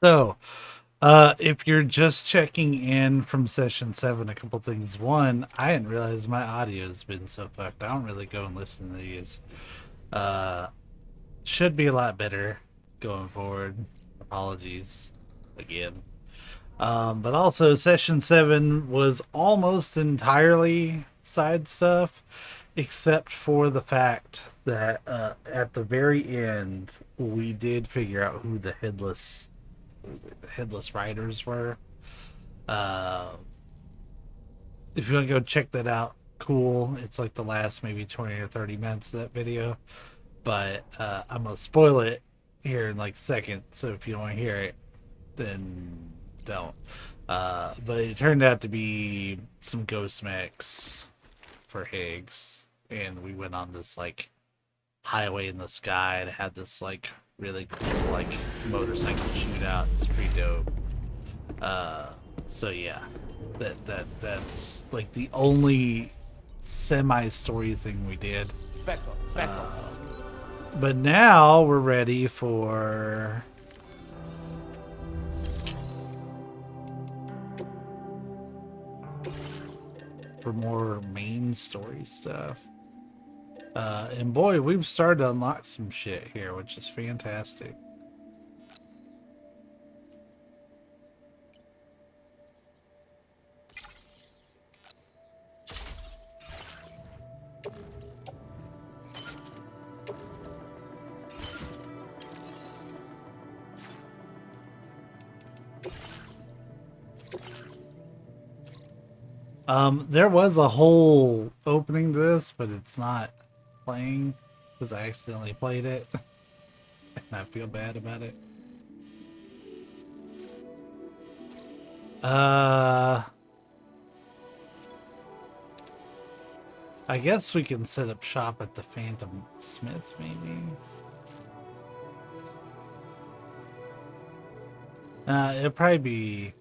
So, if you're just checking in from session 7, a couple things. One, I didn't realize my audio's been so fucked. I don't really go and listen to these. Uh, should be a lot better going forward. Apologies again. But also, session 7 was almost entirely side stuff, except for the fact that at the very end, we did figure out who the headless riders were. Uh, if you want to go check that out, cool. It's like the last maybe 20 or 30 minutes of that video. But I'm going to spoil it here in like a second. So if you don't want to hear it, then don't. But it turned out to be some ghost mechs for Higgs. And we went on this like highway in the sky and had this like really cool like motorcycle shootout. It's pretty dope. Uh, so yeah, that's like the only semi-story thing we did. Back up, back up. But now we're ready for more main story stuff. And boy, we've started to unlock some shit here, which is fantastic. There was a whole opening to this, but it's not playing because I accidentally played it, and I feel bad about it. Uh, I guess we can set up shop at the Phantom Smith, maybe. It'll probably be.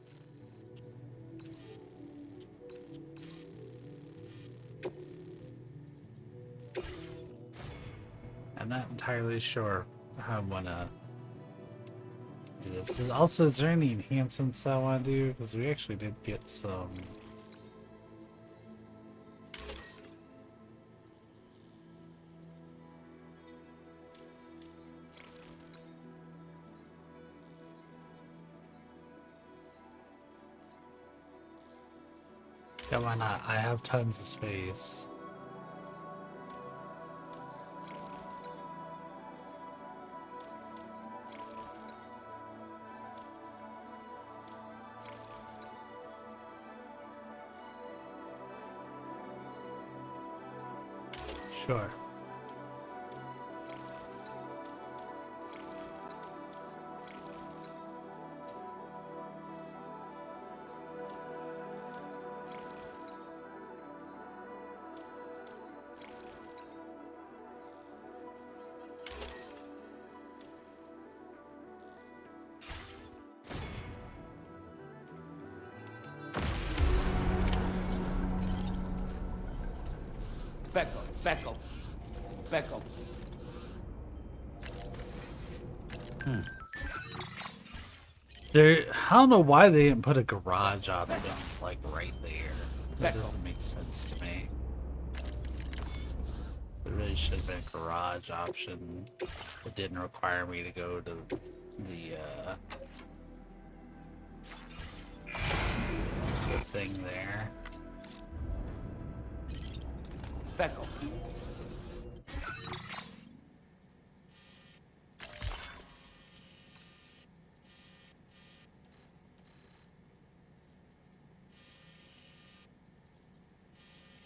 I'm not entirely sure how I want to do this. Also, is there any enhancements I want to do? Because we actually did get some. Yeah, why not? I have tons of space. Sure. Back up, back up, back up. I don't know why they didn't put a garage option like right there. That Back up. doesn't make sense to me. There really should have been a garage option. It didn't require me to go to the thing there. Back up.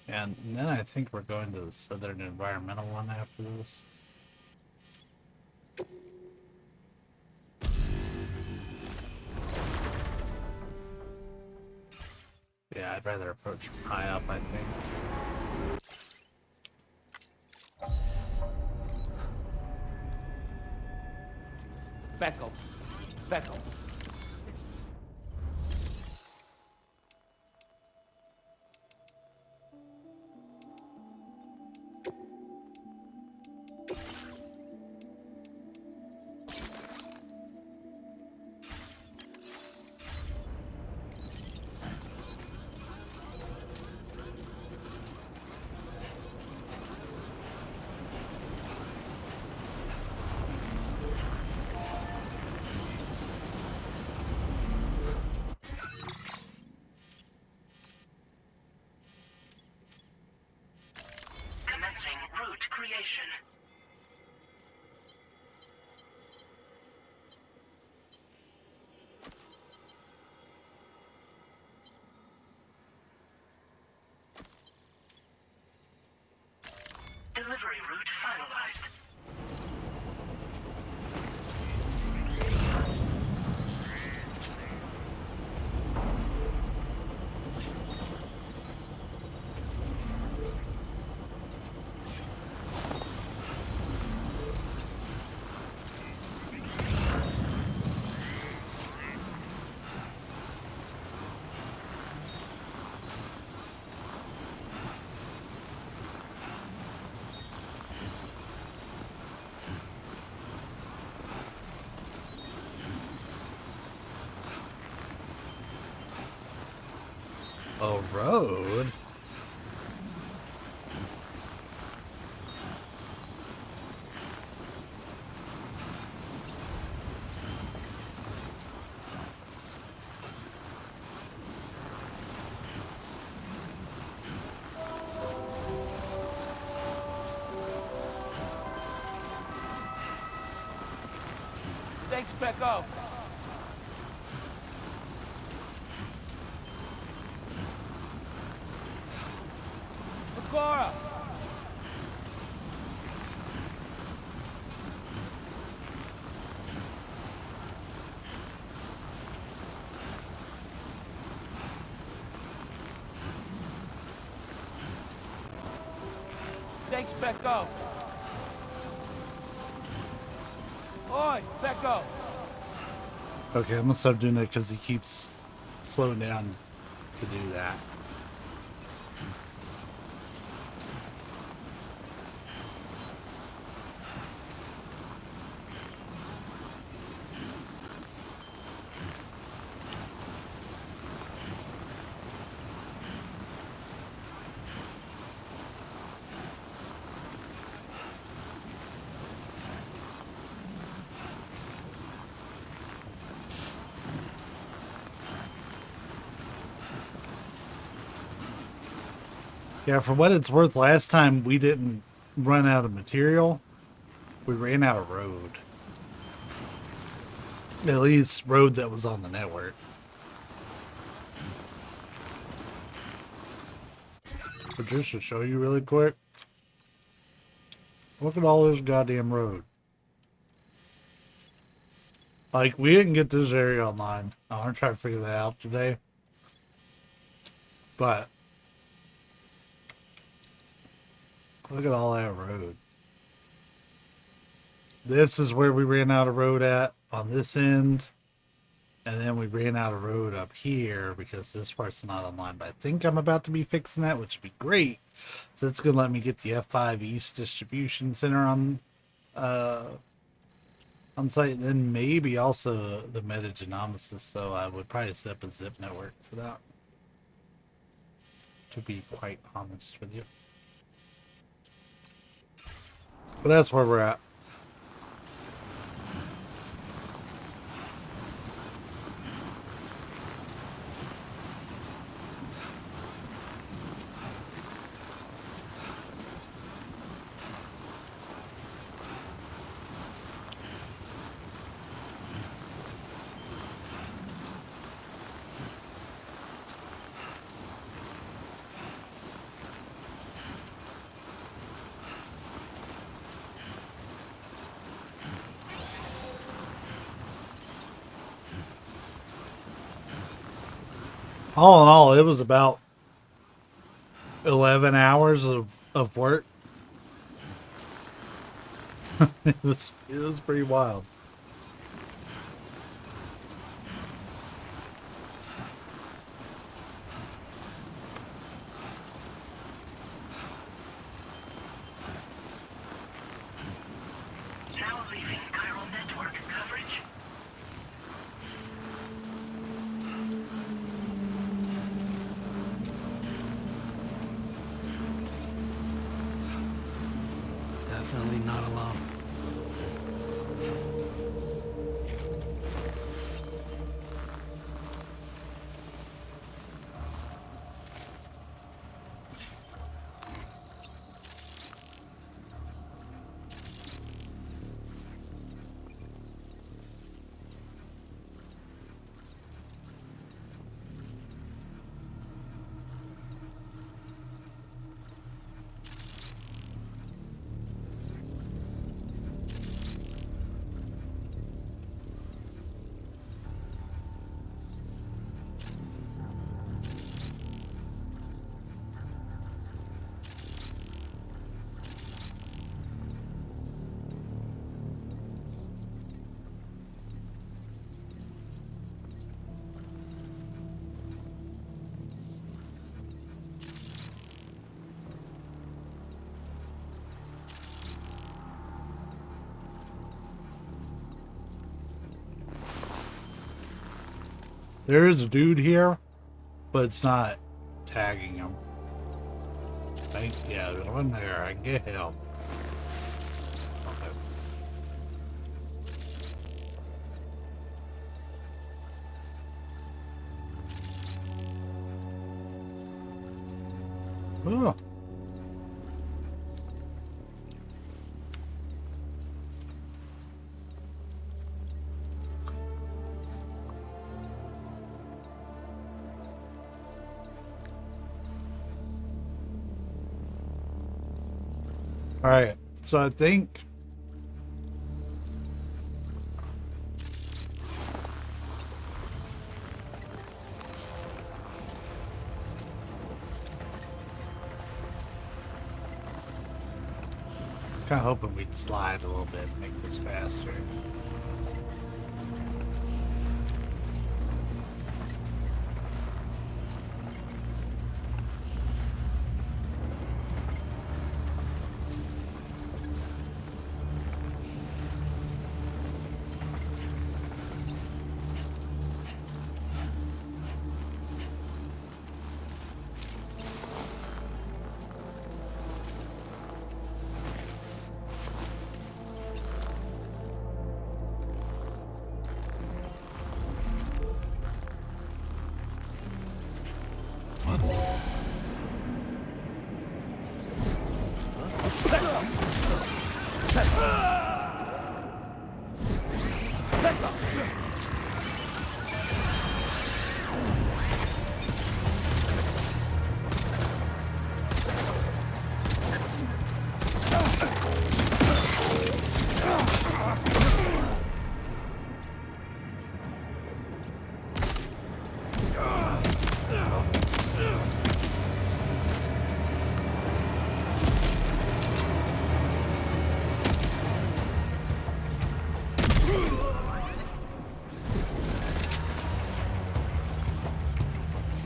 And then I think we're going to the Southern Environmental one after this. Yeah, I'd rather approach from high up, I think. Back up. Back up. A road? Thanks, Becco. Cora. Thanks, Becco. Oi, Becco. Okay, I'm gonna start doing that because he keeps slowing down to do that. Yeah, for what it's worth, last time we didn't run out of material. We ran out of road. At least road that was on the network. But just to show you really quick, look at all this goddamn road. Like, we didn't get this area online. I want to try to figure that out today. But look at all that road. This is where we ran out of road at on this end. And then we ran out of road up here because this part's not online. But I think I'm about to be fixing that, which would be great. So it's going to let me get the F5 East Distribution Center on site. And then maybe also the metagenomics. So I would probably set up a zip network for that. To be quite honest with you. But that's where we're at. All in all, it was about 11 hours of work. it was pretty wild. Now leaving chiral network coverage. Definitely not alone. There is a dude here, but it's not tagging him. Yeah, go in there. I can get him. Okay. Oh. All right, so I think kind of hoping we'd slide a little bit and make this faster.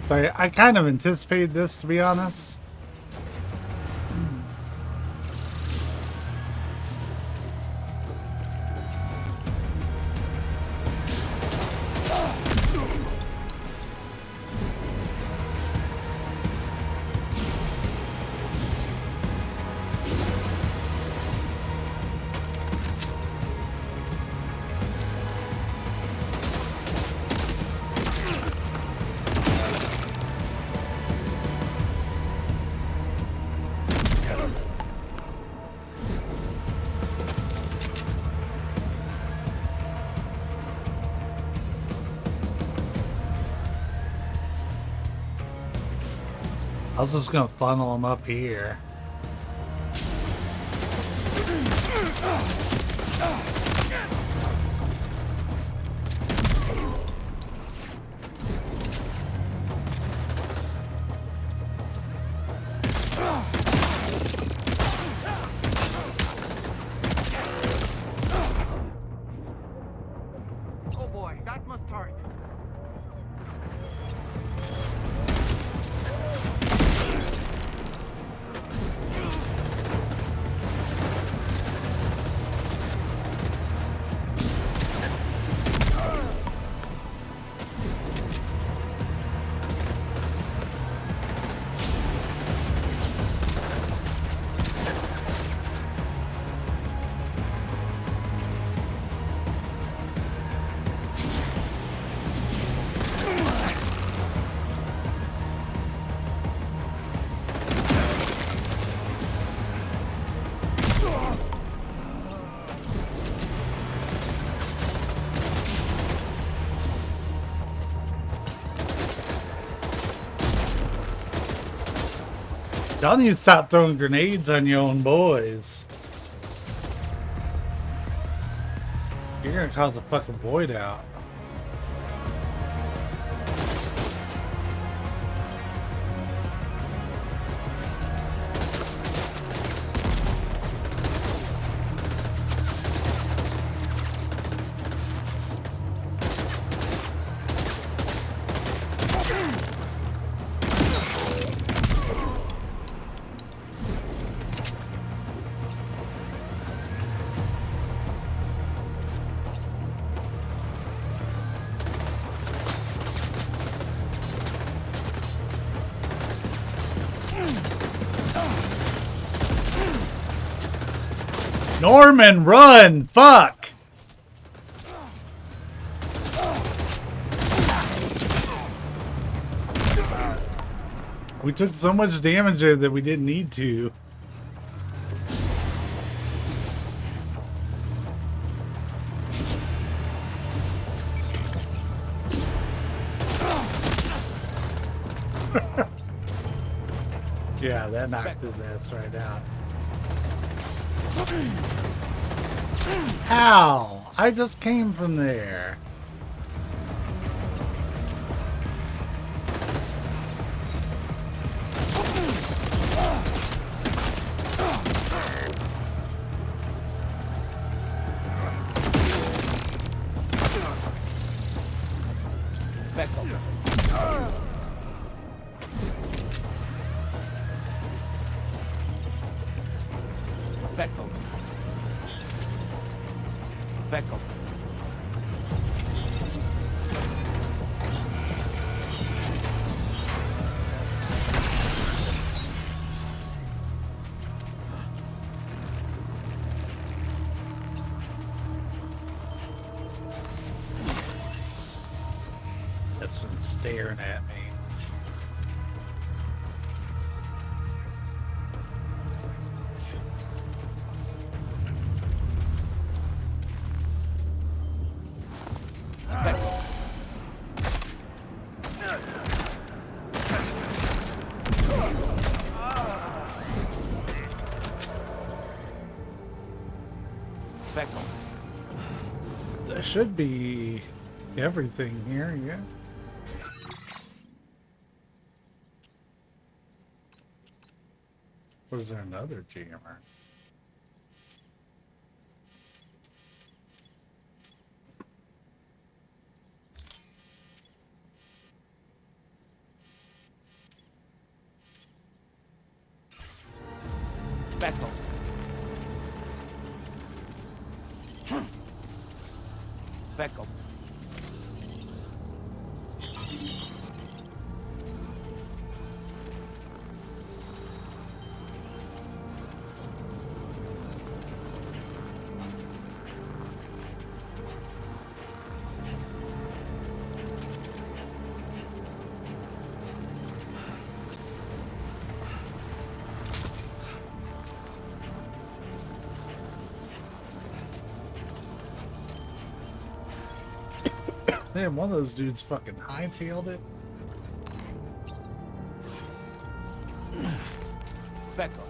So I kind of anticipated this, to be honest. I was just gonna funnel them up here. Oh boy, that must hurt. Y'all need to stop throwing grenades on your own boys. You're gonna cause a fucking void out. Norman, run! Fuck! We took so much damage there that we didn't need to. Yeah, that knocked his ass right out. How? I just came from there. Back over. Back over. Back over. That's been staring at me. Back over. Back over. There should be everything here, yeah. Was there another jammer? Back over. Back over. Damn, one of those dudes fucking hightailed it. Back over.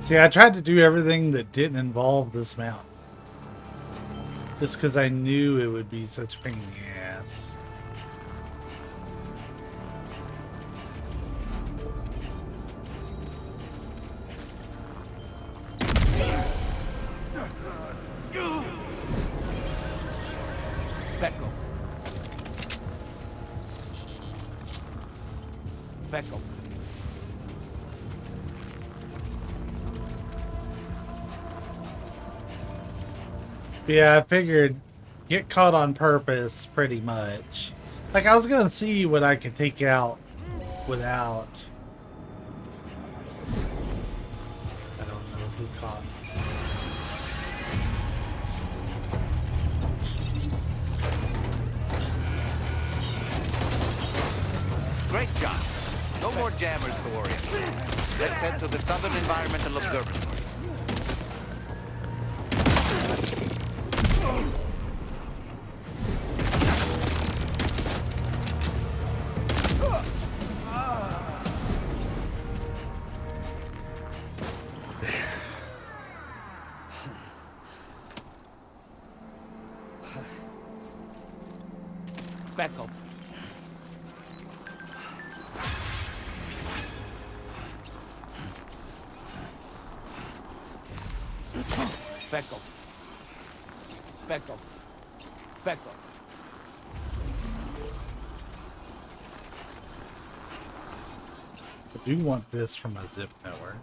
See, I tried to do everything that didn't involve this mount. Just because I knew it would be such a pain in the ass. Back over. Back over. Yeah, I figured get caught on purpose pretty much. Like, I was gonna see what I could take out without. I don't know who caught. Great job. No more jammers to worry about. Let's head to the Southern Environmental Observatory. Back over. Back over. Back over. Back over. I do want this from a zip network.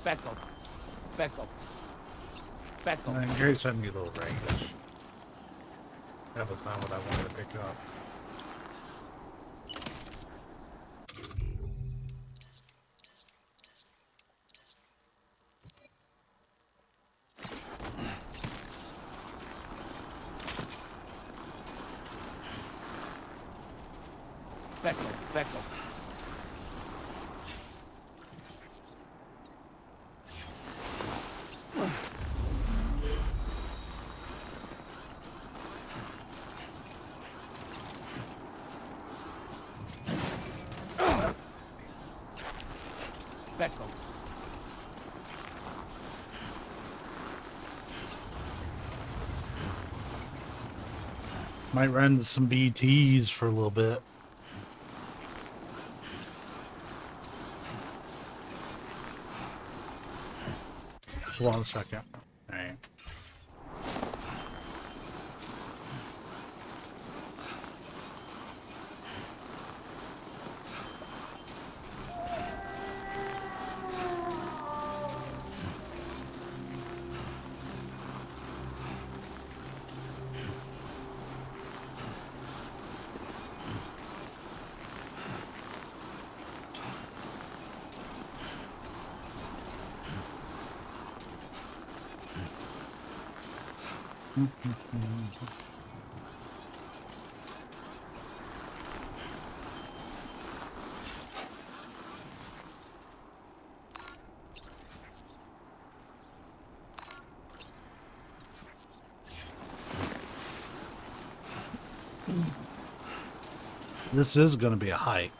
Back up. Back up. Back up. And Gary's trying to get a little range. That was not what I wanted to pick up. Back up. Back up. Back up. Might run some BTs for a little bit. Hold on a second. Alright. This is going to be a hike.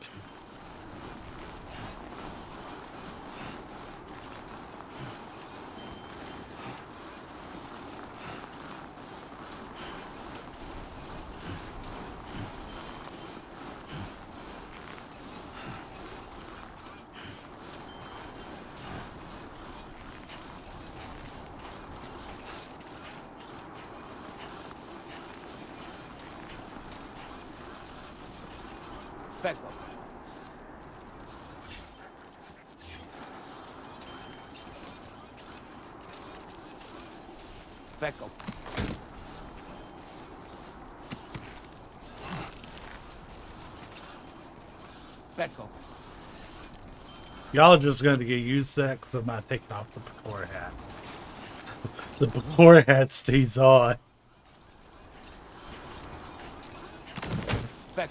Back up. Back up. Back up. Y'all are just going to get used to that because I'm not taking off the Pecora hat. The Pecora hat stays on. Back.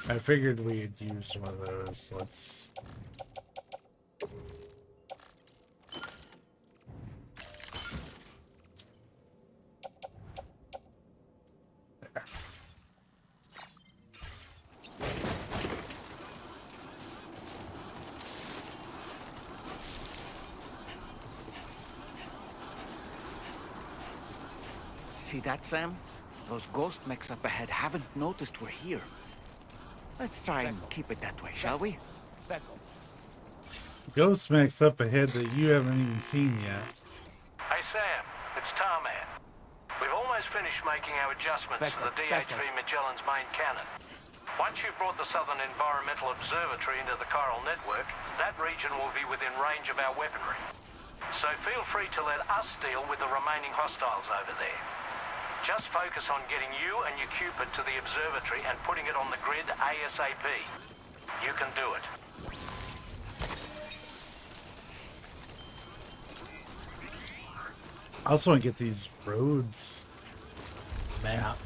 I figured we'd use one of those. Let's... There. See that, Sam? Those ghost mechs up ahead haven't noticed we're here. Let's try and keep it that way, shall we? Back up. Ghost mechs up ahead that you haven't even seen yet. Hey Sam, it's Tarman. We've almost finished making our adjustments Back to the up, back DHV up. Magellan's main cannon. Once you've brought the Southern Environmental Observatory into the Chiral network, that region will be within range of our weaponry. So feel free to let us deal with the remaining hostiles over there. Just focus on getting you and your Cupid to the observatory and putting it on the grid ASAP. You can do it. I also want to get these roads mapped.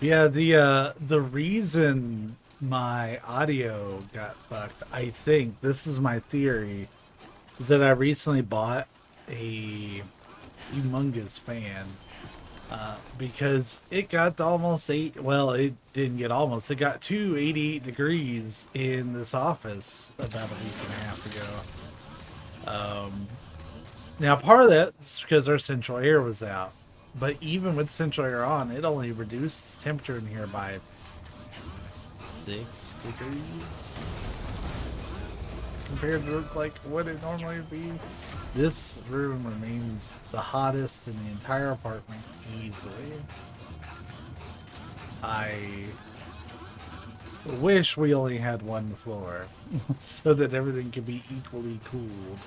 Yeah, the reason my audio got fucked, I think, this is my theory, is that I recently bought a humongous fan because it got to almost 8. Well, it didn't get almost. It got to 88 degrees in this office about a week and a half ago. Now, part of that is because our central air was out. But even with central air on, it only reduced temperature in here by 6 degrees compared to like what it normally would be. This room remains the hottest in the entire apartment easily. I wish we only had one floor so that everything could be equally cooled.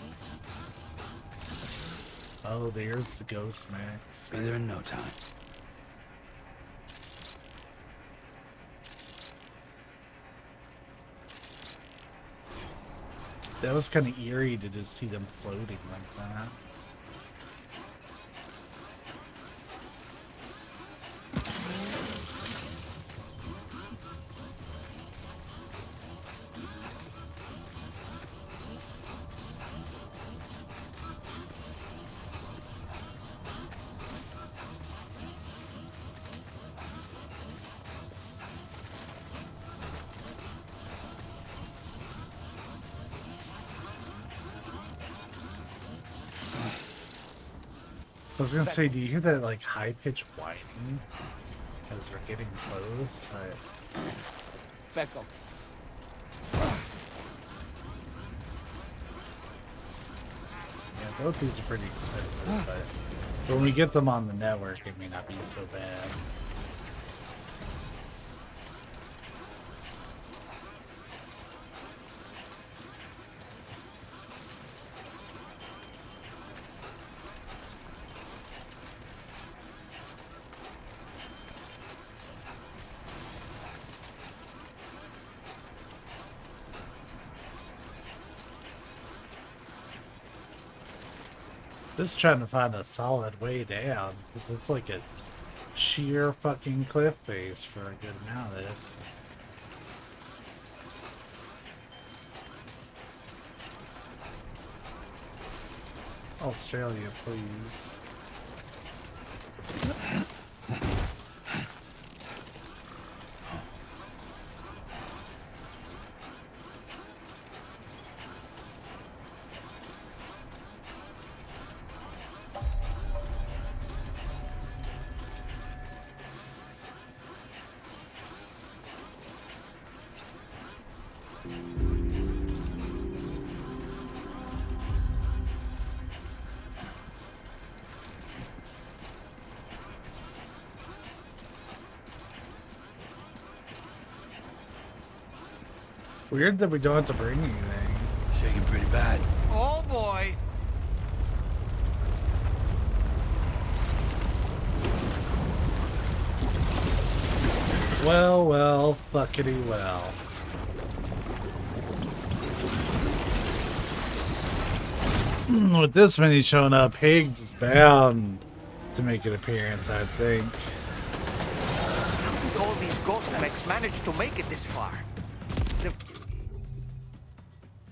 Oh, there's the ghost max. Be there in no time. That was kind of eerie to just see them floating like that. I was gonna say, do you hear that like high pitched whining as we're getting close? Back up. Yeah, both these are pretty expensive, but when we get them on the network, it may not be so bad. Just trying to find a solid way down, because it's like a sheer fucking cliff face for a good amount of this. Australia, please. Weird that we don't have to bring anything. Shaking pretty bad. Oh boy! Well, well, fuckity well. With this many showing up, Higgs is bound to make an appearance, I think. How did all these ghost mechs manage to make it this far? The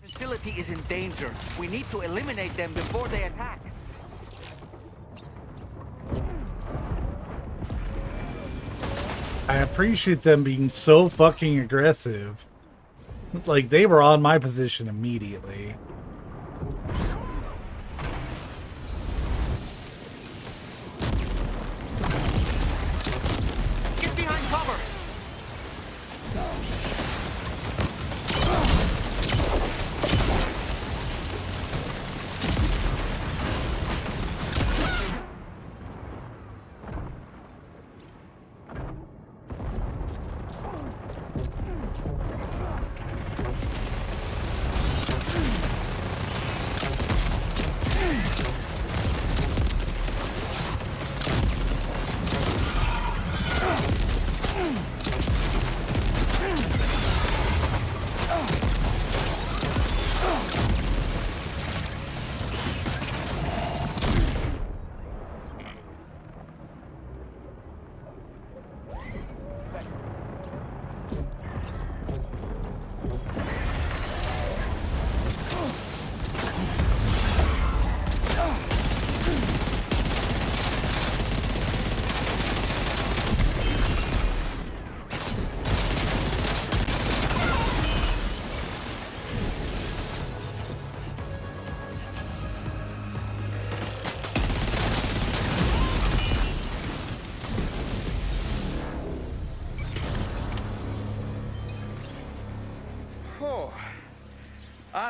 facility is in danger. We need to eliminate them before they attack. I appreciate them being so fucking aggressive. Like, they were on my position immediately. Get behind cover!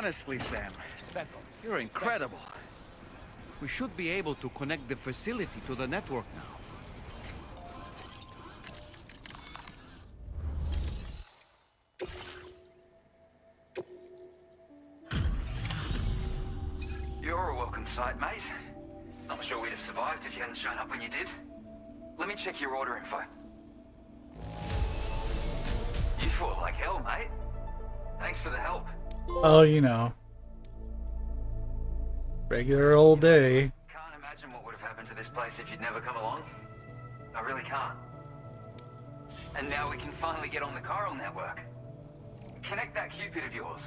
Honestly, Sam, Back off. you're incredible. We should be able to connect the facility to the network now. You're a welcome sight, mate. Not sure we'd have survived if you hadn't shown up when you did. Let me check your order info. You fought like hell, mate. Thanks for the help. Oh, you know. Regular old day. Can't imagine what would have happened to this place if you'd never come along. I really can't. And now we can finally get on the chiral network. Connect that Cupid of yours.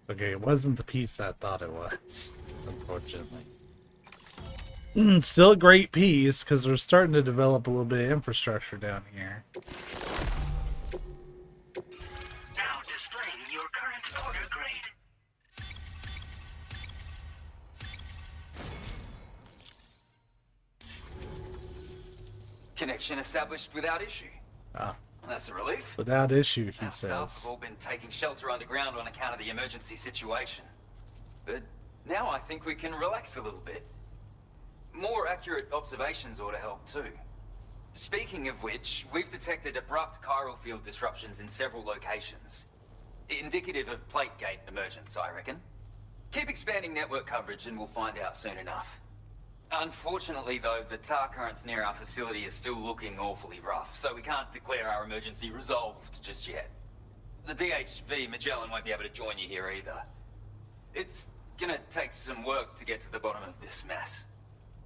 Okay, it wasn't the piece I thought it was, unfortunately. Still a great piece, because we're starting to develop a little bit of infrastructure down here. Now displaying your current order grade. Connection established without issue. Ah, That's a relief. without issue, he Our staff says. have all been taking shelter underground on account of the emergency situation. But now I think we can relax a little bit. More accurate observations ought to help too. Speaking of which, we've detected abrupt chiral field disruptions in several locations. Indicative of plate gate emergence, I reckon. Keep expanding network coverage and we'll find out soon enough. Unfortunately, though, the tar currents near our facility are still looking awfully rough, so we can't declare our emergency resolved just yet. The DHV Magellan won't be able to join you here either. It's gonna take some work to get to the bottom of this mess.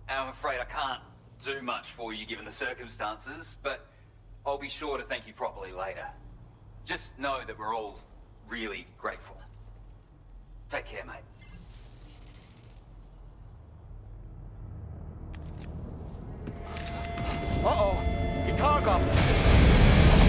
And I'm afraid I can't do much for you given the circumstances, but I'll be sure to thank you properly later. Just know that we're all really grateful. Take care, mate. Uh-oh. Guitar goblin.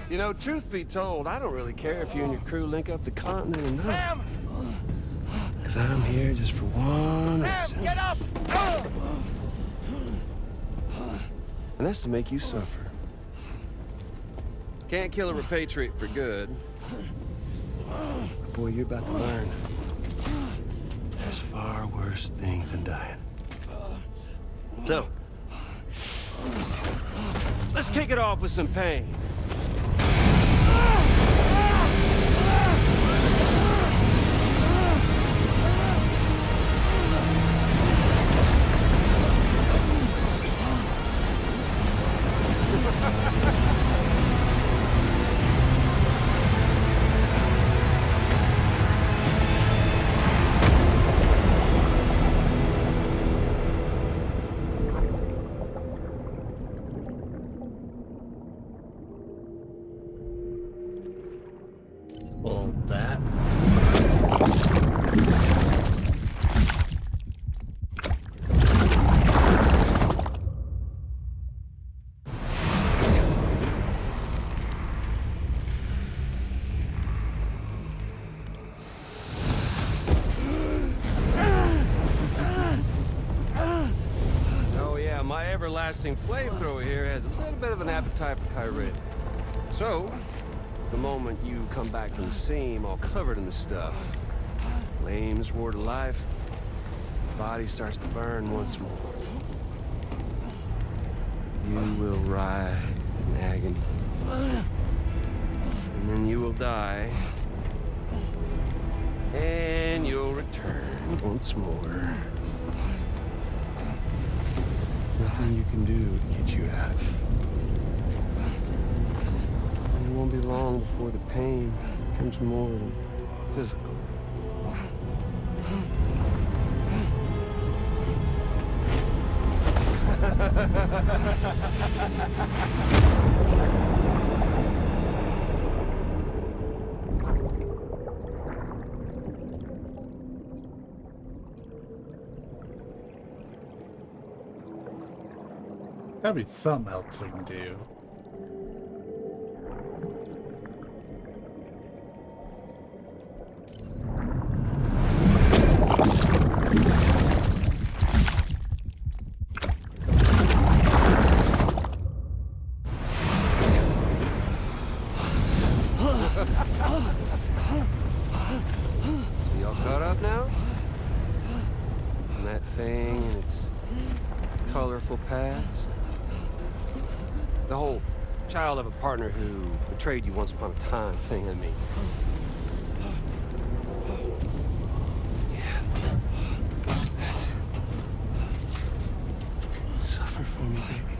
You know, truth be told, I don't really care if you and your crew link up the continent or not. Sam! Because I'm here just for one Sam, reason. get up! And that's to make you suffer. Can't kill a repatriate for good. But boy, you're about to learn. There's far worse things than dying. So, let's kick it off with some pain. Well, that. Oh yeah, my everlasting flamethrower here has a little bit of an appetite for Kyrie. So, the moment you come back from the seam all covered in the stuff, flames roar to life, the body starts to burn once more. You will writhe in agony. And then you will die. And you'll return once more. Nothing you can do to get you out of it. won't be long before the pain becomes more than physical. Gotta be something else we can do. So y'all caught up now? On that thing and its colorful past? The whole child of a partner who betrayed you once upon a time thing, I mean. Yeah. That's it. Suffer for me, baby.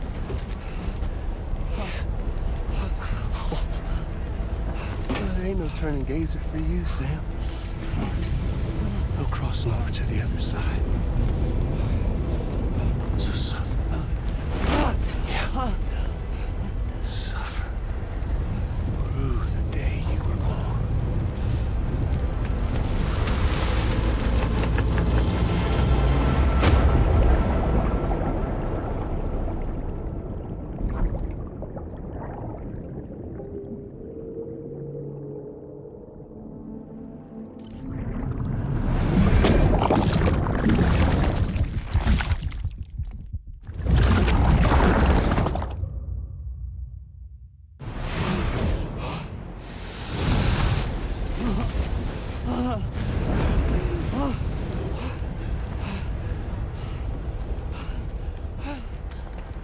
There ain't no turning gazer for you, Sam. No crossing over to the other side. So suffer. Yeah. Suffer. Through the day you were born.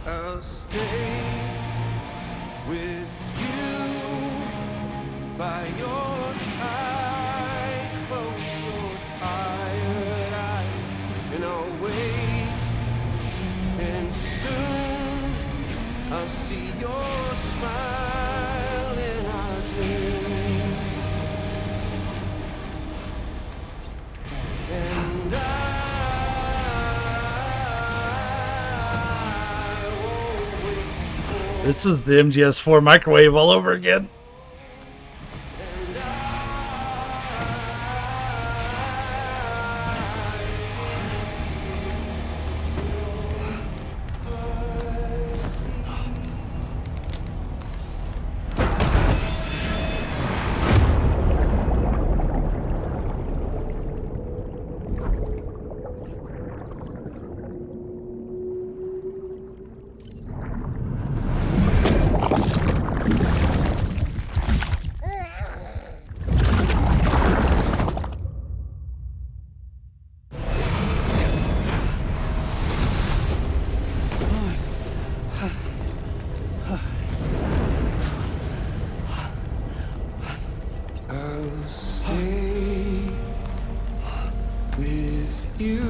I'll stay with you by your side. Close your tired eyes and I'll wait. And soon I'll see your smile in our dream. And This is the MGS4 microwave all over again. I'll stay with you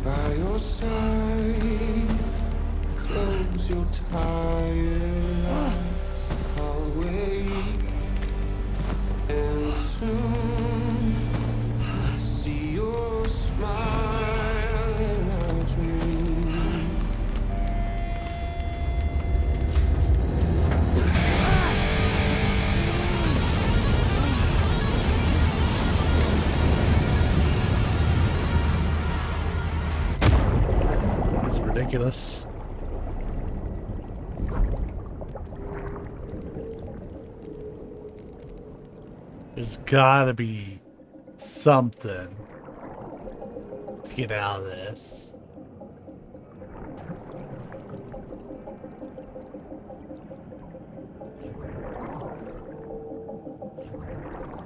by your side. Close your tired eyes. I'll wait, and soon I'll see your smile in our dream. It's ridiculous. There's gotta be something to get out of this.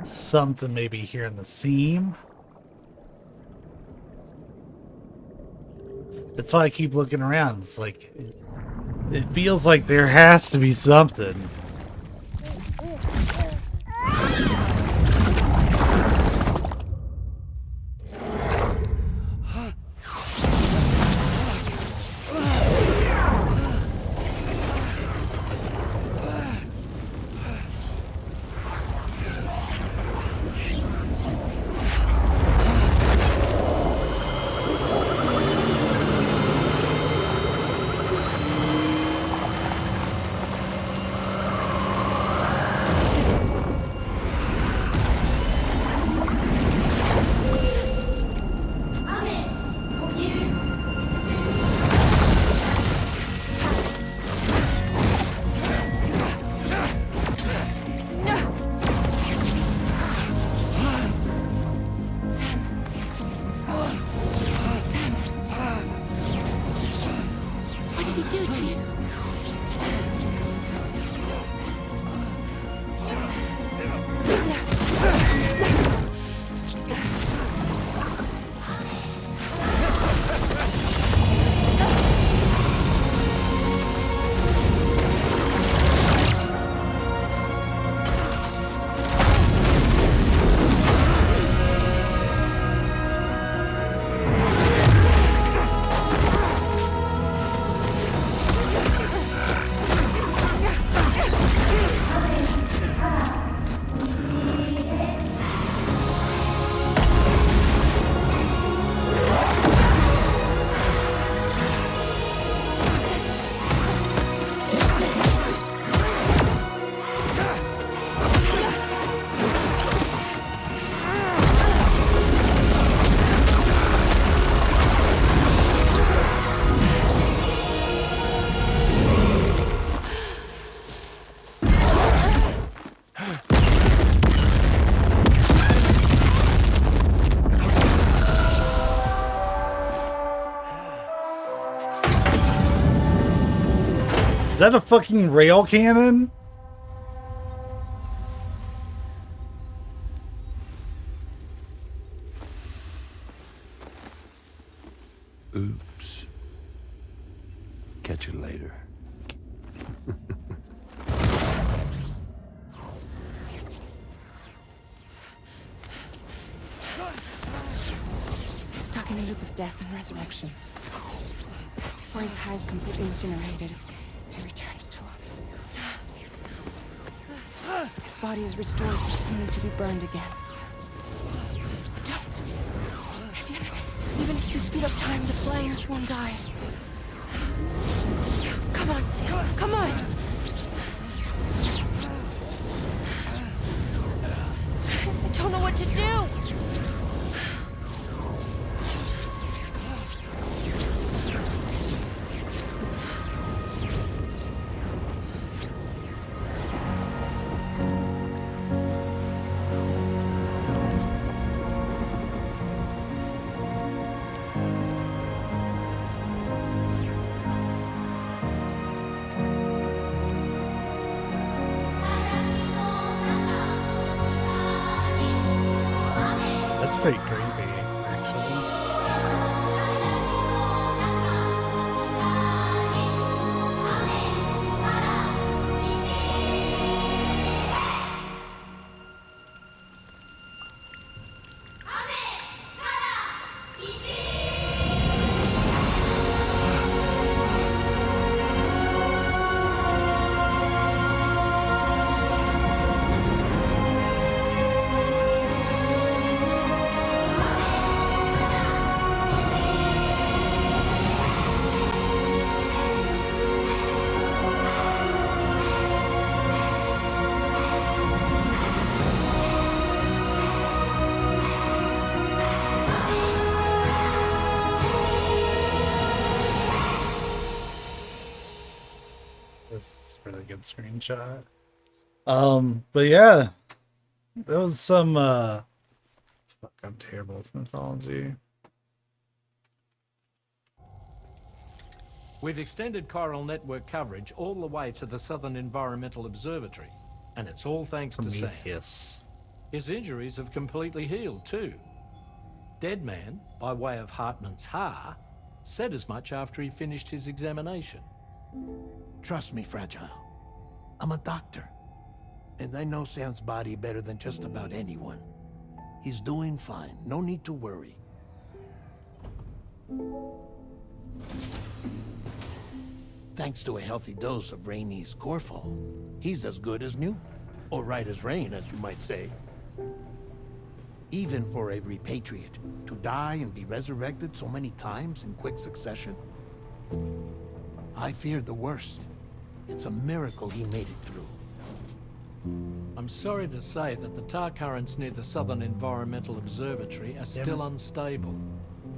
Something maybe here in the seam. That's why I keep looking around. It's like, it feels like there has to be something. that a fucking rail cannon? Oops. Catch you later. Stuck in a loop of death and resurrection. Before his hide is completely incinerated, he returns to us. His body is restored, only to be burned again. Don't! Even if you speed up time, the flames won't die. Come on, Sam. Come on! I don't know what to do! That's pretty creepy, actually. This is a really good screenshot. But yeah, there was some fuck, I'm terrible with mythology. We've extended Chiral network coverage all the way to the Southern Environmental Observatory, and it's all thanks to Sam. Prometheus. His injuries have completely healed too. Deadman, by way of Hartman's Ha, said as much after he finished his examination. Trust me, Fragile. I'm a doctor. And I know Sam's body better than just about anyone. He's doing fine. No need to worry. Thanks to a healthy dose of Rainey's Corfol, he's as good as new. Or right as rain, as you might say. Even for a repatriate, to die and be resurrected so many times in quick succession. I feared the worst. It's a miracle he made it through. I'm sorry to say that the tar currents near the Southern Environmental Observatory are still unstable.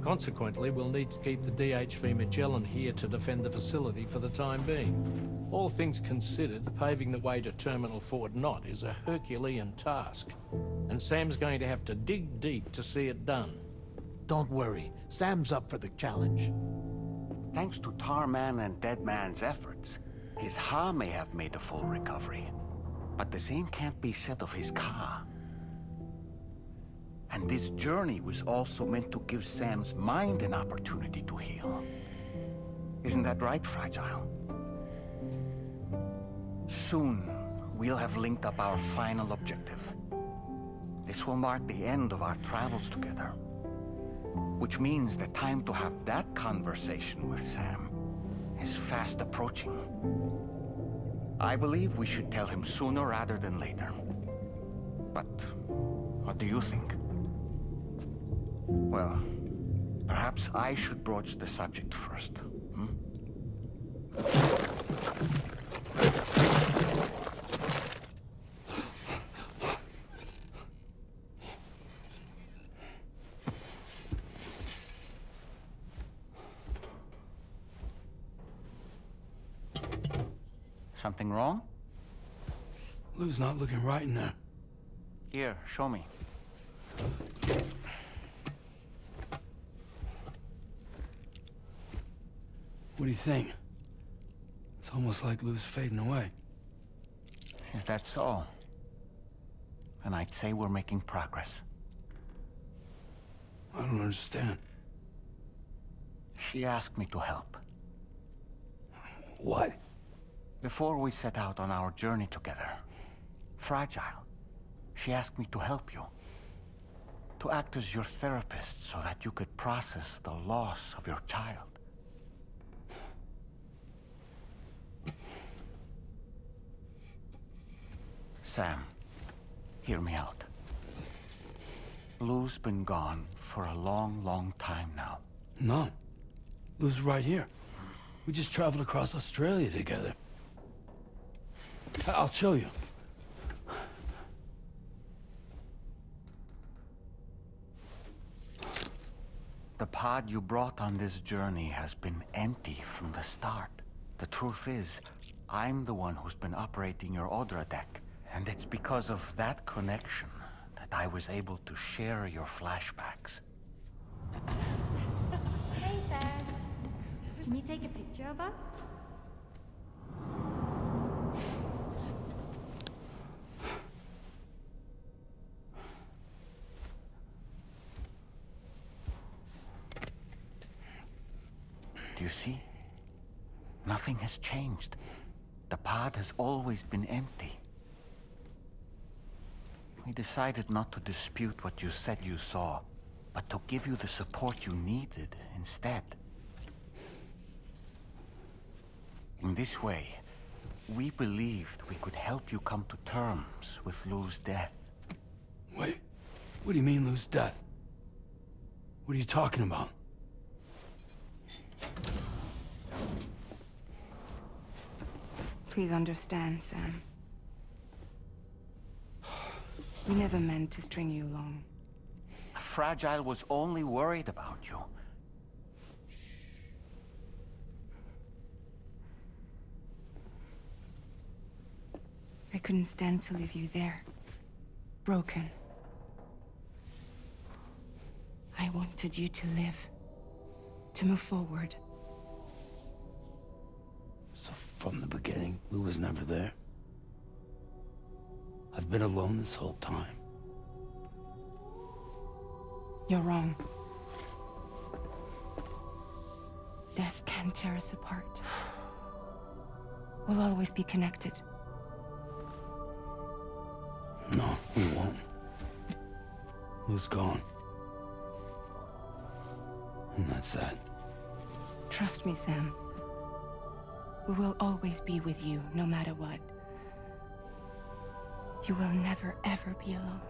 Consequently, we'll need to keep the DHV Magellan here to defend the facility for the time being. All things considered, paving the way to Terminal Fort Knott is a Herculean task, and Sam's going to have to dig deep to see it done. Don't worry, Sam's up for the challenge. Thanks to Tarman and Deadman's efforts, his Ha may have made a full recovery. But the same can't be said of his Ka. And this journey was also meant to give Sam's mind an opportunity to heal. Isn't that right, Fragile? Soon, we'll have linked up our final objective. This will mark the end of our travels together. Which means the time to have that conversation with Sam is fast approaching. I believe we should tell him sooner rather than later. But what do you think? Well, perhaps I should broach the subject first. Something wrong? Lou's not looking right in there. Here, show me. What do you think? It's almost like Lou's fading away. Is that so? And I'd say we're making progress. I don't understand. She asked me to help. What? Before we set out on our journey together, Fragile, she asked me to help you. To act as your therapist so that you could process the loss of your child. Sam, hear me out. Lou's been gone for a long, long time now. No. Lou's right here. We just traveled across Australia together. I'll show you. The pod you brought on this journey has been empty from the start. The truth is, I'm the one who's been operating your Odra deck, and it's because of that connection that I was able to share your flashbacks. Hey, Sam. Can you take a picture of us? Do you see? Nothing has changed. The pod has always been empty. We decided not to dispute what you said you saw, but to give you the support you needed instead. In this way, we believed we could help you come to terms with Lou's death. Wait, what do you mean Lou's death? What are you talking about? Please understand, Sam. We never meant to string you along. Fragile was only worried about you. I couldn't stand to leave you there. Broken. I wanted you to live. To move forward. So from the beginning, Lou was never there? I've been alone this whole time. You're wrong. Death can tear us apart. We'll always be connected. No, we won't. Lou's gone. And that's that. Trust me, Sam. We will always be with you, no matter what. You will never, ever be alone.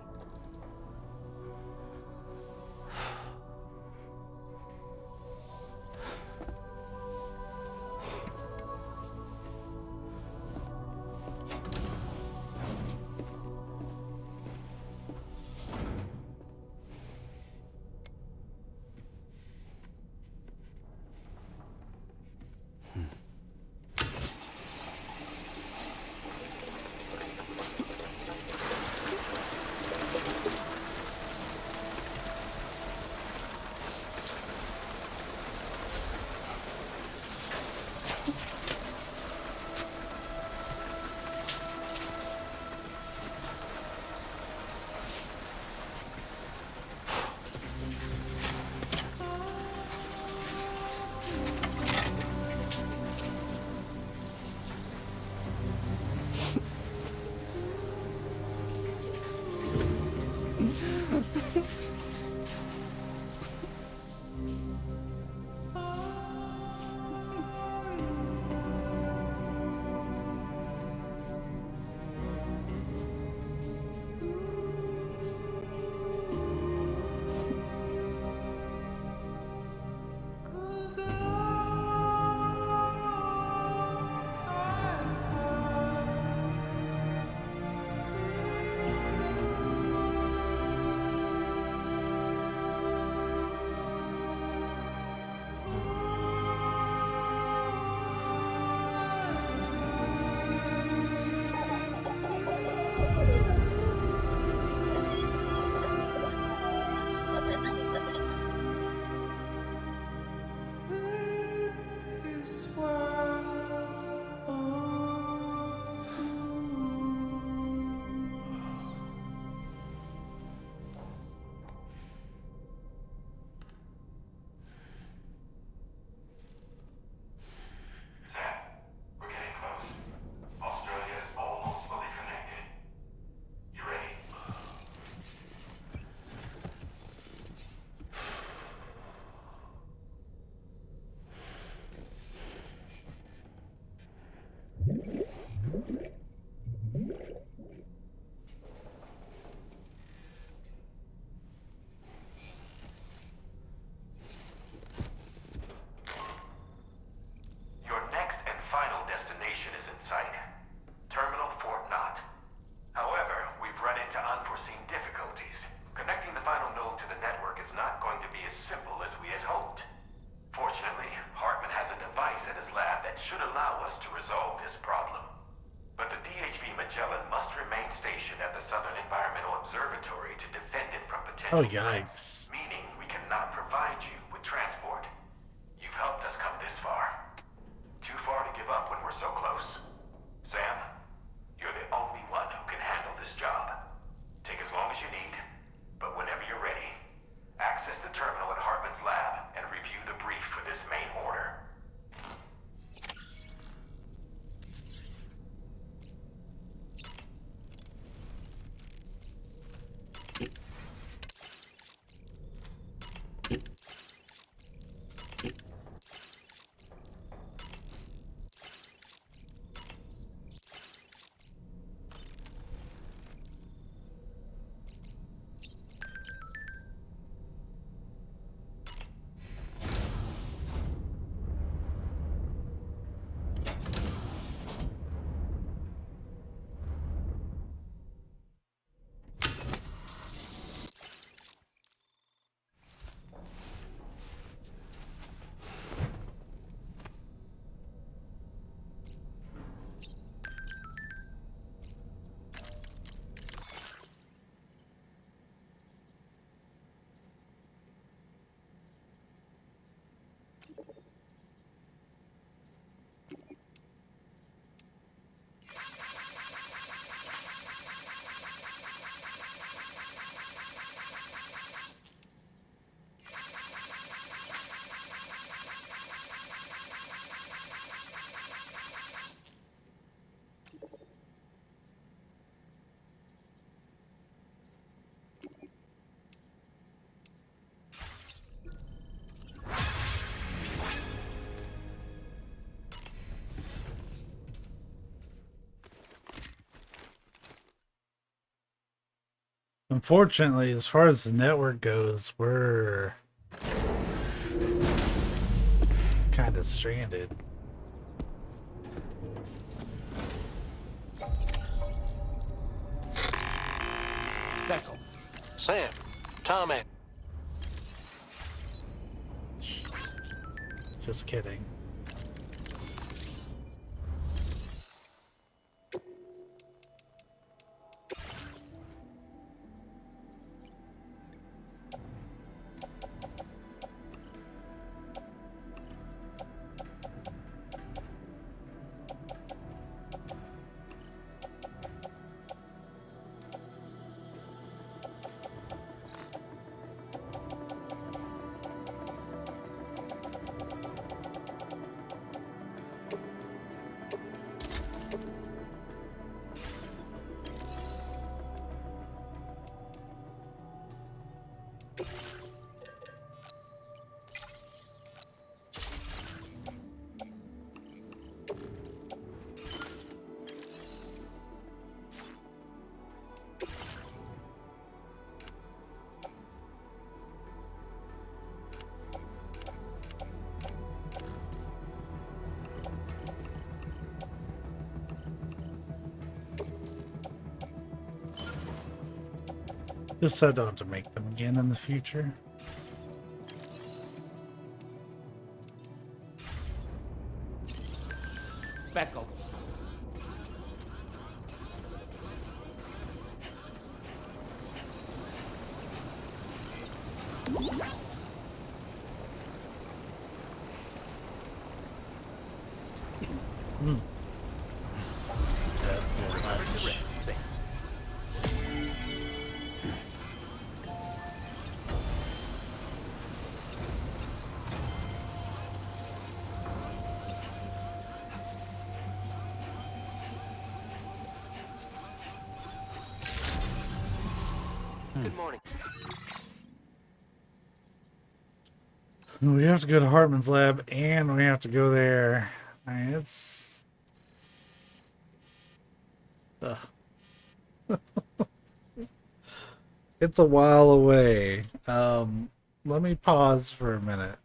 Oh, scheduled flights, yikes. meaning we cannot provide you with transport. You've helped us come this far. Too far to give up when we're so close. Sam, you're the only one who can handle this job. Take as long as you need, but whenever you're ready, access the terminal at Hartman's lab and review the brief for this main order. Unfortunately, as far as the network goes, we're kind of stranded. Beckel. Sam, Tommy. Just kidding. Just so I don't have to make them again in the future. Beckel. That's a bunch. Good morning. We have to go to Hartman's lab and we have to go there. I mean, it's... Ugh. It's a while away. Let me pause for a minute.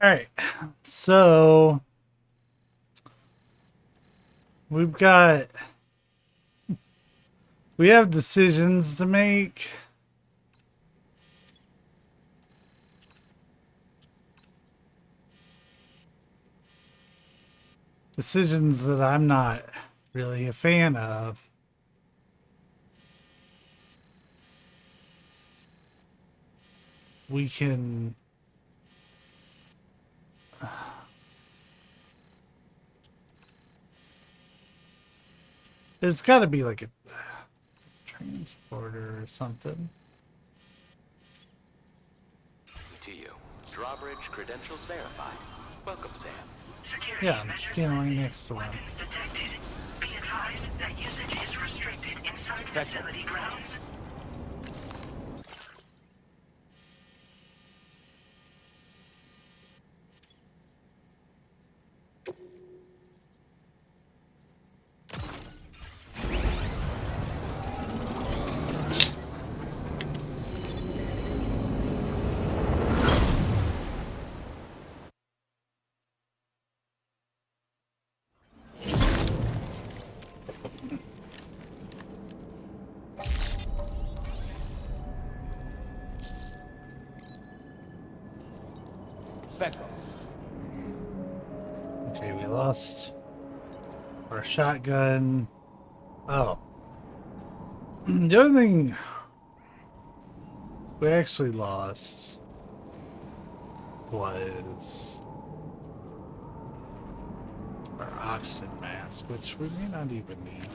Alright, so... We have decisions to make. Decisions that I'm not really a fan of. we can. There's got to be like a transporter or something. To you. Drawbridge credentials verified. Welcome, Sam. Security Yeah, I'm measures standing right in next to one. Weapons detected. Be advised that usage is restricted inside facility grounds. Back up. Okay, we lost our shotgun. Oh. The other thing we actually lost was our oxygen mask, which we may not even need.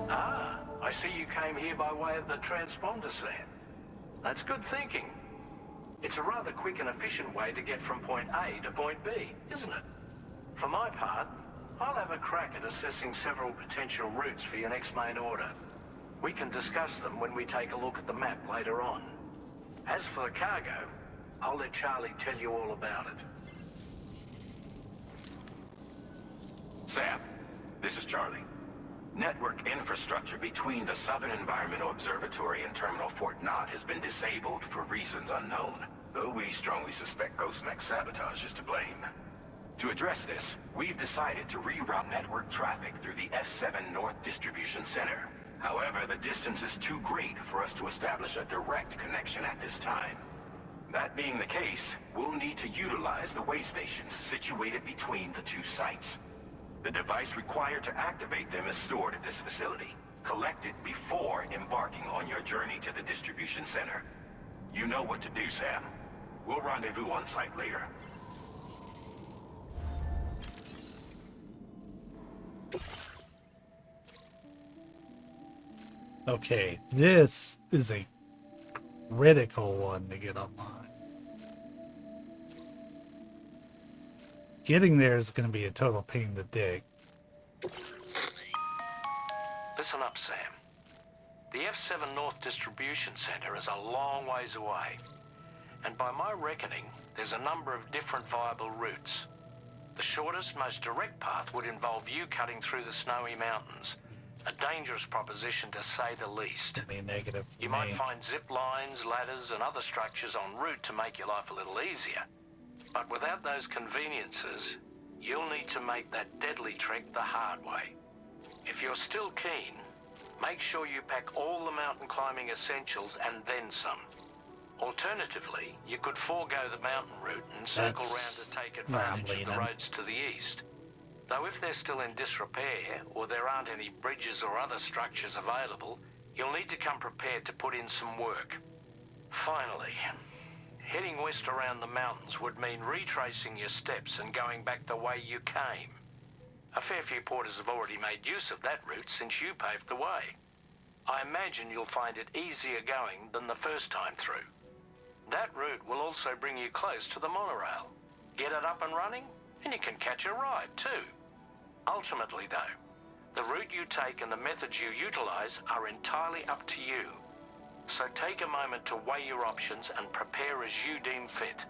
Ah, I see you came here by way of the transponder, Sam. That's good thinking. It's a rather quick and efficient way to get from point A to point B, isn't it? For my part, I'll have a crack at assessing several potential routes for your next main order. We can discuss them when we take a look at the map later on. As for the cargo, I'll let Charlie tell you all about it. Sam, this is Charlie. Network infrastructure between the Southern Environmental Observatory and Terminal Fort Knott has been disabled for reasons unknown, though we strongly suspect Ghostmech's sabotage is to blame. To address this, we've decided to reroute network traffic through the S7 North Distribution Center. However, the distance is too great for us to establish a direct connection at this time. That being the case, we'll need to utilize the way stations situated between the two sites. The device required to activate them is stored at this facility. Collect it before embarking on your journey to the distribution center. You know what to do, Sam. We'll rendezvous on site later. Okay, this is a critical one to get online. Getting there is going to be a total pain in the dick. Listen up, Sam. The F7 North Distribution Center is a long ways away. And by my reckoning, there's a number of different viable routes. The shortest, most direct path would involve you cutting through the snowy mountains. A dangerous proposition to say the least. Be negative. You might find zip lines, ladders, and other structures en route to make your life a little easier. But without those conveniences, you'll need to make that deadly trek the hard way. If you're still keen, make sure you pack all the mountain climbing essentials and then some. Alternatively, you could forego the mountain route and circle round to take advantage of the roads to the east. Though if they're still in disrepair, or there aren't any bridges or other structures available, you'll need to come prepared to put in some work. Finally, heading west around the mountains would mean retracing your steps and going back the way you came. A fair few porters have already made use of that route since you paved the way. I imagine you'll find it easier going than the first time through. That route will also bring you close to the monorail. Get it up and running, and you can catch a ride too. Ultimately though, the route you take and the methods you utilize are entirely up to you. So take a moment to weigh your options and prepare as you deem fit.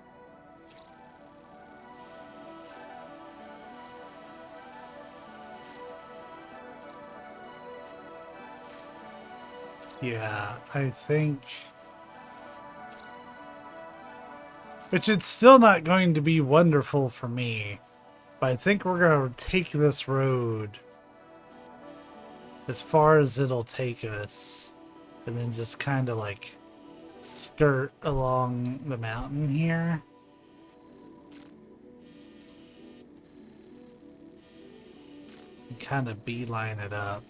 Yeah, I think... Which it's still not going to be wonderful for me. But I think we're going to take this road as far as it'll take us. And then just kind of like skirt along the mountain here. And kind of beeline it up.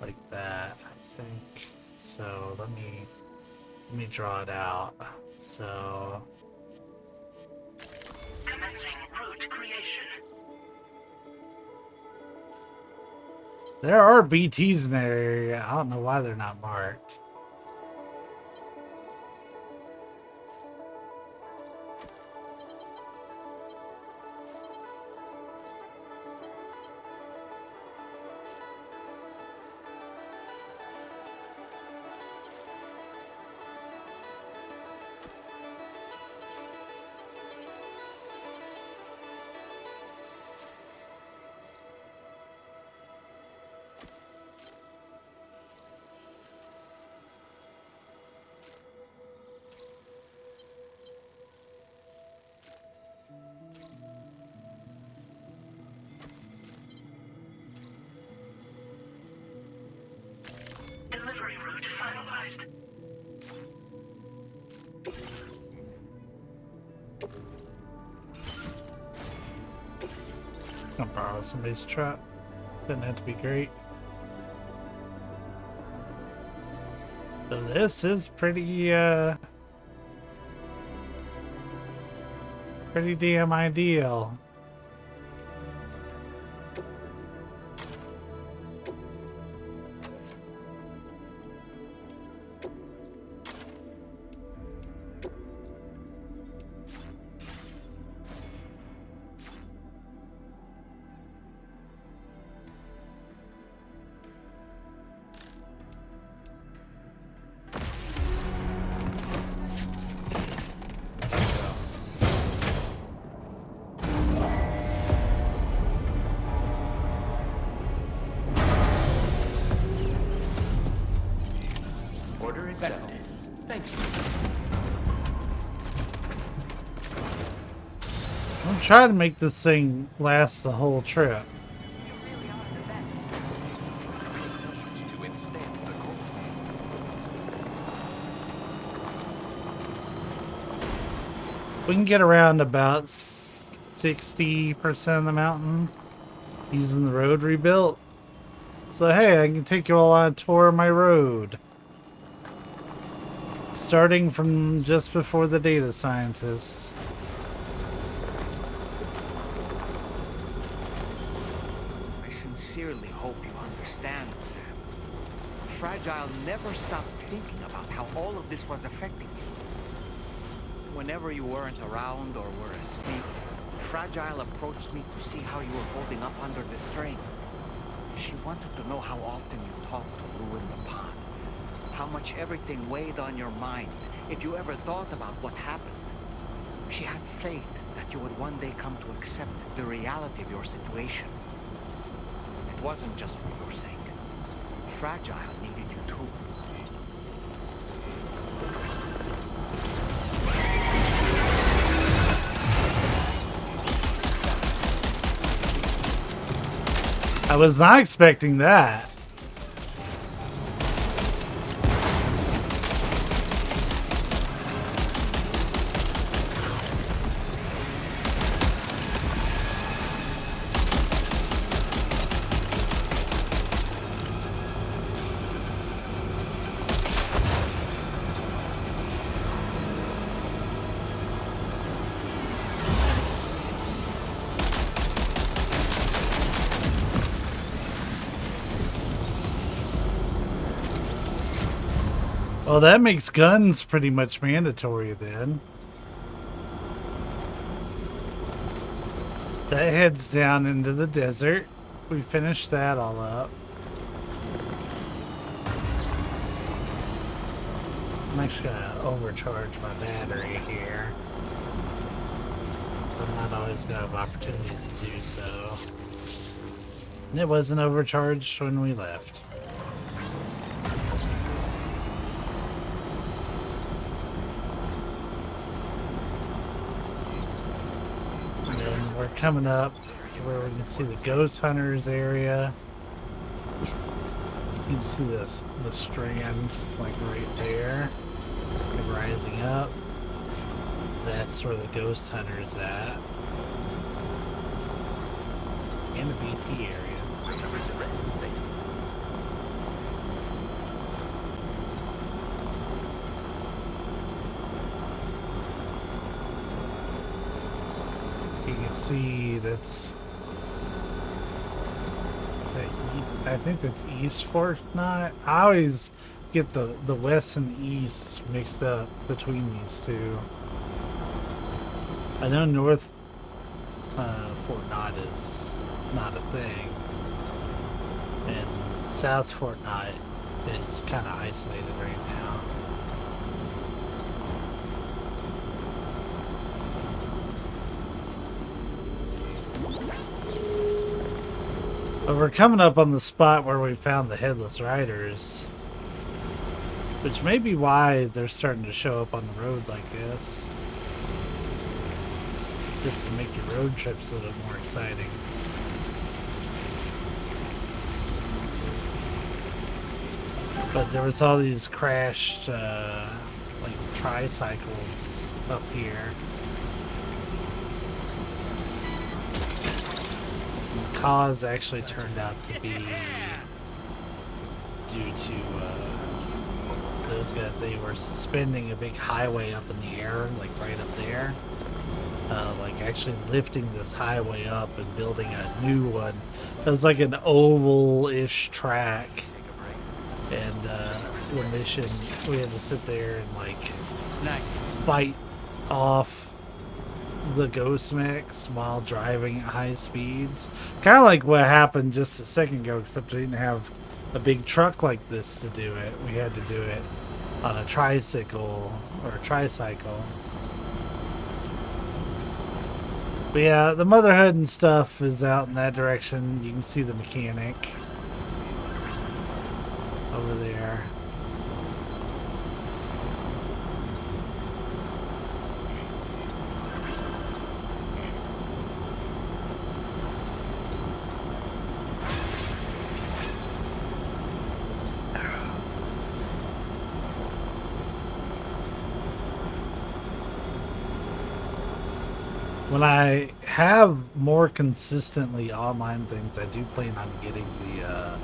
Like that, I think. So let me draw it out. So Commencing route creation. there are BTs in that area. I don't know why they're not marked. Delivery route finalized. I'll borrow somebody's truck. Doesn't have to be great. So this is pretty damn ideal. Order accepted. Thank you. I'm trying to make this thing last the whole trip. We can get around about 60% of the mountain using the road rebuilt. So hey, I can take you all on a tour of my road. Starting from just before the data scientists. I sincerely hope you understand, Sam. Fragile never stopped thinking about how all of this was affecting you. Whenever you weren't around or were asleep, Fragile approached me to see how you were holding up under the strain. She wanted to know how often you talked to Lou in the pond. How much everything weighed on your mind, if you ever thought about what happened. She had faith that you would one day come to accept the reality of your situation. It wasn't just for your sake. Fragile needed you too. I was not expecting that. Well, that makes guns pretty much mandatory then. That heads down into the desert. We finished that all up. I'm actually gonna overcharge my battery here, because I'm not always gonna have opportunities to do so. And it wasn't overcharged when we left. We're coming up to where we can see the ghost hunters area. You can see the strand like right there, and rising up. That's where the ghost hunter's at, and the BT area. see, I think that's East Fortnite. I always get the west and the east mixed up between these two. I know North Fortnite is not a thing, and South Fortnite is kind of isolated right now. But we're coming up on the spot where we found the Headless Riders, which may be why they're starting to show up on the road like this. Just to make your road trips a little more exciting. But there was all these crashed, like, tricycles up here. The cause actually turned out to be due to those guys. They were suspending a big highway up in the air, like right up there. Like actually lifting this highway up and building a new one. It was like an oval-ish track. And the mission, we had to sit there and like fight off the ghost mechs while driving at high speeds. Kind of like what happened just a second ago, except we didn't have a big truck like this to do it. We had to do it on a tricycle or a tricycle. But yeah, the Motherhood and stuff is out in that direction. You can see the mechanic over there. When I have more consistently online things, I do plan on getting the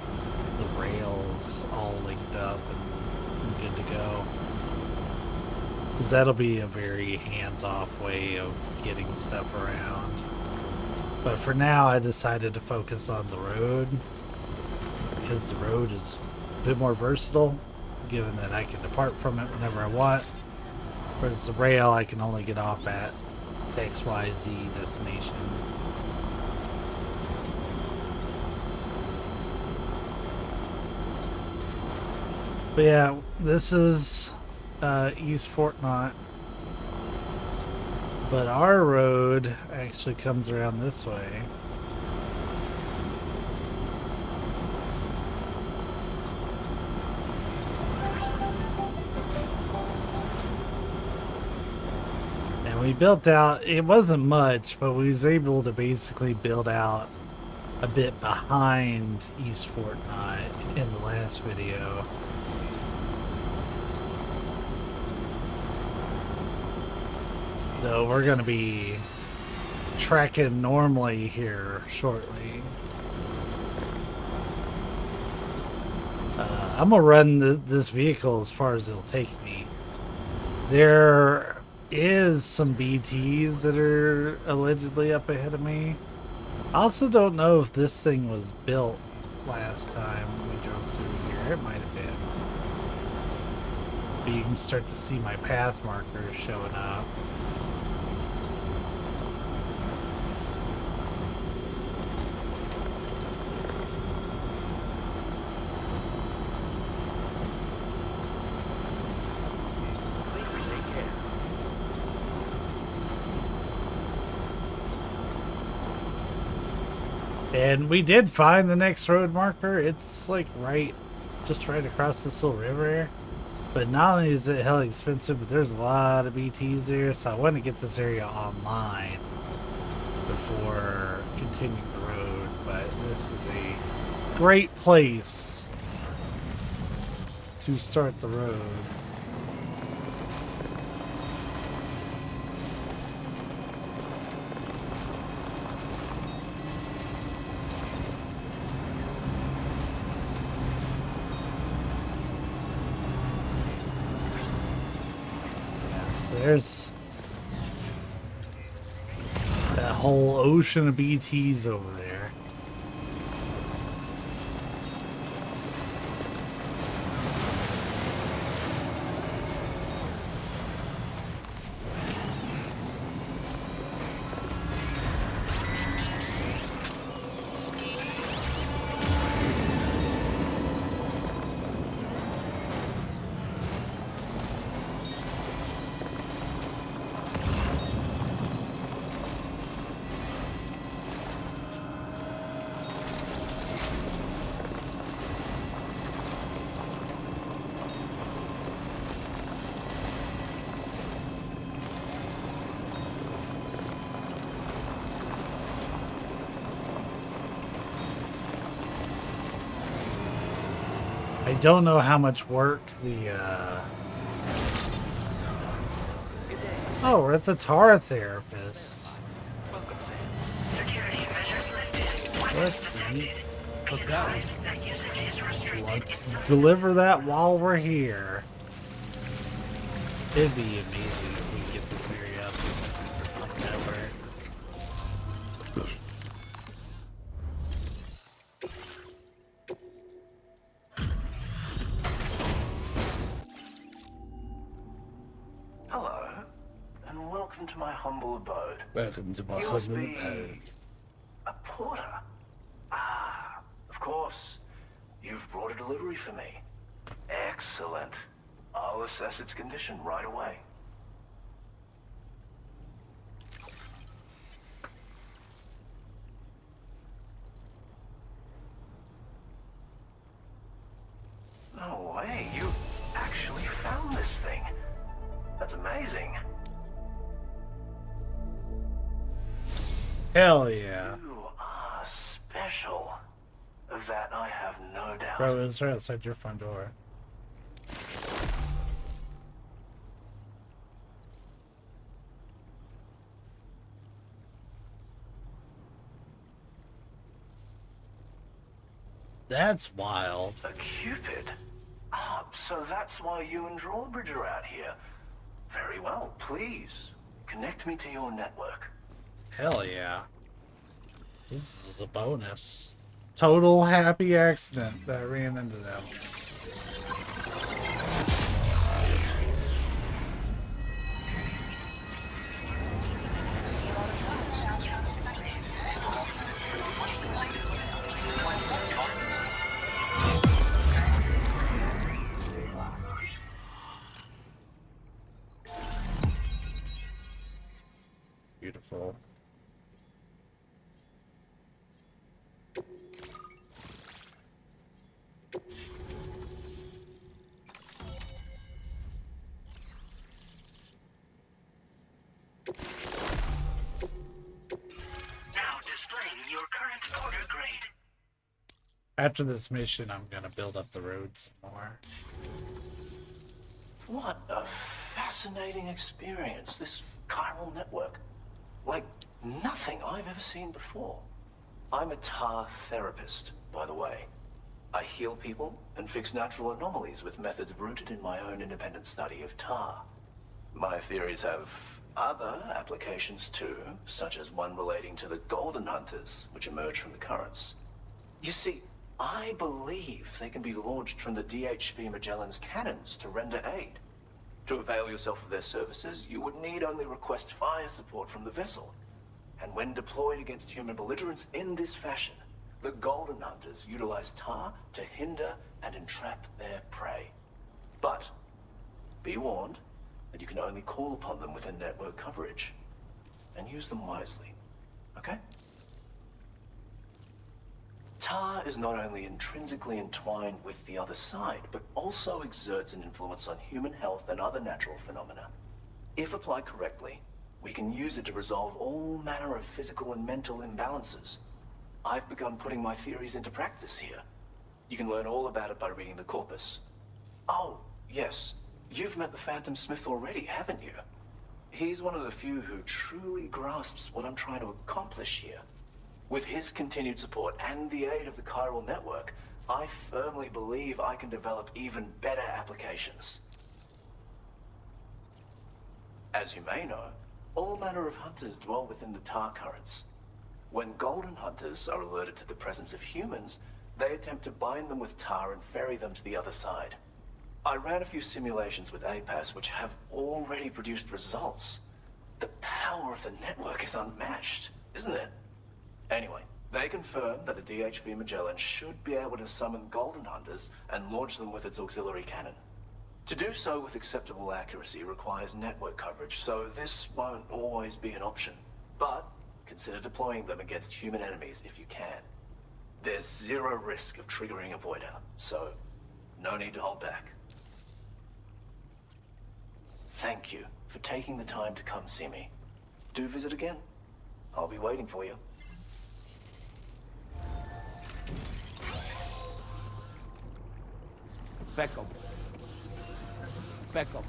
rails all linked up and good to go. Because that'll be a very hands-off way of getting stuff around. But for now, I decided to focus on the road. Because the road is a bit more versatile, given that I can depart from it whenever I want. Whereas the rail, I can only get off at XYZ destination. But yeah, this is East Fortnite. But our road actually comes around this way. We built out, it wasn't much, but we was able to basically build out a bit behind East Fortnite in the last video. Though we're going to be trekking normally here shortly. I'm going to run this vehicle as far as it'll take me. There is some BTs that are allegedly up ahead of me. I also don't know if this thing was built last time we drove through here. It might have been. But you can start to see my path markers showing up. And we did find the next road marker. It's like just right across this little river here. But not only is it hella expensive, but there's a lot of BTs there. So I want to get this area online before continuing the road. But this is a great place to start the road. There's that whole ocean of BTs over there. I don't know how much work the, Oh, we're at the tar therapist. Let's deliver that while we're here. It'd be amazing if we get this area up network. Hello, and welcome to my humble abode. Welcome to my You must humble be abode. a porter. Ah, of course. You've brought a delivery for me. Excellent. I'll assess its condition right away. No way, you actually found this thing. That's amazing. Hell yeah. You are special. Of that I have no doubt. Bro, it's right outside your front door. That's wild. A Cupid? Ah, so that's why you and Drawbridge are out here. Very well, please. Connect me to your network. Hell yeah. This is a bonus. Total happy accident that I ran into them. Beautiful. After this mission, I'm gonna build up the road some more. What a fascinating experience, this chiral network. Like nothing I've ever seen before. I'm a tar therapist, by the way. I heal people and fix natural anomalies with methods rooted in my own independent study of tar. My theories have other applications too, such as one relating to the golden hunters, which emerge from the currents. You see, I believe they can be launched from the DHV Magellan's cannons to render aid. To avail yourself of their services, you would need only request fire support from the vessel. And when deployed against human belligerents in this fashion, the golden hunters utilize tar to hinder and entrap their prey. But be warned that you can only call upon them within network coverage. And use them wisely, okay? Tar is not only intrinsically entwined with the other side, but also exerts an influence on human health and other natural phenomena. If applied correctly, we can use it to resolve all manner of physical and mental imbalances. I've begun putting my theories into practice here. You can learn all about it by reading the corpus. Oh, yes, you've met the Phantom Smith already, haven't you? He's one of the few who truly grasps what I'm trying to accomplish here. With his continued support and the aid of the chiral network, I firmly believe I can develop even better applications. As you may know, All manner of hunters dwell within the tar currents. When golden hunters are alerted to the presence of humans, they attempt to bind them with tar and ferry them to the other side. I ran a few simulations with APAS which have already produced results. The power of the network is unmatched, isn't it? Anyway, they confirm that the DHV Magellan should be able to summon golden hunters and launch them with its auxiliary cannon. To do so with acceptable accuracy requires network coverage, so this won't always be an option. But consider deploying them against human enemies if you can. There's zero risk of triggering a void out, so no need to hold back. Thank you for taking the time to come see me. Do visit again. I'll be waiting for you. Back up. Back up.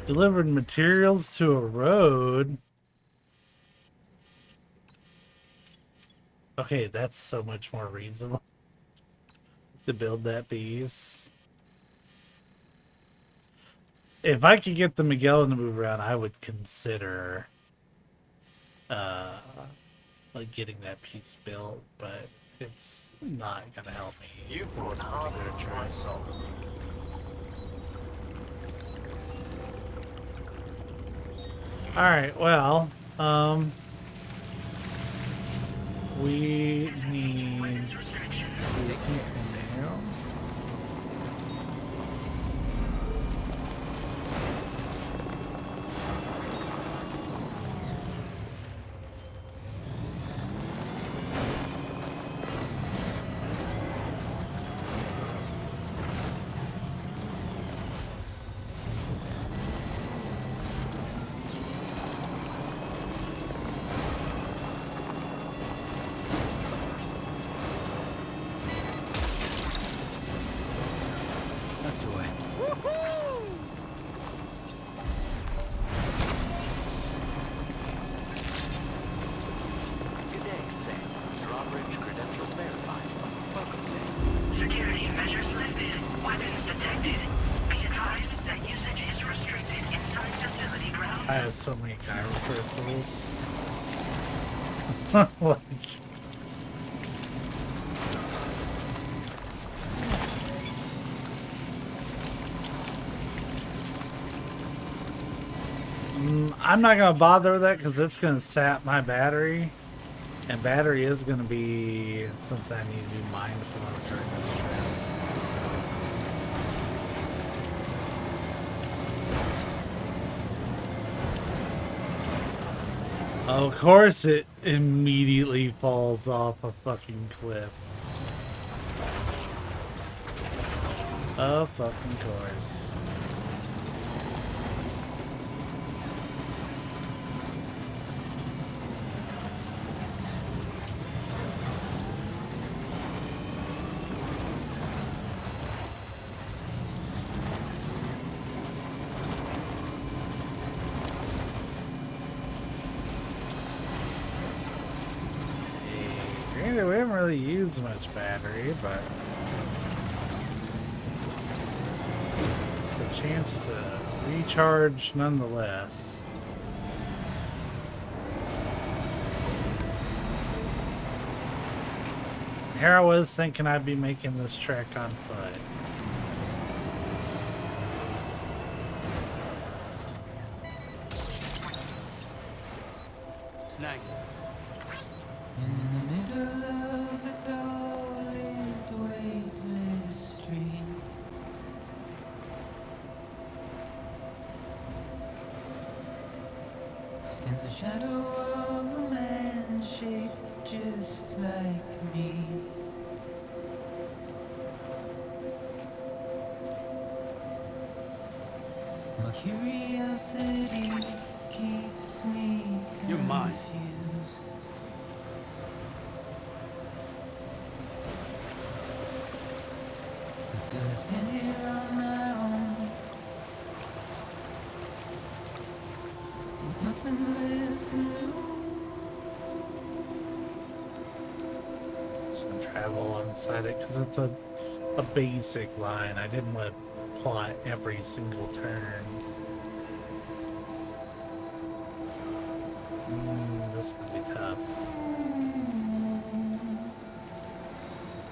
Delivered materials to a road. Okay, that's so much more reasonable to build that piece. If I could get the Magellan to move around, I would consider like getting that piece built, but it's not gonna help me. You've brought harm to my soul. Alright, well, we need to continue. Security measures lifted. Weapons detected. Be advised that usage is restricted inside facility grounds. I have so many gyro crystals. Like, I'm not gonna bother with that because it's gonna sap my battery, and battery is gonna be something I need to be mindful of during this trip. Of course it immediately falls off a fucking cliff. Of fucking course. We haven't really used much battery, but the chance to recharge nonetheless. Here I was thinking I'd be making this trek on foot. Snag. In the middle of a dull-lit, weightless street, stands the shadow of a man shaped just like me. My curiosity keeps me confused. You're mine. Gonna stand here on my own, with nothing left to lose. just gonna travel alongside it because it's a basic line. I didn't want to plot every single turn. This is gonna be tough.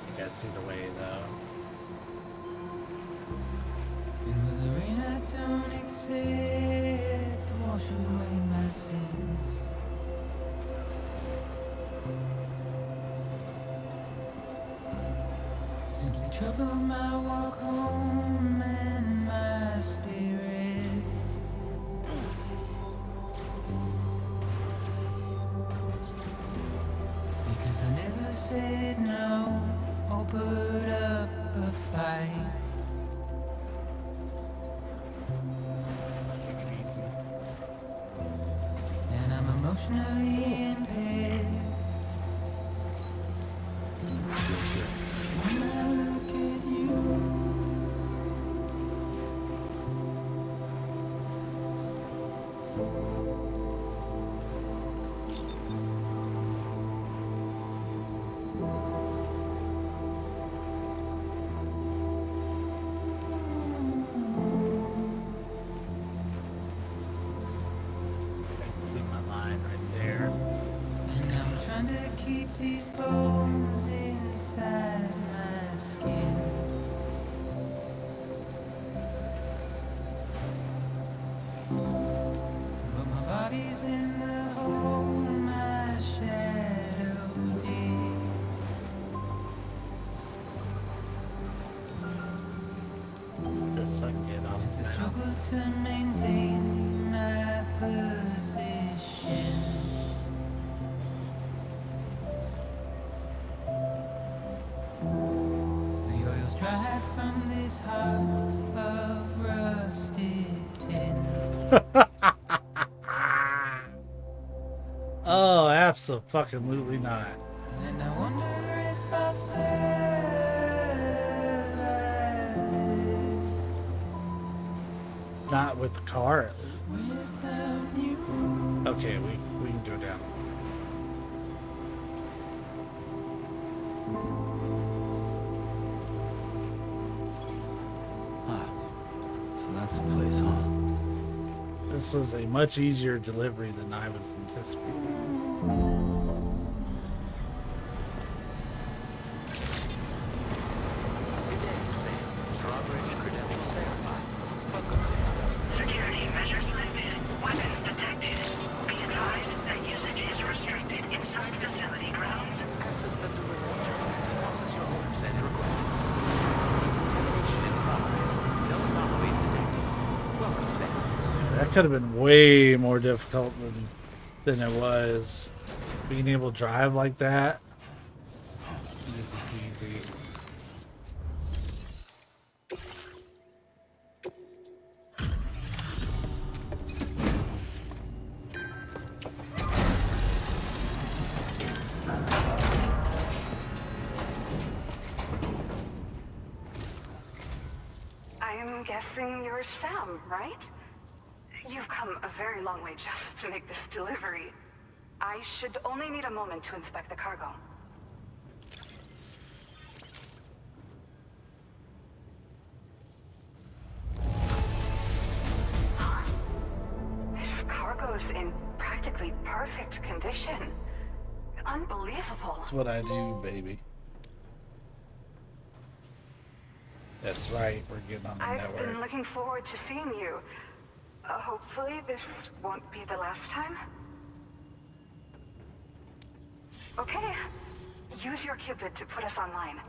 You gotta see the way though. And with the rain I don't accept, wash away my sins. Simply trouble my walk home and my spirit. Because I never said no or put up a fight. And I'm emotionally impaired. When I look at you, See my line right there. and I'm trying to keep these bones inside my skin. But my body's in the hole my shadow digs. Just so I can get off It's a now. struggle to maintain my position. The oil's dried from this heart of rusted tin. Oh, absolutely not. And I wonder if I'll survive this Not with the car at least. without you. Okay, we can go down. So that's the place, huh? This was a much easier delivery than I was anticipating. Drawbridge credentials verified. Welcome, Sam. Security measures lifted. Weapons detected. Be advised that usage is restricted inside facility grounds. Access been delivered. Process your orders and requests. Decontamination in progress. No anomalies detected. Welcome, Sam. That could have been way more difficult than it was. Being able to drive like that. Easy peasy. I'm guessing you're Sam, right? You've come a very long way just to make this delivery. I should only need a moment to inspect the cargo. This cargo's in practically perfect condition. Unbelievable. That's what I do, baby. That's right, we're getting on the I've network. been looking forward to seeing you. Hopefully this won't be the last time. Okay. Use your Cupid to put us online.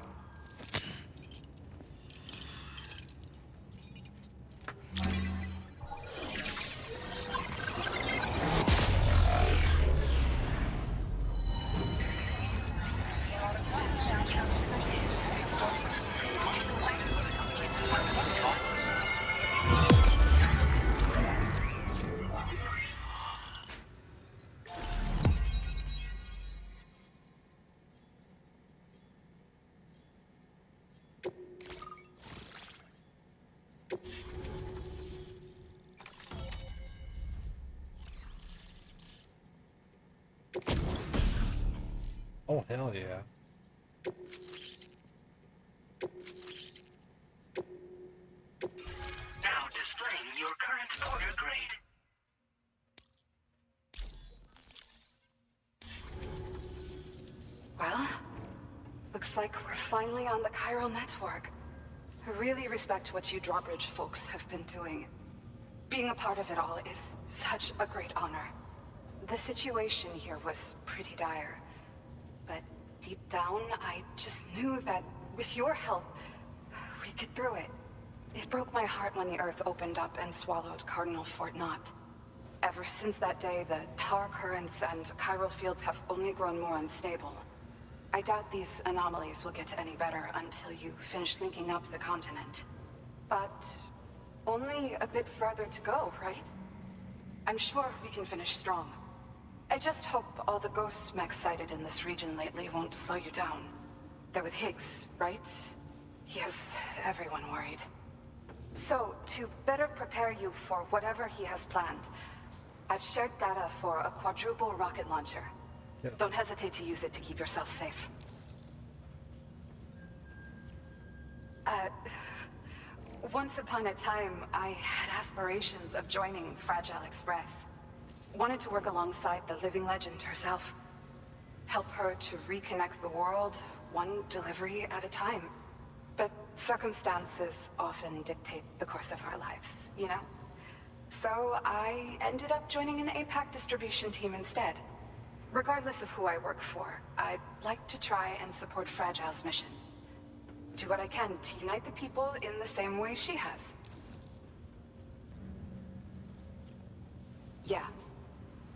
Oh, hell yeah. Well, looks like we're finally on the chiral network. I really respect what you drawbridge folks have been doing. Being a part of it all is such a great honor. The situation here was pretty dire, but deep down, I just knew that with your help, we'd get through it. It broke my heart when the Earth opened up and swallowed Cardinal Fort Knott. Ever since that day, the tar currents and chiral fields have only grown more unstable. I doubt these anomalies will get any better until you finish linking up the continent. But only a bit further to go, right? I'm sure we can finish strong. I just hope all the ghost mechs sighted in this region lately won't slow you down. They're with Higgs, right? He has everyone worried. So, to better prepare you for whatever he has planned, I've shared data for a quadruple rocket launcher. Yep. Don't hesitate to use it to keep yourself safe. Once upon a time, I had aspirations of joining Fragile Express. Wanted to work alongside the living legend herself. Help her to reconnect the world, one delivery at a time. But circumstances often dictate the course of our lives, you know? So I ended up joining an APAC distribution team instead. Regardless of who I work for, I'd like to try and support Fragile's mission. Do what I can to unite the people in the same way she has. Yeah.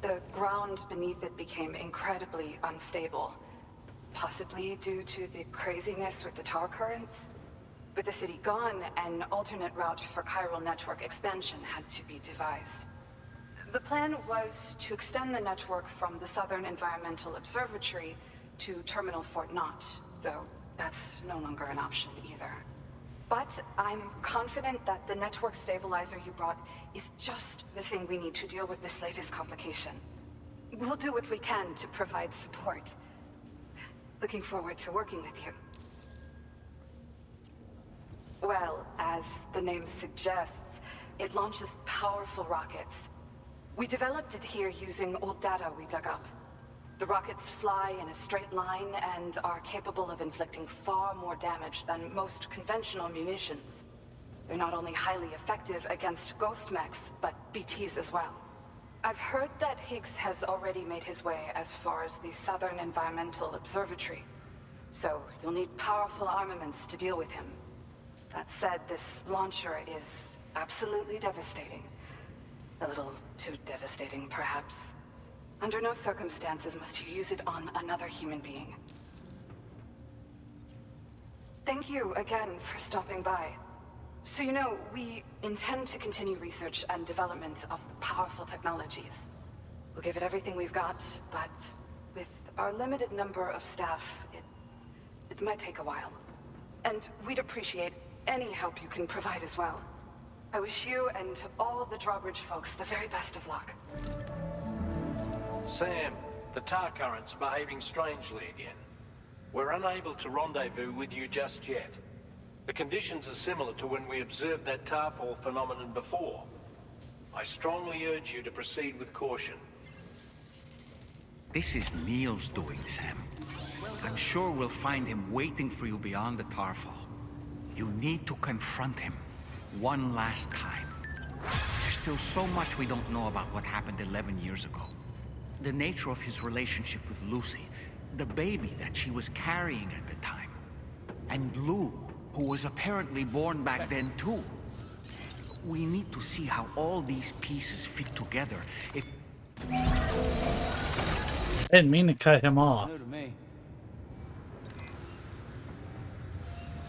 The ground beneath it became incredibly unstable. Possibly due to the craziness with the tar currents. With the city gone, an alternate route for chiral network expansion had to be devised. The plan was to extend the network from the Southern Environmental Observatory to Terminal Fort Knott, though that's no longer an option either. But I'm confident that the network stabilizer you brought is just the thing we need to deal with this latest complication. We'll do what we can to provide support. Looking forward to working with you. Well, as the name suggests, it launches powerful rockets. We developed it here using old data we dug up. The rockets fly in a straight line and are capable of inflicting far more damage than most conventional munitions. They're not only highly effective against ghost mechs, but BTs as well. I've heard that Higgs has already made his way as far as the Southern Environmental Observatory. So you'll need powerful armaments to deal with him. That said, this launcher is absolutely devastating. A little too devastating, perhaps. Under no circumstances must you use it on another human being. Thank you again for stopping by. So you know, we intend to continue research and development of powerful technologies. We'll give it everything we've got, but with our limited number of staff, it might take a while. And we'd appreciate any help you can provide as well. I wish you and all the drawbridge folks the very best of luck. Sam, the tar current's behaving strangely again. We're unable to rendezvous with you just yet. The conditions are similar to when we observed that tarfall phenomenon before. I strongly urge you to proceed with caution. This is Neil's doing, Sam. I'm sure we'll find him waiting for you beyond the tarfall. You need to confront him one last time. There's still so much we don't know about what happened 11 years ago. The nature of his relationship with Lucy, the baby that she was carrying at the time, and Lou, who was apparently born back then too. We need to see how all these pieces fit together. If Didn't mean to cut him off. New to me.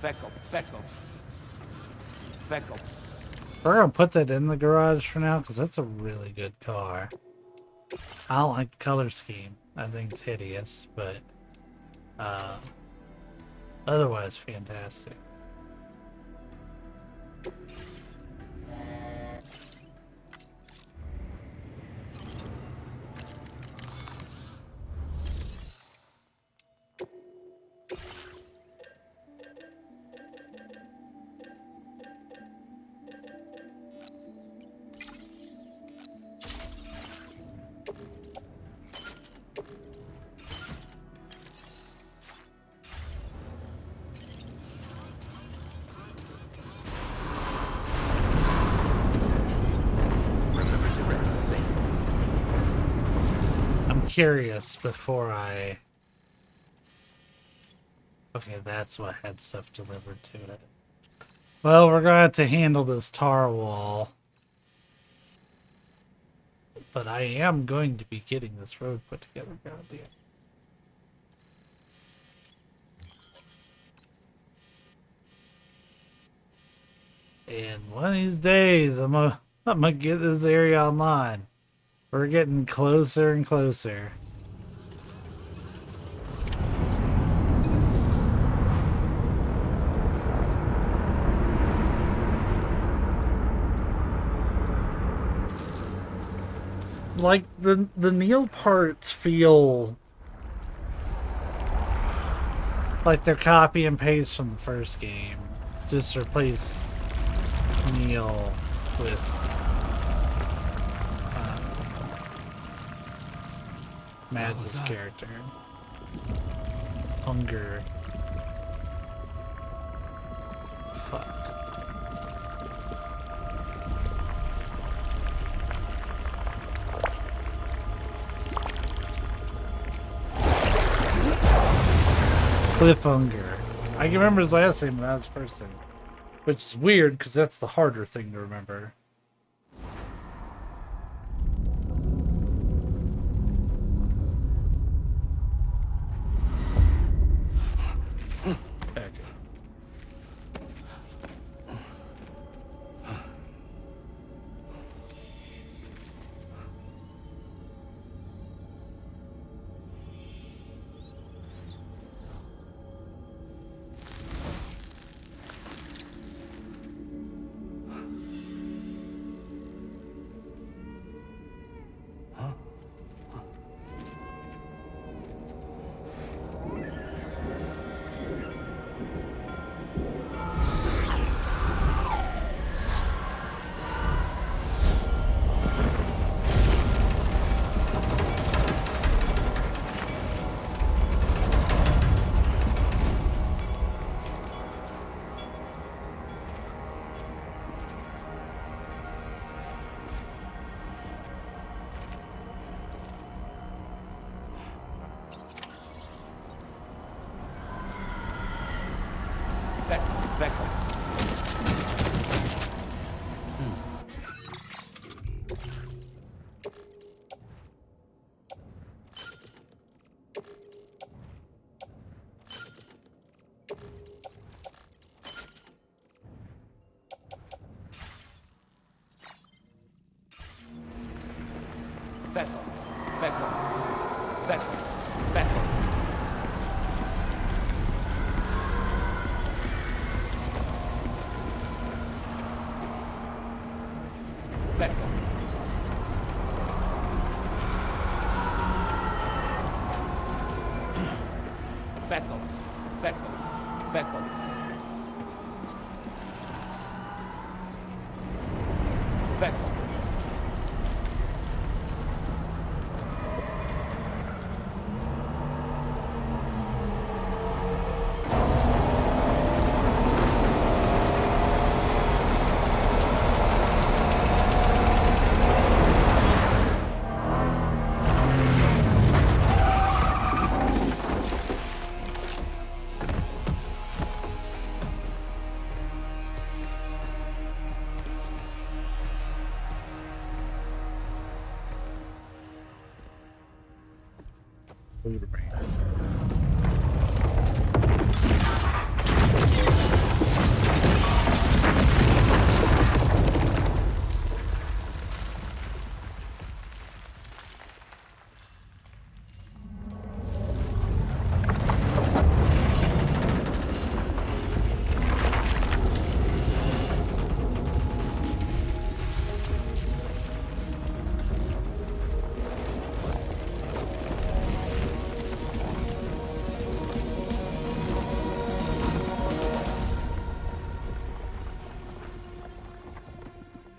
Becco. We're gonna put that in the garage for now because that's a really good car. I don't like the color scheme. I think it's hideous, but otherwise fantastic. curious before I... Okay, that's what had stuff delivered to it. Well, we're going to have to handle this tar wall. But I am going to be getting this road put together. Goddamn. And one of these days, I'm gonna get this area online. We're getting closer and closer. Like the Neil parts feel like they're copy and paste from the first game. Just replace Neil with Mads' character. Hunger. Fuck. Cliffhanger. I can remember his last name, but not his first name. Which is weird, because that's the harder thing to remember. Okay.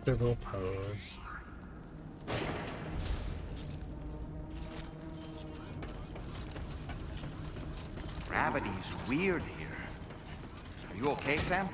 Their little pose. Gravity's weird here. Are you okay, Sam?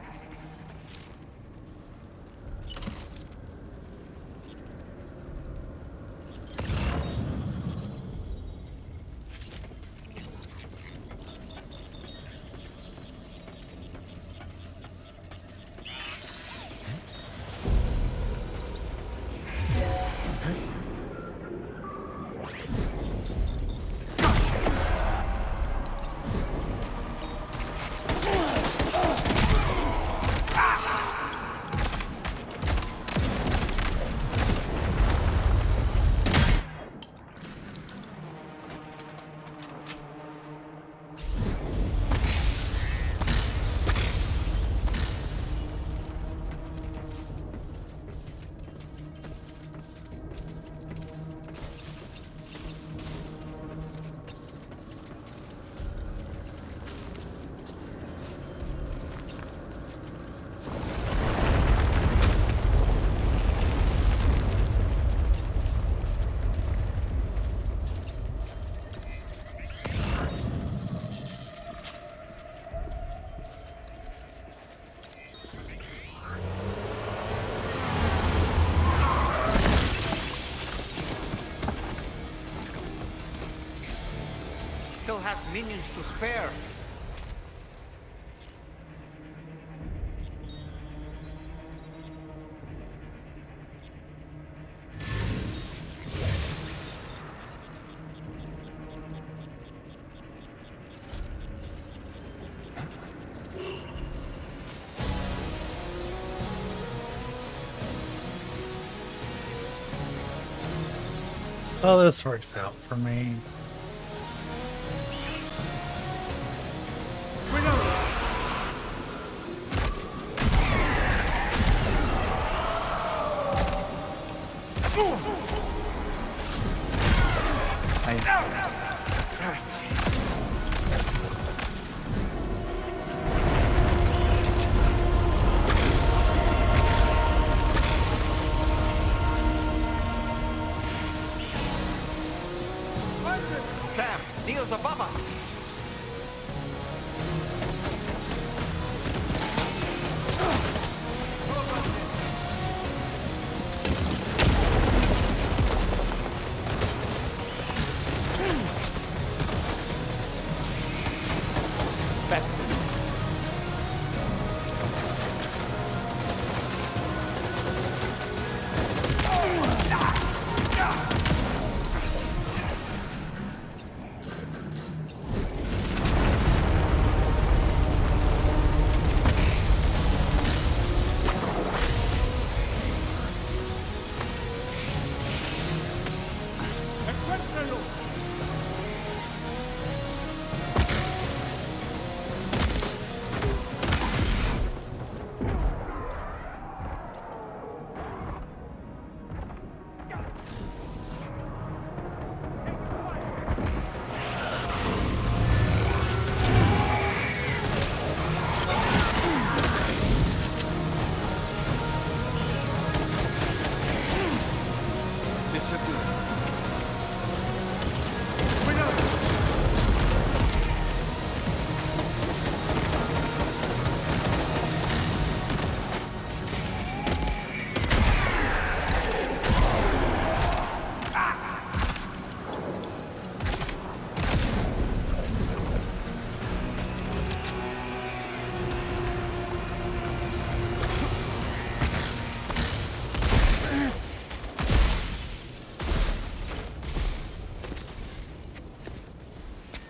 still has minions to spare. Oh, this works out for me. Sam, Neil's above us.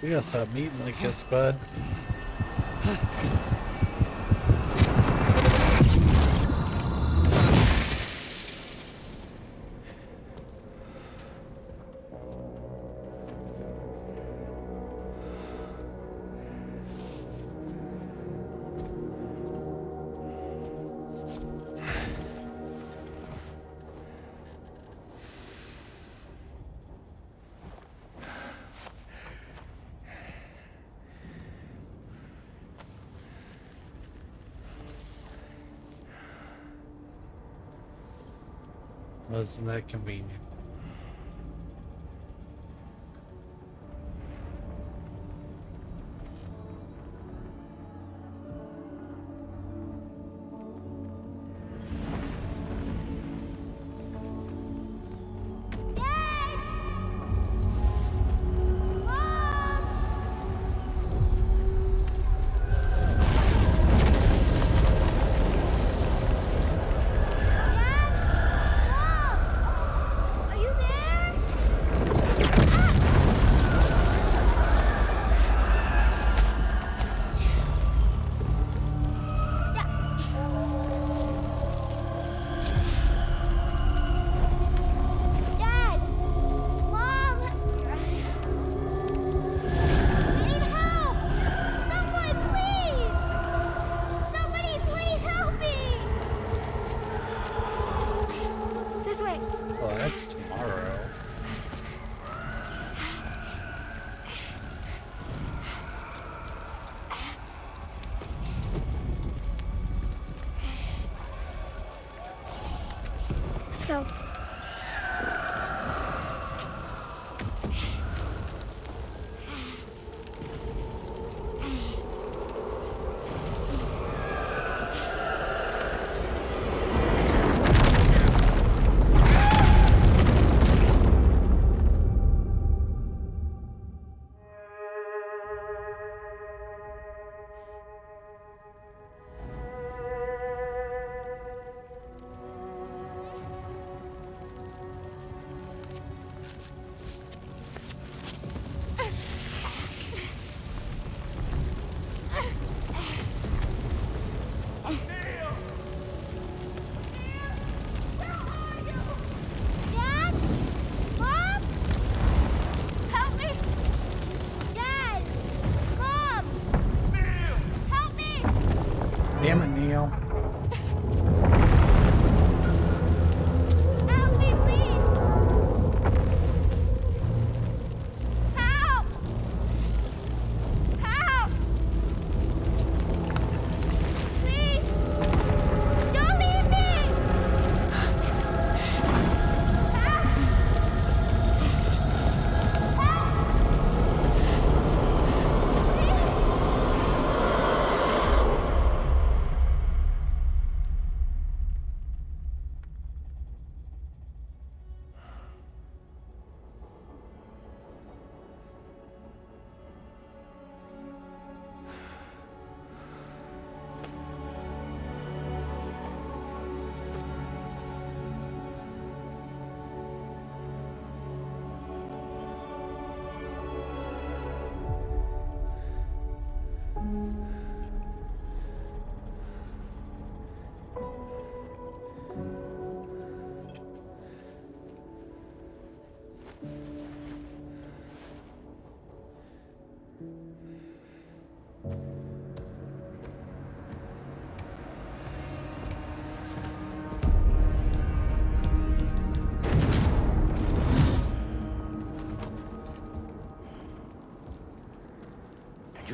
We gotta stop meeting like this, bud. Wasn't that convenient? That's tomorrow. Let's go.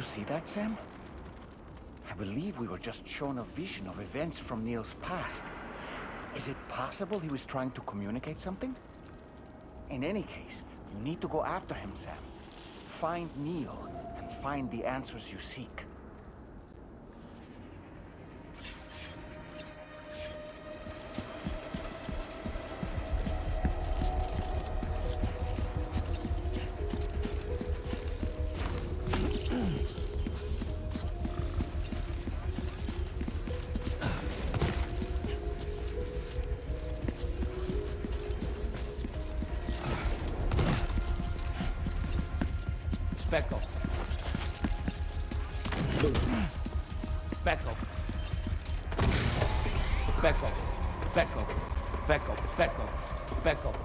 you see that, Sam? I believe we were just shown a vision of events from Neil's past. Is it possible he was trying to communicate something? In any case, you need to go after him, Sam. Find Neil and find the answers you seek. Back up. Back up. Back up. Back up. Back up. Back up. Back up.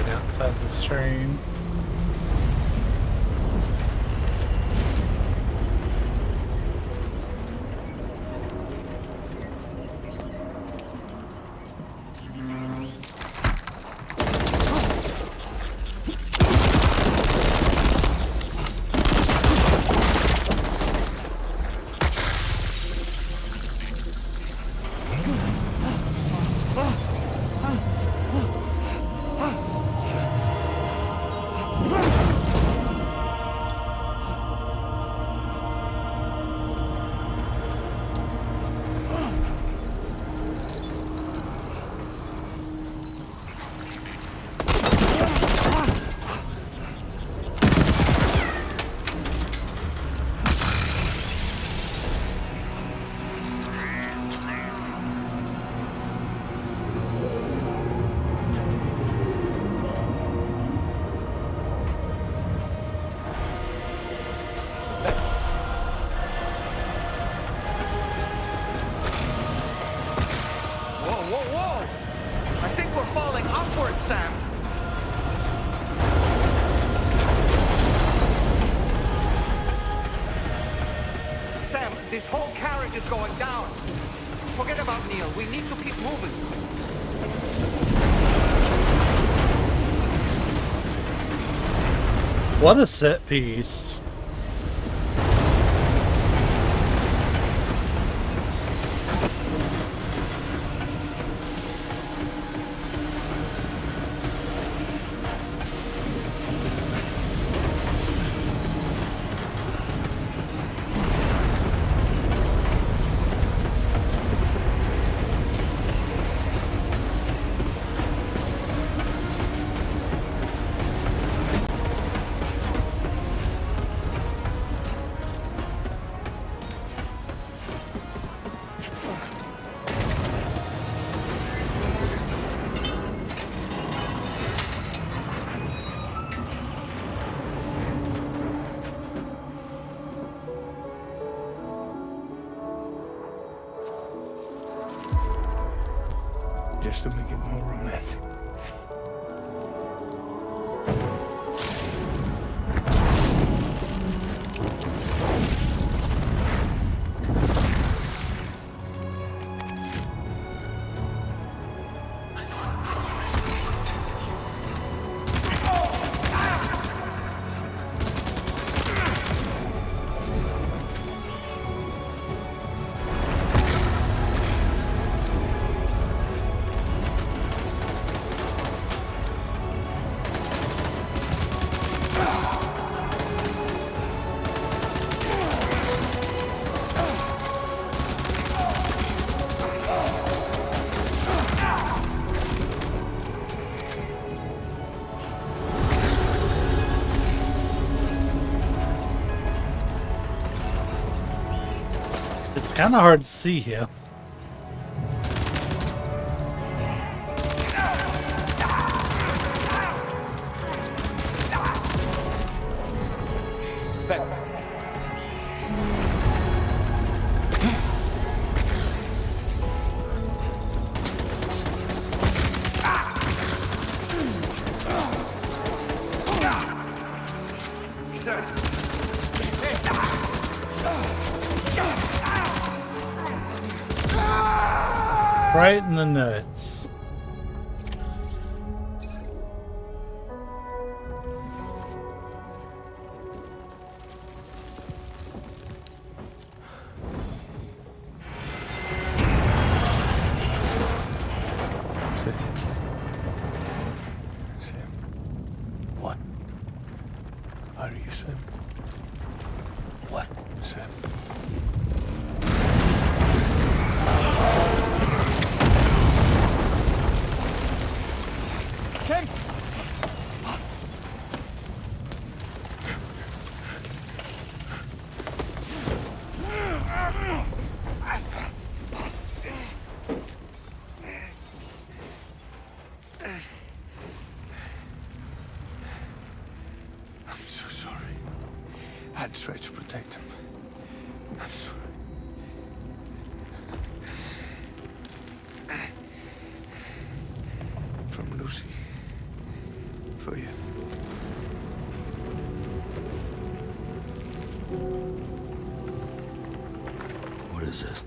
Outside this train. This whole carriage is going down. Forget about Neil. We need to keep moving. What a set piece. Just to make it more romantic. It's kind of hard to see here. Right in the nuts. Sam. What? Are you Sam? What, Sam? Sam! I'm so sorry. I tried to protect him. I'm sorry. From Lucy. For you. What is this?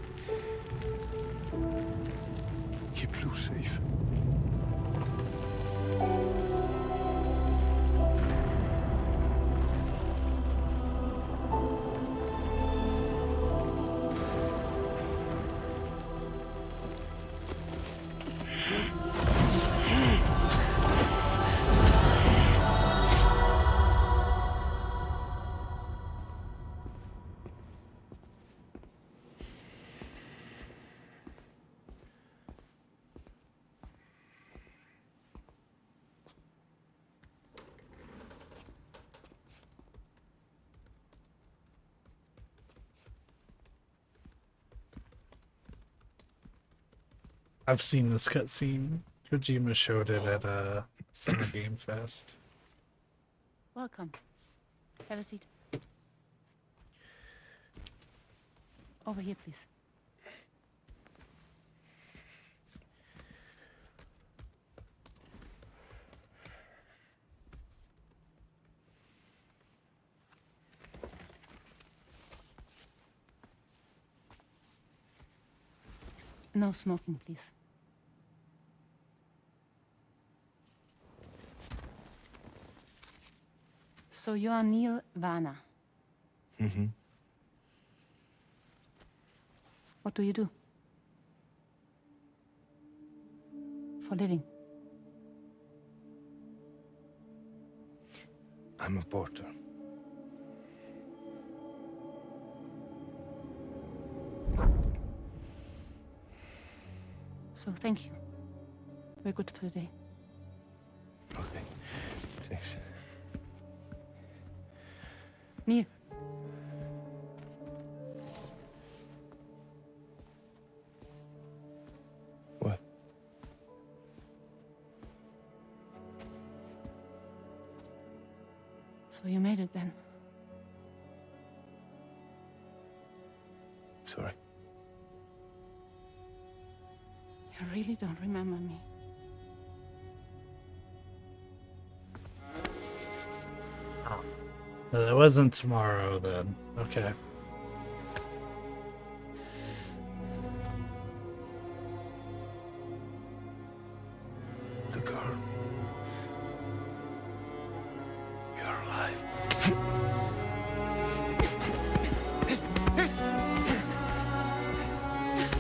Keep Lou safe. I've seen this cutscene. Kojima showed it at a Summer Game Fest. Welcome. Have a seat. Over here, please. No smoking, please. So you are Neil Varner. Mm-hmm. What do you do? For living? I'm a porter. So thank you. Very good for the day. Okay. Thanks. Neil. What? So you made it then? Sorry. You really don't remember me. It wasn't tomorrow then. Okay. The girl. You're alive.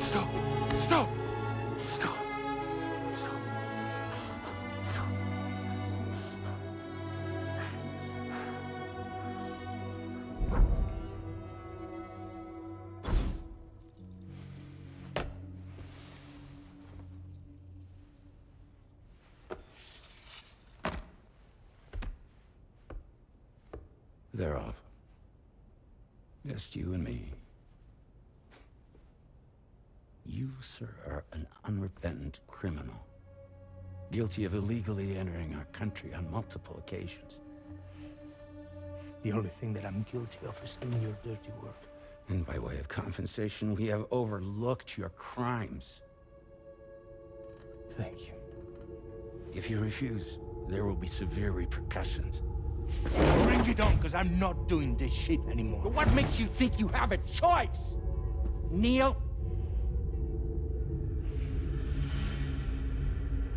Stop! Stop! Stop! Stop! Stop! They're off. Just you and me. sir, are an unrepentant criminal. Guilty of illegally entering our country on multiple occasions. The only thing that I'm guilty of is doing your dirty work. And by way of compensation, we have overlooked your crimes. Thank you. If you refuse, there will be severe repercussions. Bring it on, because I'm not doing this shit anymore. But what makes you think you have a choice? Neil?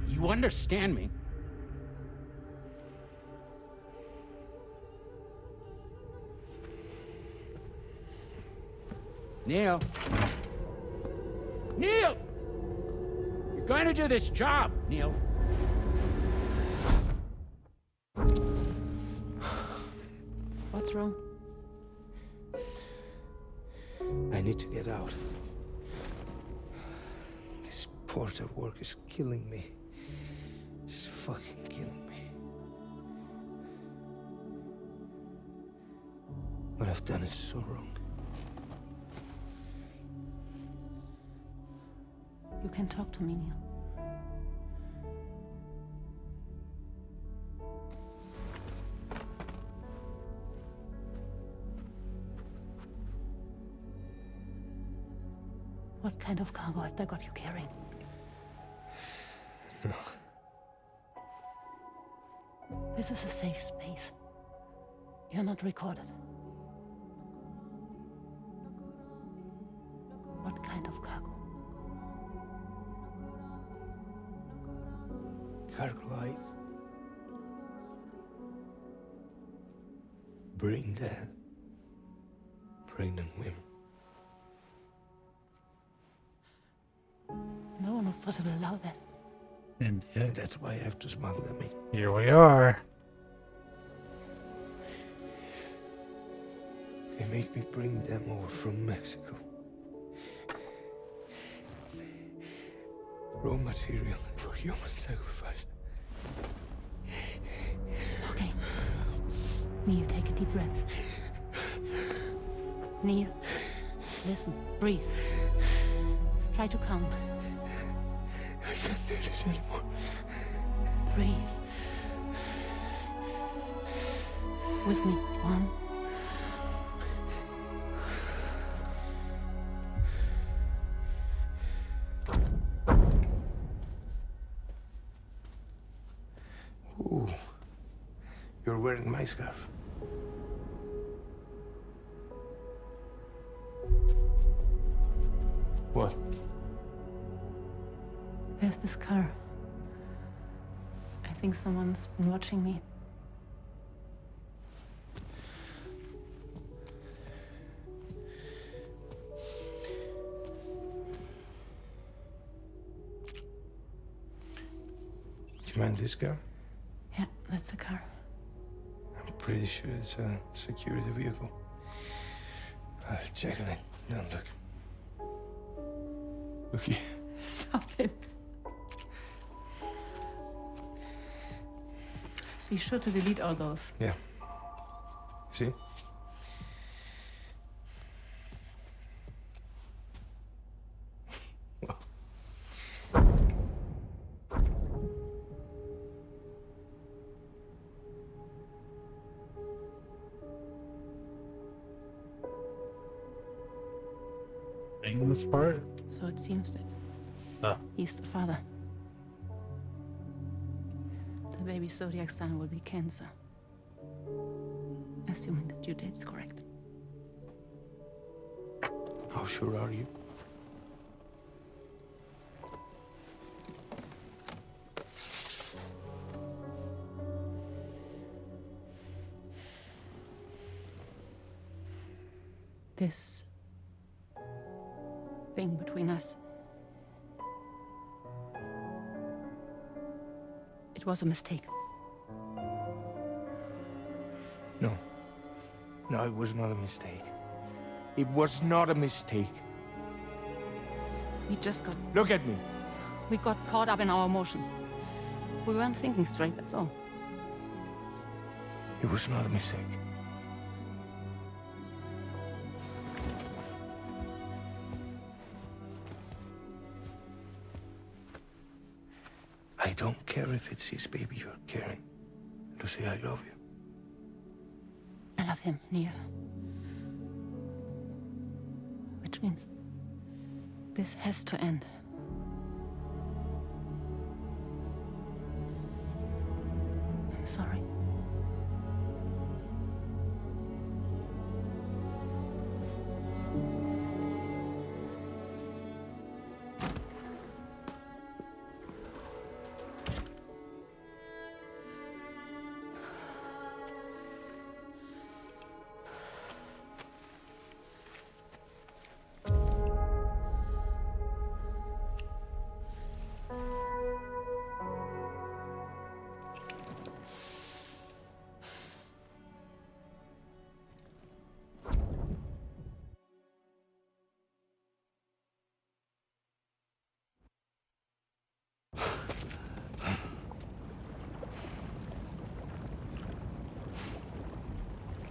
You understand me? Neil? Neil! You're going to do this job, Neil. What's wrong? I need to get out. This porter work is killing me. It's fucking killing me. What I've done is so wrong. You can talk to me, Neil. What kind of cargo have they got you carrying? No. This is a safe space. You're not recorded. What kind of cargo? Cargo like brain dead, pregnant women. No one would possibly allow that. And that's why I have to smuggle them in. here we are. They make me bring them over from Mexico. Raw material for human sacrifice. Okay. Neil, take a deep breath. Neil, listen, breathe. Try to count. I can't do this anymore. Breathe. With me. 1. Ooh, you're wearing my scarf. What? There's this car. I think someone's been watching me. Do you mind this car? Yeah, that's the car. I'm pretty sure it's a security vehicle. I'll check on it. Don't look. Look here. Stop it. Be sure to delete all those. Yeah. See? In this part? So it seems that Oh. he's the father. The baby zodiac sign will be Cancer. Assuming that your date's correct. How sure are you? This thing between us. It was a mistake. No. No, it was not a mistake. It was not a mistake. We just got... Look at me. We got caught up in our emotions. We weren't thinking straight, that's all. It was not a mistake. I don't care if it's his baby you're carrying. To say I love you. I love him, Neil. Which means this has to end. I'm sorry.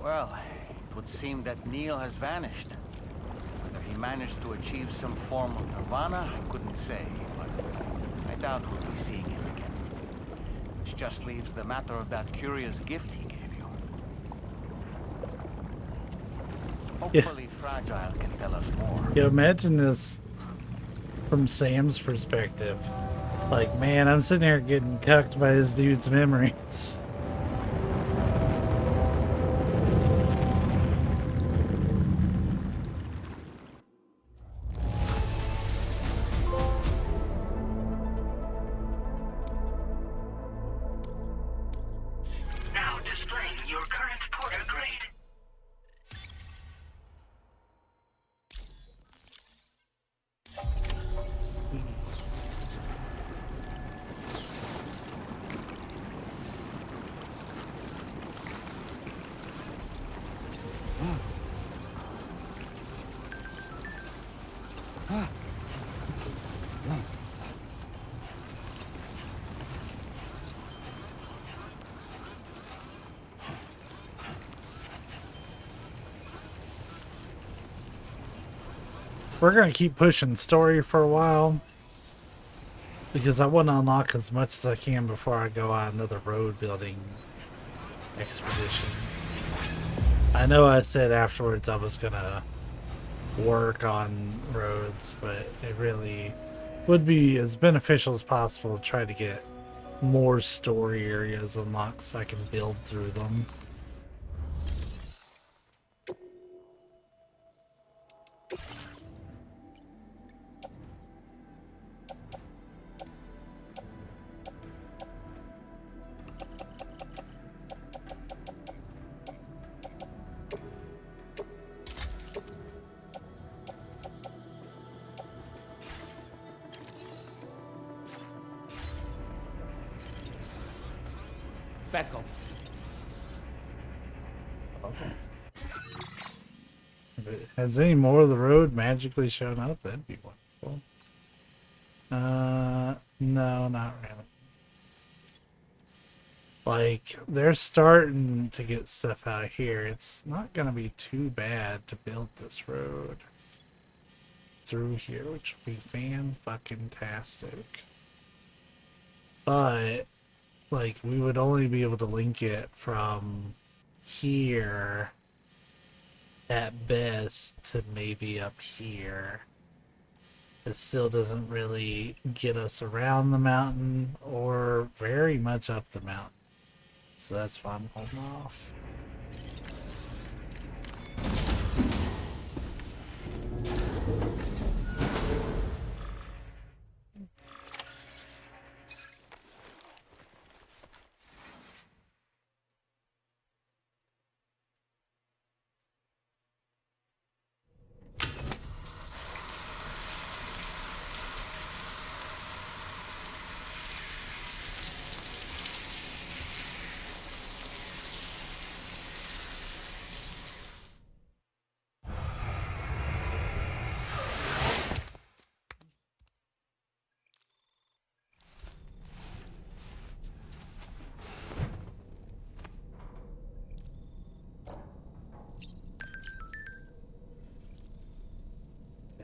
Well, it would seem that Neil has vanished. Whether he managed to achieve some form of nirvana, I couldn't say, but I doubt we'll be seeing him again. Which just leaves the matter of that curious gift he gave you. Hopefully Fragile can tell us more. Yeah, imagine this from Sam's perspective. Like, man, I'm sitting here getting cucked by this dude's memories. Now displaying your current porter grade. We're gonna keep pushing story for a while because I want to unlock as much as I can before I go on another road building expedition. I know I said afterwards I was gonna work on roads, but it really would be as beneficial as possible to try to get more story areas unlocked so I can build through them. Back up. Has any more of the road magically shown up? That'd be wonderful. No, not really. Like, they're starting to get stuff out here. It's not gonna be too bad to build this road through here, which would be fan-fucking-tastic. But, like, we would only be able to link it from here at best to maybe up here. It still doesn't really get us around the mountain or very much up the mountain. So that's why I'm holding off.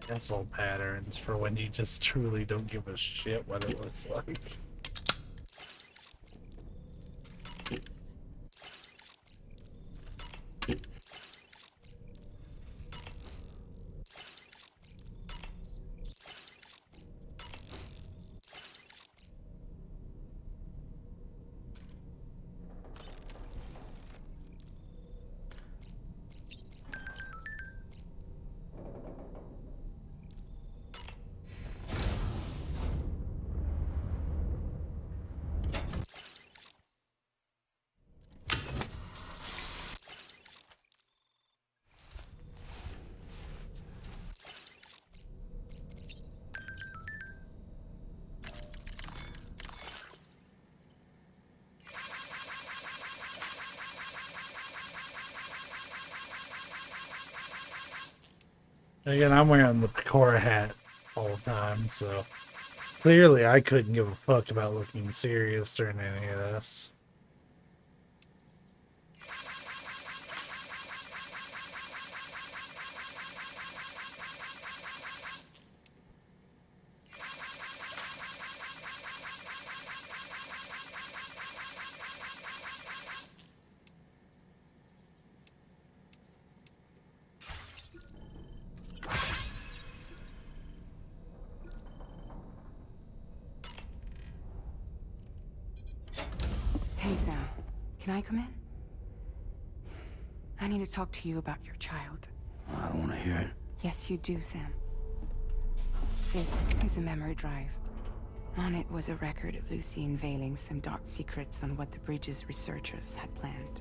Pencil patterns for when you just truly don't give a shit what it looks like. Again, I'm wearing the Pecora hat all the time, so clearly I couldn't give a fuck about looking serious during any of this. Hey, Sam. Can I come in? I need to talk to you about your child. I don't want to hear it. Yes, you do, Sam. This is a memory drive. On it was a record of Lucy unveiling some dark secrets on what the Bridges researchers had planned.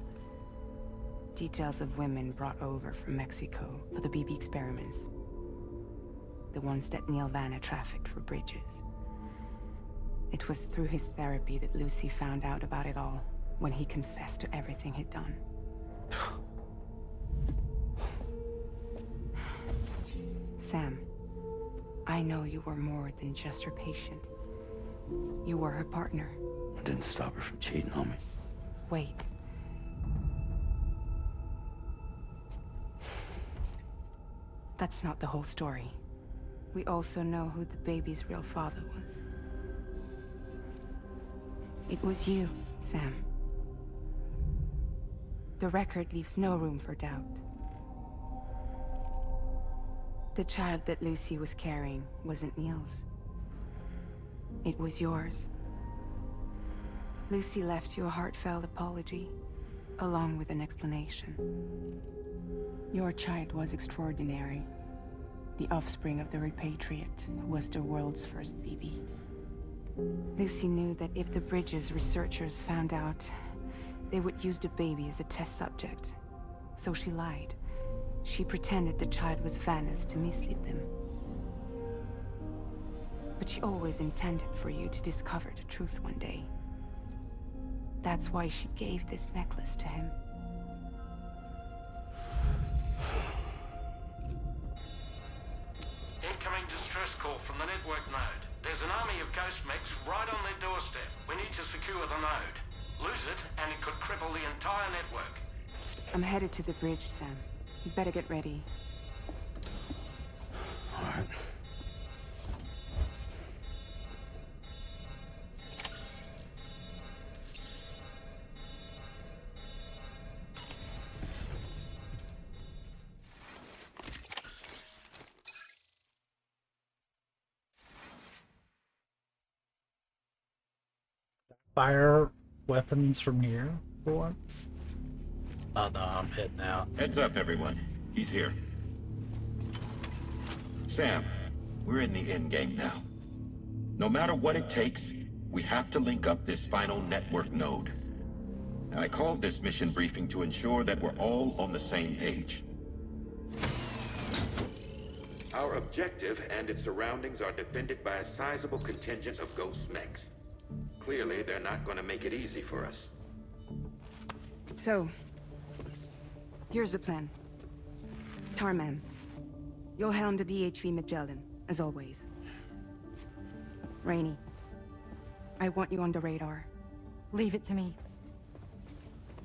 Details of women brought over from Mexico for the BB experiments. The ones that Neil Vanna trafficked for Bridges. It was through his therapy that Lucy found out about it all, when he confessed to everything he'd done. Sam, I know you were more than just her patient. You were her partner. I didn't stop her from cheating on me. Wait. That's not the whole story. We also know who the baby's real father was. It was you, Sam. The record leaves no room for doubt. The child that Lucy was carrying wasn't Neil's. It was yours. Lucy left you a heartfelt apology, along with an explanation. Your child was extraordinary. The offspring of the repatriate who was the world's first BB. Lucy knew that if the Bridges researchers found out, they would use the baby as a test subject. So she lied. She pretended the child was Vanna's to mislead them. But she always intended for you to discover the truth one day. That's why she gave this necklace to him. Incoming distress call from the network node. There's an army of ghost mechs right on their doorstep. We need to secure the node. Lose it, and it could cripple the entire network. I'm headed to the bridge, Sam. You better get ready. All right. Fire weapons from here for once. Oh no, I'm hitting out. Heads up, everyone. He's here. Sam, we're in the end game now. No matter what it takes, we have to link up this final network node. I called this mission briefing to ensure that we're all on the same page. Our objective and its surroundings are defended by a sizable contingent of ghost mechs. Clearly, they're not going to make it easy for us. So, here's the plan. Tarman, you'll helm the DHV Magellan, as always. Rainey, I want you on the radar. Leave it to me.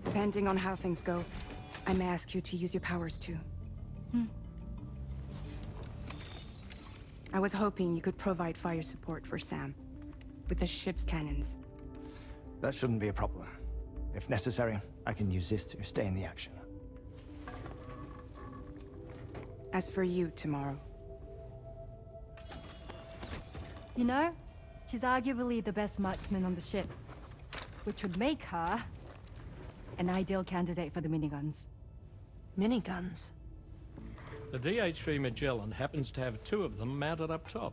Depending on how things go, I may ask you to use your powers too. I was hoping you could provide fire support for Sam, with the ship's cannons. That shouldn't be a problem. If necessary, I can use this to stay in the action. As for you, tomorrow. You know, she's arguably the best marksman on the ship, which would make her an ideal candidate for the miniguns. Miniguns? The DHV Magellan happens to have 2 of them mounted up top.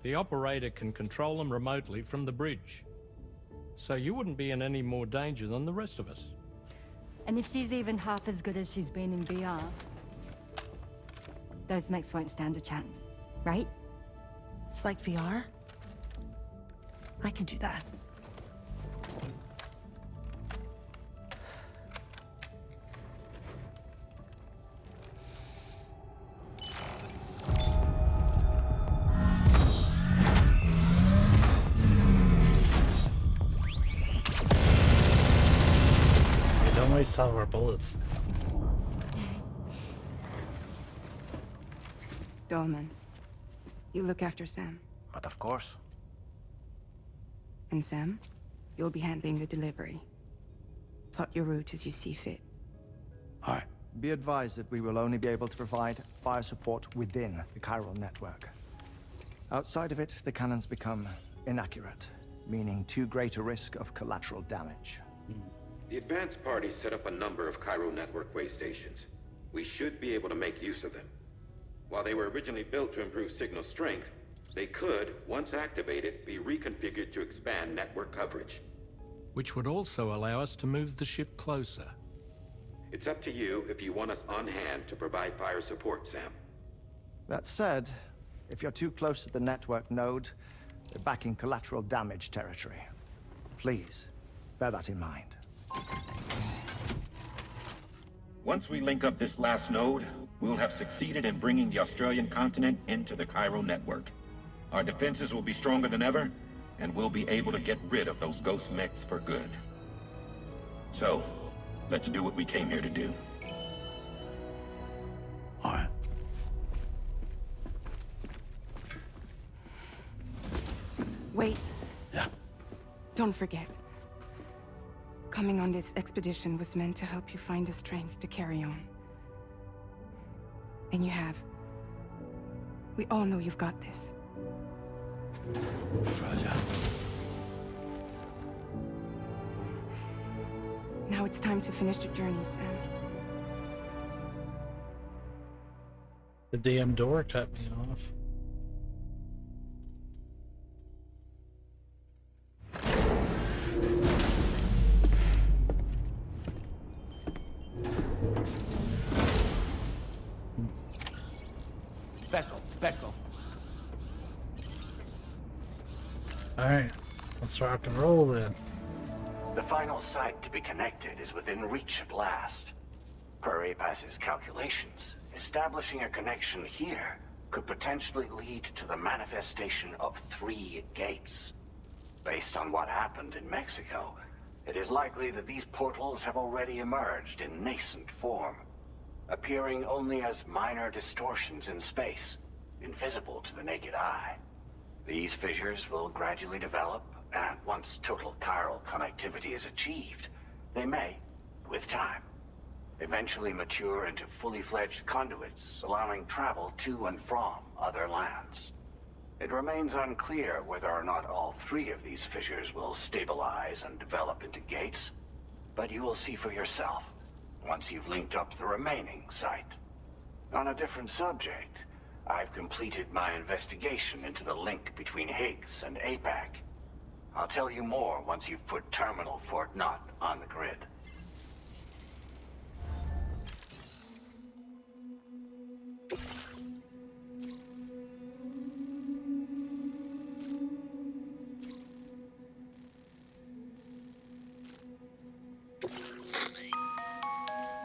The operator can control them remotely from the bridge. So you wouldn't be in any more danger than the rest of us. And if she's even half as good as she's been in VR, those mechs won't stand a chance, right? It's like VR? I can do that. waste all of our bullets. Dolman, you look after Sam. But of course. And Sam, you'll be handling the delivery. Plot your route as you see fit. Alright. Be advised that we will only be able to provide fire support within the chiral network. Outside of it, the cannons become inaccurate, meaning too great a risk of collateral damage. The advanced party set up a number of chiral network way stations. We should be able to make use of them. While they were originally built to improve signal strength, they could, once activated, be reconfigured to expand network coverage. Which would also allow us to move the ship closer. It's up to you if you want us on hand to provide fire support, Sam. That said, if you're too close to the network node, they're back in collateral damage territory. Please, bear that in mind. Once we link up this last node, we'll have succeeded in bringing the Australian continent into the chiral network. Our defenses will be stronger than ever, and we'll be able to get rid of those ghost mechs for good. So, let's do what we came here to do. Alright. Wait. Yeah. Don't forget. Coming on this expedition was meant to help you find the strength to carry on. And you have. We all know you've got this. Fragile. Now it's time to finish the journey, Sam. The damn door cut me off. Back up. Alright, let's rock and roll then. The final site to be connected is within reach at last. Per APAS's calculations, establishing a connection here could potentially lead to the manifestation of 3 gates. Based on what happened in Mexico, it is likely that these portals have already emerged in nascent form, appearing only as minor distortions in space, invisible to the naked eye. These fissures will gradually develop, and once total chiral connectivity is achieved, they may, with time, eventually mature into fully fledged conduits, allowing travel to and from other lands. It remains unclear whether or not all 3 of these fissures will stabilize and develop into gates, but you will see for yourself once you've linked up the remaining site. On a different subject, I've completed my investigation into the link between Higgs and APAC. I'll tell you more once you've put Terminal Fort Knott on the grid.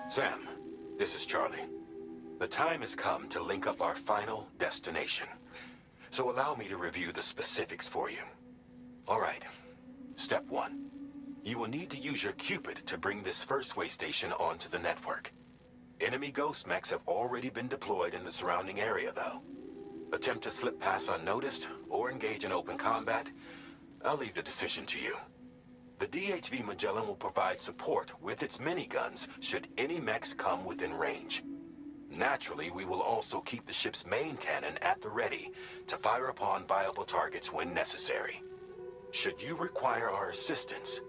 Sam, this is Charlie. The time has come to link up our final destination. So allow me to review the specifics for you. All right. Step 1. You will need to use your Cupid to bring this first way station onto the network. Enemy ghost mechs have already been deployed in the surrounding area, though. Attempt to slip past unnoticed or engage in open combat, I'll leave the decision to you. The DHV Magellan will provide support with its miniguns should any mechs come within range. Naturally, we will also keep the ship's main cannon at the ready to fire upon viable targets when necessary. Should you require our assistance,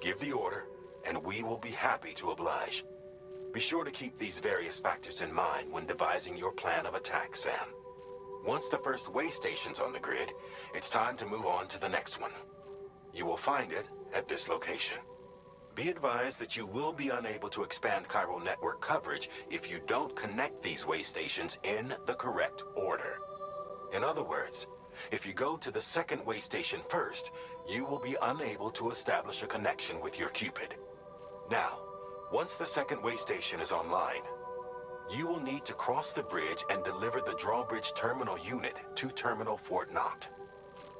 give the order, and we will be happy to oblige. Be sure to keep these various factors in mind when devising your plan of attack, Sam. Once the first way station's on the grid, it's time to move on to the next one. You will find it at this location. Be advised that you will be unable to expand chiral network coverage if you don't connect these way stations in the correct order. In other words, if you go to the second way station first, you will be unable to establish a connection with your Cupid. Now, once the second way station is online, you will need to cross the bridge and deliver the drawbridge terminal unit to Terminal Fort Knott.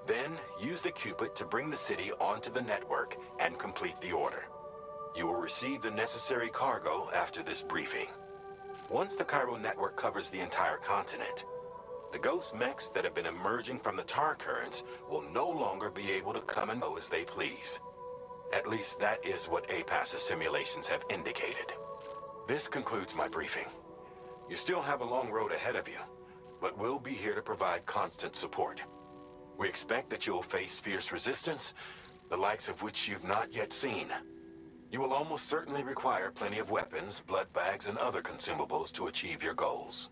Then, use the Cupid to bring the city onto the network and complete the order. You will receive the necessary cargo after this briefing. Once the chiral network covers the entire continent, the ghost mechs that have been emerging from the tar currents will no longer be able to come and go as they please. At least that is what APAS's simulations have indicated. This concludes my briefing. You still have a long road ahead of you, but we'll be here to provide constant support. We expect that you'll face fierce resistance, the likes of which you've not yet seen. You will almost certainly require plenty of weapons, blood bags, and other consumables to achieve your goals.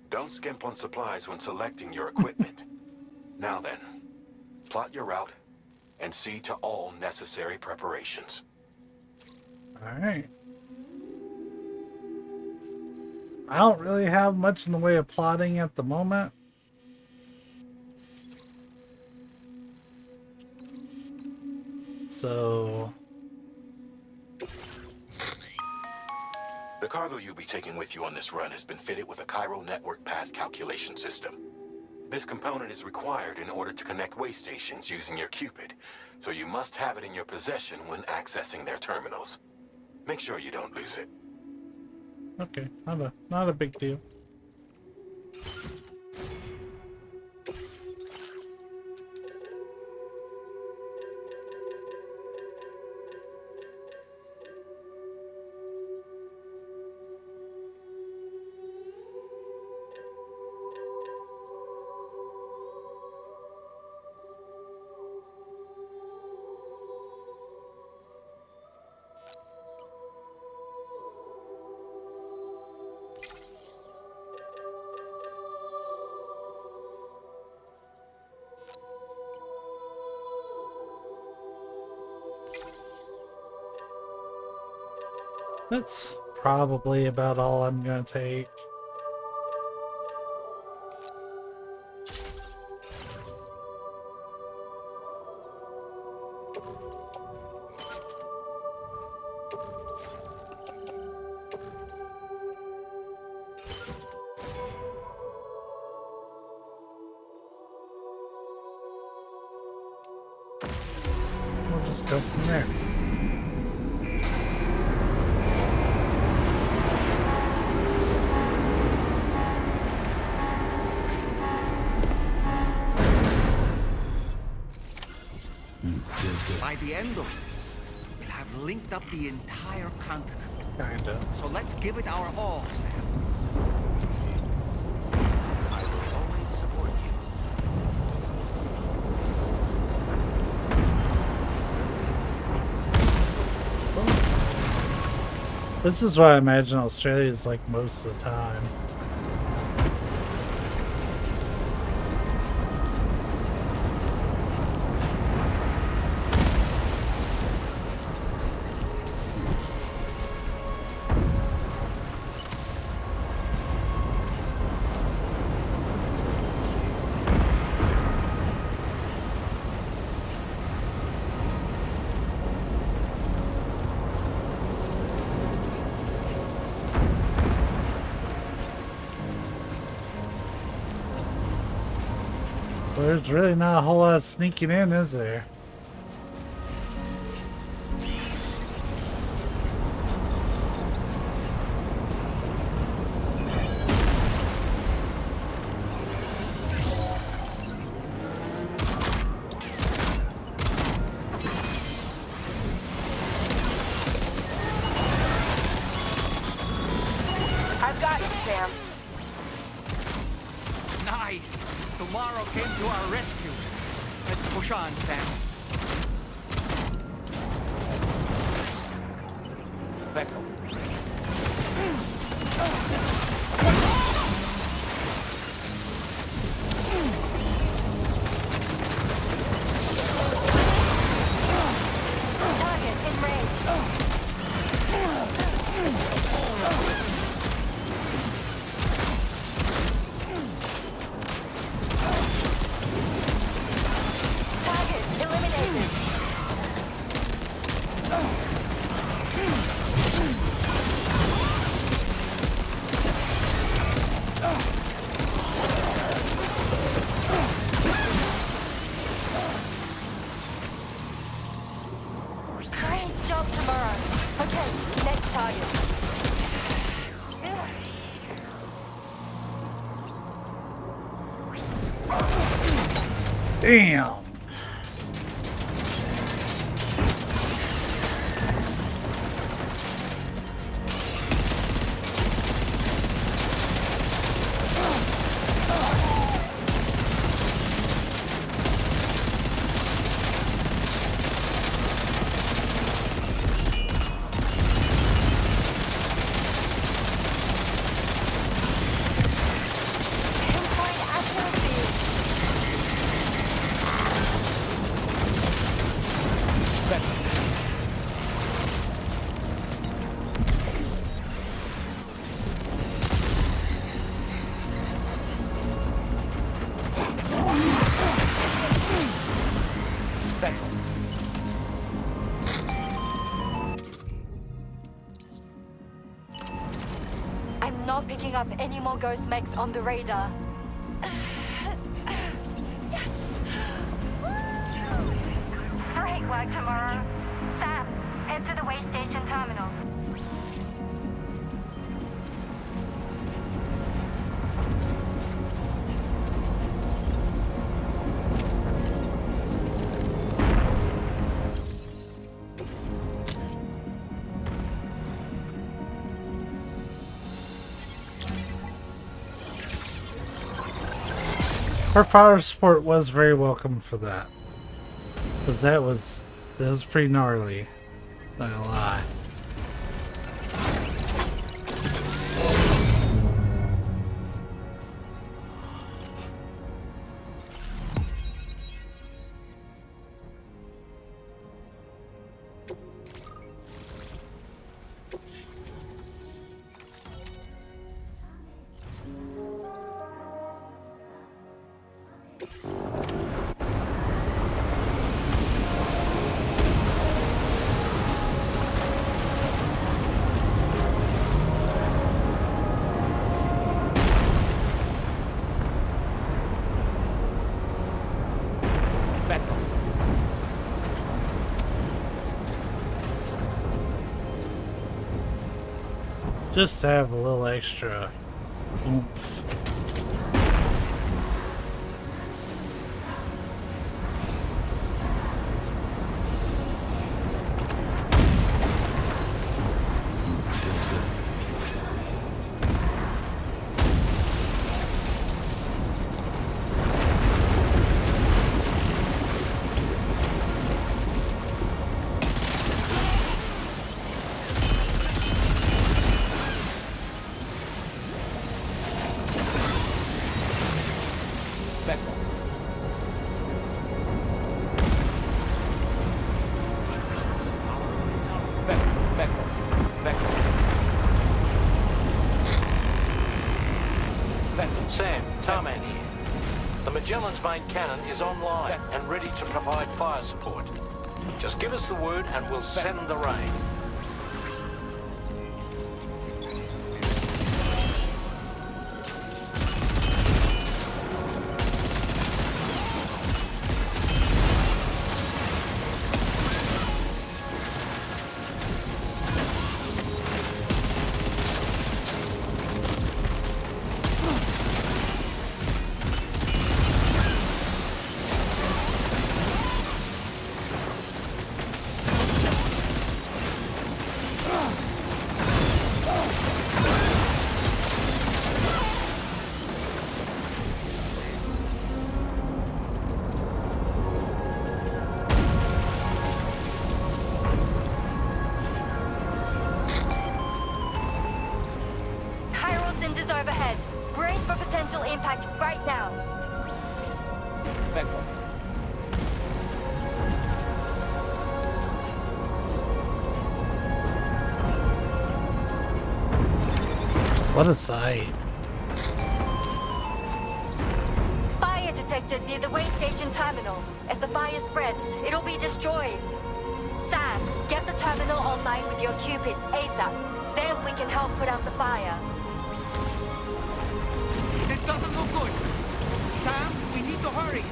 Don't skimp on supplies when selecting your equipment. Now then, plot your route and see to all necessary preparations. Alright. I don't really have much in the way of plotting at the moment. So... The cargo you'll be taking with you on this run has been fitted with a chiral network path calculation system. This component is required in order to connect way stations using your Cupid, so you must have it in your possession when accessing their terminals. Make sure you don't lose it. Okay, not a big deal. That's probably about all I'm gonna take. We'll just go from there. By the end of this, we'll have linked up the entire continent. Kinda. So let's give it our all, Sam. I will always support you. This is what I imagine Australia is like most of the time. There's really not a whole lot of sneaking in, is there? I've got you, Sam. Nice! Tomorrow came to our rescue. Let's push on, Sam. Back up. Target in range. Target eliminated. Damn. I'm not picking up any more ghost mechs on the radar. Great work tomorrow. Sam, enter the way station terminal. Her fire support was very welcome for that. Because that was pretty gnarly. Not gonna lie. Just to have a little extra oomph. Sam, Tarman here. The Magellan's main cannon is online and ready to provide fire support. Just give us the word and we'll send the rain. Overhead. Brace for potential impact right now. Back up. What a sight. Fire detected near the way station terminal. If the fire spreads, it'll be destroyed. Sam, get the terminal online with your Cupid ASAP. Then we can help put out the fire. This doesn't look good. Sam, we need to hurry.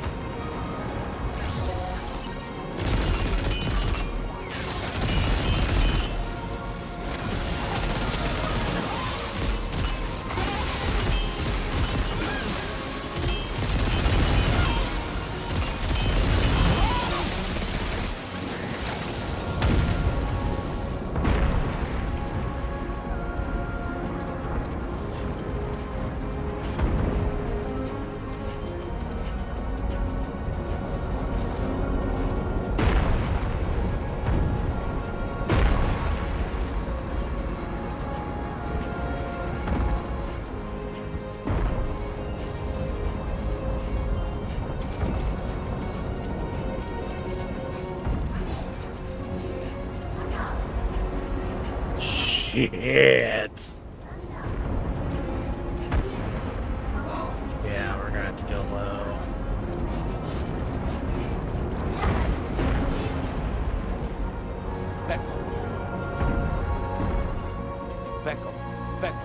Shit. Yeah, we're gonna have to go low. Back up. Back up. Back up.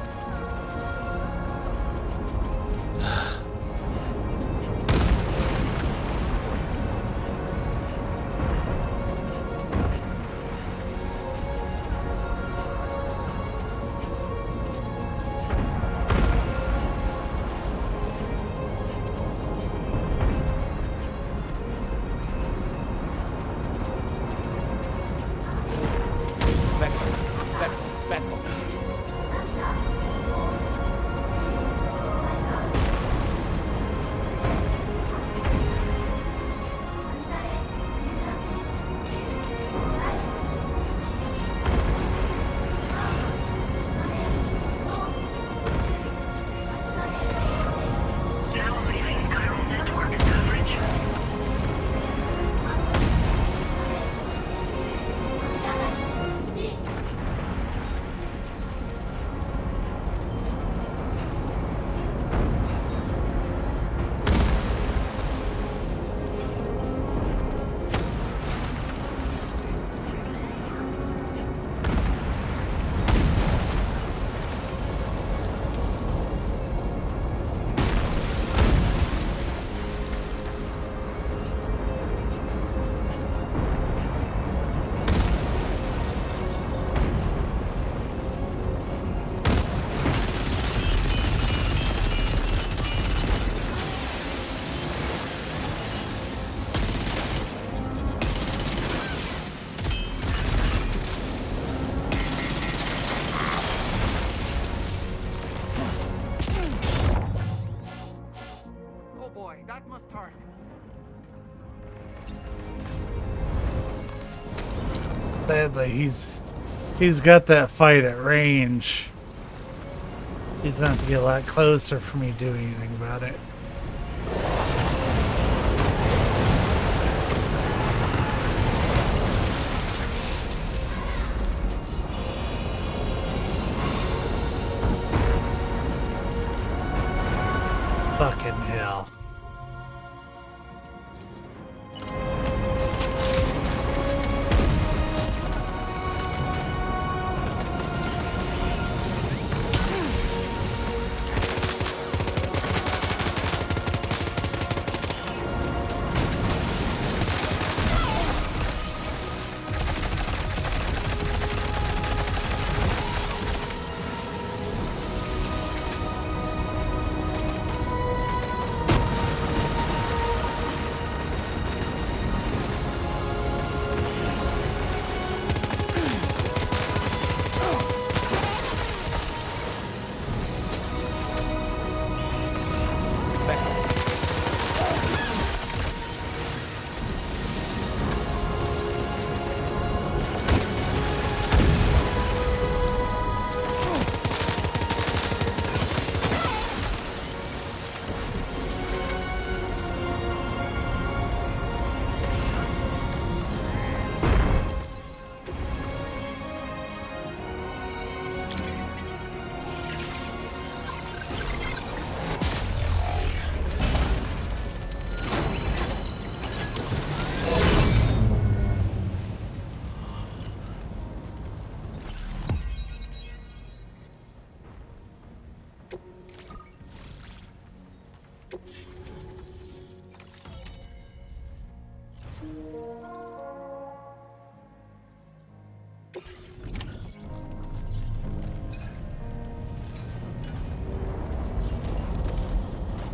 Sadly, he's got that fight at range. He's gonna have to get a lot closer for me to do anything about it. Fucking hell.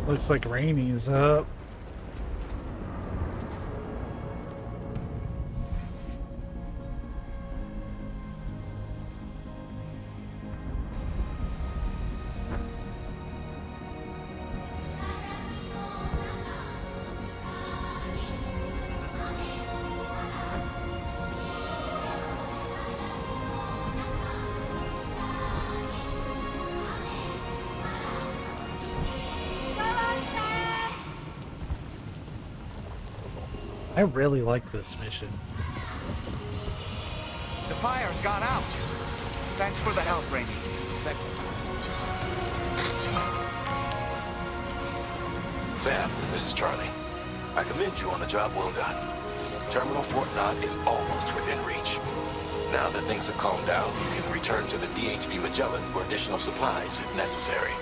Looks like Rainy's up. I really like this mission. The fire's gone out. Thanks for the help, Rainey. Sam, this is Charlie. I commend you on a job well done. Terminal Fort Knott is almost within reach. Now that things have calmed down, you can return to the DHV Magellan for additional supplies if necessary.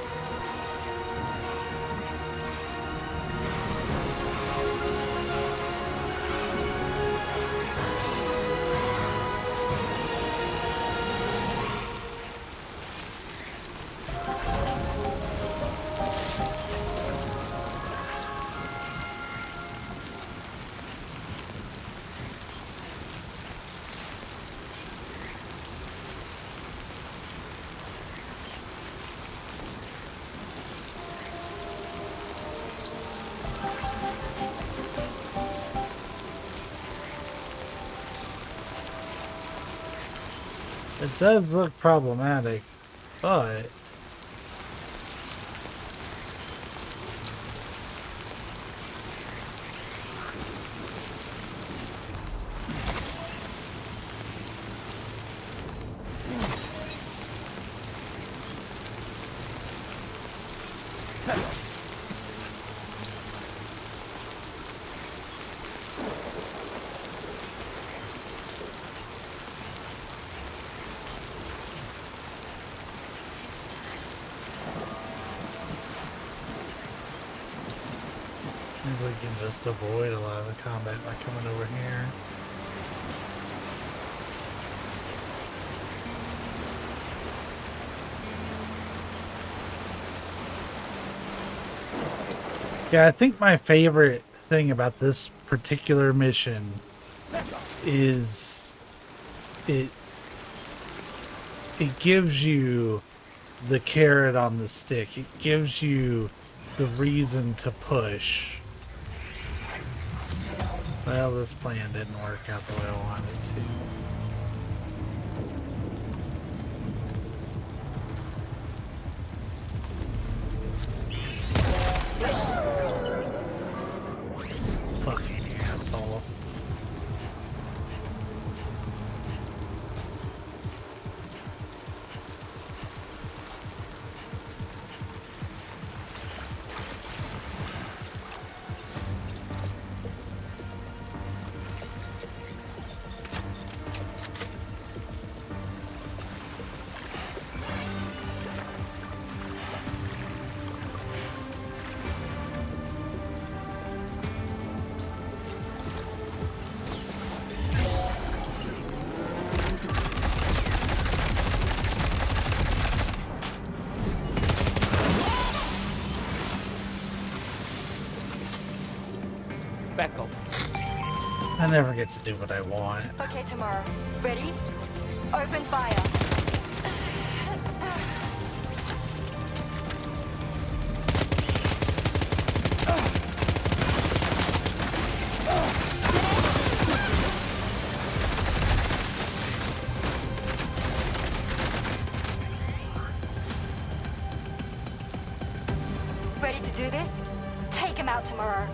It does look problematic, but maybe we can just avoid a lot of the combat by coming over here. Yeah, I think my favorite thing about this particular mission is it gives you the carrot on the stick. It gives you the reason to push. Well, this plan didn't work out the way I wanted to. Fucking asshole. Back up. I never get to do what I want. Okay, Tamara. Ready? Open fire. Ready to do this? Take him out, Tamara.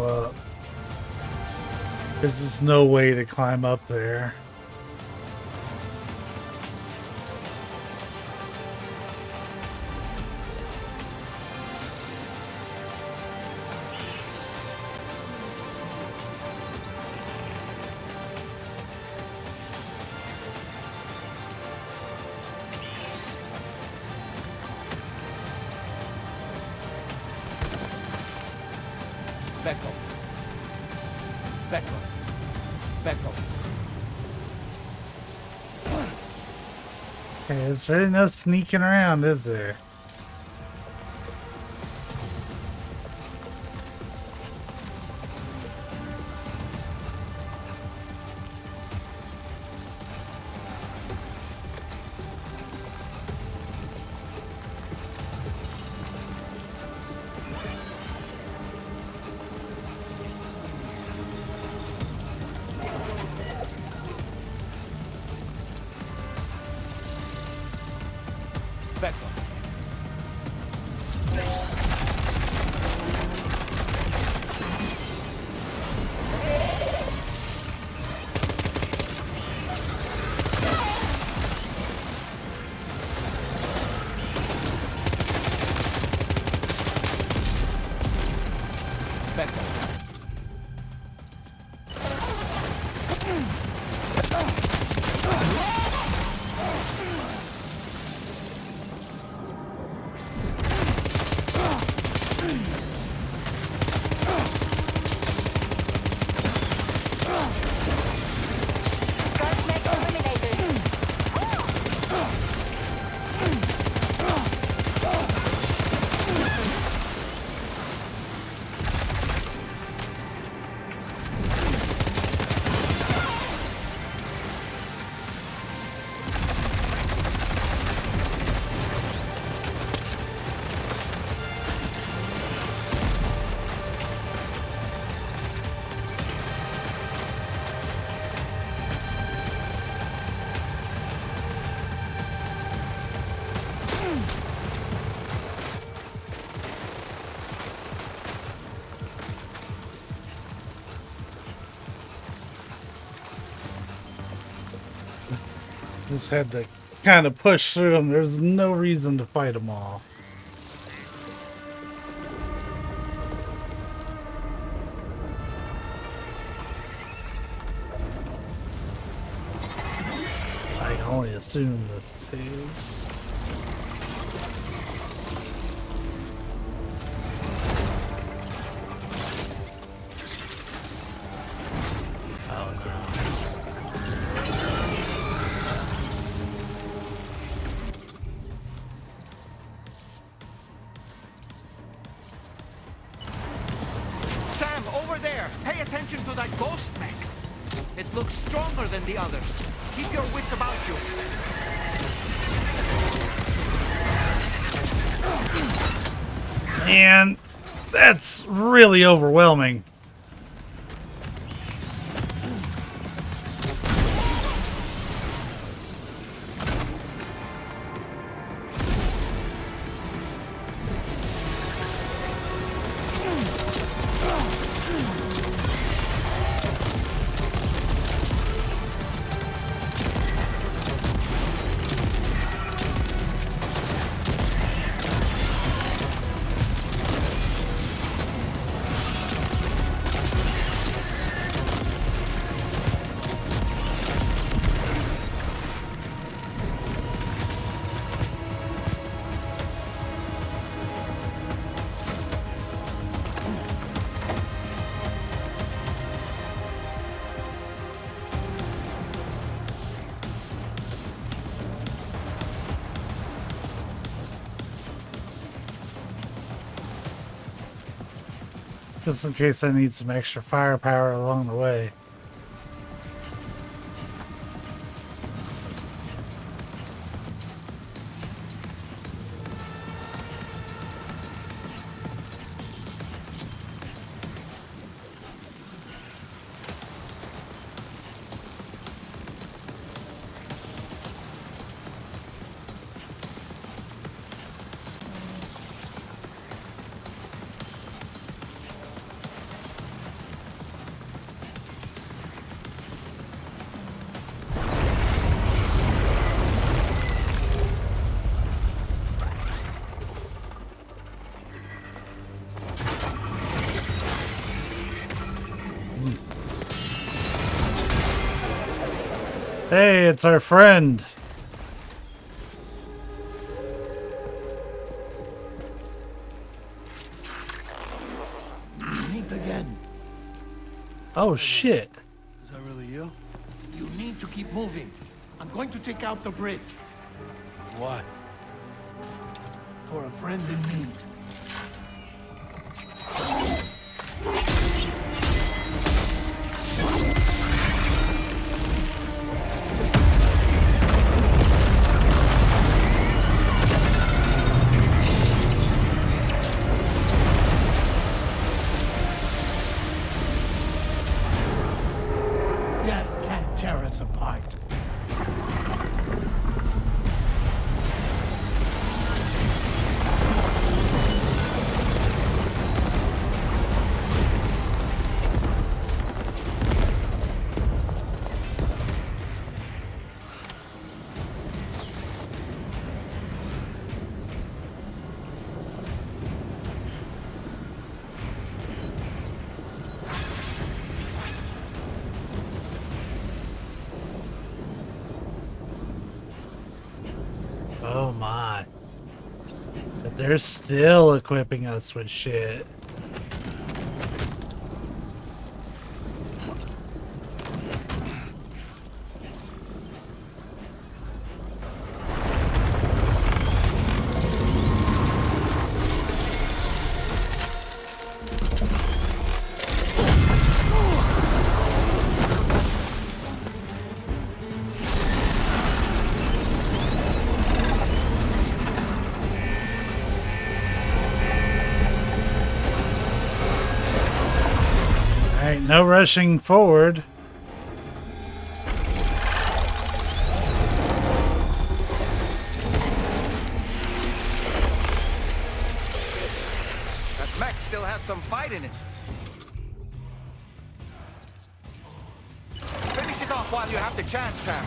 up. There's just no way to climb up there. Back up. Back up. Back up. Okay, there's really no sneaking around, is there? Back up. Back up. Just had to kind of push through them. There's no reason to fight them all. I can only assume this saves. Sam, over there! Pay attention to that ghost mech! It looks stronger than the others. Keep your wits about you. And that's really overwhelming. Just in case I need some extra firepower along the way. Hey, it's our friend. Meet again. Oh shit. Is that really you? You need to keep moving. I'm going to take out the bridge. Why? For a friend in need. Death can't tear us apart. Oh my. But they're still equipping us with shit. Alright, no rushing forward. That mech still has some fight in it. Finish it off while you have the chance, Sam.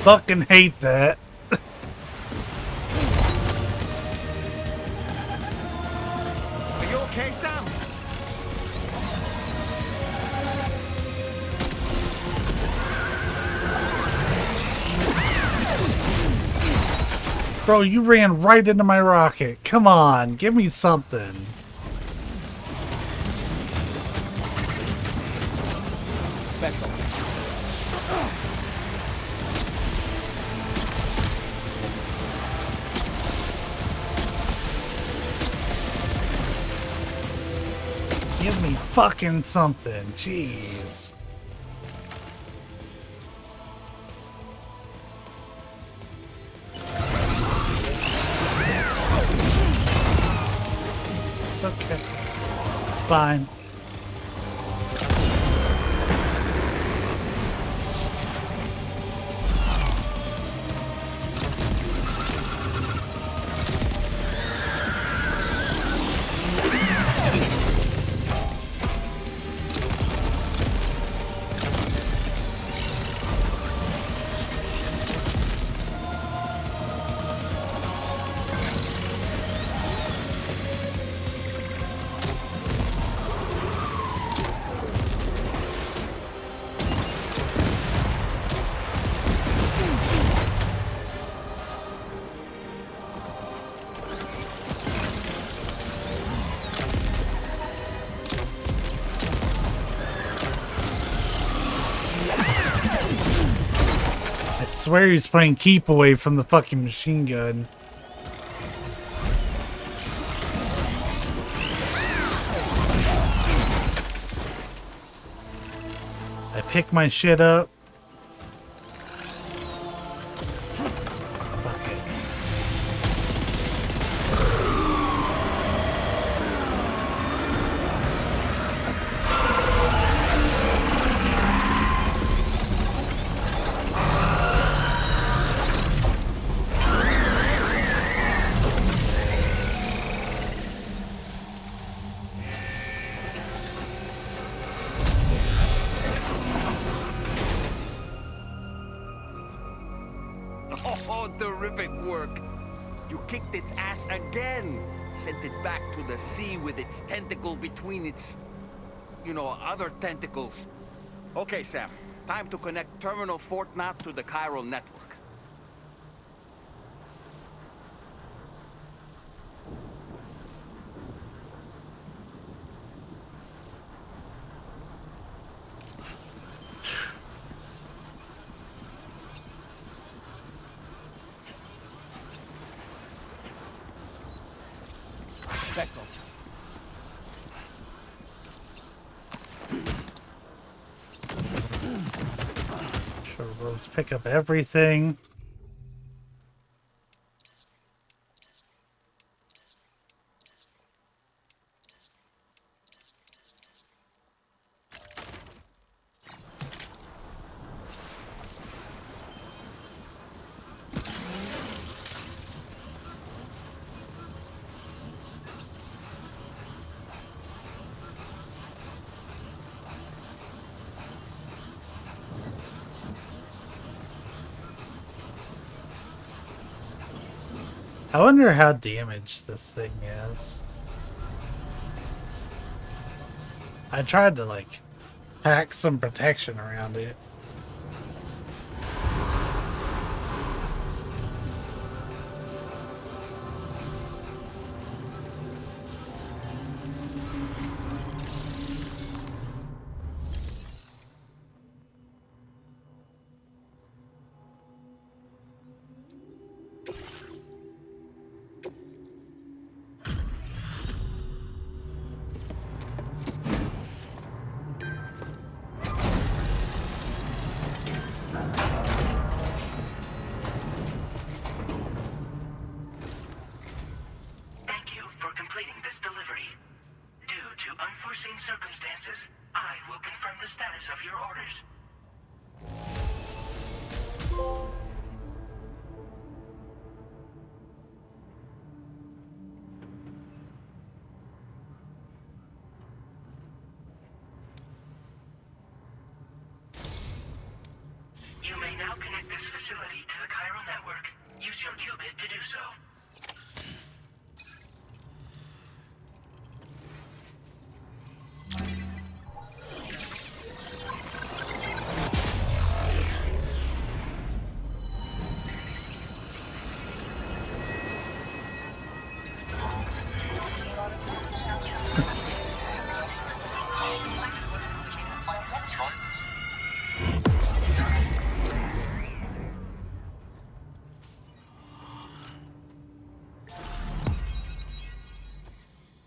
Fucking hate that. Are you okay, Sam? Bro, you ran right into my rocket. Come on, give me something. Back up. Give me fucking something. Jeez. It's okay. It's fine. I swear he's playing keep away from the fucking machine gun. pick my shit up. Oh, terrific work. You kicked its ass again. Sent it back to the sea with its tentacle between its, other tentacles. Okay, Sam. Time to connect Terminal Fort Knot to the chiral network. Back up. Sure, let's pick up everything. I wonder how damaged this thing is. I tried to, like, pack some protection around it. Thank you for completing this delivery. Due to unforeseen circumstances, I will confirm the status of your orders. You may now connect this facility to the chiral network. Use your qubit to do so.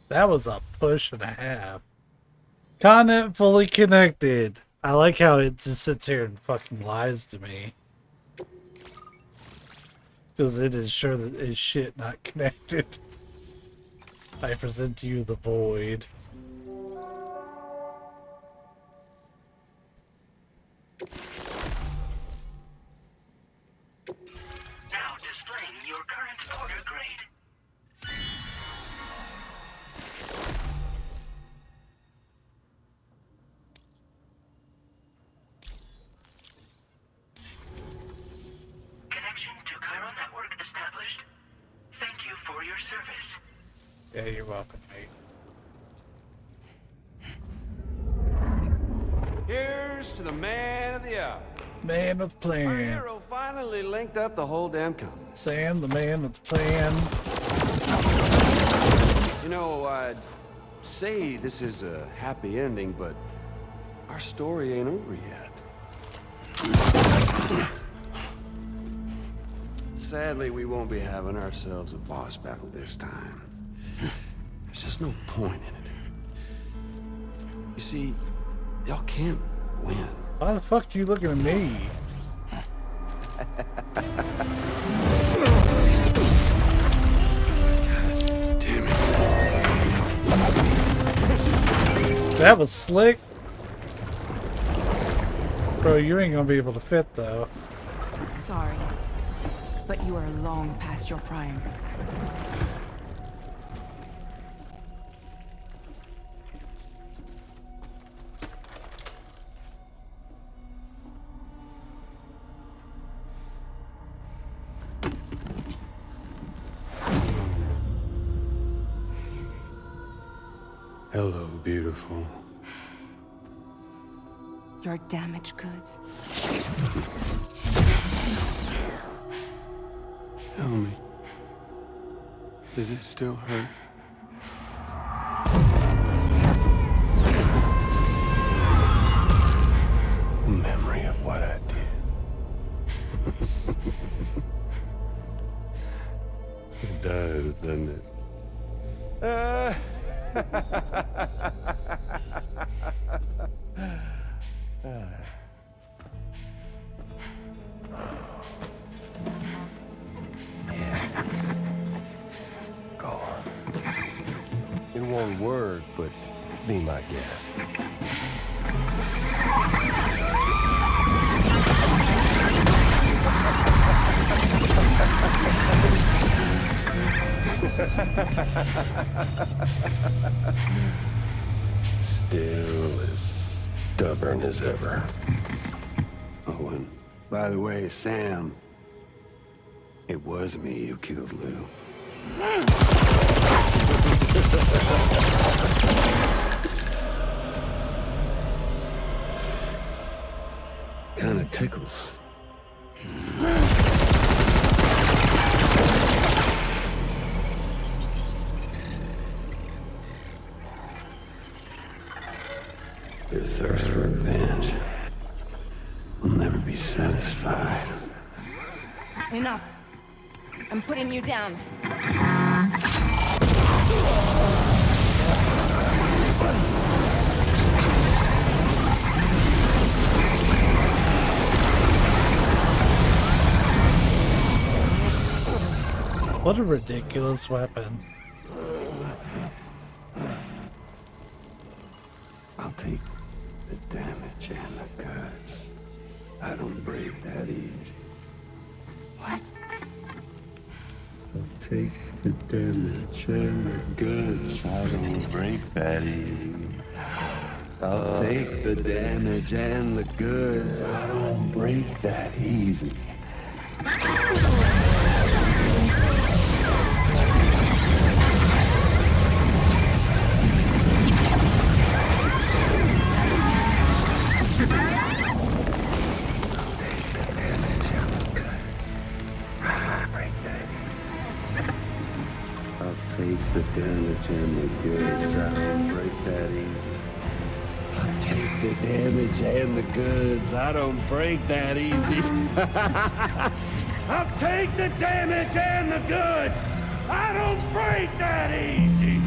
That was a push and a half. Continent fully connected. I like how it just sits here and fucking lies to me. Because it is sure that it's shit not connected. I present to you the void. Now displaying your current order grade. Connection to chiral network established. Thank you for your service. Yeah, you're welcome, mate. Here's to the man of the hour. Man with Our plan. hero finally linked up the whole damn company. Sam, the man with the plan. You know, I'd say this is a happy ending, but our story ain't over yet. Sadly, we won't be having ourselves a boss battle this time. There's just no point in it. You see, y'all can't win. Why the fuck are you looking at me? Damn it. That was slick. Bro, you ain't gonna be able to fit though. Sorry, but you are long past your prime. Hello, beautiful. Your damaged goods. Tell me, does it still hurt? Memory of what I did. It does, doesn't it? Go on. In one word, but be my guest. Still as stubborn as ever. Oh, and by the way, Sam, it was me who killed Lou. Kinda tickles. Your thirst for revenge will never be satisfied. Enough. I'm putting you down. What a ridiculous weapon. I'll take the damage and the goods. I don't break that easy. What? I'll take the damage and the goods. I don't break that easy. I'll take the damage and the goods. I don't break that easy. Take the damage and the goods. I don't break that easy. I'll take the damage and the goods. I don't break that easy. I'll take the damage and the goods. I don't break that easy.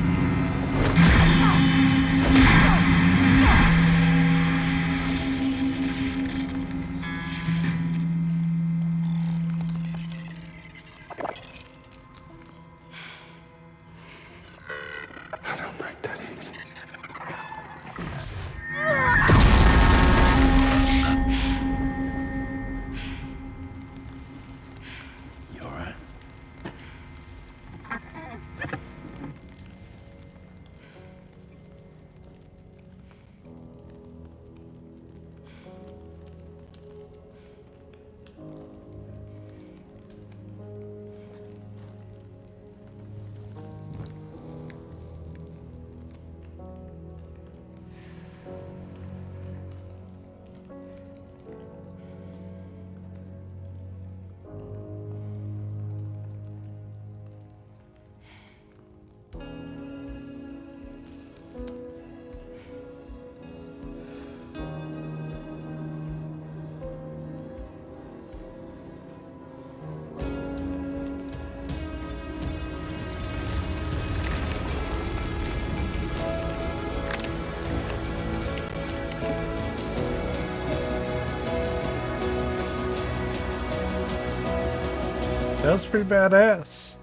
That was pretty badass.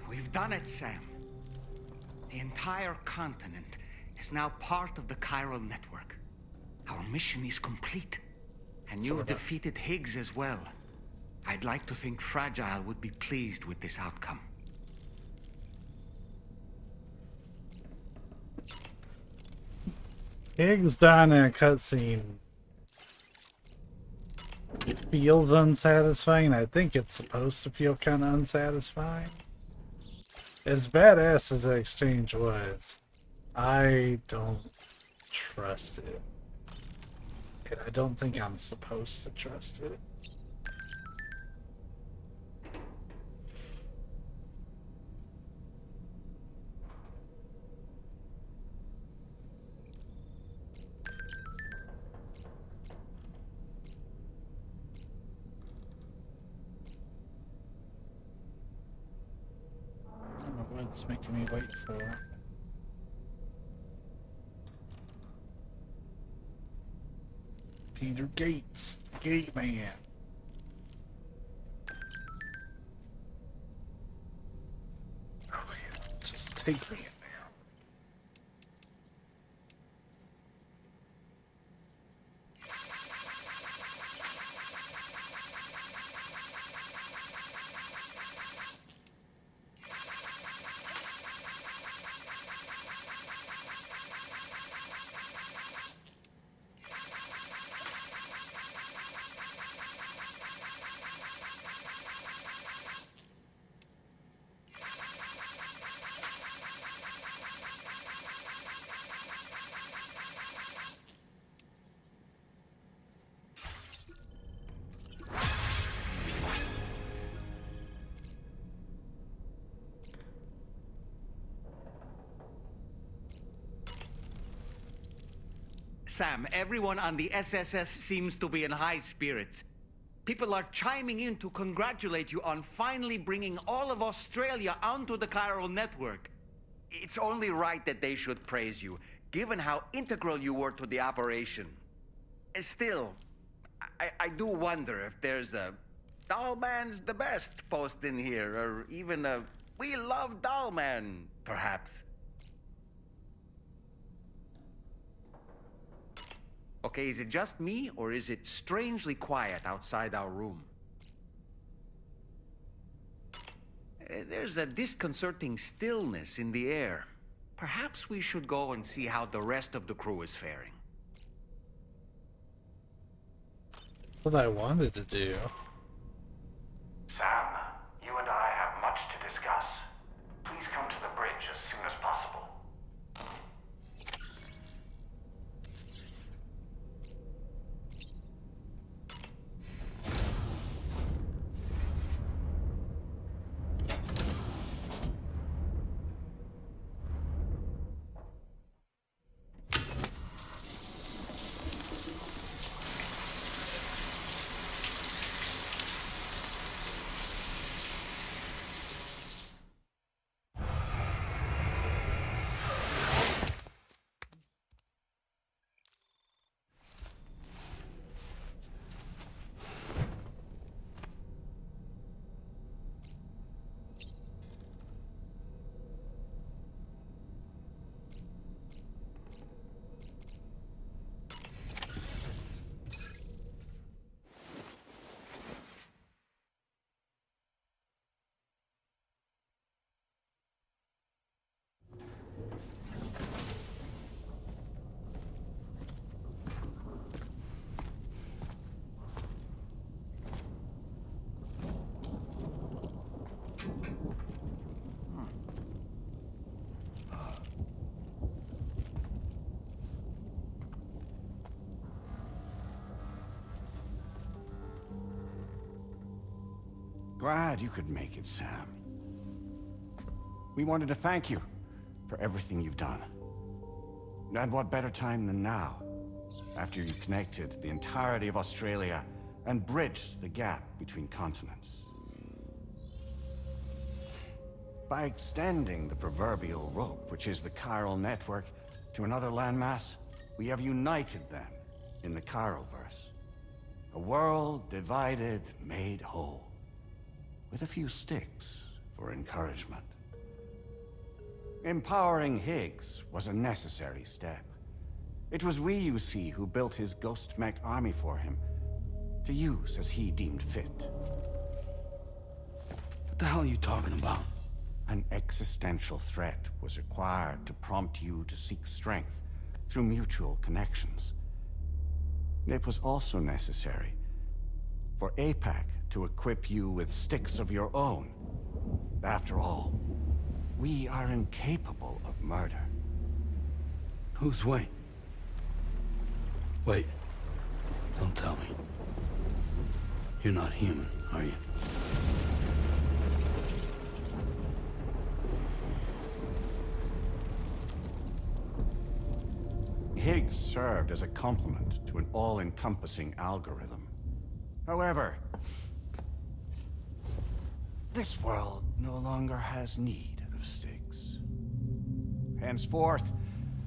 We've done it, Sam. The entire continent is now part of the chiral network. Our mission is complete. And you've defeated Higgs as well. I'd like to think Fragile would be pleased with this outcome. Higgs dying in a cutscene feels unsatisfying. I think it's supposed to feel kind of unsatisfying. As badass as the exchange was, I don't trust it. And I don't think I'm supposed to trust it. I don't know what's making me wait for. Peter Gates, Gate Man. Oh yeah, just take me in there. Sam, everyone on the SSS seems to be in high spirits. People are chiming in to congratulate you on finally bringing all of Australia onto the chiral network. It's only right that they should praise you, given how integral you were to the operation. Still, I do wonder if there's a Dollman's the best post in here, or even a We Love Dollman, perhaps. Okay, is it just me, or is it strangely quiet outside our room? There's a disconcerting stillness in the air. Perhaps we should go and see how the rest of the crew is faring. What I wanted to do. Sam, you and I have much to discuss. Please come to the bridge as soon as possible. Glad you could make it, Sam. We wanted to thank you for everything you've done. And what better time than now, after you connected the entirety of Australia and bridged the gap between continents. By extending the proverbial rope, which is the chiral network, to another landmass, we have united them in the Chiralverse. A world divided, made whole, with a few sticks for encouragement. Empowering Higgs was a necessary step. It was we, you see, who built his ghost mech army for him, to use as he deemed fit. What the hell are you talking about? An existential threat was required to prompt you to seek strength through mutual connections. It was also necessary for APAC to equip you with sticks of your own. After all, we are incapable of murder. Who's Wayne? Wait. Don't tell me. You're not human, are you? Higgs served as a complement to an all-encompassing algorithm. However, this world no longer has need of sticks. Henceforth,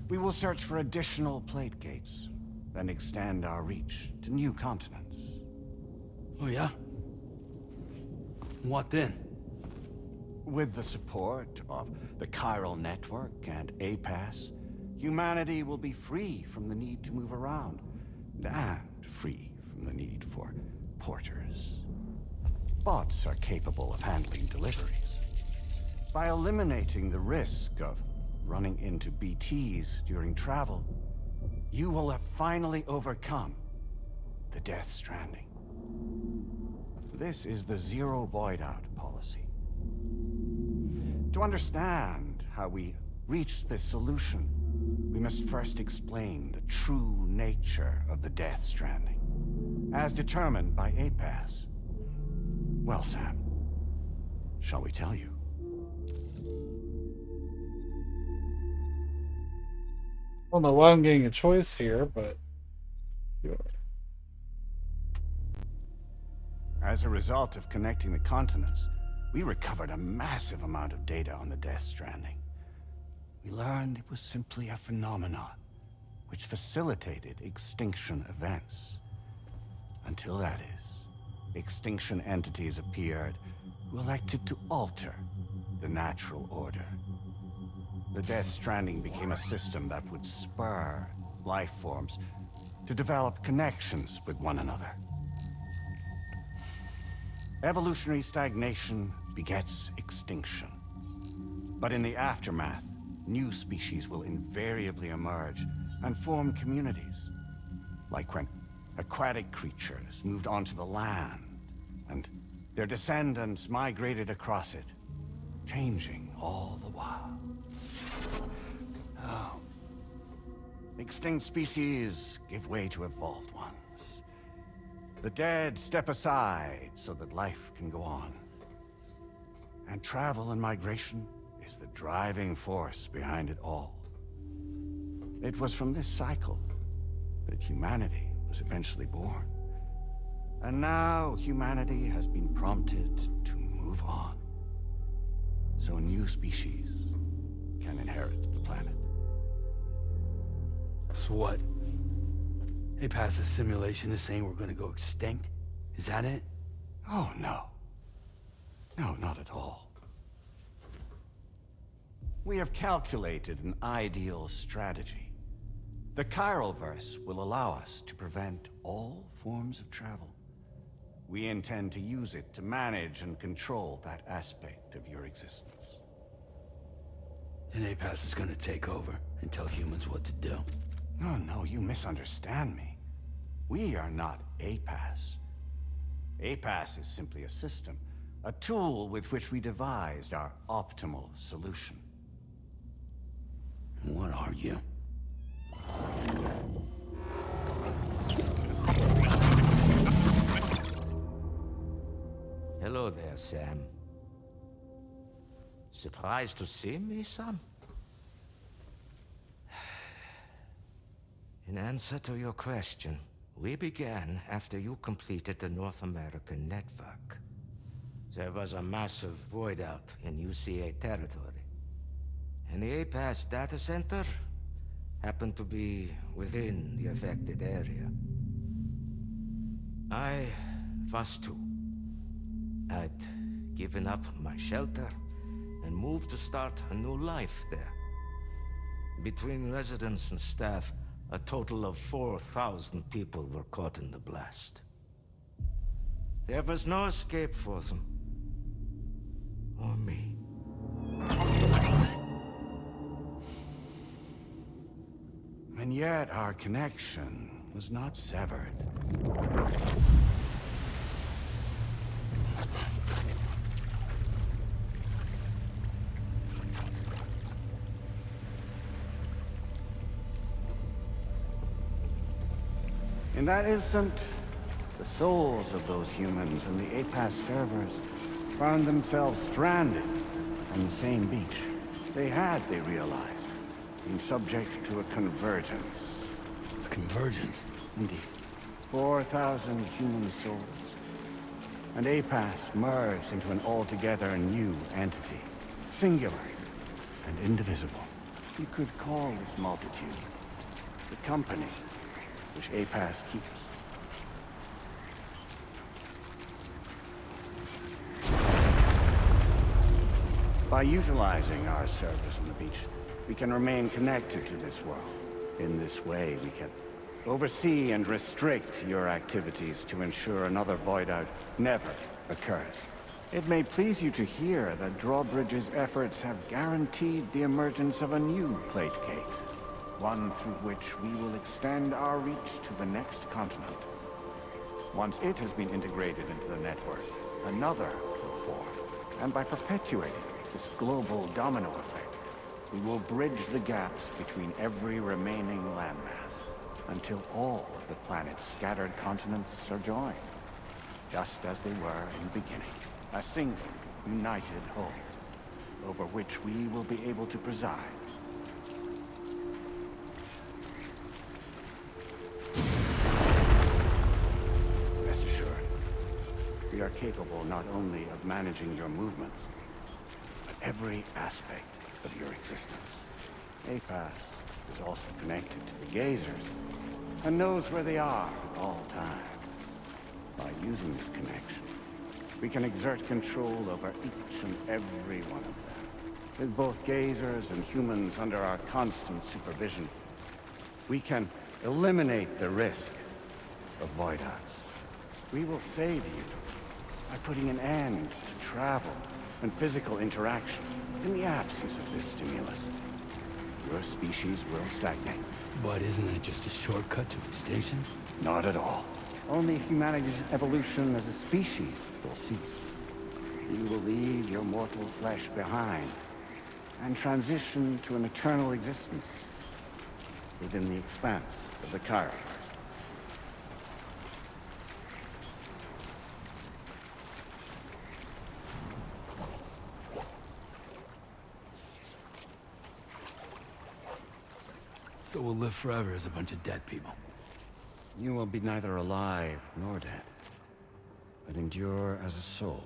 we will search for additional plate gates, then extend our reach to new continents. Oh yeah? What then? With the support of the chiral network and APAS, humanity will be free from the need to move around, and free from the need for porters. Bots are capable of handling deliveries. By eliminating the risk of running into BTs during travel, you will have finally overcome the Death Stranding. This is the Zero Void-Out policy. To understand how we reached this solution, we must first explain the true nature of the Death Stranding, as determined by APAS. Well, Sam, shall we tell you? I don't know why I'm getting a choice here, but... As a result of connecting the continents, we recovered a massive amount of data on the Death Stranding. We learned it was simply a phenomenon which facilitated extinction events. Until that is, extinction entities appeared who elected to alter the natural order. The Death Stranding became a system that would spur life forms to develop connections with one another. Evolutionary stagnation begets extinction. But in the aftermath, new species will invariably emerge and form communities. Like when aquatic creatures moved onto the land, and their descendants migrated across it, changing all the while. Oh. Extinct species give way to evolved ones. The dead step aside so that life can go on. And travel and migration is the driving force behind it all. It was from this cycle that humanity was eventually born. And now humanity has been prompted to move on. So new species can inherit the planet. So what? APAS's simulation is saying we're gonna go extinct? Is that it? Oh, no. No, not at all. We have calculated an ideal strategy. The Chiralverse will allow us to prevent all forms of travel. We intend to use it to manage and control that aspect of your existence. And APAS is gonna take over and tell humans what to do. No, no, you misunderstand me. We are not APAS. APAS is simply a system, a tool with which we devised our optimal solution. What are you? Hello there, Sam. Surprised to see me, son? In answer to your question, we began after you completed the North American network. There was a massive void out in UCA territory. And the APAS data center happened to be within the affected area. I was too. I'd given up my shelter and moved to start a new life there. Between residents and staff, a total of 4,000 people were caught in the blast. There was no escape for them. Or me. And yet our connection was not severed. In that instant, the souls of those humans in the APAS servers found themselves stranded on the same beach. They had, they realized, been subject to a convergence. A convergence? Indeed. 4,000 human souls. And APAS merged into an altogether new entity. Singular and indivisible. You could call this multitude the company which APAS keeps. By utilizing our servers on the beach, we can remain connected to this world. In this way, we can oversee and restrict your activities to ensure another void out never occurs. It may please you to hear that Drawbridge's efforts have guaranteed the emergence of a new plate gate. One through which we will extend our reach to the next continent. Once it has been integrated into the network, another will form. And by perpetuating this global domino effect, we will bridge the gaps between every remaining landmass, until all of the planet's scattered continents are joined, just as they were in the beginning. A single, united whole, over which we will be able to preside. Rest assured, we are capable not only of managing your movements, but every aspect of your existence. APAS is also connected to the Gazers, and knows where they are at all times. By using this connection, we can exert control over each and every one of them. With both Gazers and humans under our constant supervision, we can eliminate the risk of void-outs. We will save you by putting an end to travel and physical interaction in the absence of this stimulus. Your species will stagnate. But isn't that just a shortcut to extinction? Not at all. Only humanity's evolution as a species will cease. You will leave your mortal flesh behind and transition to an eternal existence within the expanse of the Chiron. So we'll live forever as a bunch of dead people. You will be neither alive nor dead, but endure as a soul.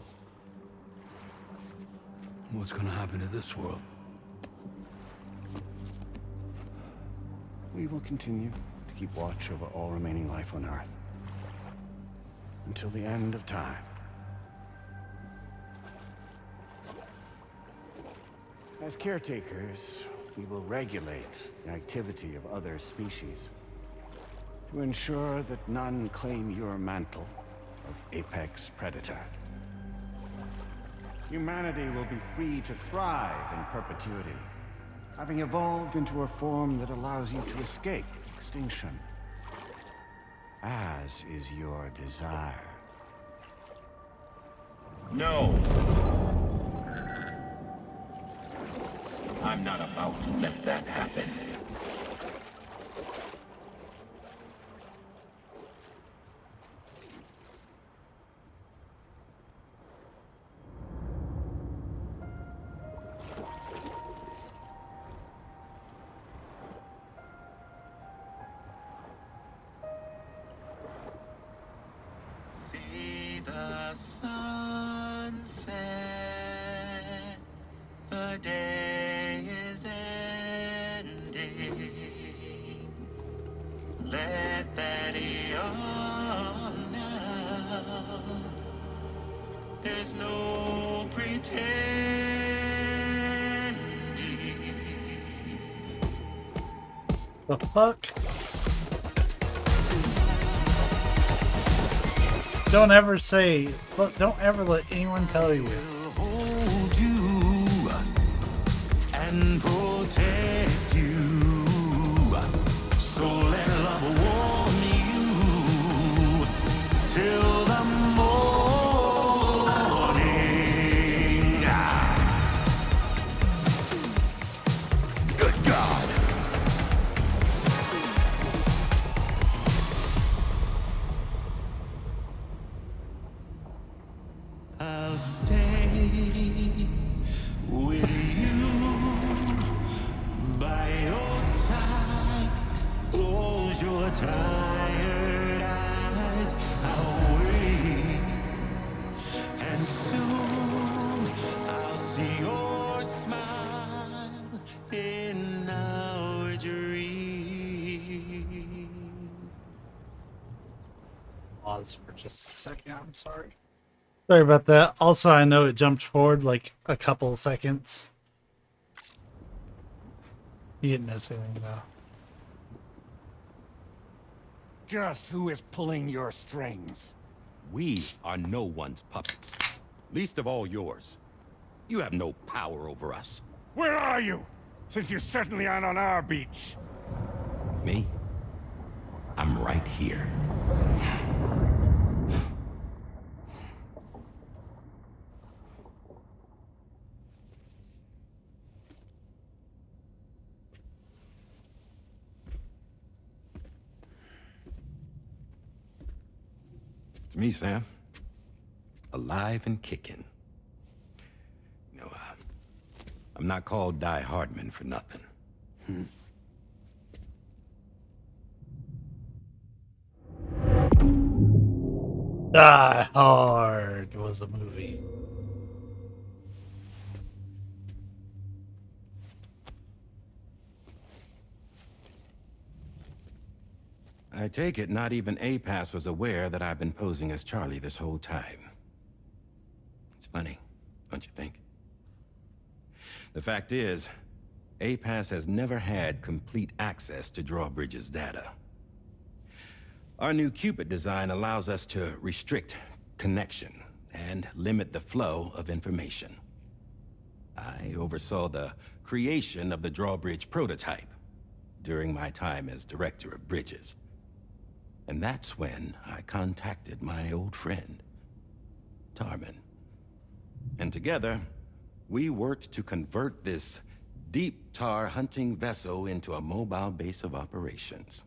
What's gonna happen to this world? We will continue to keep watch over all remaining life on Earth. Until the end of time. As caretakers, we will regulate the activity of other species to ensure that none claim your mantle of apex predator. Humanity will be free to thrive in perpetuity, having evolved into a form that allows you to escape extinction, as is your desire. No! I'm not about to let that happen. See the sunset. The day is ending. Let that yawn now. There's no pretending. The fuck? Don't ever say, look, don't ever let anyone tell you. Hold you and protect you. So let love warm you till the morning. Good God. I'll stay with you by your side. Close your tired eyes. I'll wait, and soon I'll see your smile in our dream. Pause for just a second. I'm sorry. Sorry about that. Also, I know it jumped forward like a couple of seconds. You didn't miss anything though. Just who is pulling your strings? We are no one's puppets. Least of all yours. You have no power over us. Where are you? Since you certainly aren't on our beach. Me? I'm right here. It's me, Sam. Alive and kicking. No, I'm not called Die Hardman for nothing. Die Hard was a movie. I take it not even APAS was aware that I've been posing as Charlie this whole time. It's funny, don't you think? The fact is, APAS has never had complete access to Drawbridge's data. Our new Cupid design allows us to restrict connection and limit the flow of information. I oversaw the creation of the Drawbridge prototype during my time as Director of Bridges. And that's when I contacted my old friend, Tarman. And together, we worked to convert this deep tar hunting vessel into a mobile base of operations.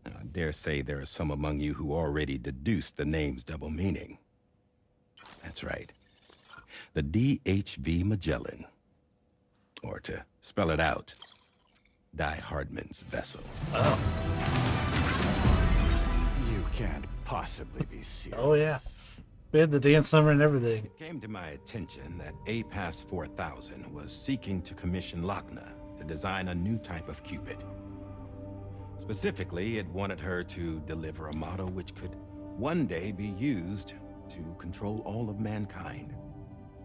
Now, I dare say there are some among you who already deduced the name's double meaning. That's right. The DHV Magellan. Or to spell it out, Die Hardman's vessel. Oh. You can't possibly be serious. Oh yeah. We had the dance number and everything. It came to my attention that APAS 4000 was seeking to commission Lochna to design a new type of Cupid. Specifically, it wanted her to deliver a model which could one day be used to control all of mankind.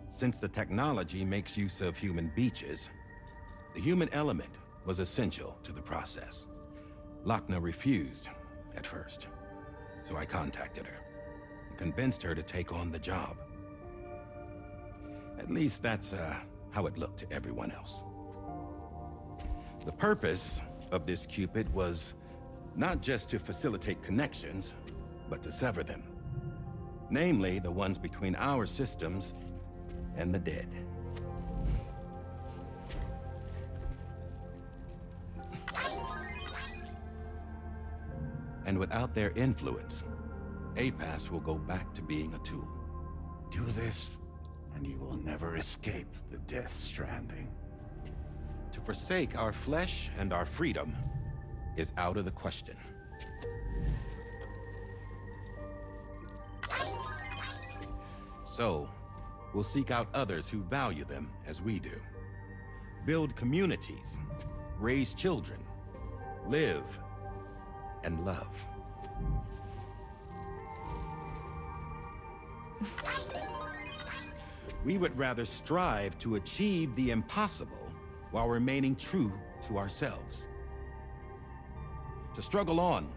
Since the technology makes use of human beaches, the human element was essential to the process. Lochna refused at first, so I contacted her and convinced her to take on the job. At least that's how it looked to everyone else. The purpose of this Cupid was not just to facilitate connections, but to sever them. Namely, the ones between our systems and the dead. And without their influence, APAS will go back to being a tool. Do this, and you will never escape the death stranding. To forsake our flesh and our freedom is out of the question. So, we'll seek out others who value them as we do. Build communities, raise children, live, and love. We would rather strive to achieve the impossible while remaining true to ourselves. To struggle on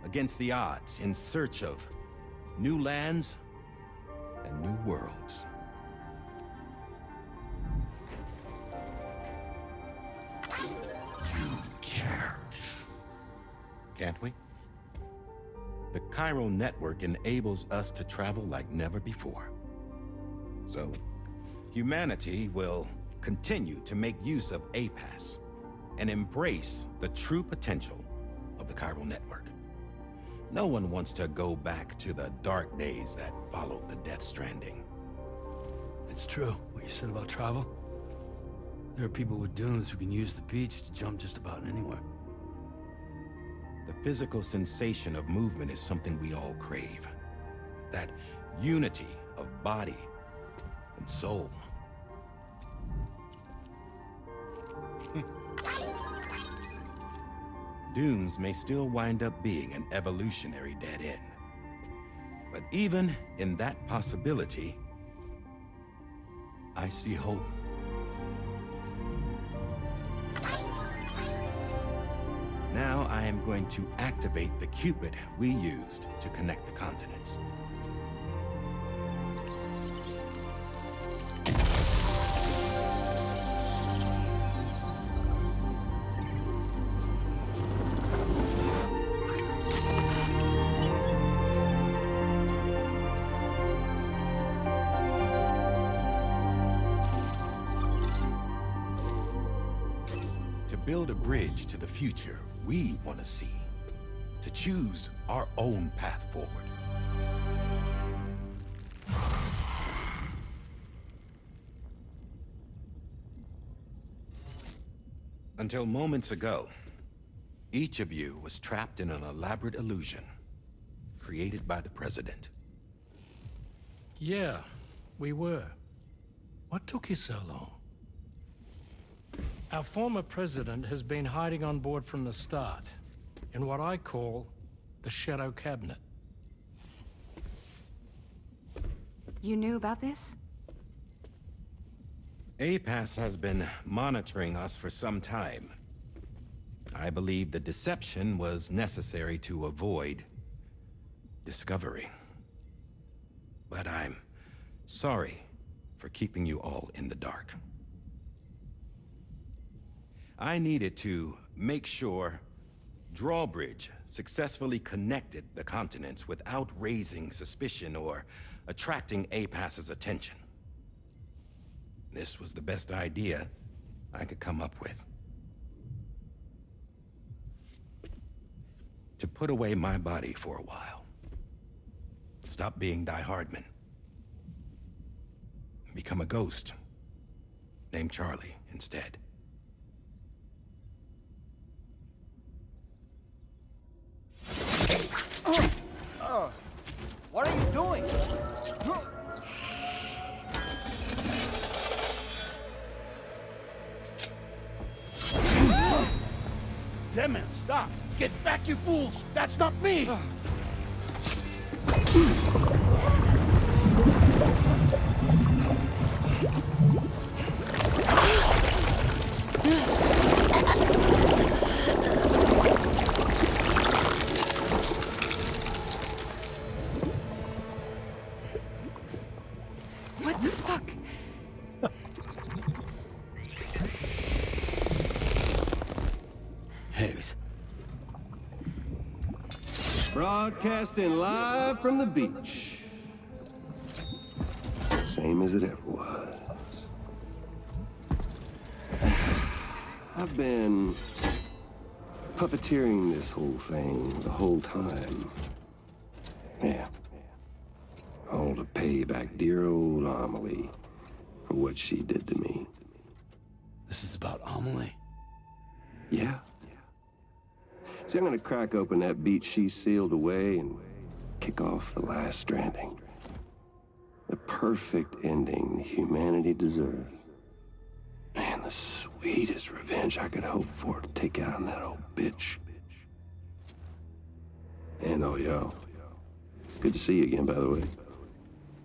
against the odds in search of new lands and new worlds. You can't we? The chiral network enables us to travel like never before. So, humanity will continue to make use of APAS and embrace the true potential of the chiral network. No one wants to go back to the dark days that followed the Death Stranding. It's true, what you said about travel. There are people with dunes who can use the beach to jump just about anywhere. The physical sensation of movement is something we all crave. That unity of body and soul. Dunes may still wind up being an evolutionary dead end. But even in that possibility, I see hope. Now I am going to activate the Cupid we used to connect the continents. To build a bridge to the future we want to see, to choose our own path forward. Until moments ago, each of you was trapped in an elaborate illusion created by the President. Yeah, we were. What took you so long? Our former president has been hiding on board from the start, in what I call the Shadow Cabinet. You knew about this? APAS has been monitoring us for some time. I believe the deception was necessary to avoid discovery. But I'm sorry for keeping you all in the dark. I needed to make sure Drawbridge successfully connected the continents without raising suspicion or attracting APAS's attention. This was the best idea I could come up with. To put away my body for a while. Stop being Die Hardman. Become a ghost. Named Charlie instead. What are you doing? Damn it, stop! Get back, you fools! That's not me! What the fuck? Hayes. Broadcasting live from the beach. Same as it ever was. I've been puppeteering this whole thing the whole time. Yeah. All to pay back dear old Amelie for what she did to me. This is about Amelie? Yeah. See, I'm gonna crack open that beach she sealed away and kick off the last Stranding. The perfect ending humanity deserves. Man, the sweetest revenge I could hope for to take out on that old bitch. And all y'all. Good to see you again, by the way.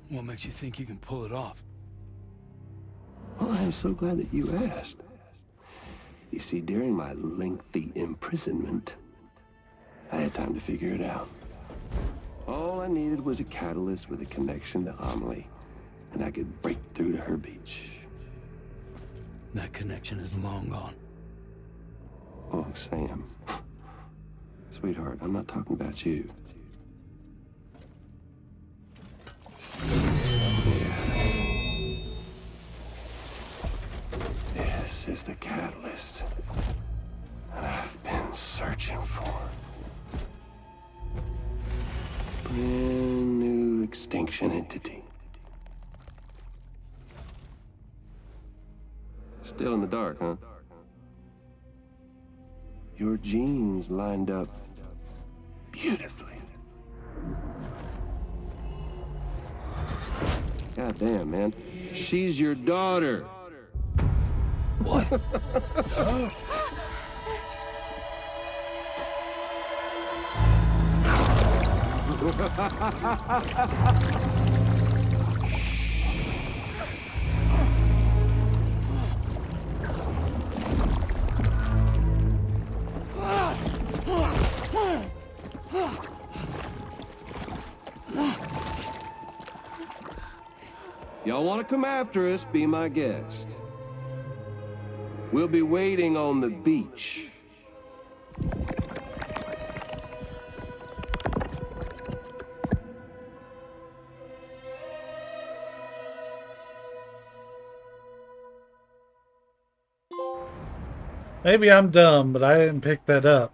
What makes you think you can pull it off? Well, I am so glad that you asked. You see, during my lengthy imprisonment, I had time to figure it out. All I needed was a catalyst with a connection to Amelie, and I could break through to her beach. That connection is long gone. Oh, Sam. Sweetheart, I'm not talking about you. This is the catalyst that I've been searching for. Brand new extinction entity. Still in the dark, huh? Your genes lined up beautifully. God damn, man. She's your daughter. What? Y'all want to come after us, be my guest. We'll be waiting on the beach. Maybe I'm dumb, but I didn't pick that up.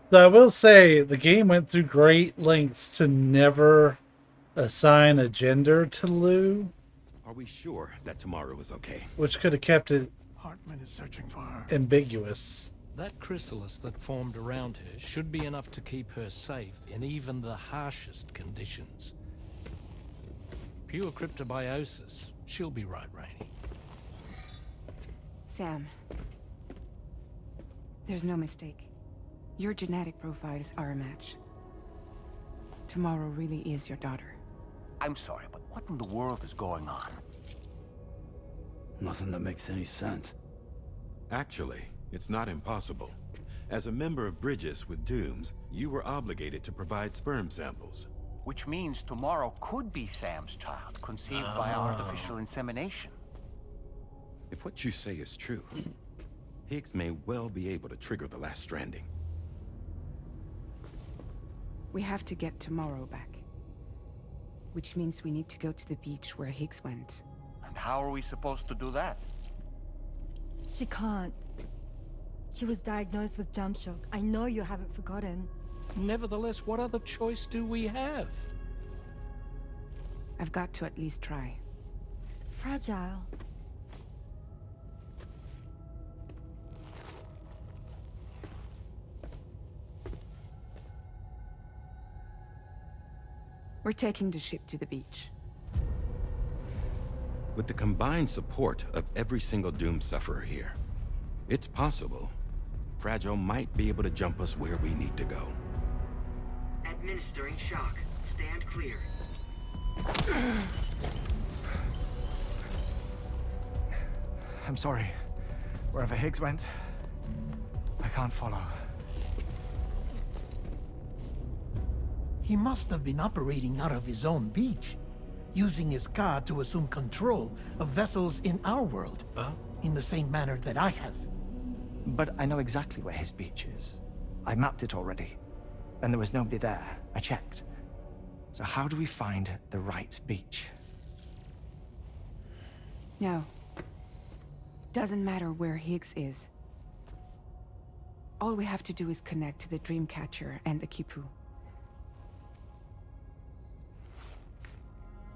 Though I will say, the game went through great lengths to never assign a gender to Lou. Are we sure that tomorrow is okay? Which could have kept it Hartman is searching for her. ambiguous. That chrysalis that formed around her should be enough to keep her safe in even the harshest conditions. Pure cryptobiosis. She'll be right, Rainey. Sam. There's no mistake. Your genetic profiles are a match. Tomorrow really is your daughter. I'm sorry, but what in the world is going on? Nothing that makes any sense. Actually, it's not impossible. As a member of Bridges with Dooms, you were obligated to provide sperm samples. Which means tomorrow could be Sam's child, conceived via artificial insemination. If what you say is true, Higgs may well be able to trigger the last Stranding. We have to get Tomorrow back. Which means we need to go to the beach where Higgs went. And how are we supposed to do that? She can't. She was diagnosed with jump shock. I know you haven't forgotten. Nevertheless, what other choice do we have? I've got to at least try. Fragile. We're taking the ship to the beach. With the combined support of every single Doom sufferer here, it's possible Fragile might be able to jump us where we need to go. Administering shock. Stand clear. I'm sorry. Wherever Higgs went, I can't follow. He must have been operating out of his own beach, using his car to assume control of vessels in our world, in the same manner that I have. But I know exactly where his beach is. I mapped it already, and there was nobody there. I checked. So how do we find the right beach? No. Doesn't matter where Higgs is. All we have to do is connect to the Dreamcatcher and the Kipu.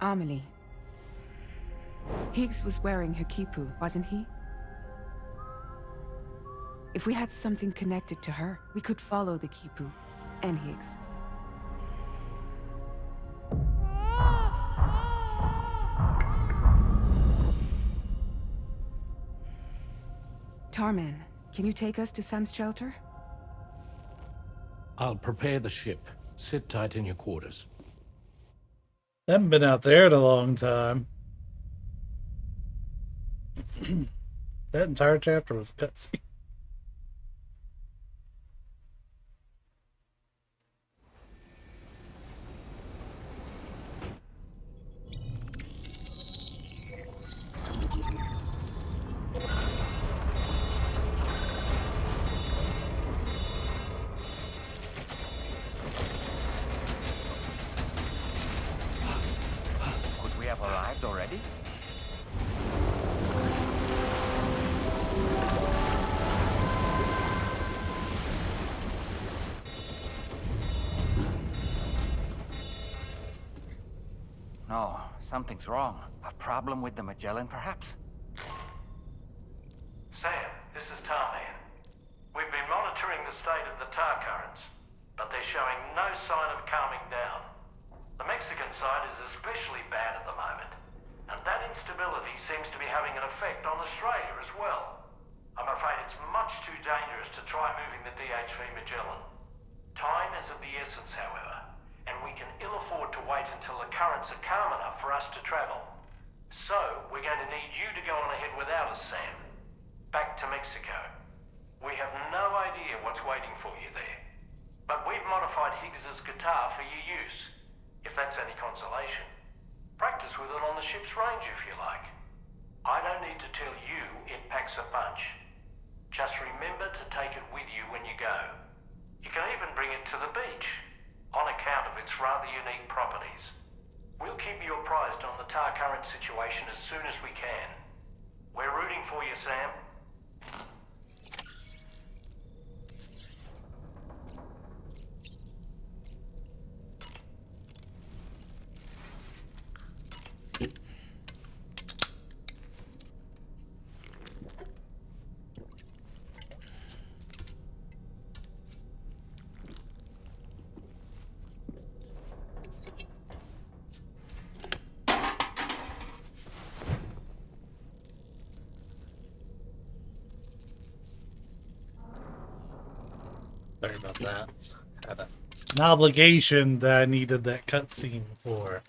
Amelie. Higgs was wearing her Kipu, wasn't he? If we had something connected to her, we could follow the Kipu and Higgs. Tarman, can you take us to Sam's shelter? I'll prepare the ship. Sit tight in your quarters. Haven't been out there in a long time. That entire chapter was a cutscene. Could we have arrived already? No, something's wrong. A problem with the Magellan, perhaps? Sam, this is Tarman. We've been monitoring the state of the tar currents, but they're showing no sign of calming down. The Mexican side is especially bad at the moment, and that instability seems to be having an effect on Australia as well. I'm afraid it's much too dangerous to try moving the DHV Magellan. Time is of the essence, however, and we can ill afford to wait until the currents are calm enough for us to travel. So, we're going to need you to go on ahead without us, Sam. Back to Mexico. We have no idea what's waiting for you there. But we've modified Higgs's guitar for your use, if that's any consolation. Practice with it on the ship's range if you like. I don't need to tell you it packs a punch. Just remember to take it with you when you go. You can even bring it to the beach, on account of its rather unique properties. We'll keep you apprised on the tar current situation as soon as we can. We're rooting for you, Sam. Sorry about that. Had an obligation that I needed that cutscene for,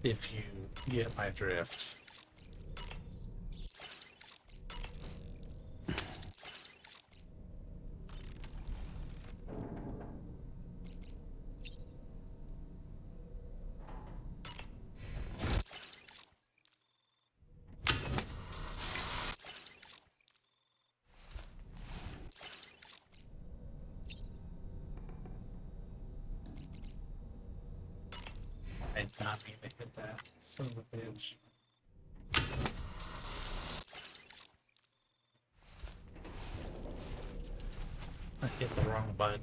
if you get my drift. I did not mean to hit that. Son of a bitch. I hit the wrong button.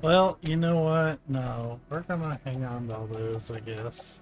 Well, you know what? No, we're gonna hang on to all those, I guess.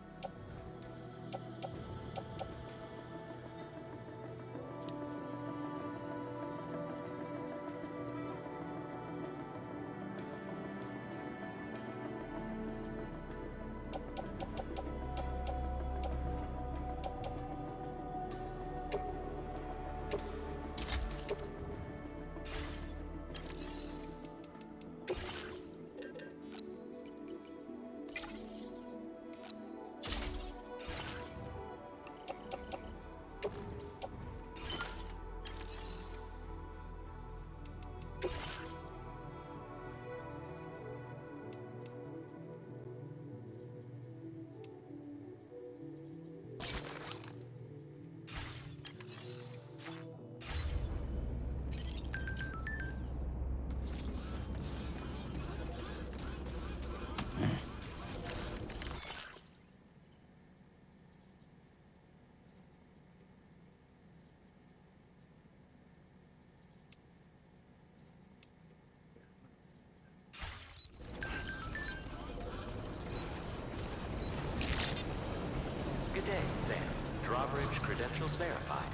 verified.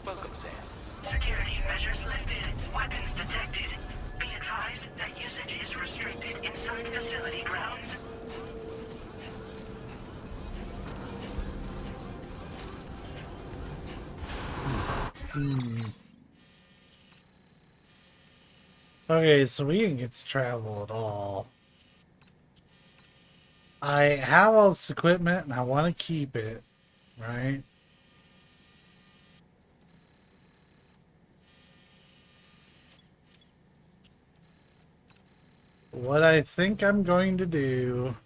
Welcome, Sam. Security measures lifted. Weapons detected. Be advised that usage is restricted inside facility grounds. Okay, so we didn't get to travel at all. I have all this equipment and I want to keep it, right? What I think I'm going to do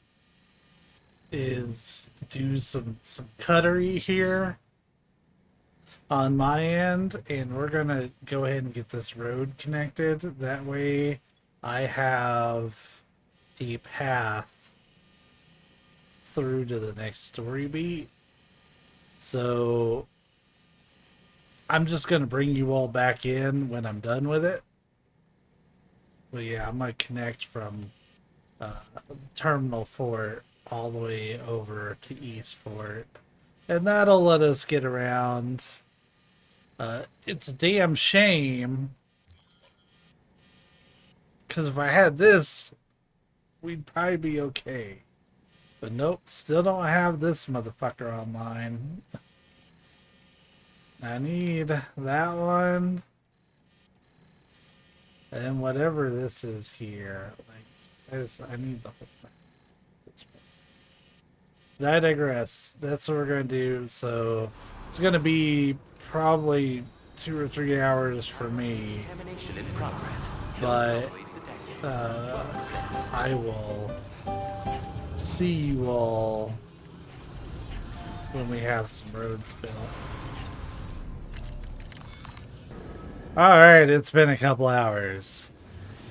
is do some cuttery here on my end, and we're gonna go ahead and get this road connected. That way I have a path through to the next story beat. So I'm just gonna bring you all back in when I'm done with it. But yeah, I'm gonna connect from Terminal Fort all the way over to East Fort, and that'll let us get around. It's a damn shame, because if I had this, we'd probably be okay. But nope, still don't have this motherfucker online. I need that one. And whatever this is here. Like this, I need the whole thing. But I digress. That's what we're going to do. So it's going to be probably 2 or 3 hours for me. But I will see you all when we have some roads built. Alright, it's been a couple hours,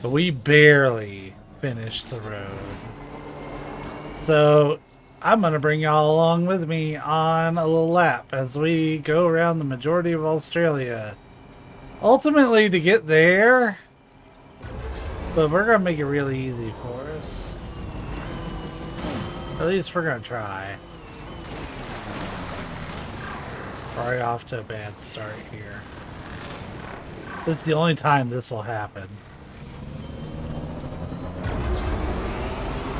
but we barely finished the road. So I'm going to bring y'all along with me on a little lap as we go around the majority of Australia. Ultimately to get there, but we're going to make it really easy for us. At least we're going to try. Already off to a bad start here. This is the only time this will happen.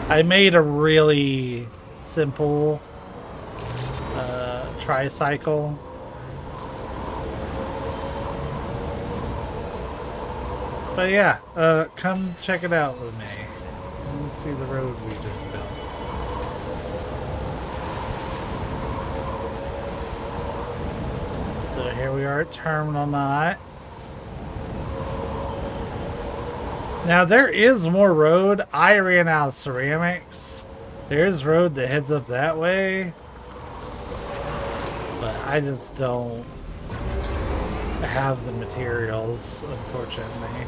I made a really simple tricycle. But yeah, come check it out with me. Let me see the road we just built. So here we are at Terminal 9. Now there is more road. I ran out of ceramics. There's road that heads up that way. But I just don't have the materials, unfortunately.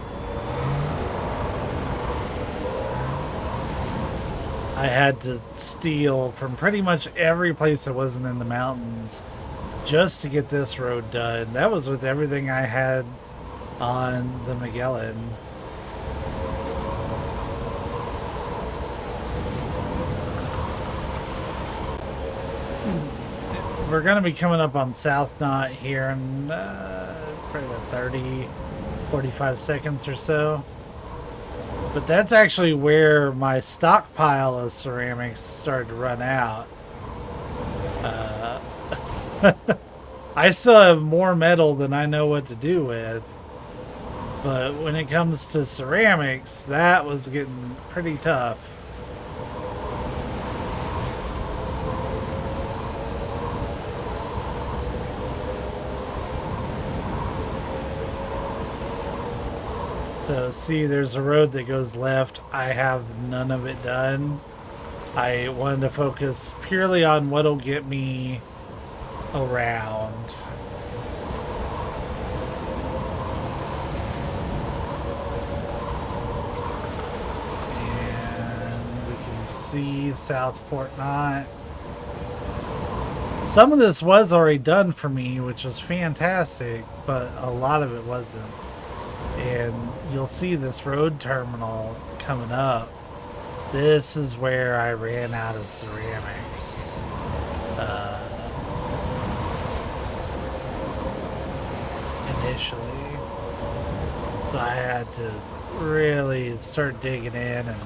I had to steal from pretty much every place that wasn't in the mountains just to get this road done. That was with everything I had on the Magellan. We're going to be coming up on South Knot here in probably about 30, 45 seconds or so. But that's actually where my stockpile of ceramics started to run out. I still have more metal than I know what to do with. But when it comes to ceramics, that was getting pretty tough. So see, there's a road that goes left. I have none of it done. I wanted to focus purely on what'll get me around. And we can see South Fort Knot. Some of this was already done for me, which was fantastic, but a lot of it wasn't. And you'll see this road terminal coming up. This is where I ran out of ceramics. initially. So I had to really start digging in and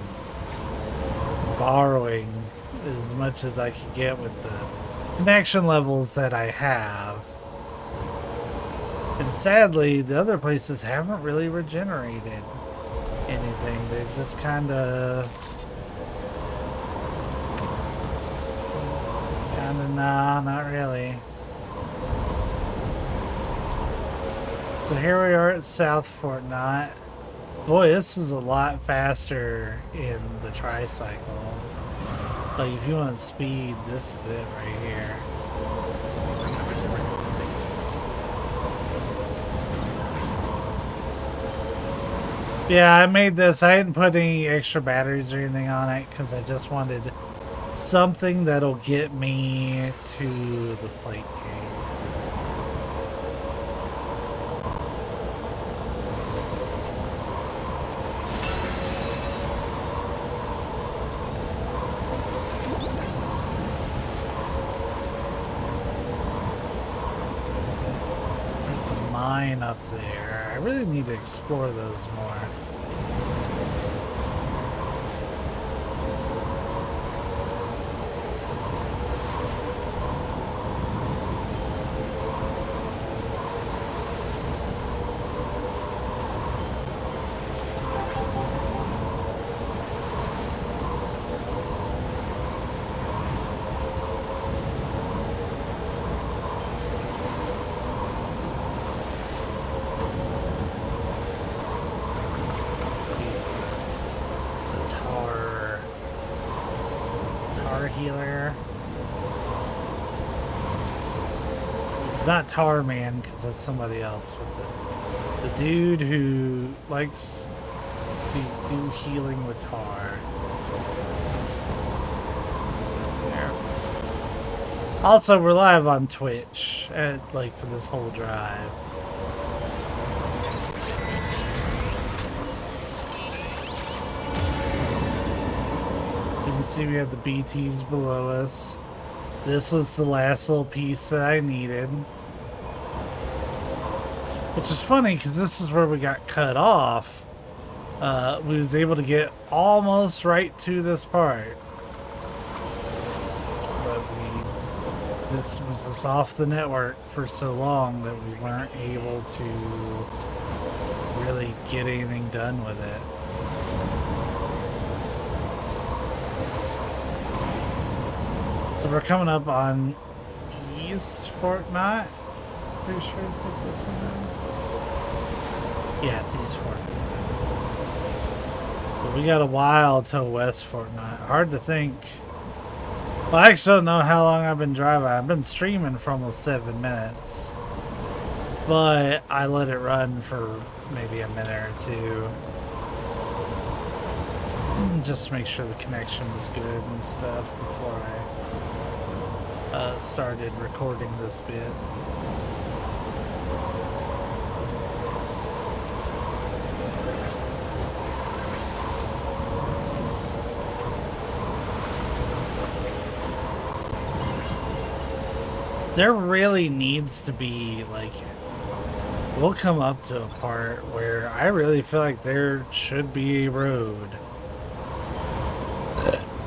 borrowing as much as I could get with the connection levels that I have. And sadly, the other places haven't really regenerated anything. They've just kind of... It's kind of, nah, not really. So here we are at South Fort Knott. Boy, this is a lot faster in the tricycle. Like, if you want speed, this is it right here. Yeah, I made this. I didn't put any extra batteries or anything on it because I just wanted something that'll get me to the plate cave. There's a mine up there. I really need to explore those more. It's not Tar Man, because that's somebody else, but the dude who likes to do healing with tar. It's up there. Also, we're live on Twitch, for this whole drive. So you can see we have the BTs below us. This was the last little piece that I needed. Which is funny, because this is where we got cut off. We was able to get almost right to this part. But this was just off the network for so long that we weren't able to really get anything done with it. So we're coming up on East Fort Knott. Pretty sure it's what this one is. Yeah, it's East Fort Knott. But we got a while till West Fort Knott. Hard to think. Well, I actually don't know how long I've been driving. I've been streaming for almost 7 minutes. But I let it run for maybe a minute or two. Just to make sure the connection was good and stuff before I started recording this bit. There really needs to be, like, we'll come up to a part where I really feel like there should be a road.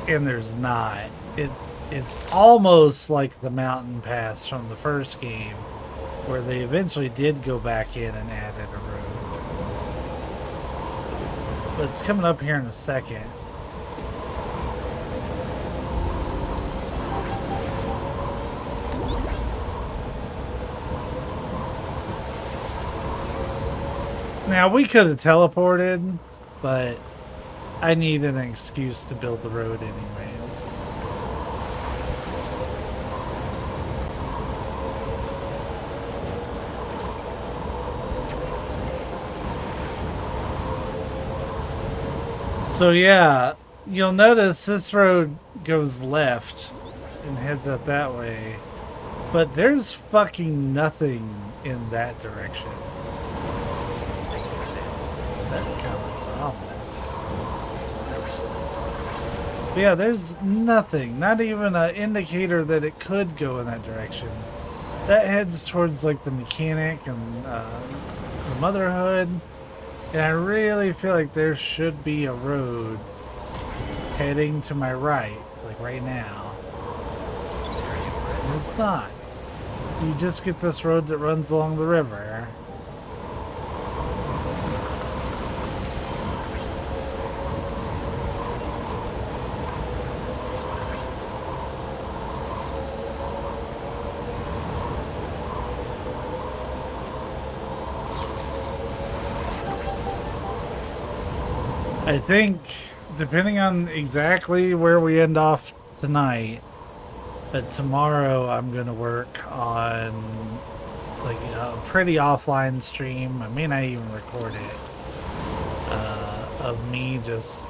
And there's not. It's almost like the mountain pass from the first game, where they eventually did go back in and added a road. But it's coming up here in a second. Now, we could have teleported, but I need an excuse to build the road anyways. So yeah, you'll notice this road goes left and heads out that way, but there's fucking nothing in that direction. That kind of looks ominous. But yeah, there's nothing. Not even an indicator that it could go in that direction. That heads towards like the mechanic and the motherhood. And I really feel like there should be a road heading to my right, like right now. It's not. You just get this road that runs along the river. I think, depending on exactly where we end off tonight, but tomorrow I'm gonna work on like a pretty offline stream. I may not even record it, of me just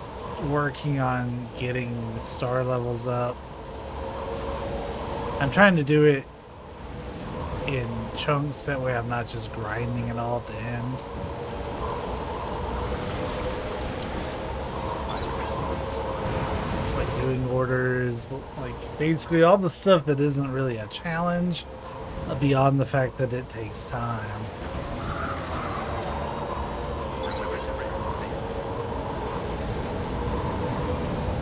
working on getting star levels up. I'm trying to do it in chunks, that way I'm not just grinding it all at the end. Doing orders, like basically all the stuff that isn't really a challenge, beyond the fact that it takes time.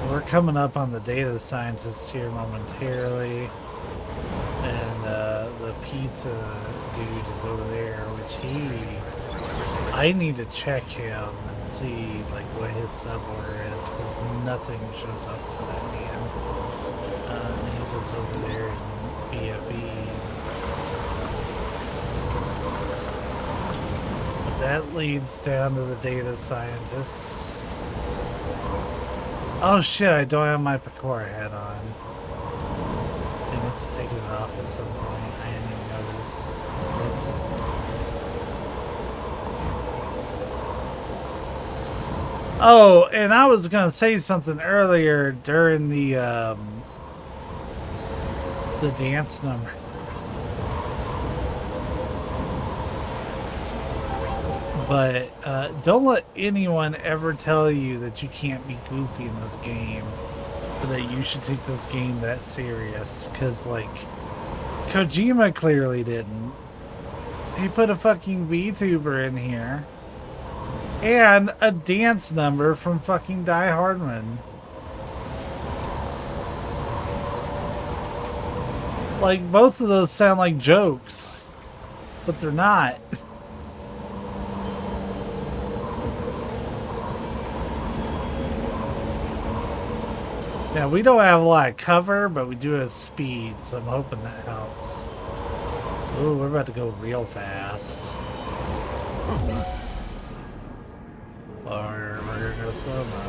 We're coming up on the data scientist here momentarily, and the pizza dude is over there, which I need to check him and see like what his sub order is, because nothing shows up for that man. He's just over there in BFE. But that leads down to the data scientists. Oh shit, I don't have my Pecora hat on. I need to take it off at some point. I didn't even notice. Oops. Oh, and I was gonna say something earlier during the dance number. But don't let anyone ever tell you that you can't be goofy in this game, or that you should take this game that serious, because like Kojima clearly didn't. He put a fucking VTuber in here. And a dance number from fucking Die Hardman. Like, both of those sound like jokes, but they're not. Now, we don't have a lot of cover, but we do have speed, so I'm hoping that helps. Ooh, we're about to go real fast. Or we're gonna go slow-mo.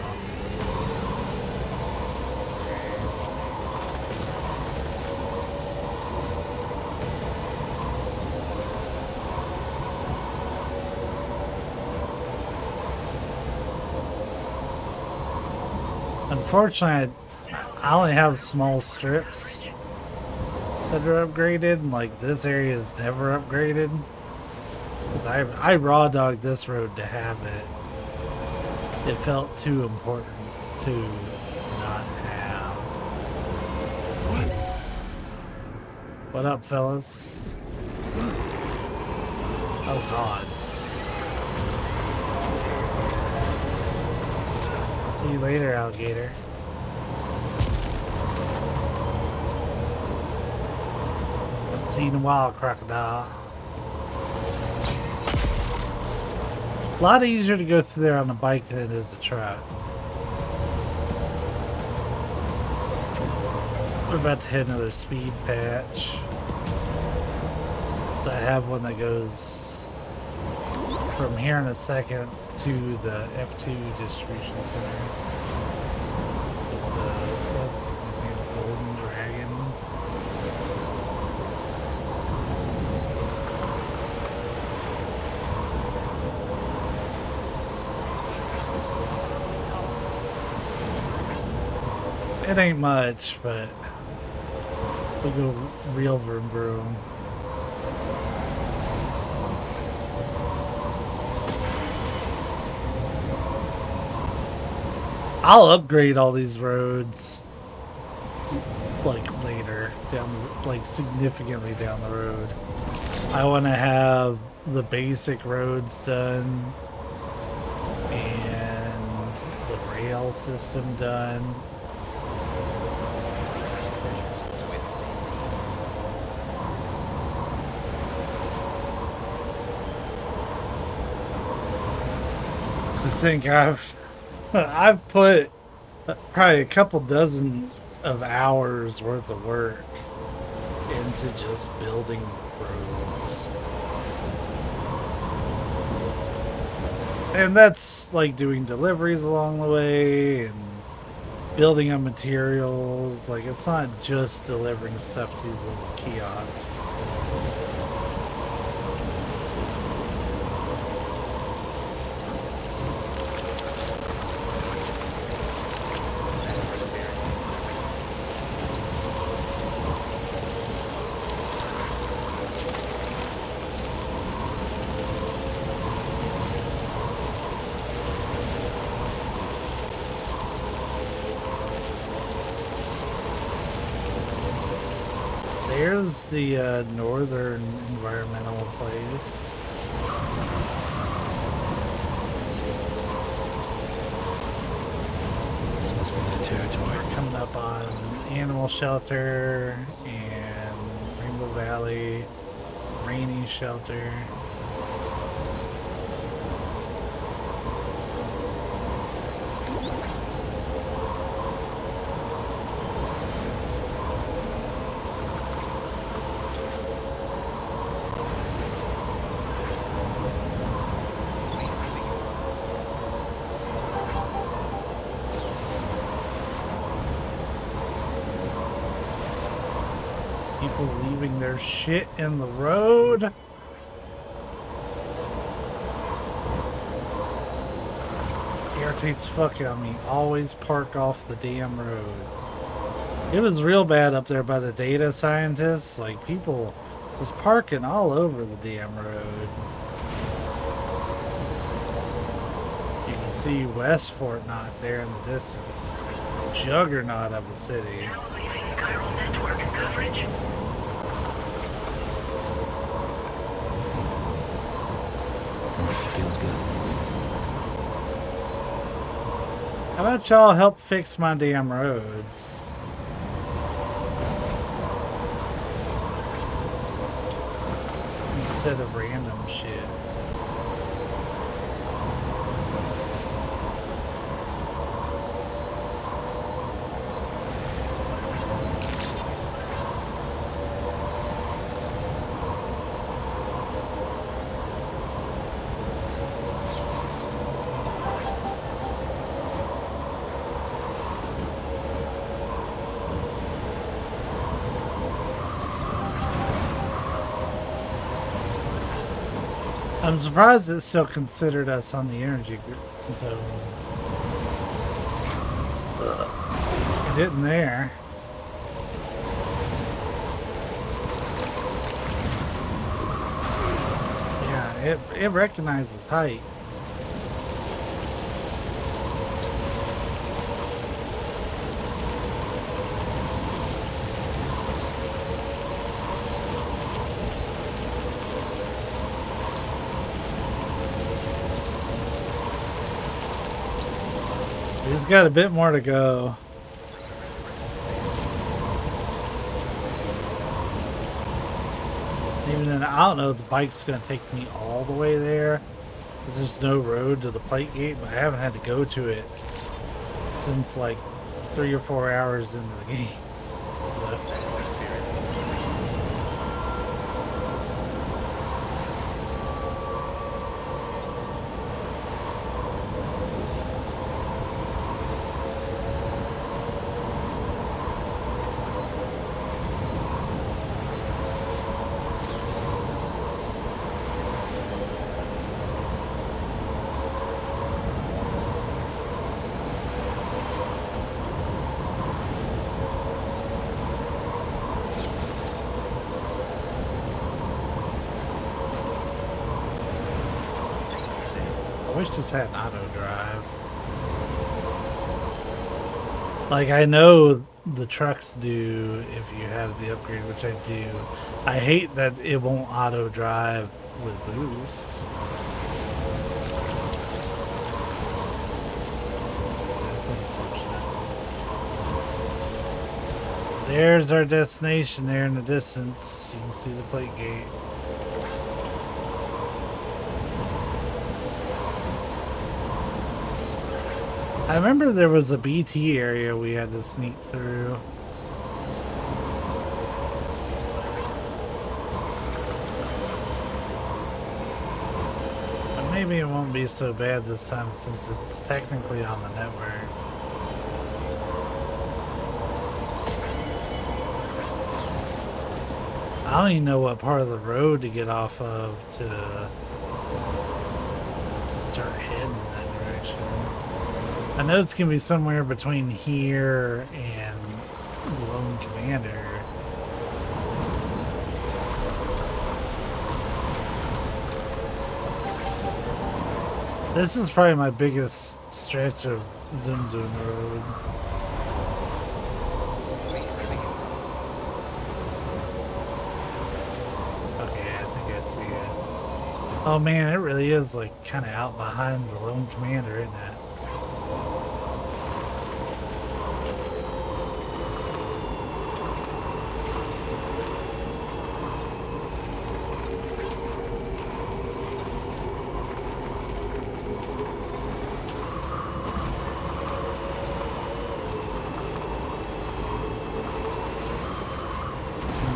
Unfortunately, I only have small strips that are upgraded, and like this area is never upgraded. Because I raw dogged this road to have it. It felt too important to not have. What up, fellas? Oh god. See you later, alligator. Haven't seen a while, crocodile. A lot easier to go through there on a bike than it is a truck. We're about to hit another speed patch. So I have one that goes from here in a second to the F2 distribution center. With the Golden Dragon. It ain't much, but we'll go real vroom vroom. I'll upgrade all these roads like later, down like significantly down the road. I want to have the basic roads done and the rail system done. I think I've put probably a couple dozen of hours worth of work into just building roads. And that's like doing deliveries along the way and building up materials. Like, it's not just delivering stuff to these little kiosks. There's the northern environmental place. This must be their territory. We're coming up on Animal Shelter and Rainbow Valley, Rainy Shelter. People leaving their shit in the road. Irritates fuck out of me. Always park off the damn road. It was real bad up there by the data scientists. Like, people just parking all over the damn road. You can see Westfort not there in the distance. Juggernaut of the city. Feels good. How about y'all help fix my damn roads? Instead of random shit. I'm surprised it still considered us on the energy zone. It didn't there. Yeah, it recognizes height. He's got a bit more to go. Even then, I don't know if the bike's going to take me all the way there, because there's no road to the plate gate, but I haven't had to go to it since like 3 or 4 hours into the game. So. I wish this had an auto drive. Like, I know the trucks do if you have the upgrade, which I do. I hate that it won't auto drive with boost. That's unfortunate. There's our destination there in the distance. You can see the plate gate. I remember there was a BT area we had to sneak through. But maybe it won't be so bad this time since it's technically on the network. I don't even know what part of the road to get off of to start heading in that direction. I know it's gonna be somewhere between here and Lone Commander. This is probably my biggest stretch of Zoom Zoom Road. Okay, I think I see it. Oh man, it really is like kind of out behind the Lone Commander, isn't it?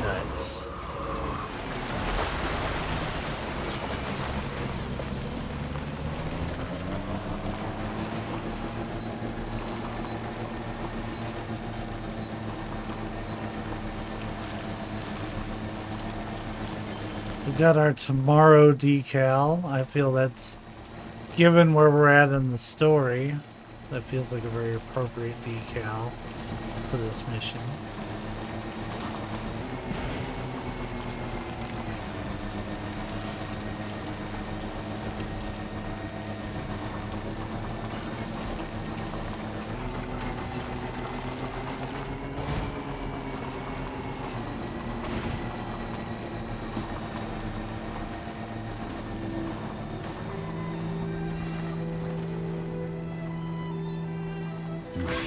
Nuts. We got our tomorrow decal. I feel that's, given where we're at in the story, that feels like a very appropriate decal for this mission.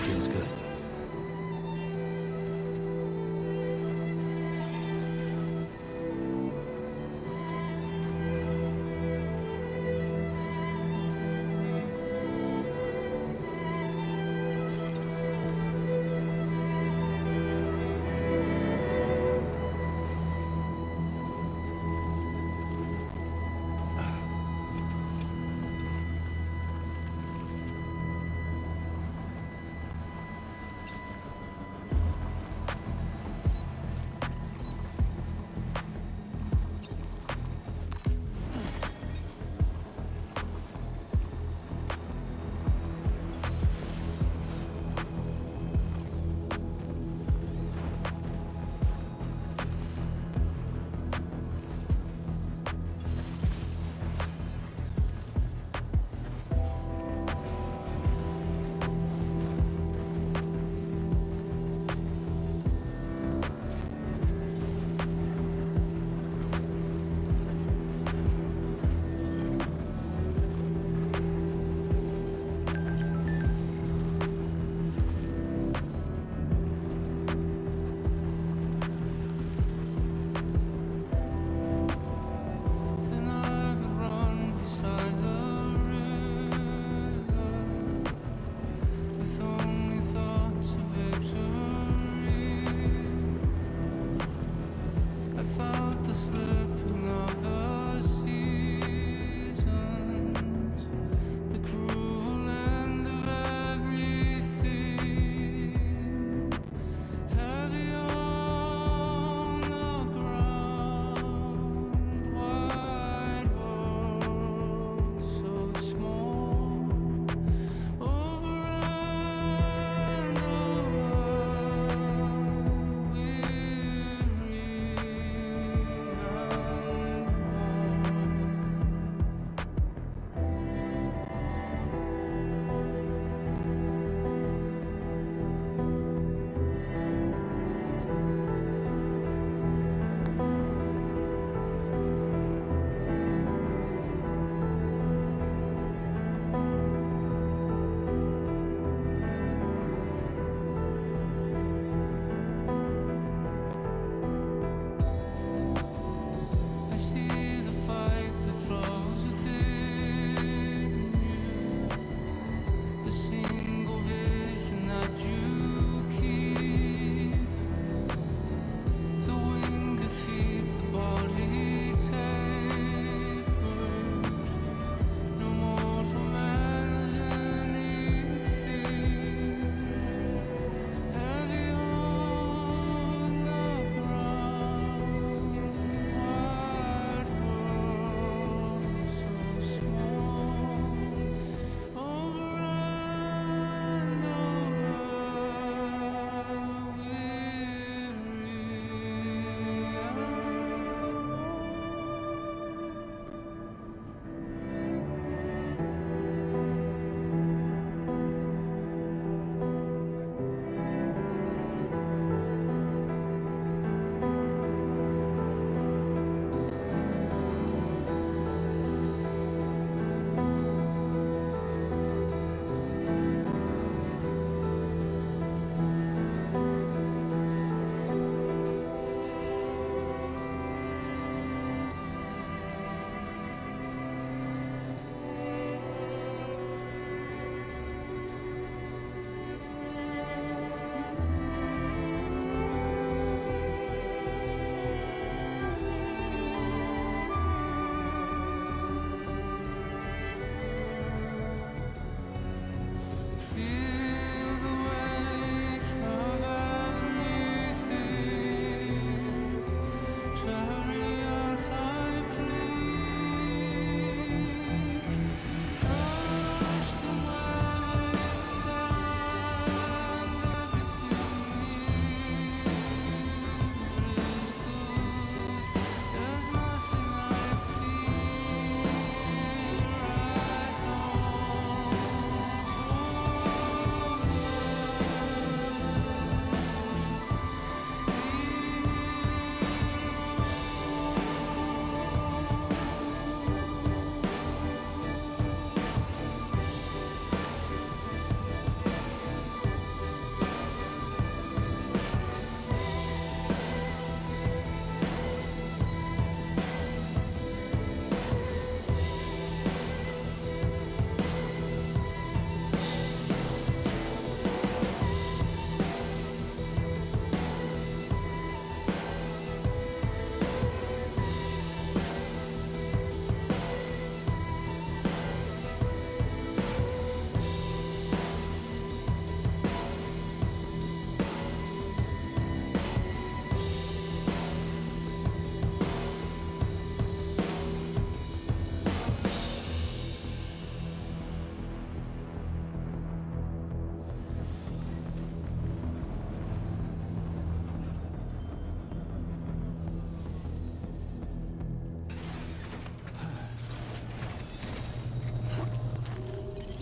Feels good.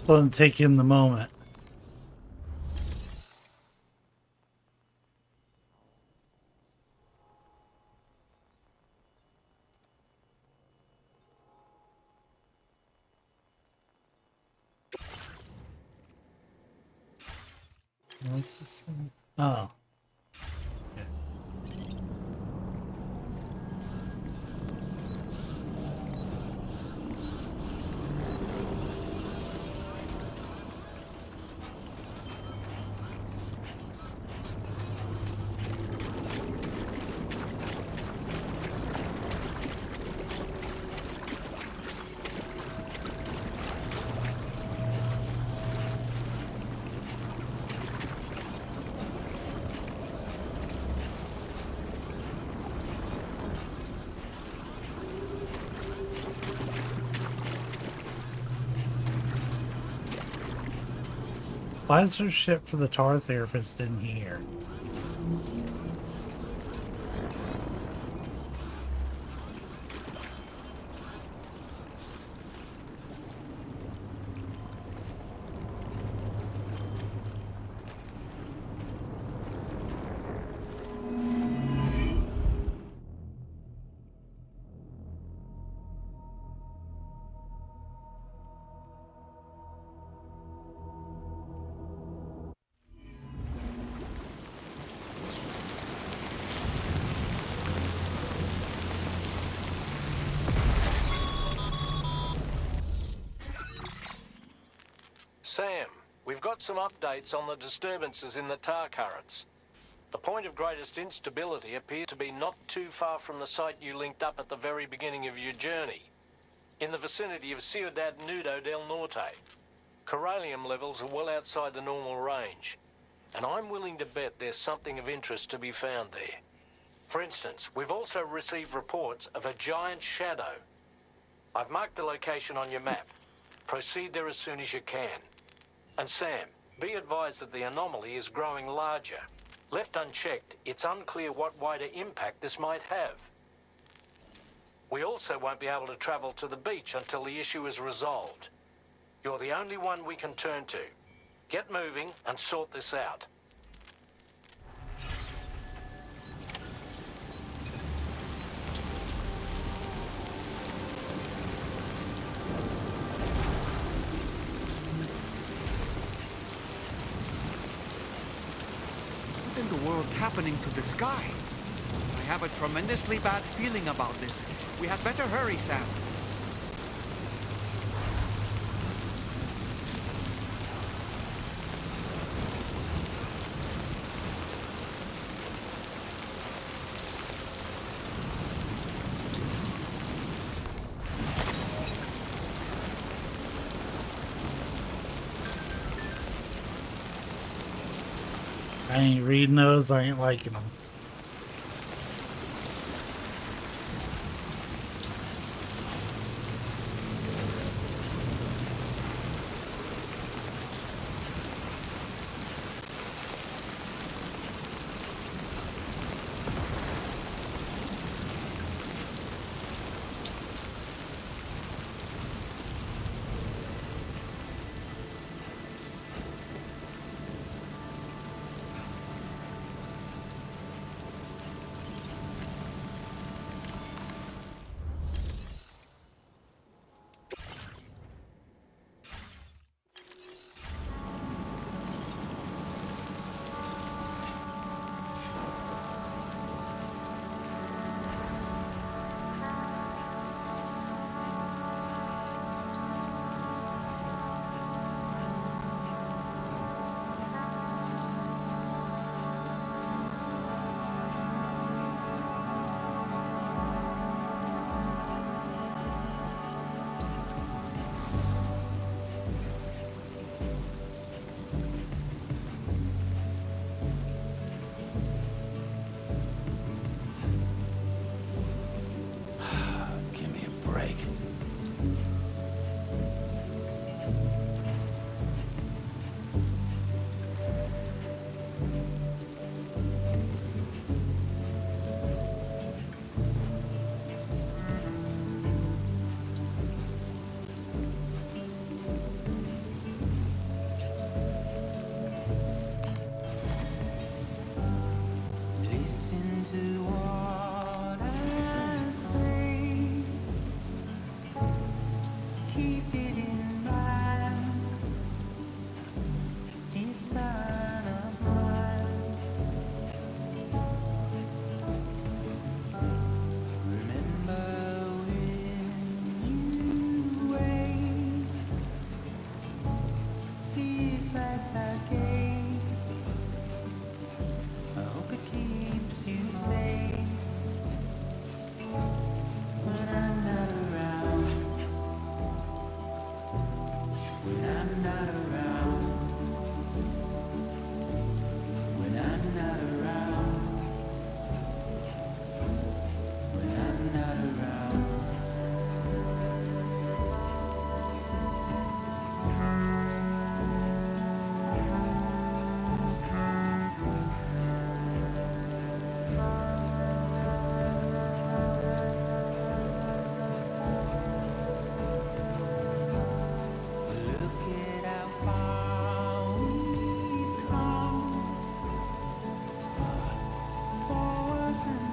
So I'm taking the moment. What's this one? Oh. Why is there shit for the tar therapist in here? Sam, we've got some updates on the disturbances in the tar currents. The point of greatest instability appeared to be not too far from the site you linked up at the very beginning of your journey, in the vicinity of Ciudad Nudo del Norte. Corallium levels are well outside the normal range, and I'm willing to bet there's something of interest to be found there. For instance, we've also received reports of a giant shadow. I've marked the location on your map. Proceed there as soon as you can. And Sam, be advised that the anomaly is growing larger. Left unchecked, it's unclear what wider impact this might have. We also won't be able to travel to the beach until the issue is resolved. You're the only one we can turn to. Get moving and sort this out. What in the world's happening to the sky? I have a tremendously bad feeling about this. We had better hurry, Sam. I ain't reading those, I ain't liking them. keep it in mind, dear son of mine. Remember when you wait, the advice I gave, I hope it keeps you safe when I'm not around. When I'm not around, when I'm not around, when I'm not around. Look at how far we've come, forwards and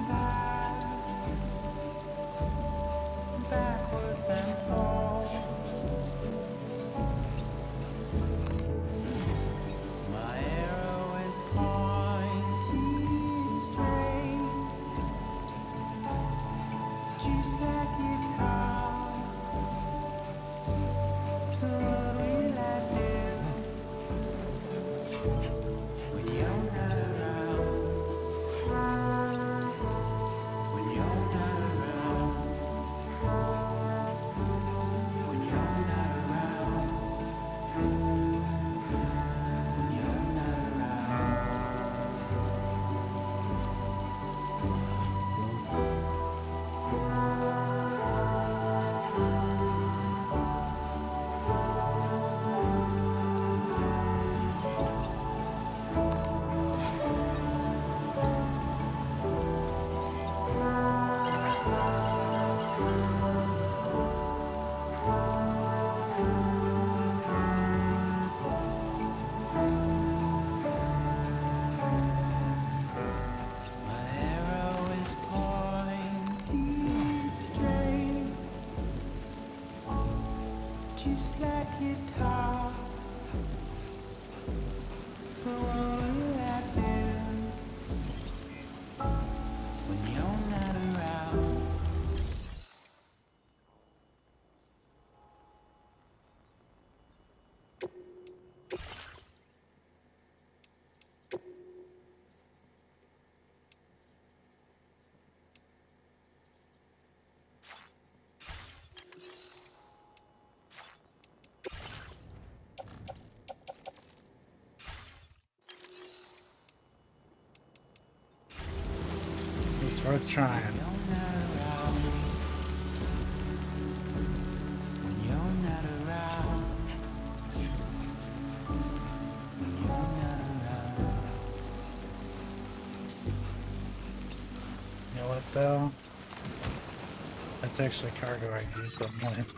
backwards and forth. My arrow is pointed straight, just like guitar. What will I do when you're not around? When you're not around? When you're not around? When you're not around? My arrow is pointed straight, just like guitar. What will I do when you're not around? It's worth trying. When you're not around. When you're not around. You know what though? That's actually cargo I can do something with.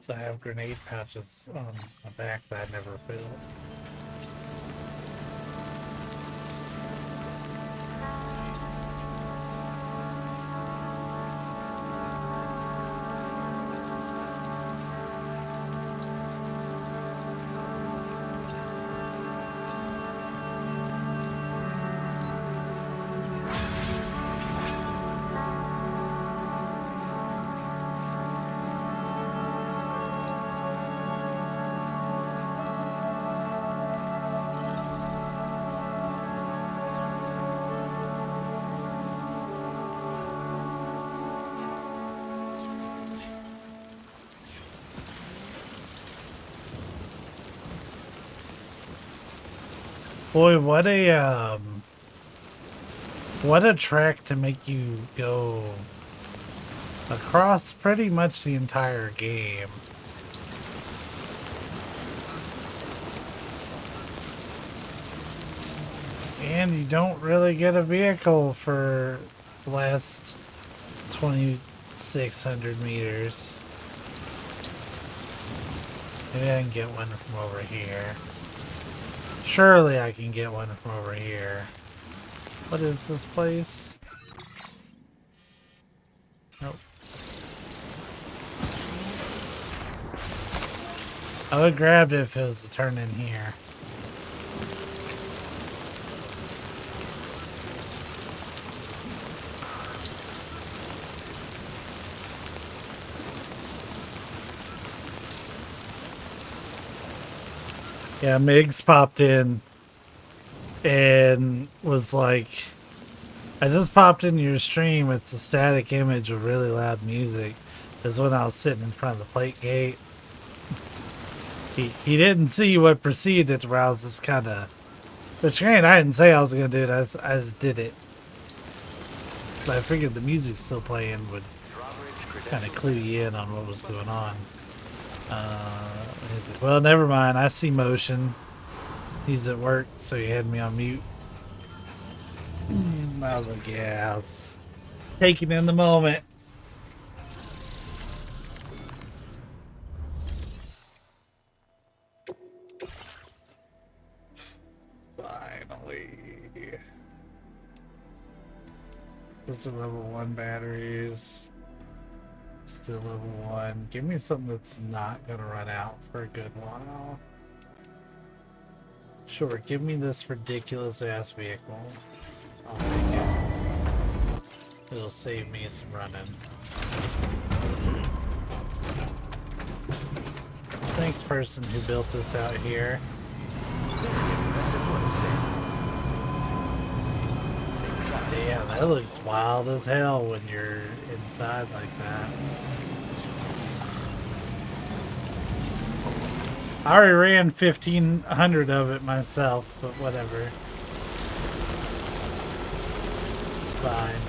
So I have grenade pouches on my back that I never filled. Boy, what a track to make you go across pretty much the entire game. And you don't really get a vehicle for the last 2,600 meters. Maybe I can get one from over here. Surely I can get one from over here. What is this place? Nope. I would have grabbed it if it was a turn in here. Yeah, Migs popped in and was like, I just popped into your stream. It's a static image of really loud music. Is when I was sitting in front of the plate gate. He didn't see what preceded where I was just kind of... Which, granted, I didn't say I was going to do it. I just did it. But I figured the music still playing would kind of clue you in on what was going on. He's like, well, never mind. I see motion. He's at work, so he had me on mute. I was like, yeah, I was taking in the moment. Finally. Those are level 1 batteries. Still level 1. Give me something that's not going to run out for a good while. Sure, give me this ridiculous ass vehicle. I'll take it. It'll save me some running. Thanks, person who built this out here. Damn, that looks wild as hell when you're inside like that. I already ran 1,500 of it myself, but whatever. It's fine.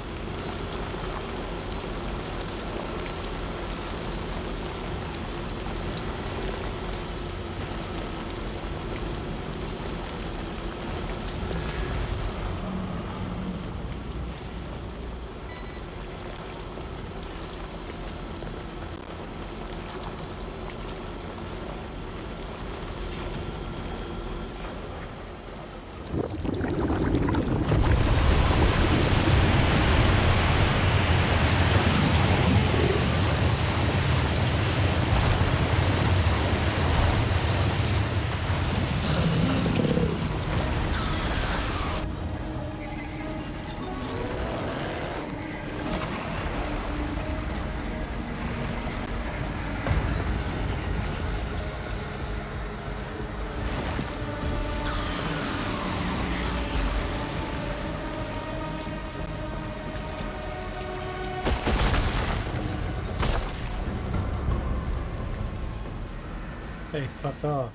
Hey, fuck off.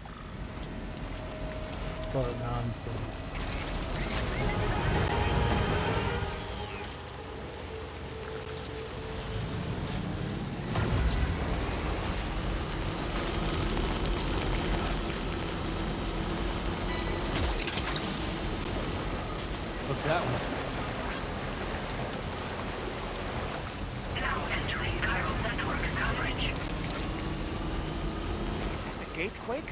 What nonsense. What's that one? Now entering chiral network coverage. Is that the gate, Quake?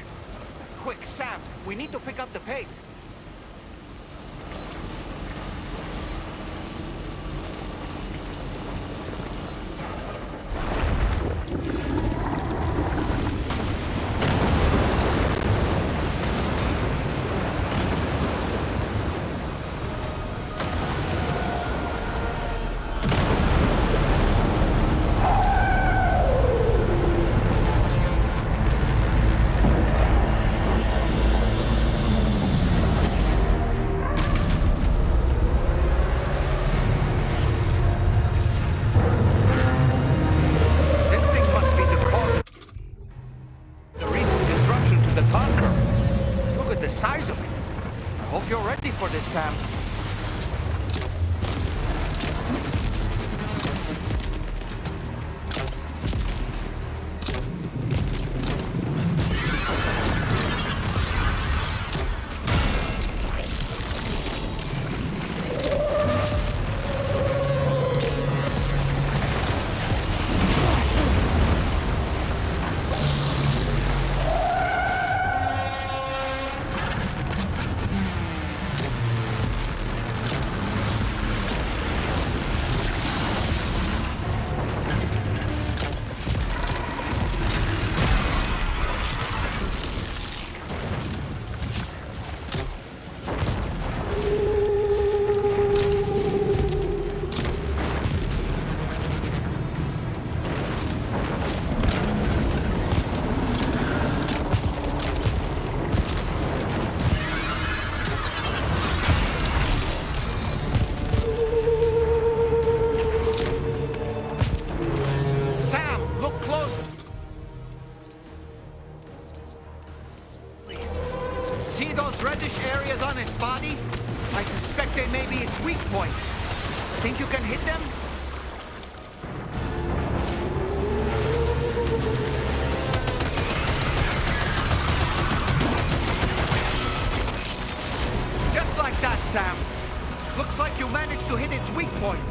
Quick, Sam, we need to pick up the pace. Sam. See those reddish areas on its body? I suspect they may be its weak points. Think you can hit them? Just like that, Sam. Looks like you managed to hit its weak point.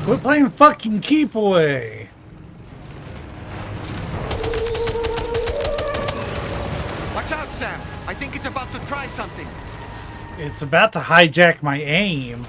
We're playing fucking Keep Away. Watch out, Sam. I think it's about to try something. It's about to hijack my aim.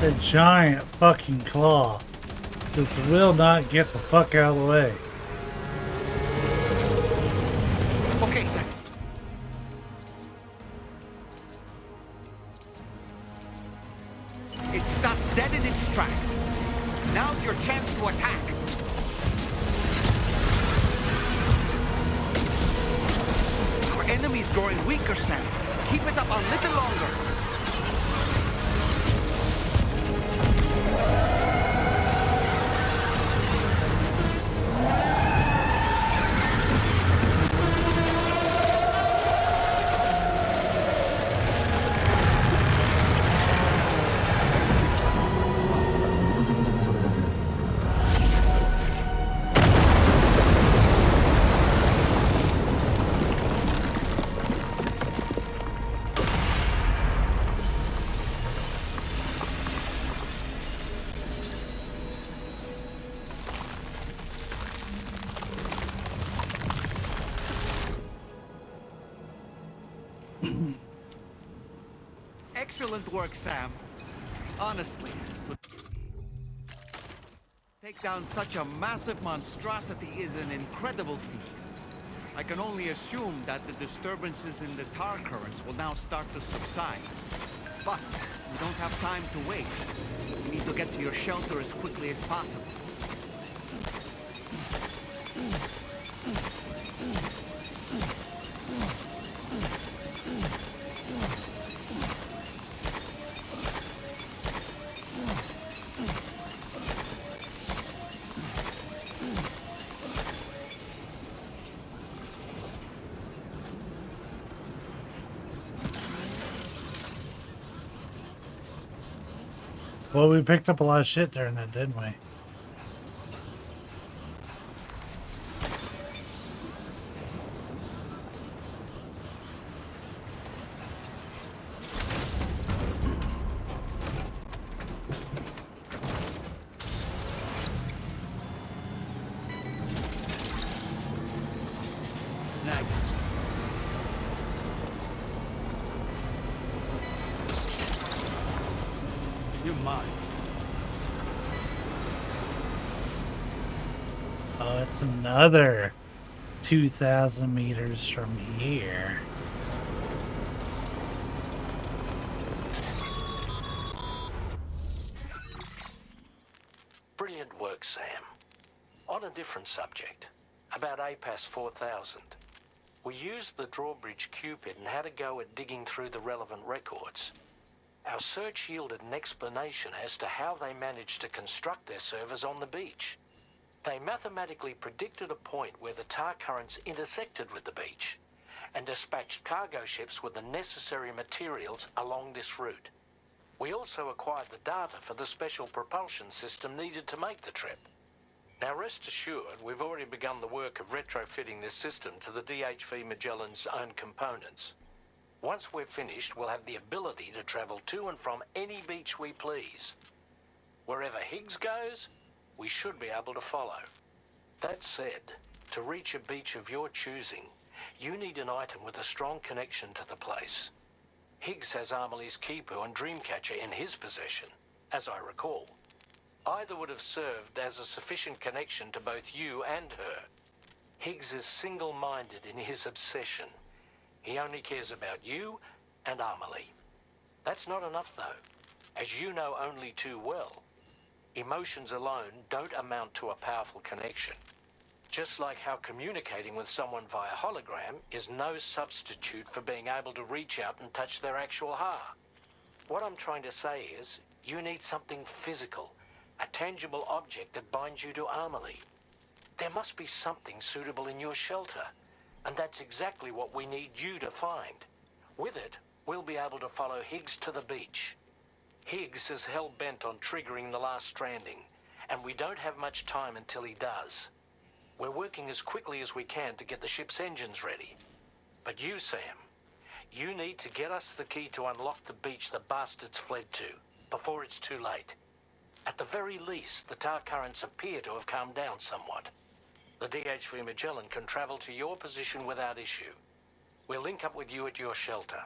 The giant fucking claw just will not get the fuck out of the way. Okay, Sam. It stopped dead in its tracks. Now's your chance to attack. Our enemy's growing weaker, Sam. Keep it up a little longer. Excellent work, Sam. Honestly. Take down such a massive monstrosity is an incredible feat. I can only assume that the disturbances in the tar currents will now start to subside. But we don't have time to wait. We need to get to your shelter as quickly as possible. Well, we picked up a lot of shit during that, didn't we? Oh, it's another 2,000 meters from here. Brilliant work, Sam. On a different subject, about APAS 4000. We used the drawbridge Cupid and had a go at digging through the relevant records. Our search yielded an explanation as to how they managed to construct their servers on the beach. They mathematically predicted a point where the tar currents intersected with the beach and dispatched cargo ships with the necessary materials along this route. We also acquired the data for the special propulsion system needed to make the trip. Now rest assured, we've already begun the work of retrofitting this system to the DHV Magellan's own components. Once we're finished, we'll have the ability to travel to and from any beach we please. Wherever Higgs goes, we should be able to follow. That said, to reach a beach of your choosing, you need an item with a strong connection to the place. Higgs has Amelie's Kipu and Dreamcatcher in his possession, as I recall. Either would have served as a sufficient connection to both you and her. Higgs is single-minded in his obsession. He only cares about you and Amelie. That's not enough, though. As you know only too well, emotions alone don't amount to a powerful connection. Just like how communicating with someone via hologram is no substitute for being able to reach out and touch their actual heart. What I'm trying to say is, you need something physical, a tangible object that binds you to Amelie. There must be something suitable in your shelter, and that's exactly what we need you to find. With it, we'll be able to follow Higgs to the beach. Higgs is hell-bent on triggering the last stranding, and we don't have much time until he does. We're working as quickly as we can to get the ship's engines ready. But you, Sam, you need to get us the key to unlock the beach the bastards fled to, before it's too late. At the very least, the tar currents appear to have calmed down somewhat. The DHV Magellan can travel to your position without issue. We'll link up with you at your shelter.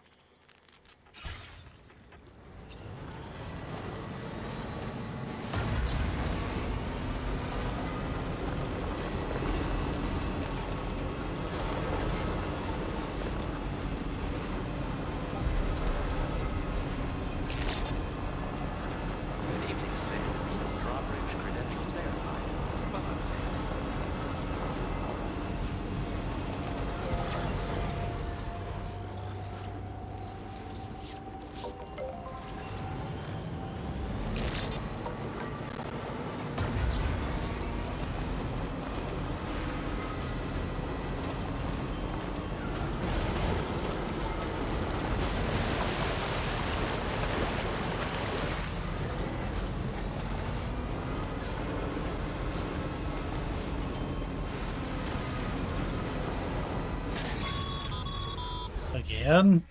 Again?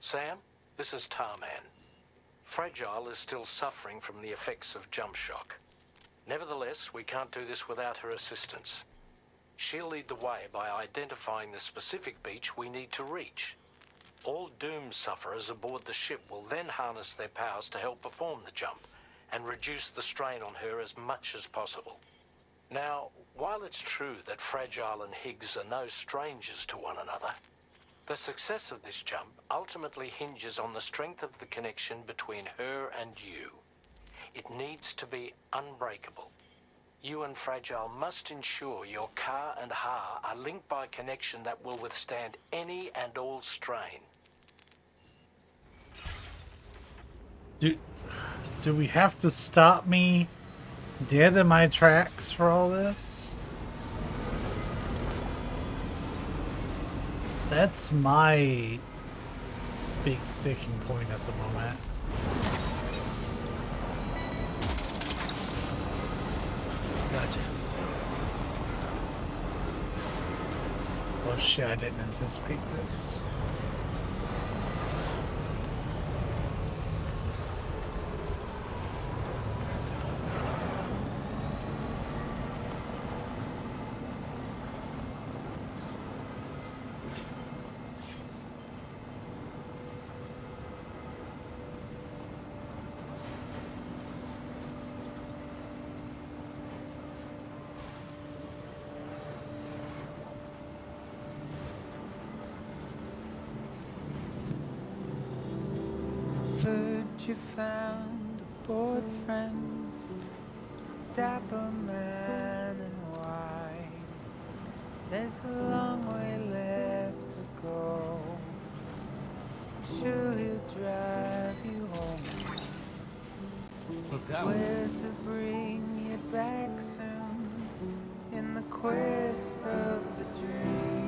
Sam, this is Tarman. Fragile is still suffering from the effects of jump shock. Nevertheless, we can't do this without her assistance. She'll lead the way by identifying the specific beach we need to reach. All doom sufferers aboard the ship will then harness their powers to help perform the jump and reduce the strain on her as much as possible. Now, while it's true that Fragile and Higgs are no strangers to one another, the success of this jump ultimately hinges on the strength of the connection between her and you. It needs to be unbreakable. You and Fragile must ensure your car and Ha are linked by a connection that will withstand any and all strain. Do we have to stop me dead in my tracks for all this? That's my big sticking point at the moment. Gotcha. Oh shit, I didn't anticipate this. Heard you found a boyfriend, dapper man and white. There's a long way left to go. Sure he'll drive you home. He swears to bring you back soon in the quest of the dream.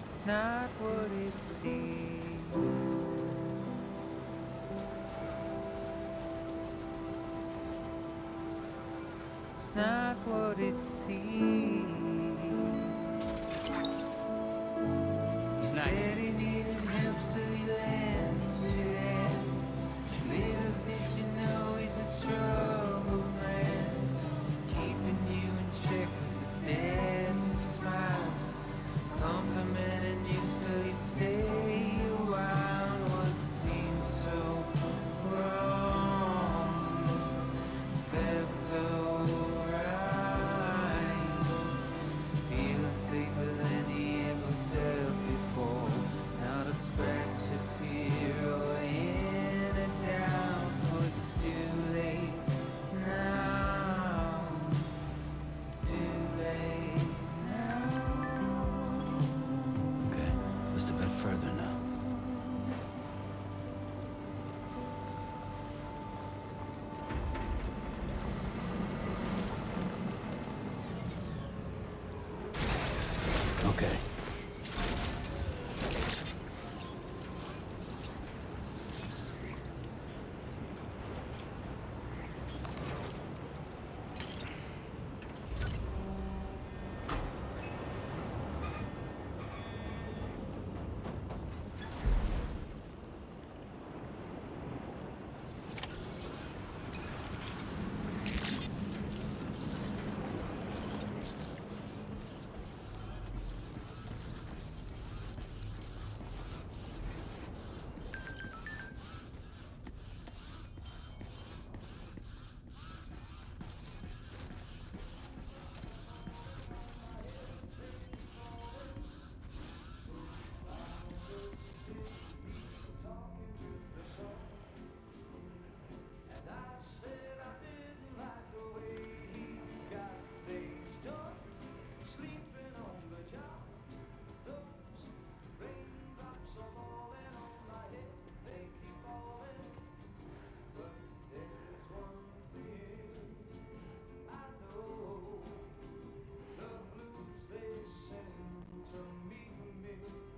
It's not what it seems. It's not what it seems. He said he needed help, so he lends your hand. Little did you know he's a troubled man, keeping you in check with his deadly smile, complimenting you so you'd stay a while. What seems so wrong felt so right, feeling safer than he ever felt before. Not a scratch of fear or any doubt, but it's too late now. It's too late now. Okay, just a bit further now. Okay.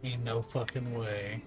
Ain't no fucking way.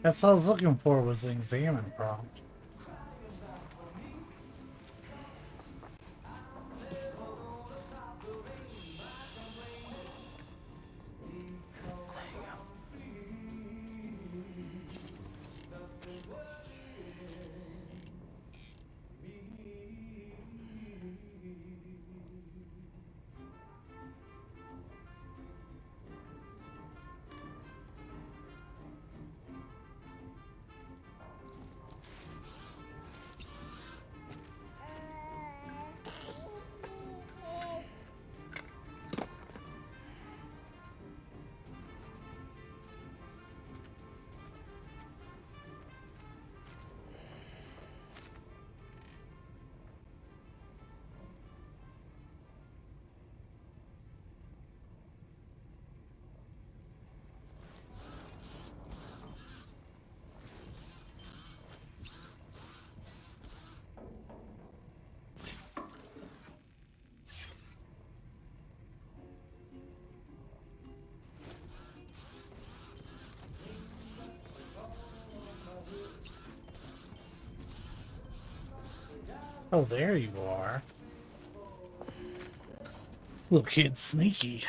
That's what I was looking for, was an examine prompt. Oh, there you are. Little kid sneaky.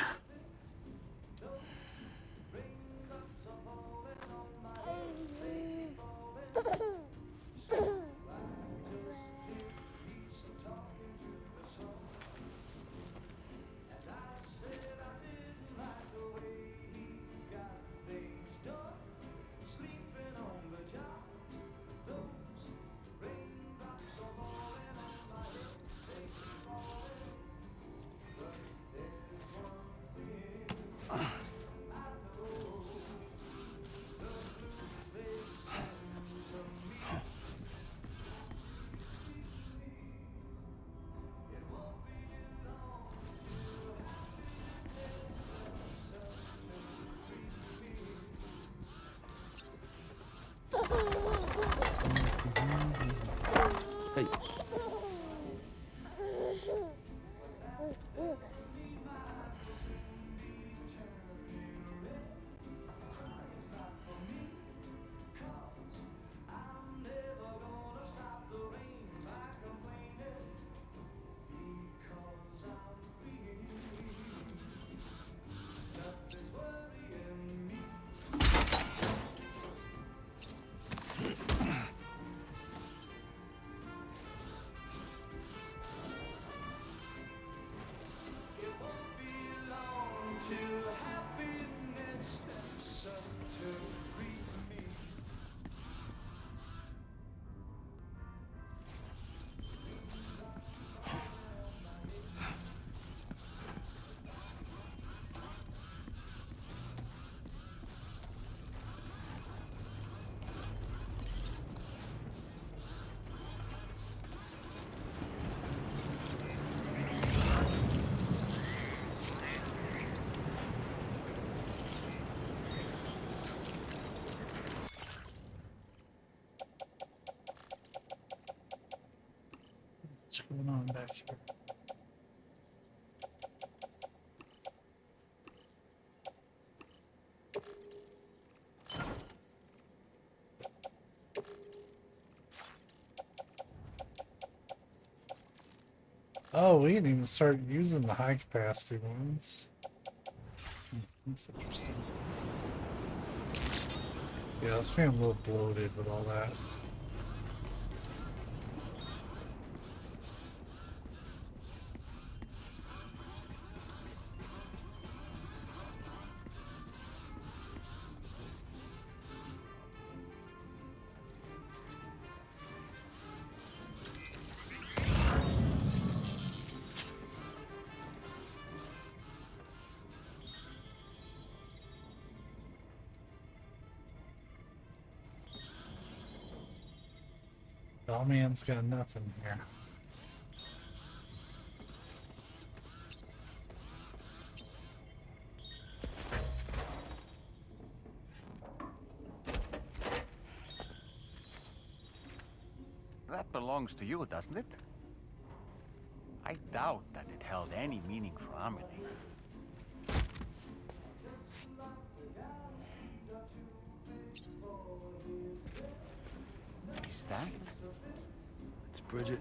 Hey. What's going on back here? Oh, we didn't even start using the high capacity ones. That's interesting. Yeah, I was feeling a little bloated with all that. Bellman's got nothing here. That belongs to you, doesn't it? I doubt that it held any meaning for Amelie. Is that? It's Bridget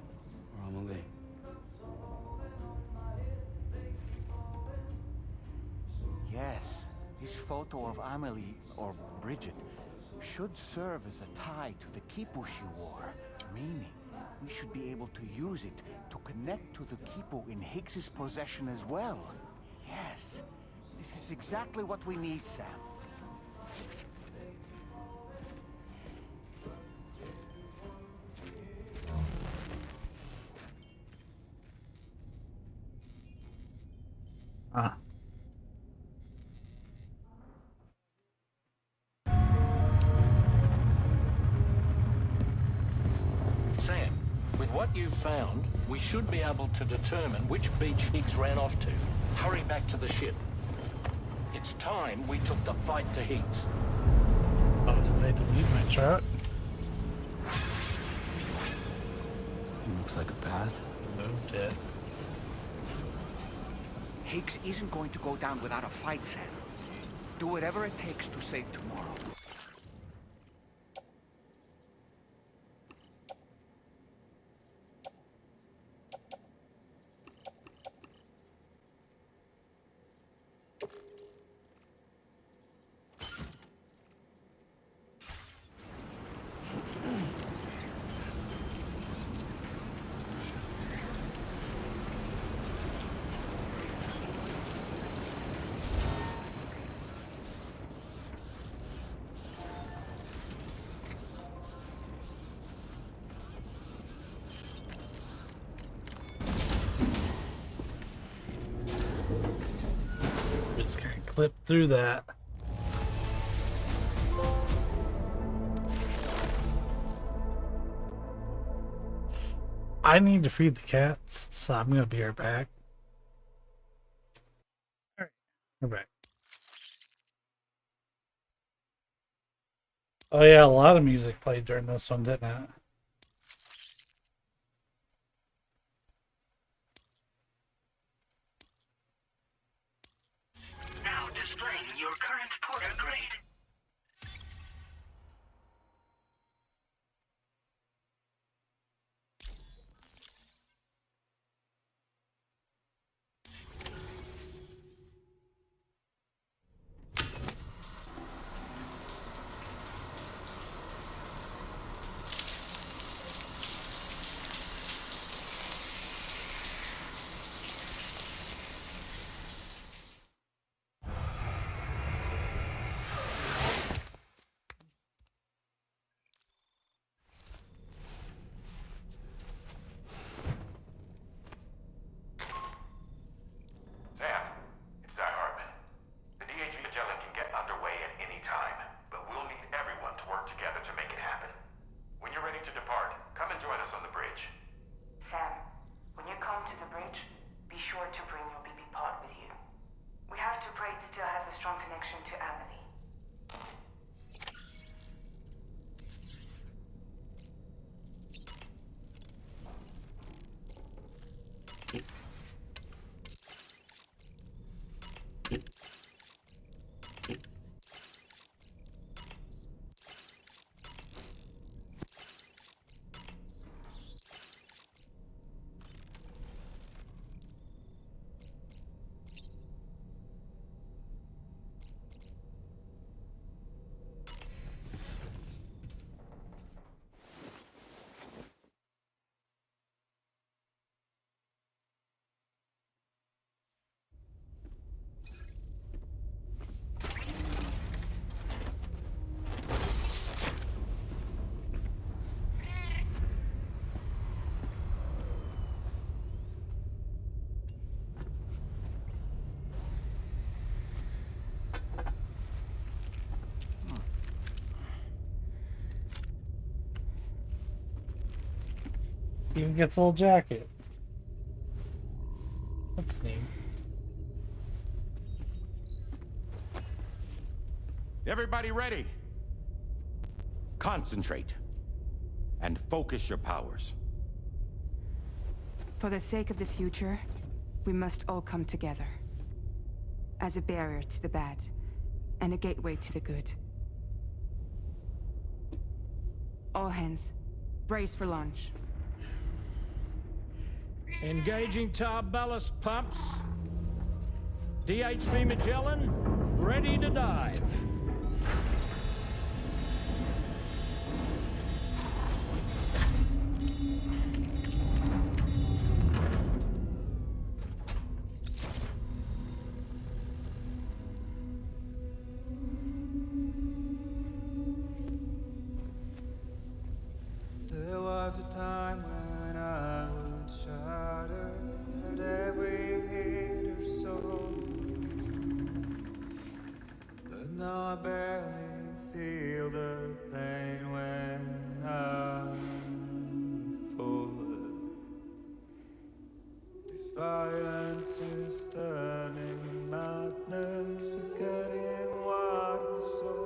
or Amelie. Yes, this photo of Amelie, or Bridget, should serve as a tie to the quipu she wore, meaning we should be able to use it to connect to the quipu in Higgs's possession as well. Yes, this is exactly what we need, Sam. Ah. Sam, with what you've found, we should be able to determine which beach Higgs ran off to. Hurry back to the ship. It's time we took the fight to Higgs. Oh, did they delete my chart? Looks like a path. Moved it. Higgs isn't going to go down without a fight, Sam. Do whatever it takes to save tomorrow. Just kind of clip through that. I need to feed the cats, so I'm gonna be right back. Alright, we're back. Oh yeah, a lot of music played during this one, didn't it? Now displaying your current porter grade. Sam, it's Di Hartman. The DHV Magellan can get underway at any time, but we'll need everyone to work together to make it happen. When you're ready to depart, come and join us on the bridge. Sam, when you come to the bridge, be sure to bring your BB pod with you. We have to pray it still has a strong connection to Emily. Even gets a little jacket. That's neat. Everybody ready? Concentrate. And focus your powers. For the sake of the future, we must all come together. As a barrier to the bad, and a gateway to the good. All hands, brace for launch. Engaging tar ballast pumps. DHV Magellan, ready to dive. There was a time when I would shatter at every hit or so, but now I barely feel the pain when I fall. This violence is turning madness, forgetting what we saw.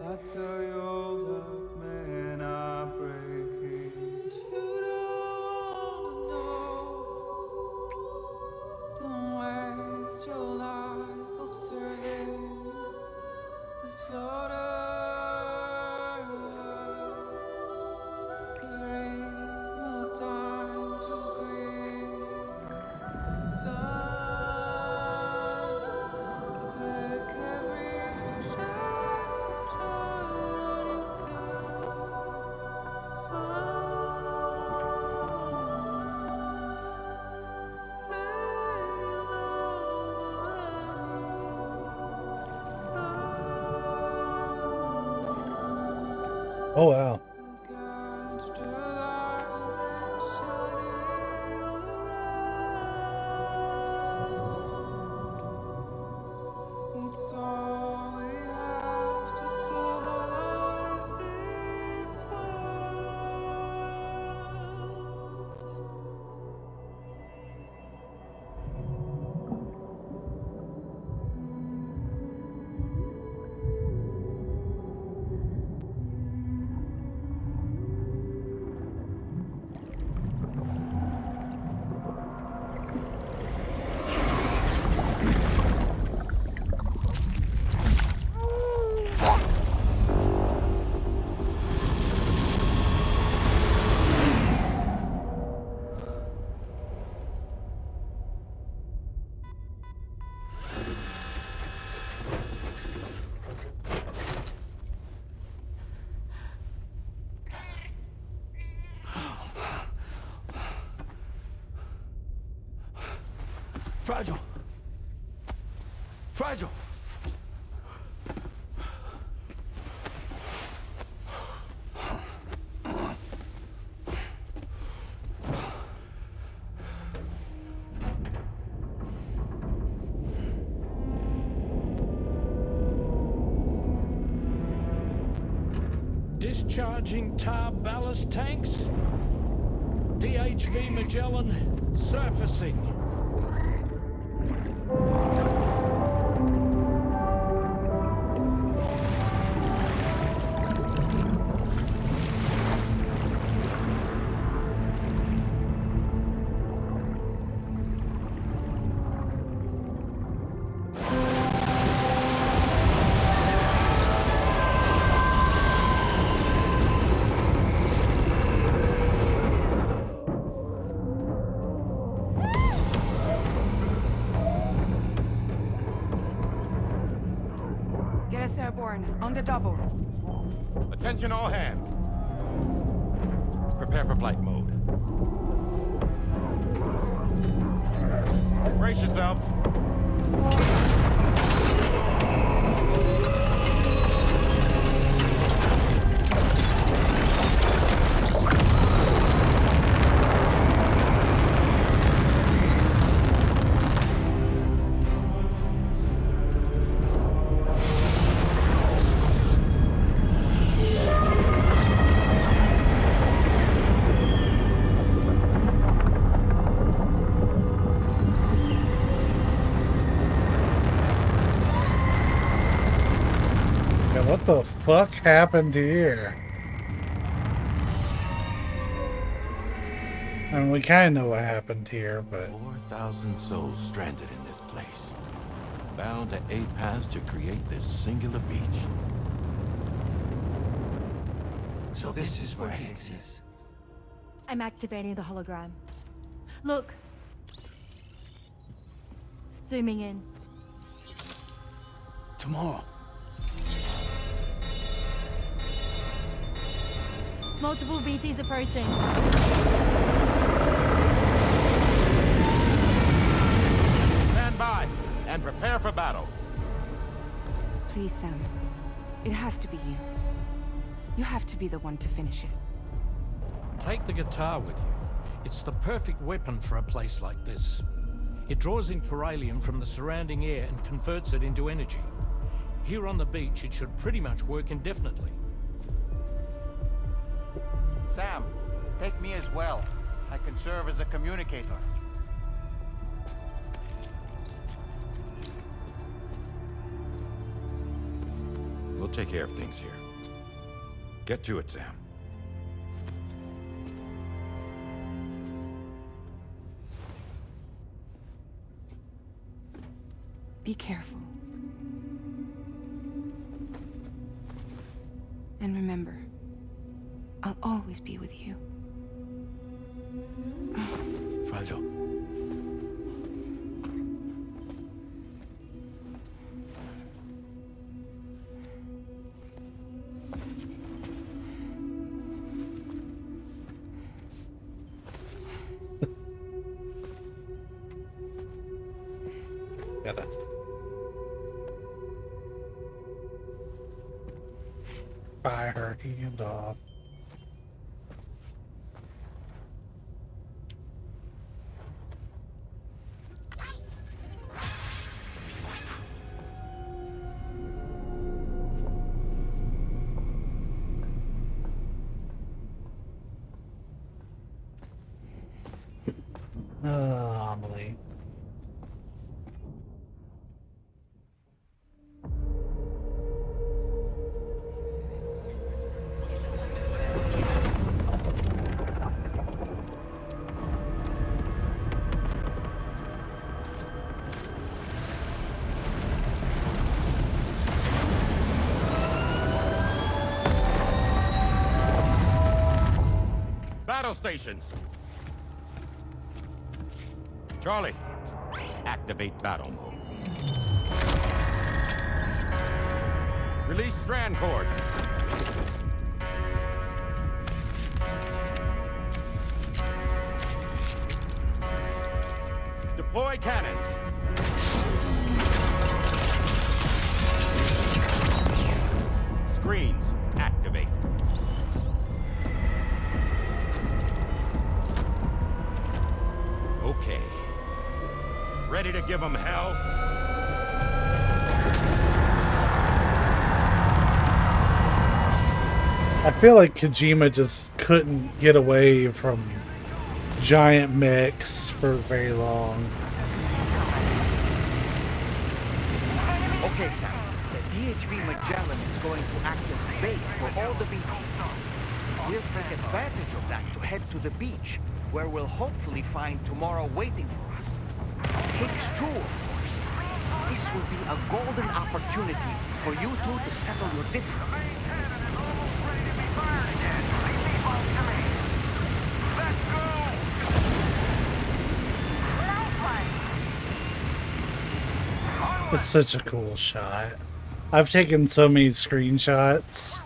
I tell you all that men are breaking, but you don't know. Don't waste your life observing the slaughter. There is no time to grieve the sun. Take every chance of joy that you can Oh wow. It's all we have to survive this Fragile. Fragile. Discharging tar ballast tanks. DHV Magellan surfacing. Get us airborne, on the double. Attention all hands. Prepare for flight mode. Brace yourselves. What the fuck happened here? I mean, we kind of know what happened here, but 4,000 souls stranded in this place, bound to a paths to create this singular beach. So this is where Higgs is. I'm activating the hologram. Look. Zooming in. Tomorrow. Multiple BTs approaching. Stand by and prepare for battle. Please, Sam. It has to be you. You have to be the one to finish it. Take the guitar with you. It's the perfect weapon for a place like this. It draws in chiralium from the surrounding air and converts it into energy. Here on the beach, it should pretty much work indefinitely. Sam, take me as well. I can serve as a communicator. We'll take care of things here. Get to it, Sam. Be careful. And remember, I'll always be with you. Fragile. gotta fire her hand off. Amelie. Battle stations. Charlie, activate battle mode. Release strand cords. Deploy cannons. Screens, activate. Okay. Ready to give them hell? I feel like Kojima just couldn't get away from giant mechs for very long. Okay, Sam. The DHV Magellan is going to act as bait for all the BTs. We'll take advantage of that to head to the beach, where we'll hopefully find tomorrow waiting for us. Higgs 2, of course. This will be a golden opportunity for you two to settle your differences. It's such a cool shot. I've taken so many screenshots.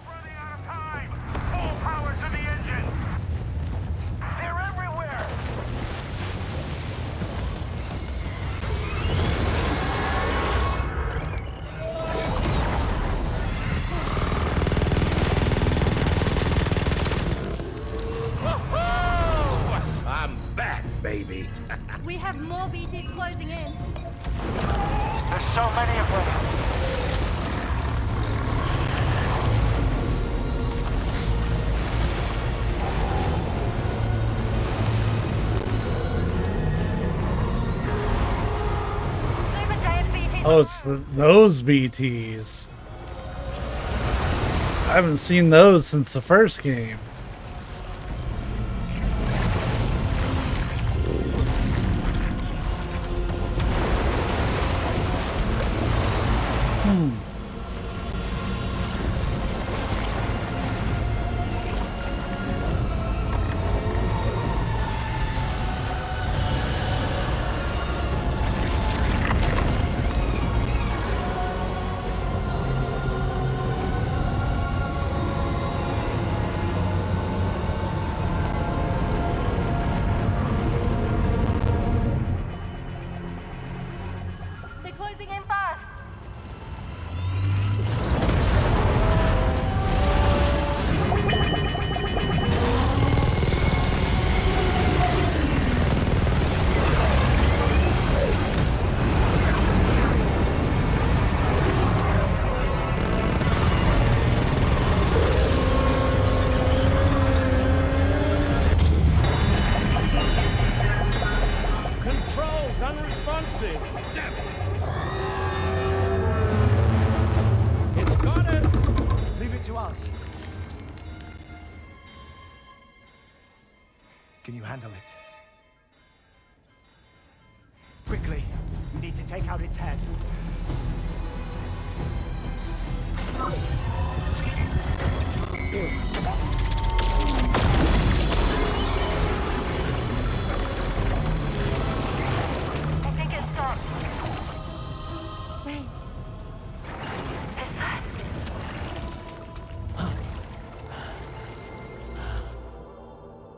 I'm back, baby. We have more BTs closing in. There's so many of them. Oh, it's those BTs. I haven't seen those since the first game. They're closing in fast. Controls unresponsive. Damn it. It's got us. Leave it to us. Can you handle it? Quickly, we need to take out its head. I think it stopped. Wait. Is that?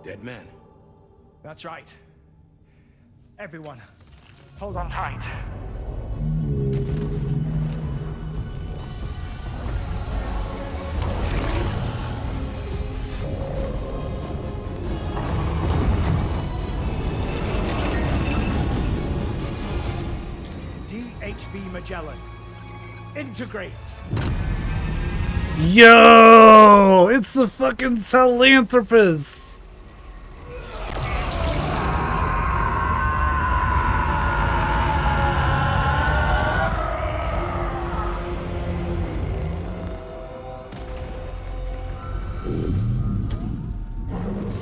Dead man. That's right. Everyone, hold on tight. DHV Magellan. Integrate. Yo! It's the fucking Sahelanthropus!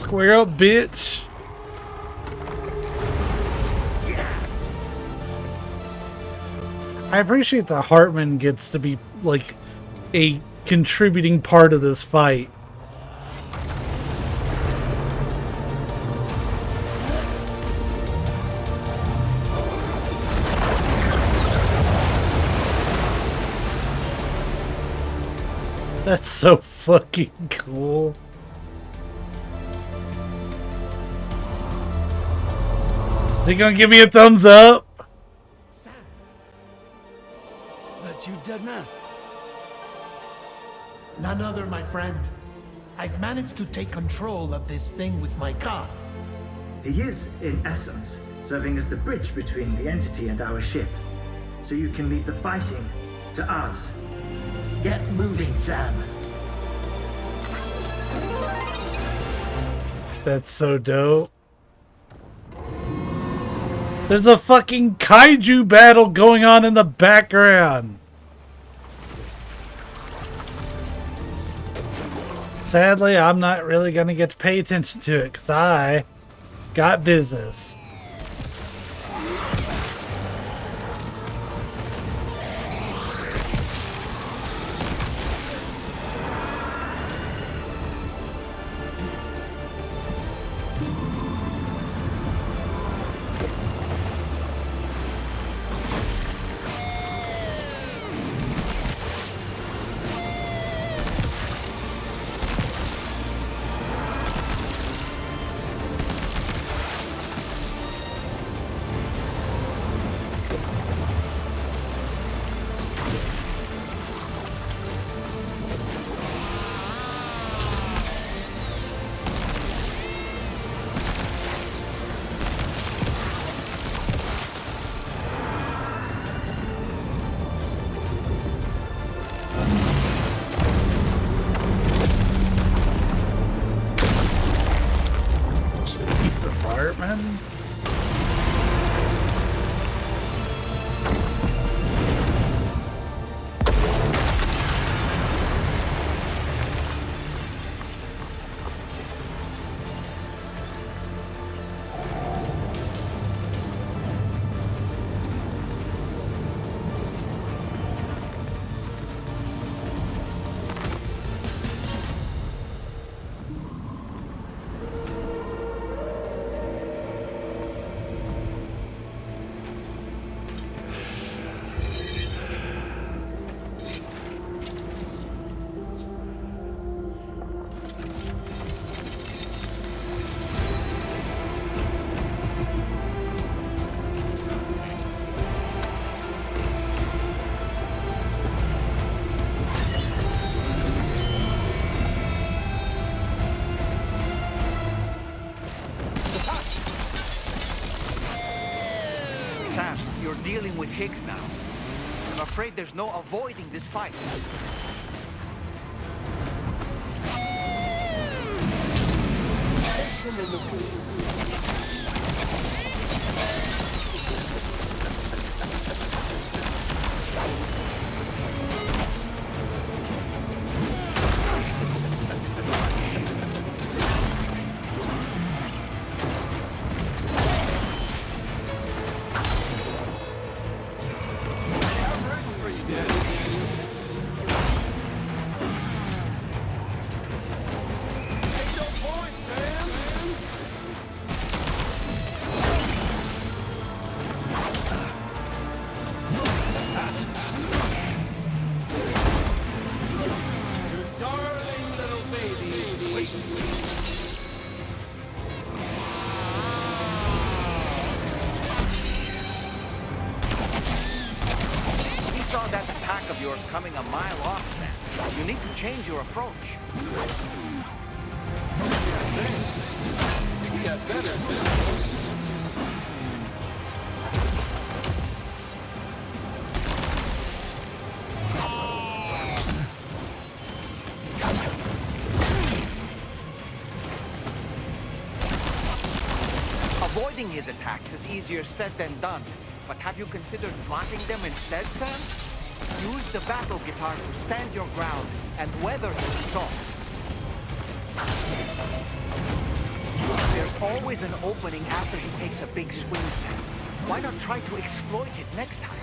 Square up, bitch. I appreciate that Hartman gets to be like a contributing part of this fight. That's so fucking cool. Is he gonna give me a thumbs up? That you, dead man? None other, my friend. I've managed to take control of this thing with my car. He is, in essence, serving as the bridge between the entity and our ship. So you can leave the fighting to us. Get moving, Sam. That's so dope. There's a fucking kaiju battle going on in the background. Sadly, I'm not really going to get to pay attention to it because I got business. Hartman? Sam, you're dealing with Higgs now. I'm afraid there's no avoiding this fight. Yours coming a mile off, Sam. You need to change your approach. We got better business. Avoiding his attacks is easier said than done. But have you considered blocking them instead, Sam? Use the battle guitar to stand your ground and weather his assault. There's always an opening after he takes a big swing, Sam. Why not try to exploit it next time?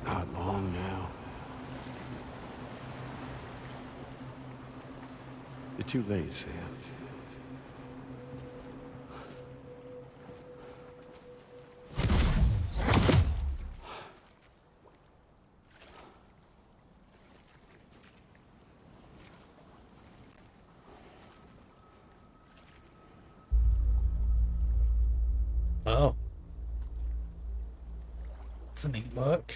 Not long now. You're too late, Sam. Oh. It's a neat look.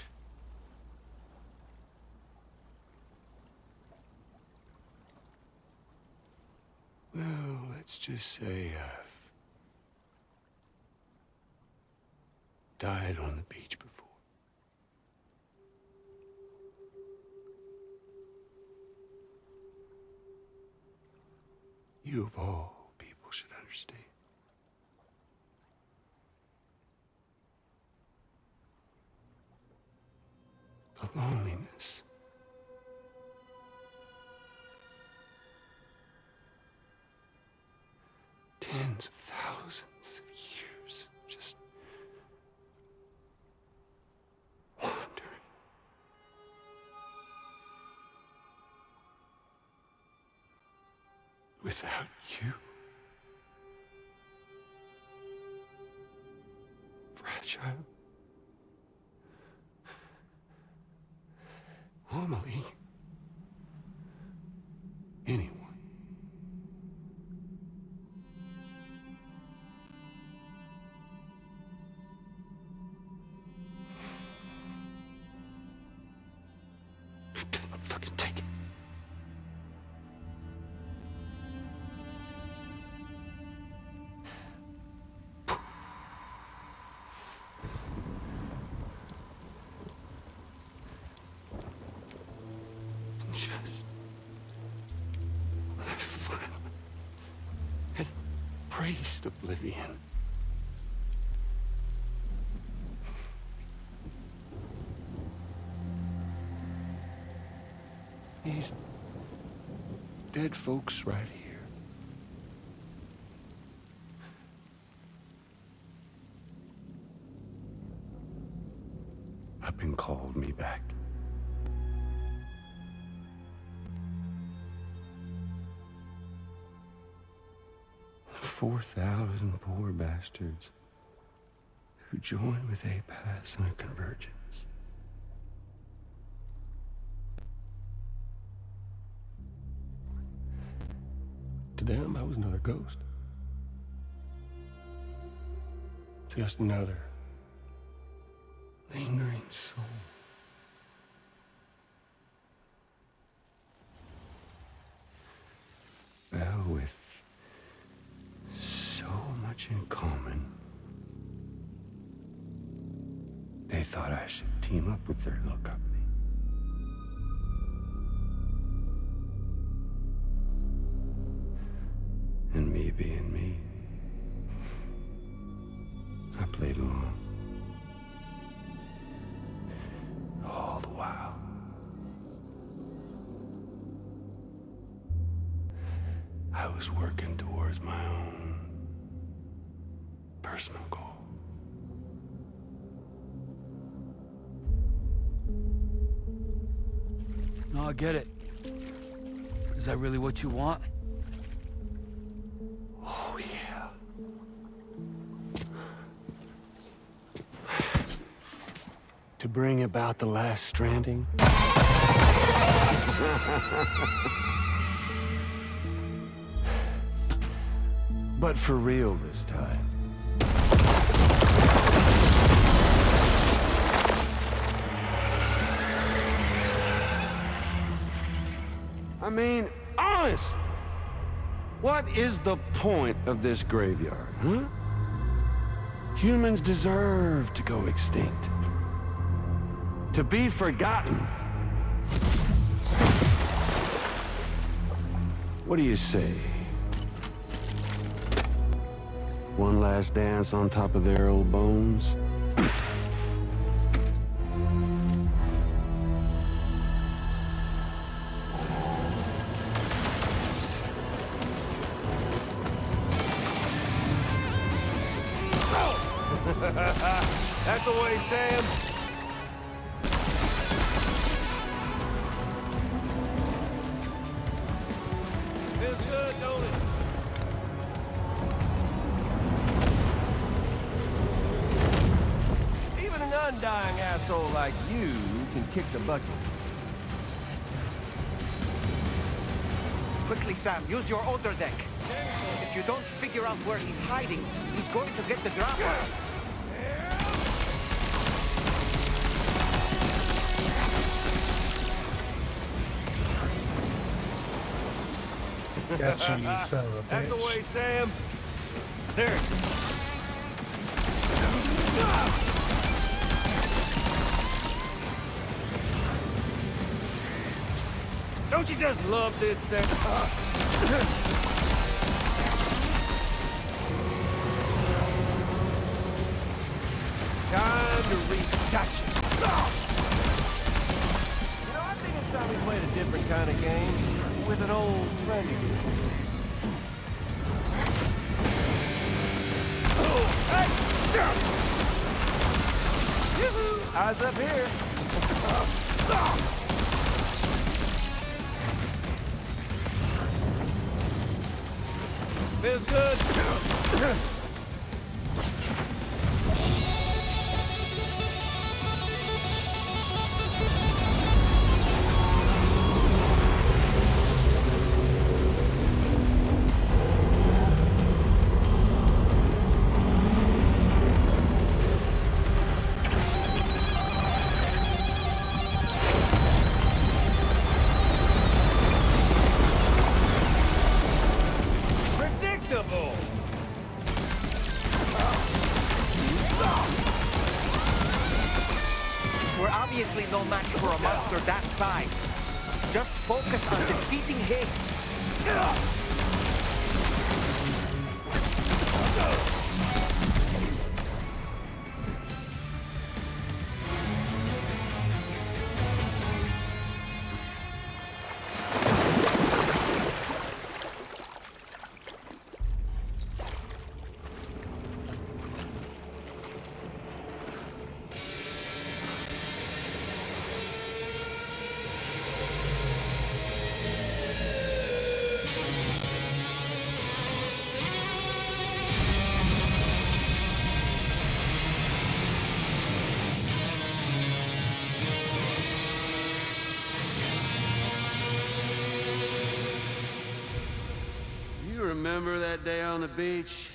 Well, let's just say I've died on the beach before. You of all people should understand. The loneliness. Tens of thousands of years just wandering. Without you. Fragile. Amelie. Anyone. Fucking take it. Just when I finally had embraced oblivion, these dead folks right here. Up and called me back. 4,000 poor bastards who joined with APAS in a convergence. To them, I was another ghost. Just another lingering soul. Well, with so much in common, they thought I should team up with their little company. And me being me, I played along. All the while. I was working towards my own personal goal. No, I get it. Is that really what you want? Oh, yeah. To bring about the last stranding? But for real this time. I mean, honest! What is the point of this graveyard, huh? Humans deserve to go extinct. To be forgotten. What do you say? One last dance on top of their old bones? That's the way, Sam. Feels good, don't it? Even an undying asshole like you can kick the bucket. Quickly, Sam, use your outer deck. If you don't figure out where he's hiding, he's going to get the drop on us. Gotcha, you son of a bitch. That's the way, Sam. There it is. Don't you just love this, Sam? Time to restash it. You know, I think it's time we played a different kind of game with an old friend of yours. Oh, hey! Yoo-hoo! Eyes up here. Feels good. Predictable. We're obviously no match for a monster that size. Just focus on defeating Higgs. Remember that day on the beach?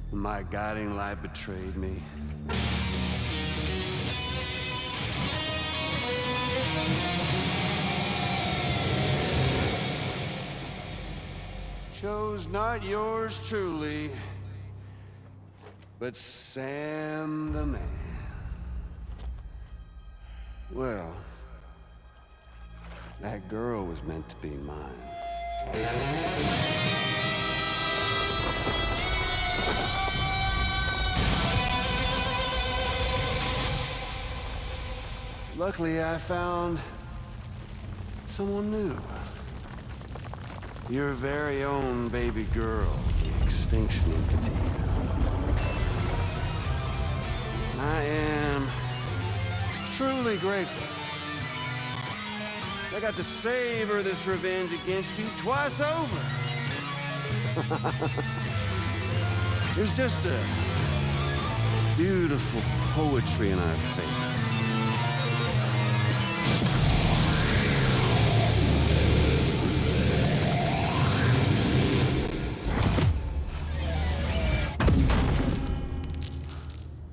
When my guiding light betrayed me? Chose not yours truly, but Sam the man. Well, that girl was meant to be mine. Luckily, I found someone new. Your very own baby girl, the Extinction Entity. I am truly grateful. I got to savor this revenge against you twice over. There's just a beautiful poetry in our fates.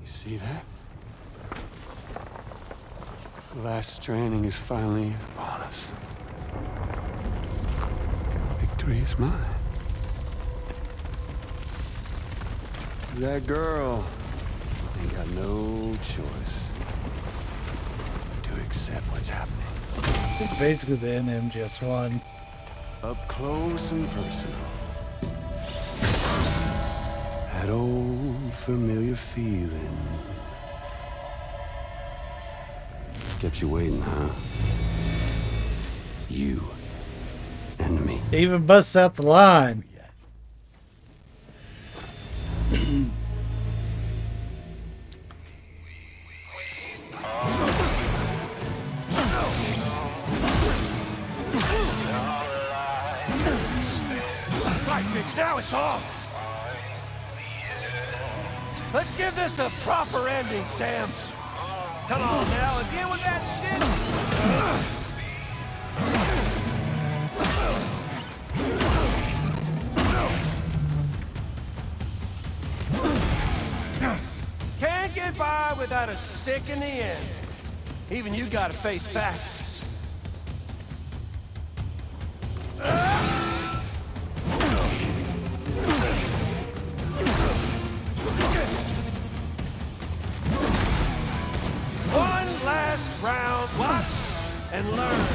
You see that? The last stranding is finally upon us. victory is mine. That girl ain't got no choice to accept what's happening. It's basically the end of MGS1. Up close and personal. That old familiar feeling. Kept you waiting, huh? You and me. It even busts out the line. Right, bitch, now it's on! Let's give this a proper ending, Sam. Come on now, again with that shit! Can't get by without a stick in the end. Even you gotta face facts. One last round, watch and learn.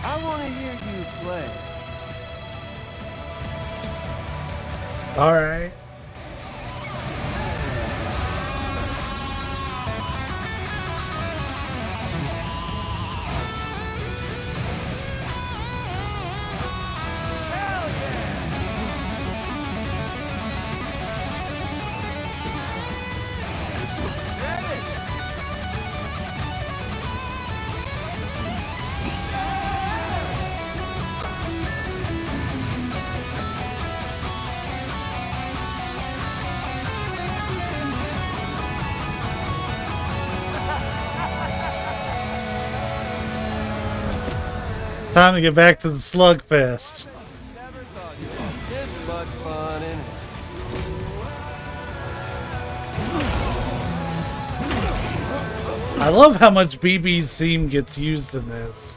I want to hear you play. All right. Time to get back to the slugfest. This much fun, innit? I love how much BB's theme gets used in this.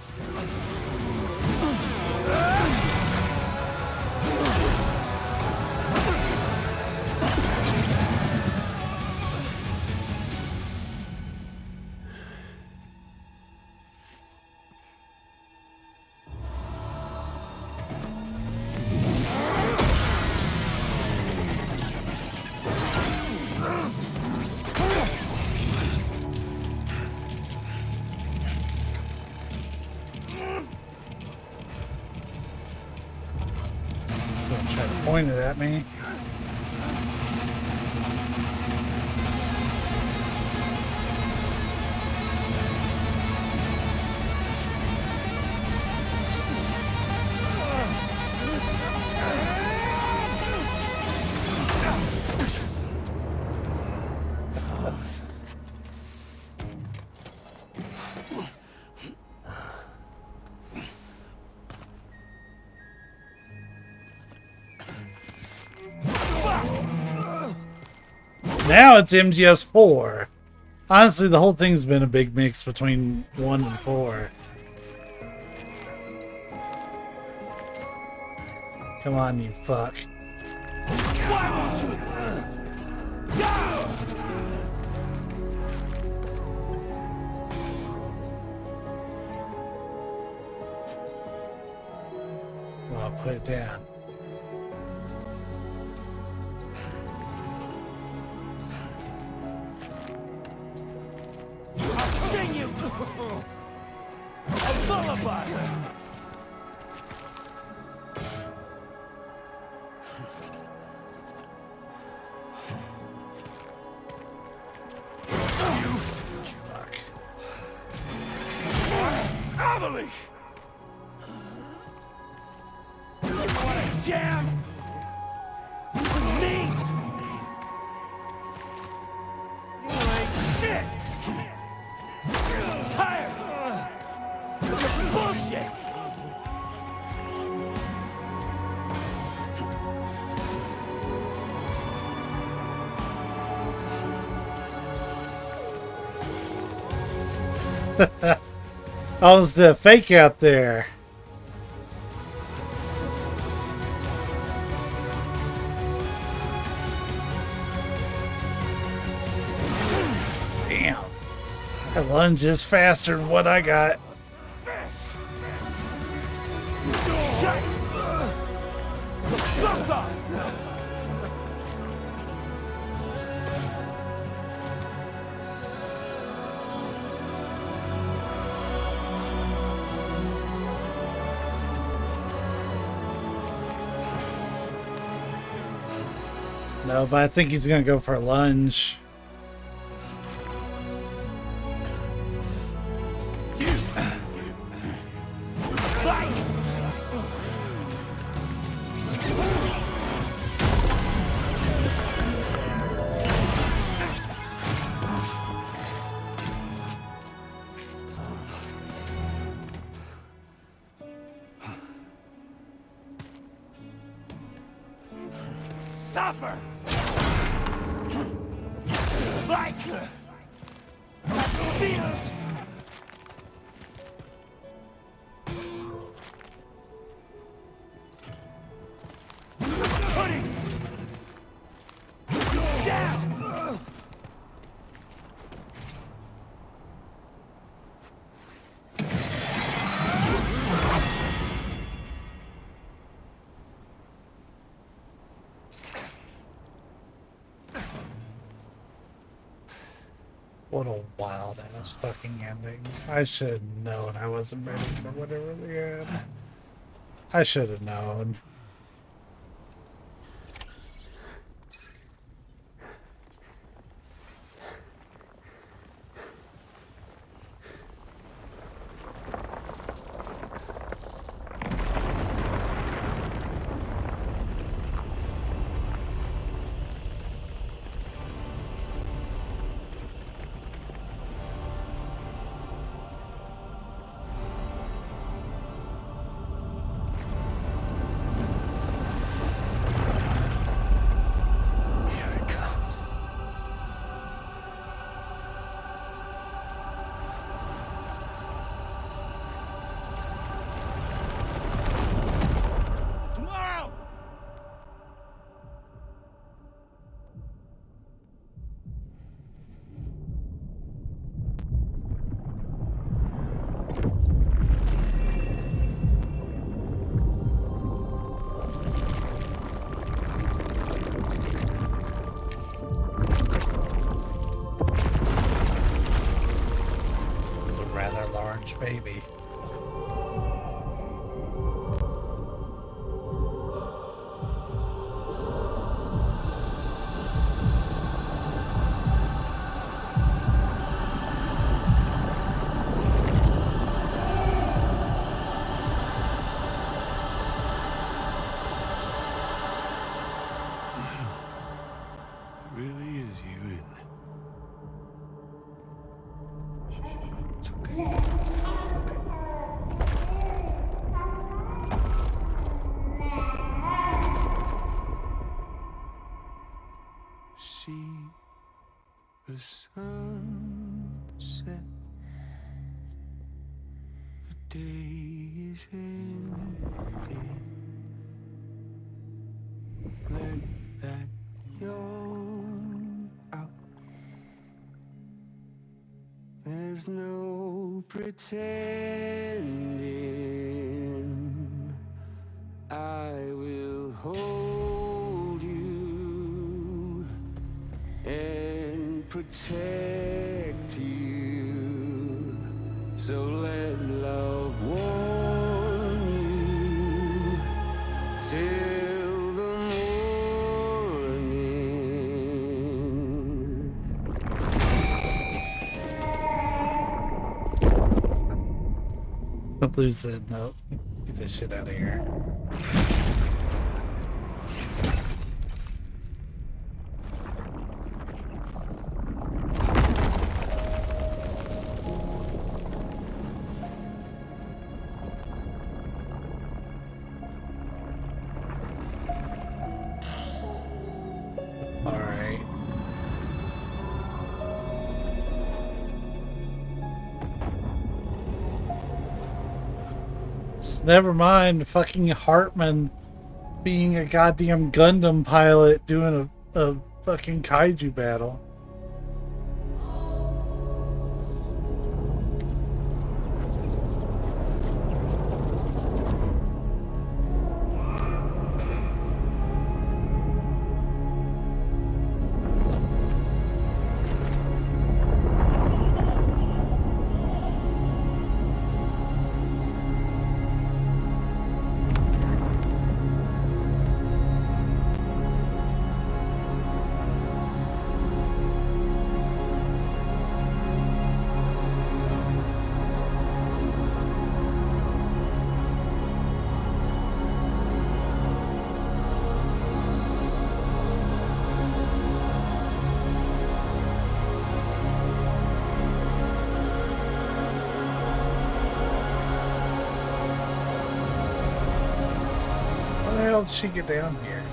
Try to point it at me. Now it's MGS4. Honestly, the whole thing's been a big mix between 1 and 4. Come on, you fuck. Well, I'll put it down. Sing you a lullaby. Fuck. Amelie! You wanna jam with me? You ain't shit! I'm tired of your bullshit! I was the fake out there. Damn. That lunge is faster than what I got. No, but I think he's gonna go for a lunge. Suffer! Like feels. Putting down. What a wild ass fucking ending. I should have known I wasn't ready for whatever they had. I should have known. Baby. Really is you, It's okay. See the sunset. The day is ending. Let that yawn out. There's no pretending. I will hold you and protect you. So let love warm you till the morning. Don't lose it. Nope. Get this shit out of here. Never mind fucking Hartman being a goddamn Gundam pilot doing a fucking kaiju battle. How the hell did she get down here?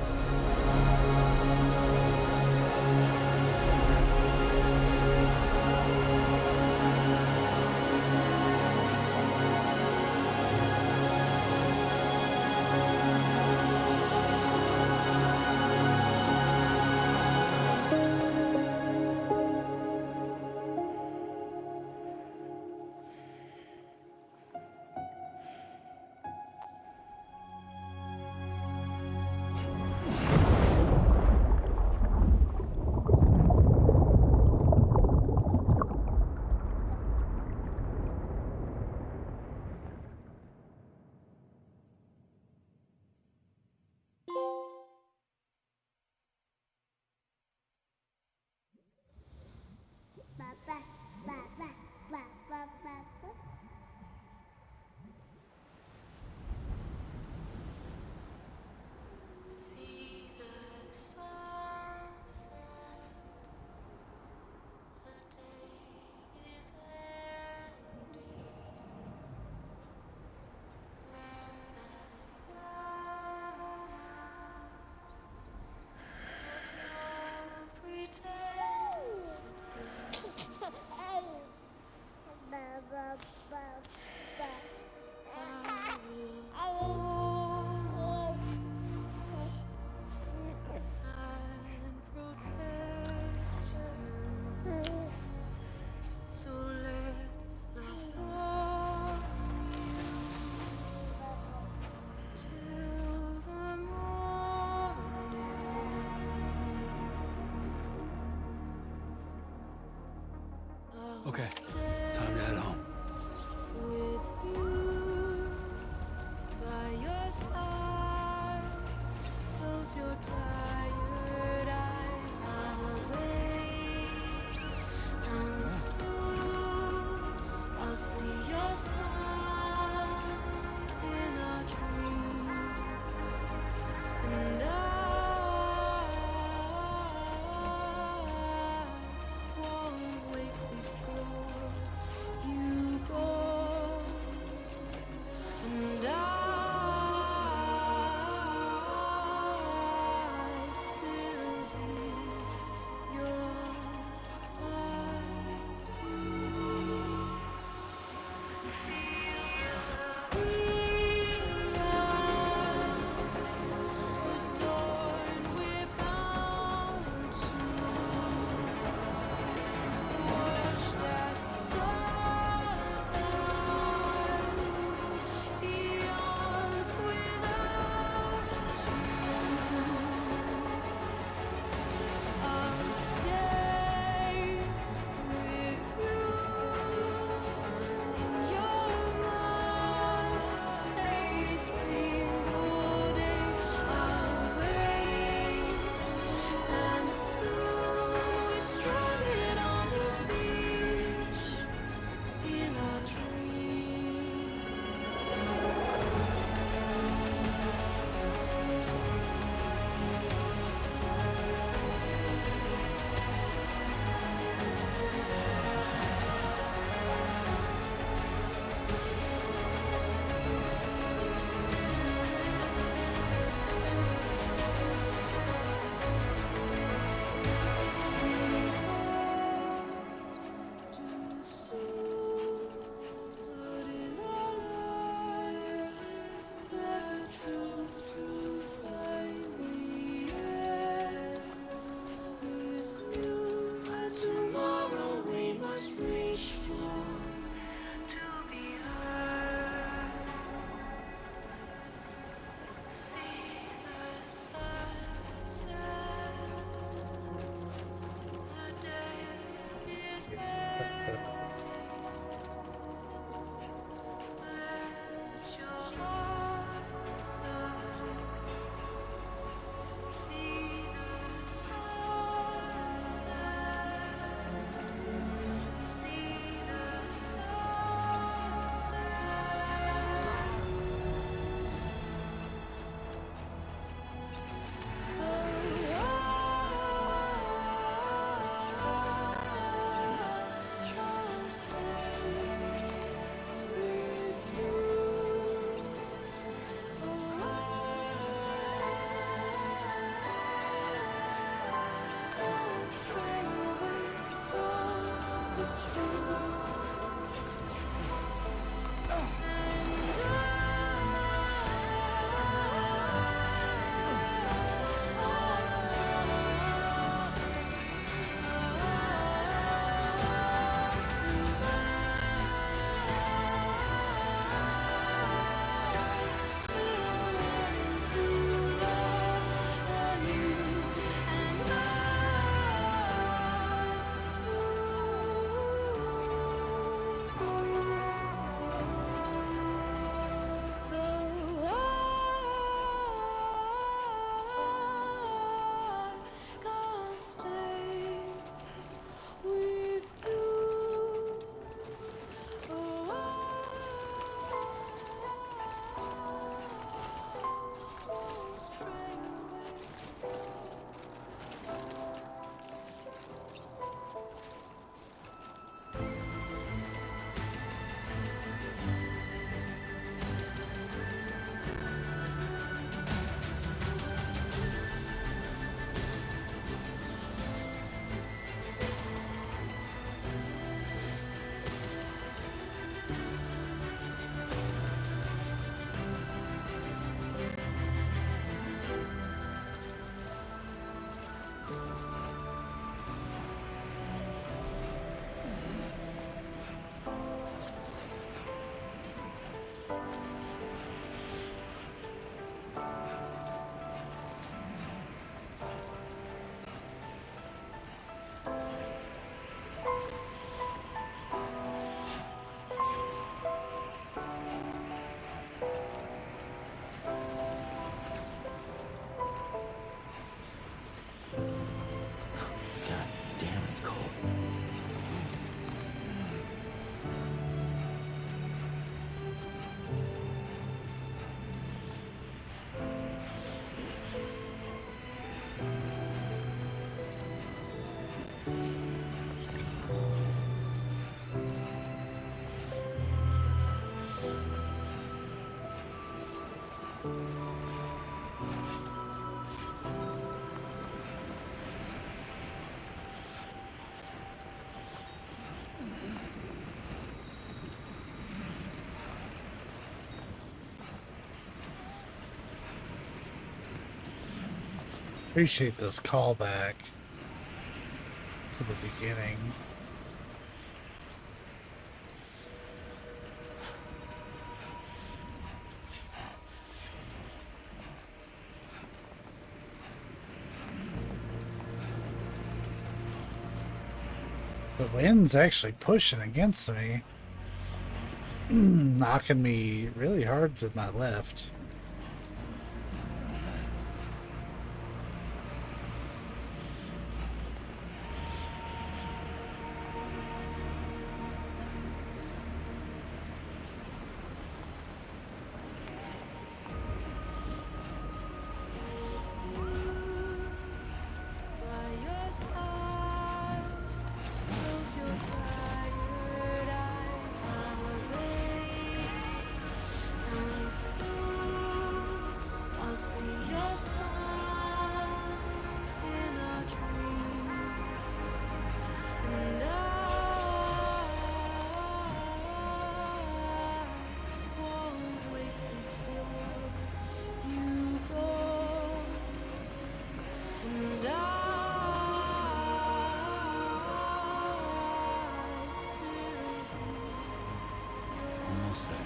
Okay, time to head home. Appreciate this callback to the beginning. The wind's actually pushing against me, knocking me really hard to my left. Almost there.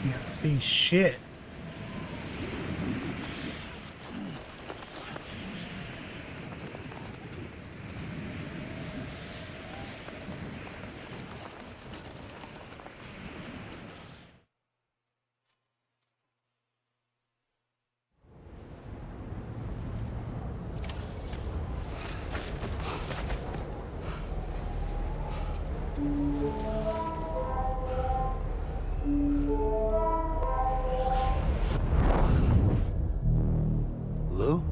Can't see shit. Lou?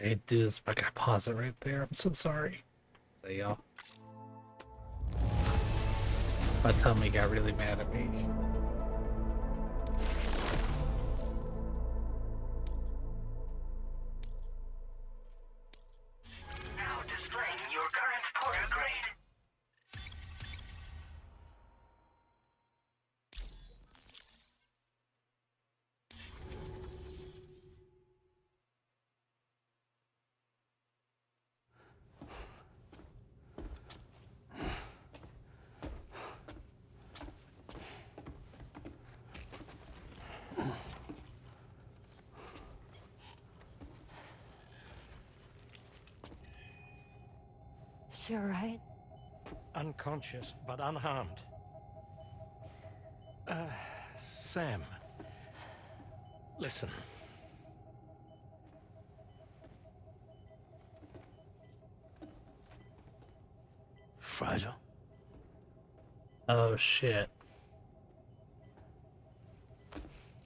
I hate to do this, but I gotta pause it right there. I'm so sorry. There y'all. My tummy got really mad at me. Now displaying your current porter grade. She alright? Unconscious, but unharmed. Sam. Listen. Fragile? Oh shit.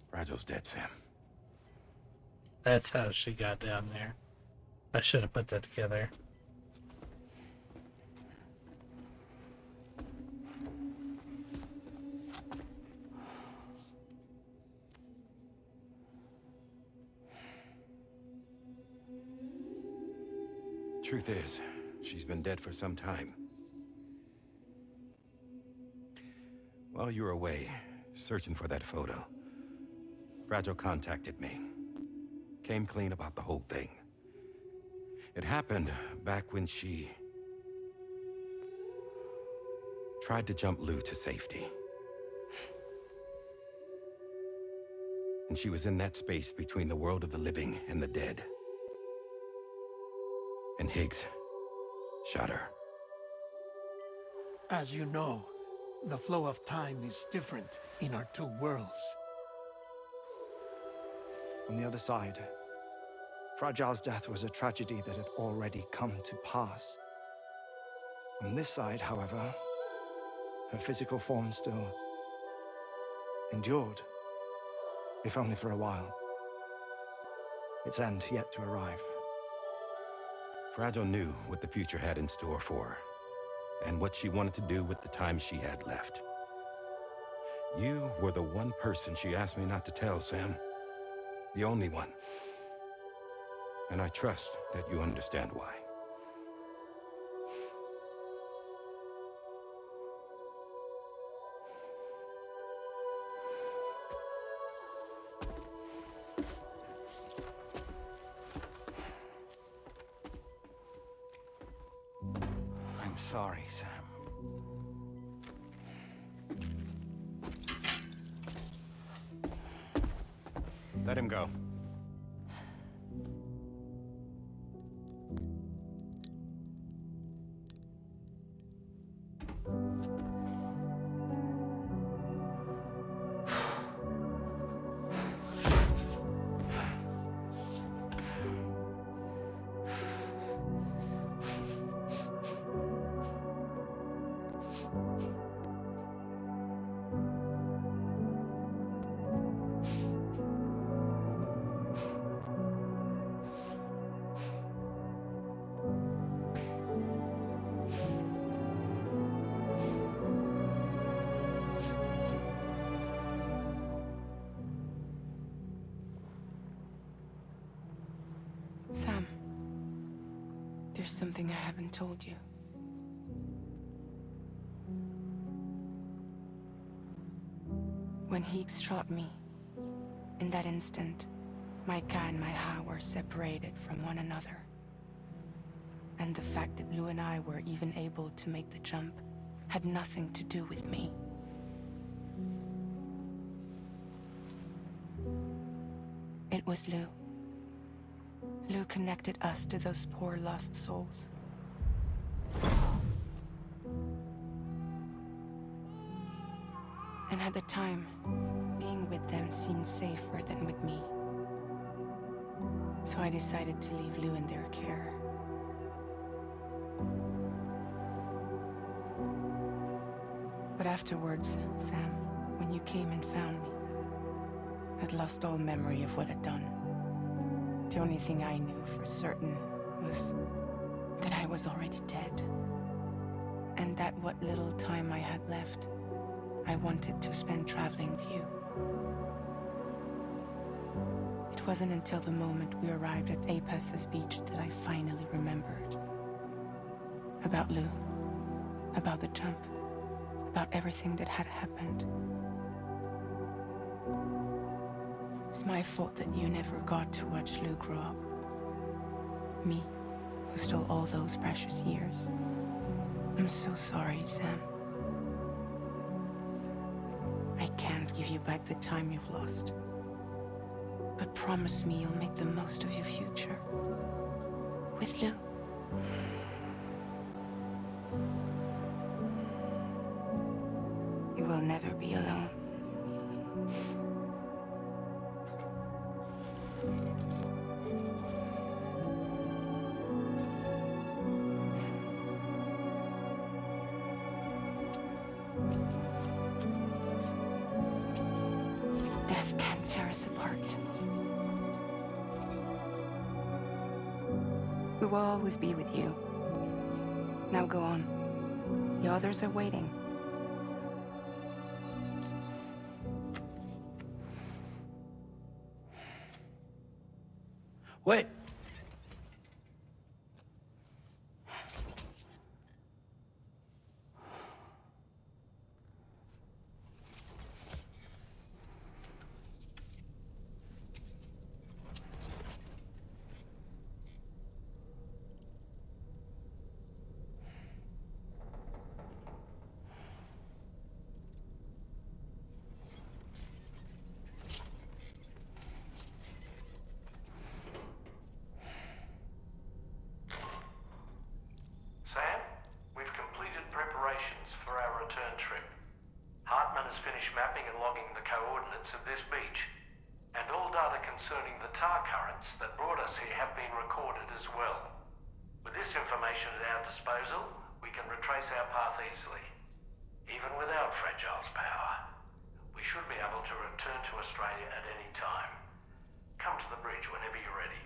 Fragile's dead, Sam. That's how she got down there. I should have put that together. Truth is, she's been dead for some time. While you were away, searching for that photo, Fragile contacted me. Came clean about the whole thing. It happened back when she tried to jump Lou to safety. and she was in that space between the world of the living and the dead. And Higgs shot her. As you know, the flow of time is different in our two worlds. On the other side, Fragile's death was a tragedy that had already come to pass. On this side, however, her physical form still endured, if only for a while. Its end yet to arrive. Fragile knew what the future had in store for her, and what she wanted to do with the time she had left. You were the one person she asked me not to tell, Sam. The only one. And I trust that you understand why. I'm sorry, Sam. Let him go. Sam, there's something I haven't told you. When Higgs shot me, in that instant, my Ka and my Ha were separated from one another. And the fact that Lou and I were even able to make the jump had nothing to do with me. It was Lou. Lou connected us to those poor lost souls. And at the time, being with them seemed safer than with me. So I decided to leave Lou in their care. But afterwards, Sam, when you came and found me, I'd lost all memory of what I'd done. The only thing I knew for certain was that I was already dead. And that what little time I had left, I wanted to spend traveling with you. It wasn't until the moment we arrived at Apas's beach that I finally remembered. About Lou, about the jump, about everything that had happened. It's my fault that you never got to watch Lou grow up. Me, who stole all those precious years. I'm so sorry, Sam. I can't give you back the time you've lost. But promise me you'll make the most of your future. With Lou. You will never be alone. Death can't tear us apart. We will always be with you. Now go on. The others are waiting. Wait! disposal, we can retrace our path easily. Even without Fragile's power, we should be able to return to Australia at any time. Come to the bridge whenever you're ready.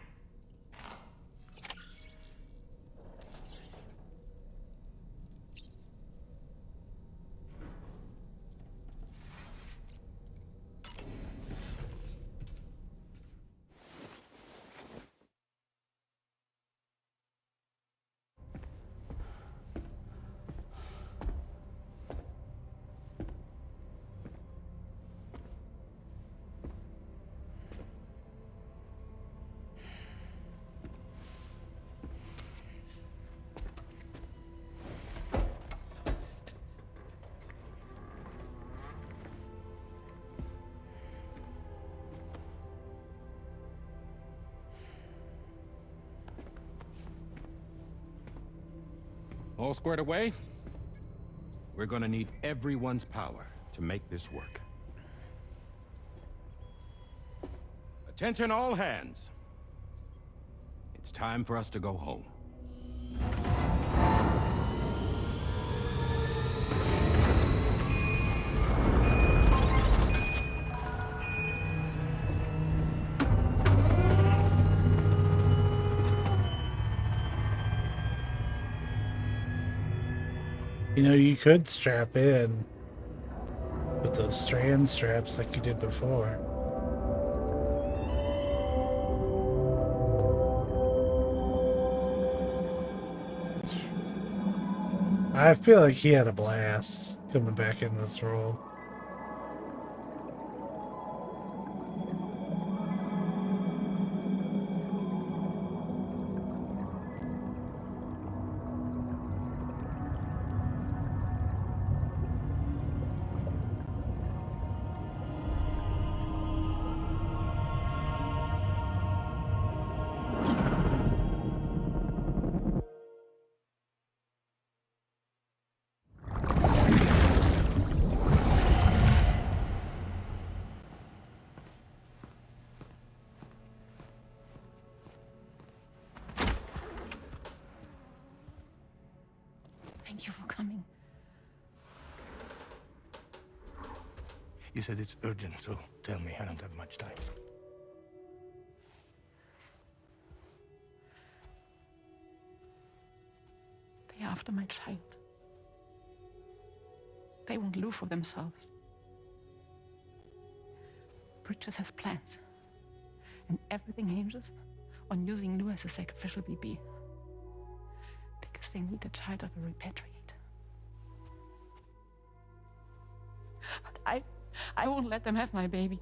All squared away? We're gonna need everyone's power to make this work. Attention all hands. It's time for us to go home. You know, you could strap in with those strand straps like you did before. I feel like he had a blast coming back in this role. Thank you for coming. You said it's urgent, so tell me. I don't have much time. They're after my child. They won't live for themselves. Bridges has plans, and everything hinges on using Lou as a sacrificial BB. Because they need a child of a repatriate. But I won't let them have my baby.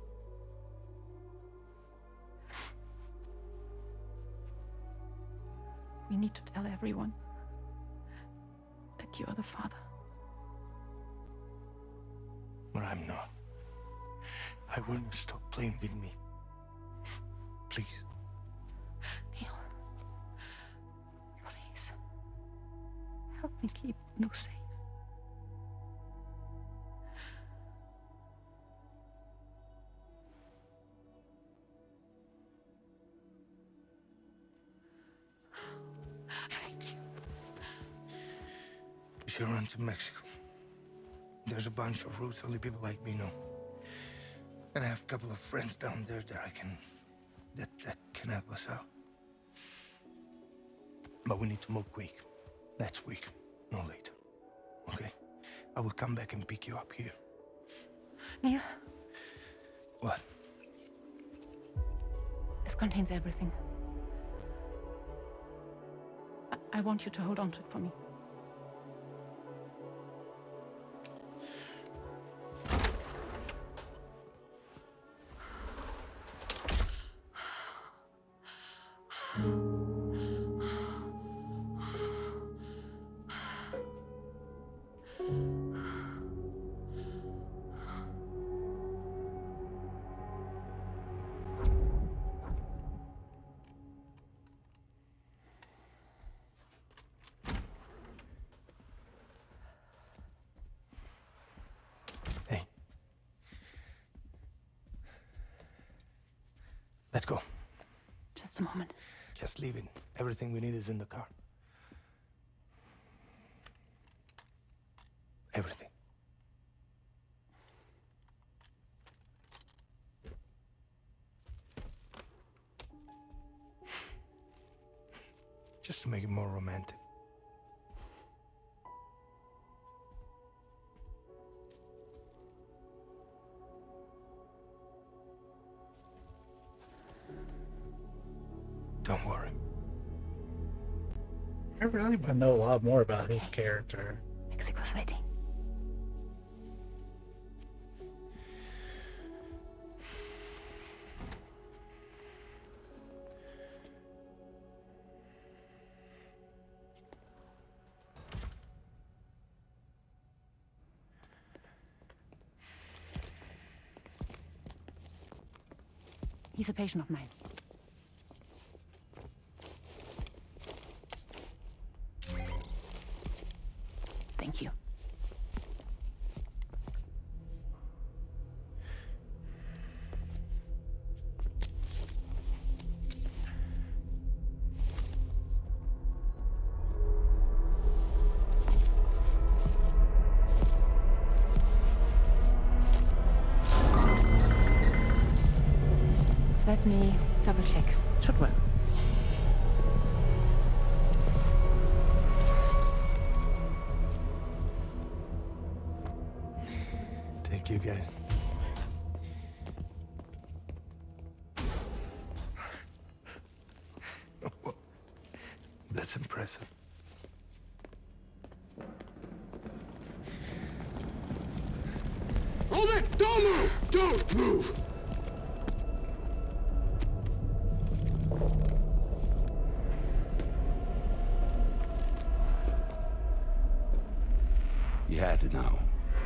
We need to tell everyone that you are the father. But I'm not. I wouldn't stop playing with me. Please. Neil, please. Help me keep Lou safe. Thank you. We should run to Mexico. There's a bunch of routes only people like me know. And I have a couple of friends down there that can help us out. But we need to move quick. Next week, no later. Okay? I will come back and pick you up here. Neil. What? This contains everything. I want you to hold on to it for me. Let's go. Just a moment. Just leave it. Everything we need is in the car. Everything. Just to make it more romantic. Don't worry. I really want to know a lot more about his character. Mexico's waiting. He's a patient of mine. Thank you. Let me double check. Should work. Thank you, guys. That's impressive. Hold it! Don't move! Don't move! You had to know.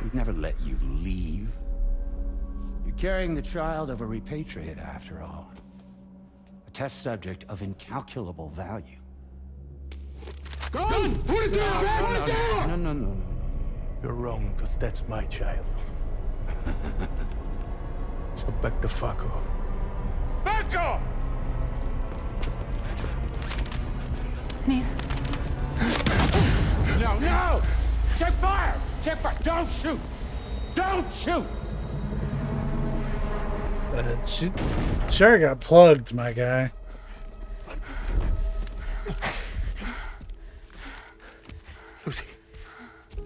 We'd never let you leave. You're carrying the child of a repatriate, after all. A test subject of incalculable value. Gun! Put it down! Put it down! No. You're wrong, because that's my child. So back the fuck off. Back off! Neil. No! Check fire! Check fire! Don't shoot! Don't shoot! She sure got plugged, my guy.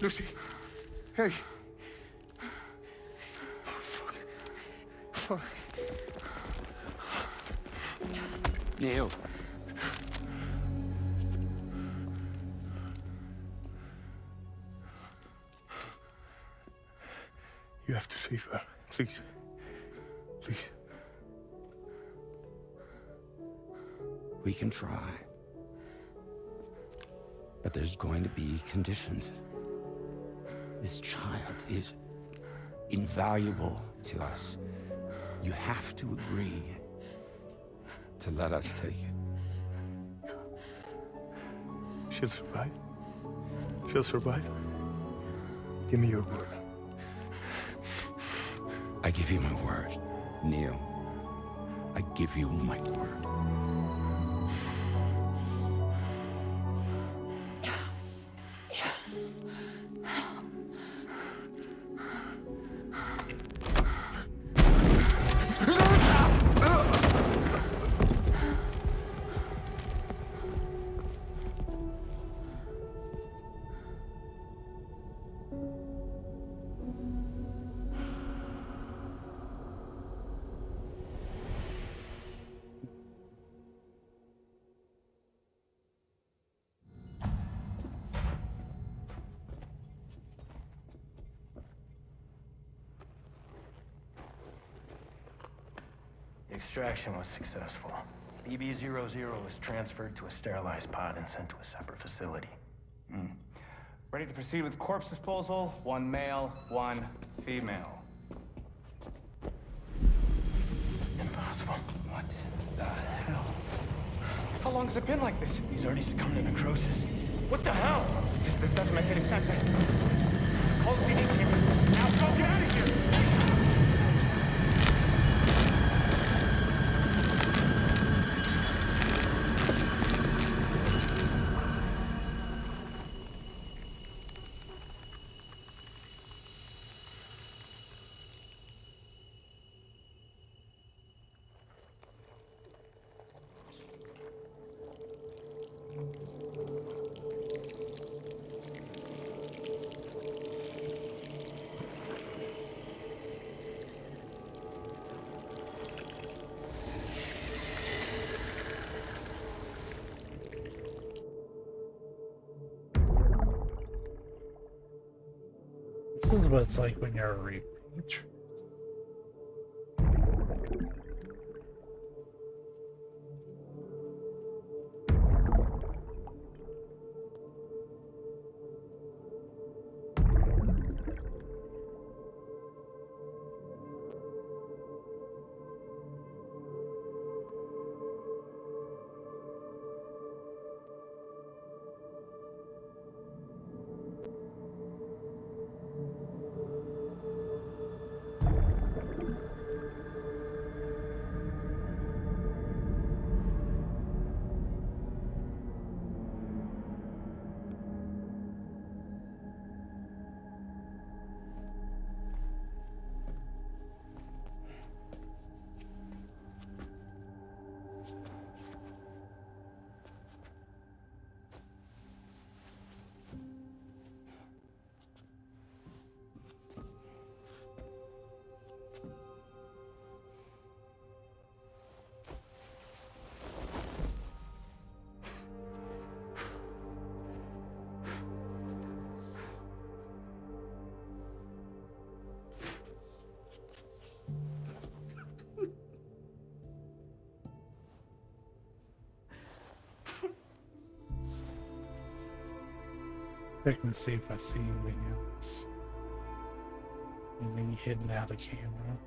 Lucy. Hey. Oh, fuck. Neil. You have to save her. Please. Please. We can try. But there's going to be conditions. This child is invaluable to us. You have to agree to let us take it. She'll survive. She'll survive. Give me your word. I give you my word, Neil. I give you my word. The extraction was successful. BB-00 was transferred to a sterilized pod and sent to a separate facility. Ready to proceed with corpse disposal. 1 male, 1 female. Impossible. What the hell? How long has it been like this? He's already succumbed to necrosis. What the hell? This doesn't make any sense. Call the PD team. Now go get out of here! This is what it's like when you're a repatriate. Check and see if I see anything else. Anything hidden out of camera.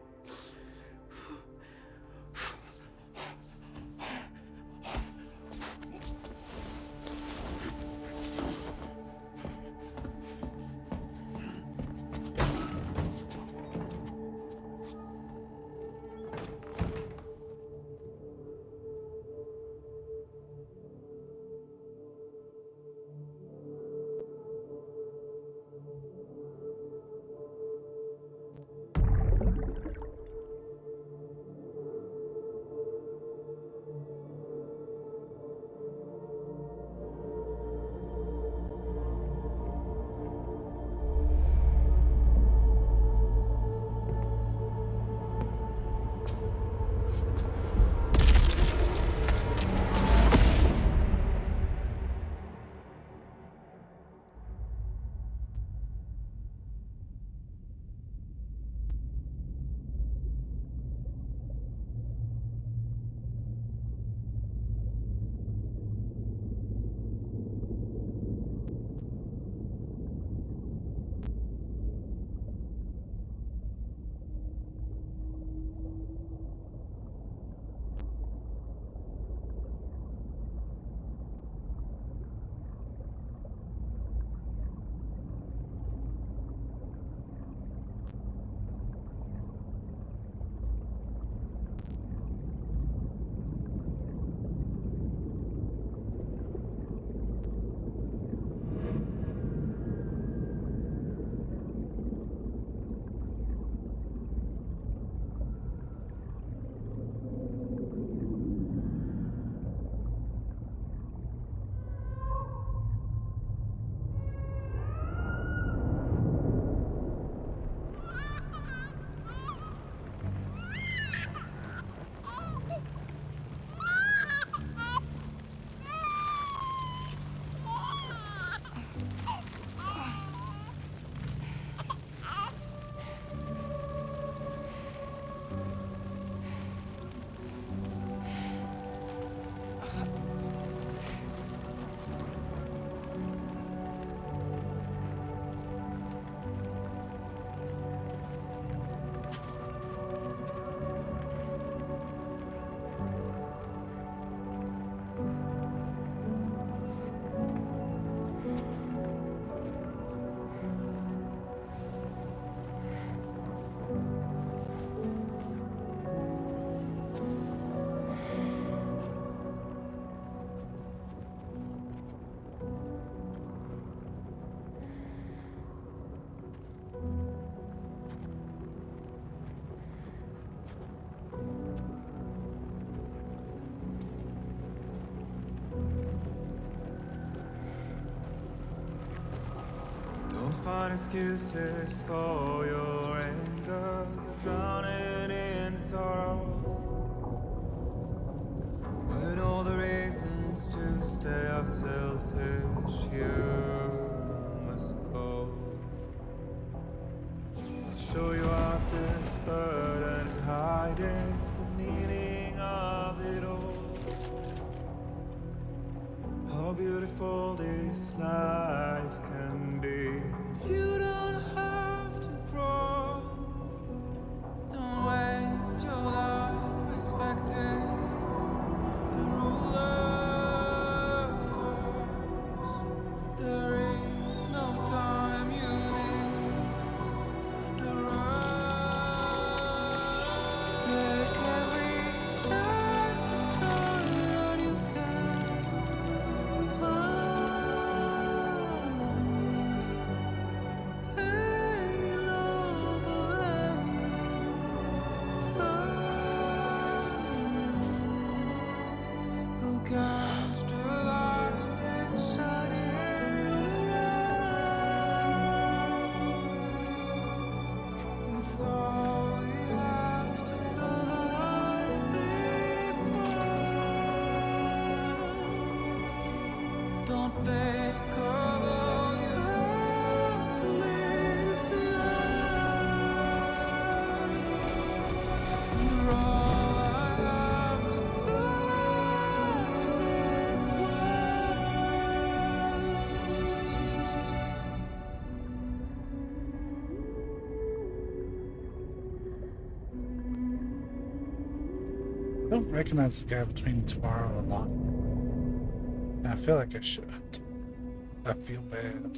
Don't find excuses for your anger. You're drowning in sorrow. When all the reasons to stay are selfish, you must go. this life can be. You don't have to grow. Don't waste your life respecting the rulers. There is no time you need to run. Take every chance and try what you can find. Any love or any time. Go catch the light and shine it all around. It's all we have to survive this world. Don't think of all you have to leave behind. You're all I have to survive this I don't recognize the guy between Tomorrow and Lockman. I feel like I should. I feel bad.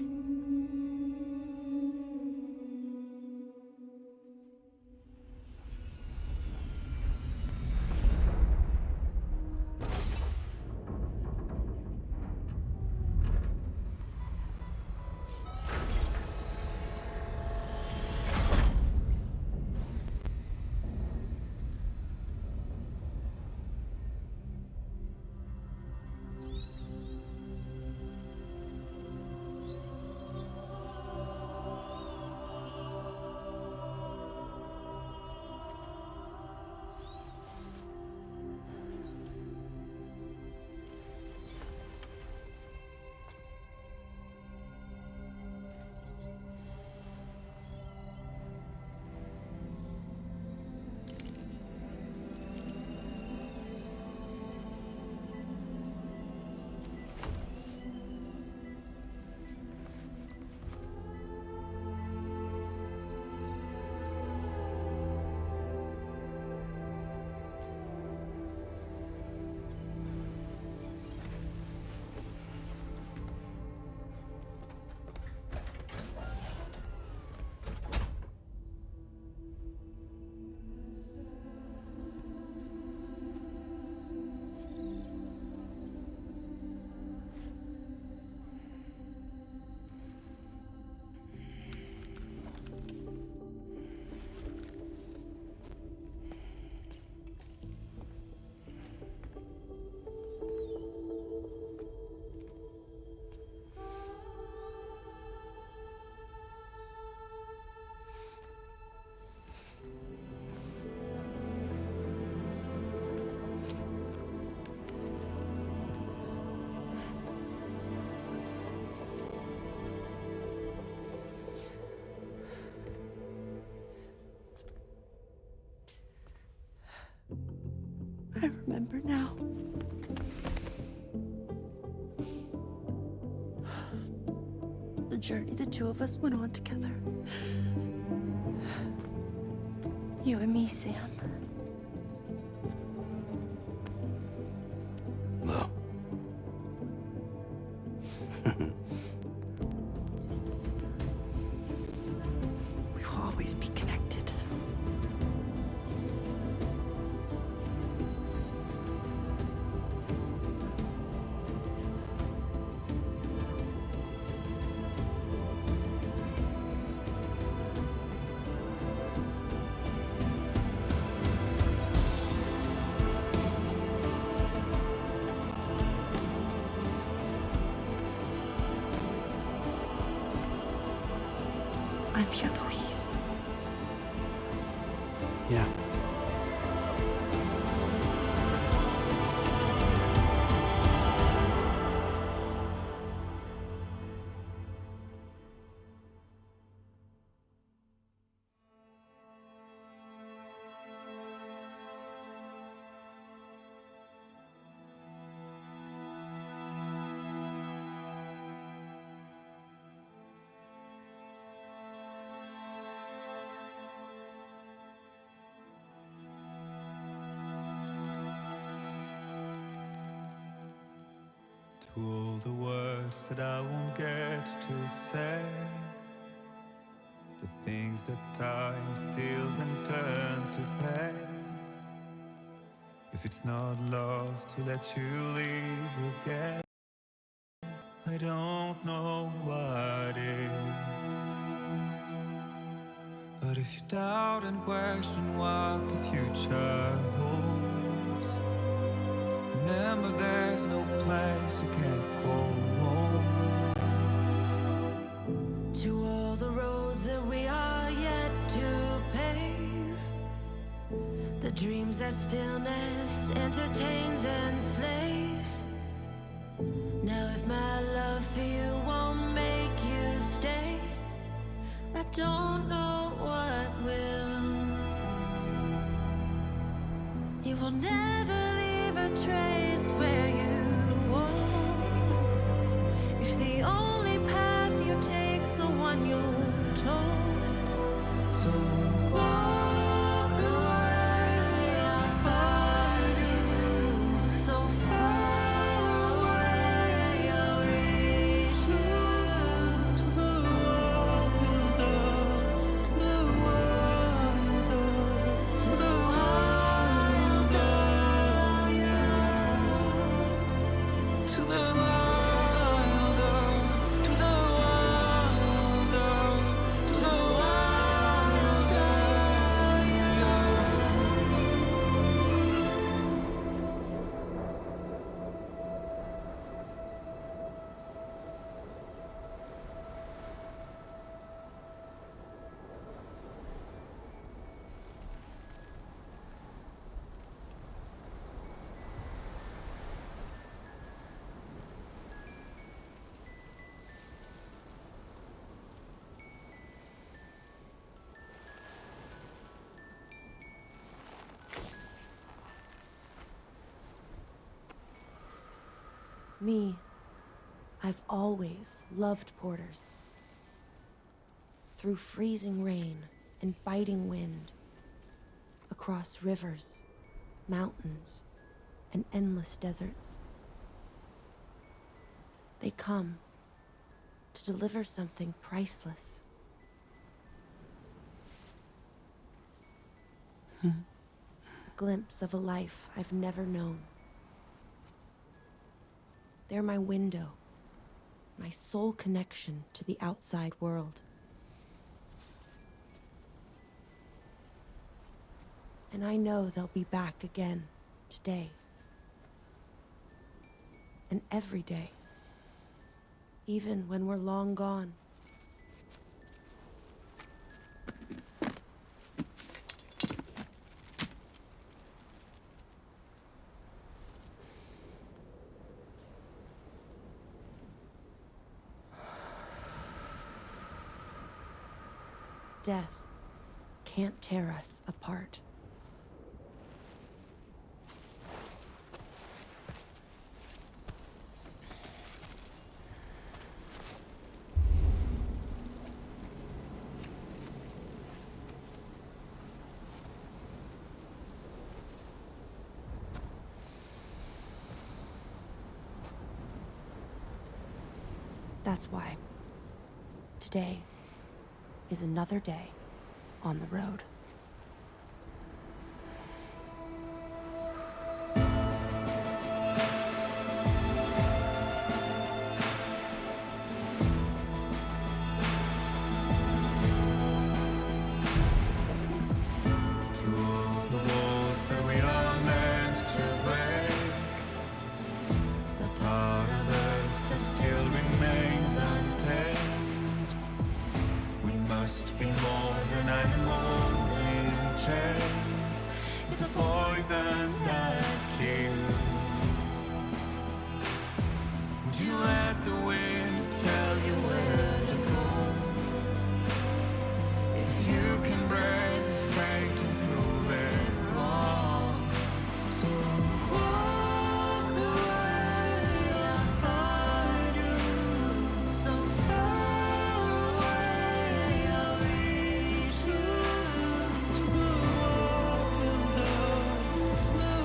I remember now. The journey the two of us went on together. You and me, Sam. Well. We will always be connected. I'm here, Louise. Yeah. to all the words that I won't get to say, the things that time steals and turns to pain. If it's not love to let you leave again, I don't know what is. But if you doubt and question what the future holds, remember there's no place you can't call home. To all the roads that we are yet to pave, the dreams that stillness entertains and slays. Now if my love for you won't make you stay, I don't know what will. You will never leave a trace where you walk. If the only path you take's the one you're told, so walk away, I'll find you. So far away, I'll reach you. To the wild, to the wild, to the wild, yeah. To the wild, to the wild, to the wild, yeah. Me, I've always loved porters. Through freezing rain and biting wind, across rivers, mountains, and endless deserts. They come to deliver something priceless. A glimpse of a life I've never known. They're my window, my sole connection to the outside world. And I know they'll be back again today. And every day, even when we're long gone. Death can't tear us apart. That's why today is another day on the road. Through all the walls that we are meant to break, the part of us that still remains untamed. We must be more than animals in chains. It's a poison that kills. Would you let the wind tell you where to go? If you can break fate and prove it wrong, so walk away, I'll find you. So far away, I'll reach you. To the wild, to the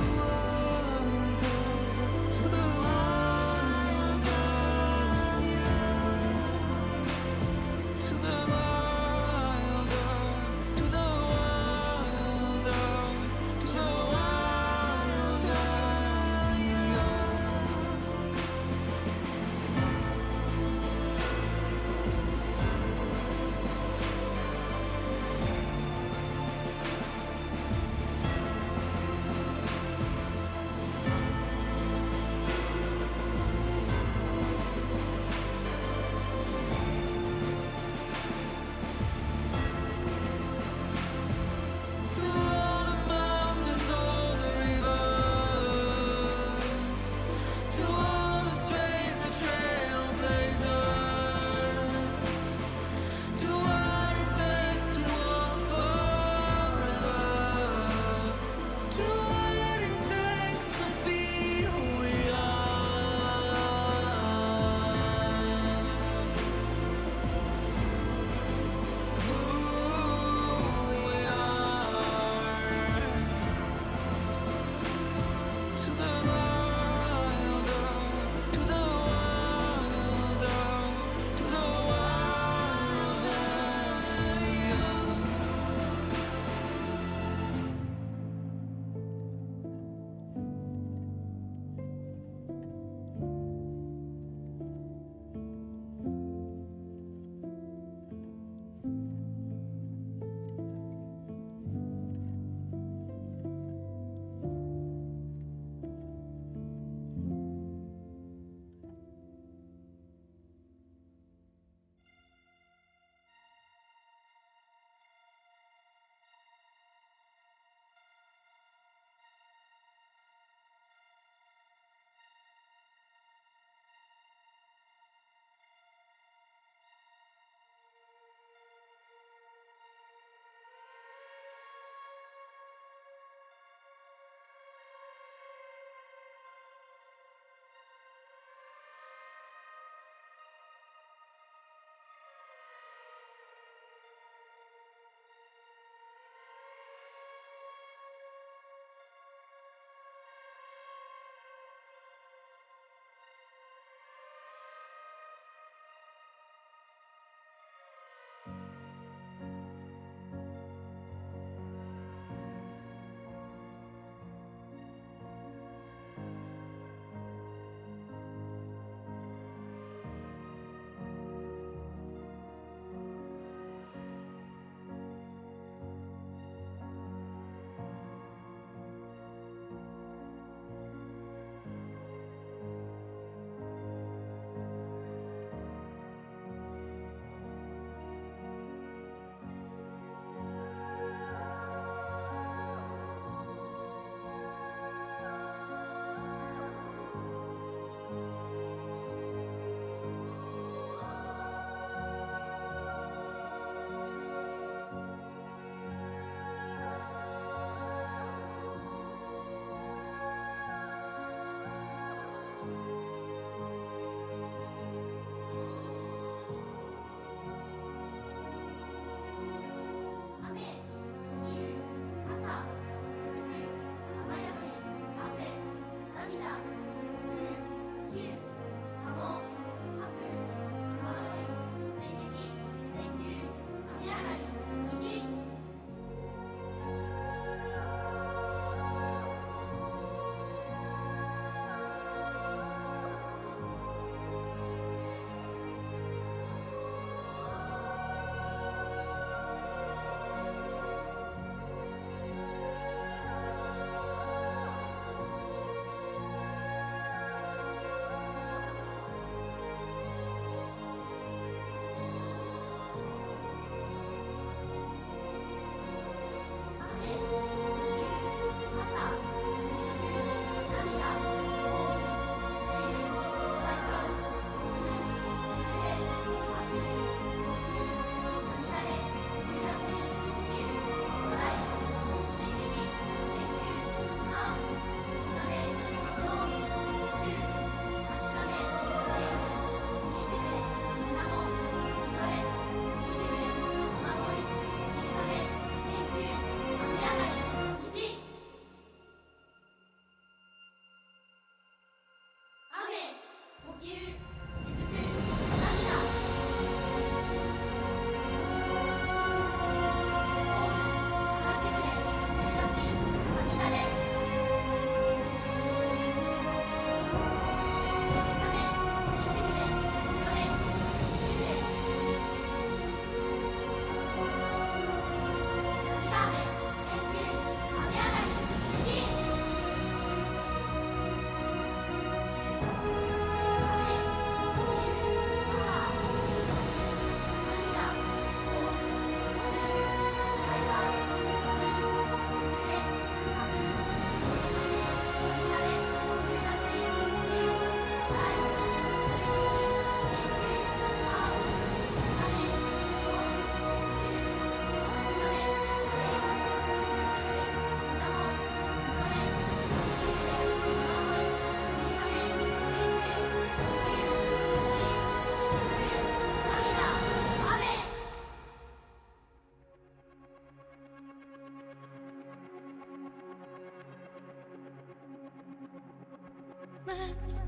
Let's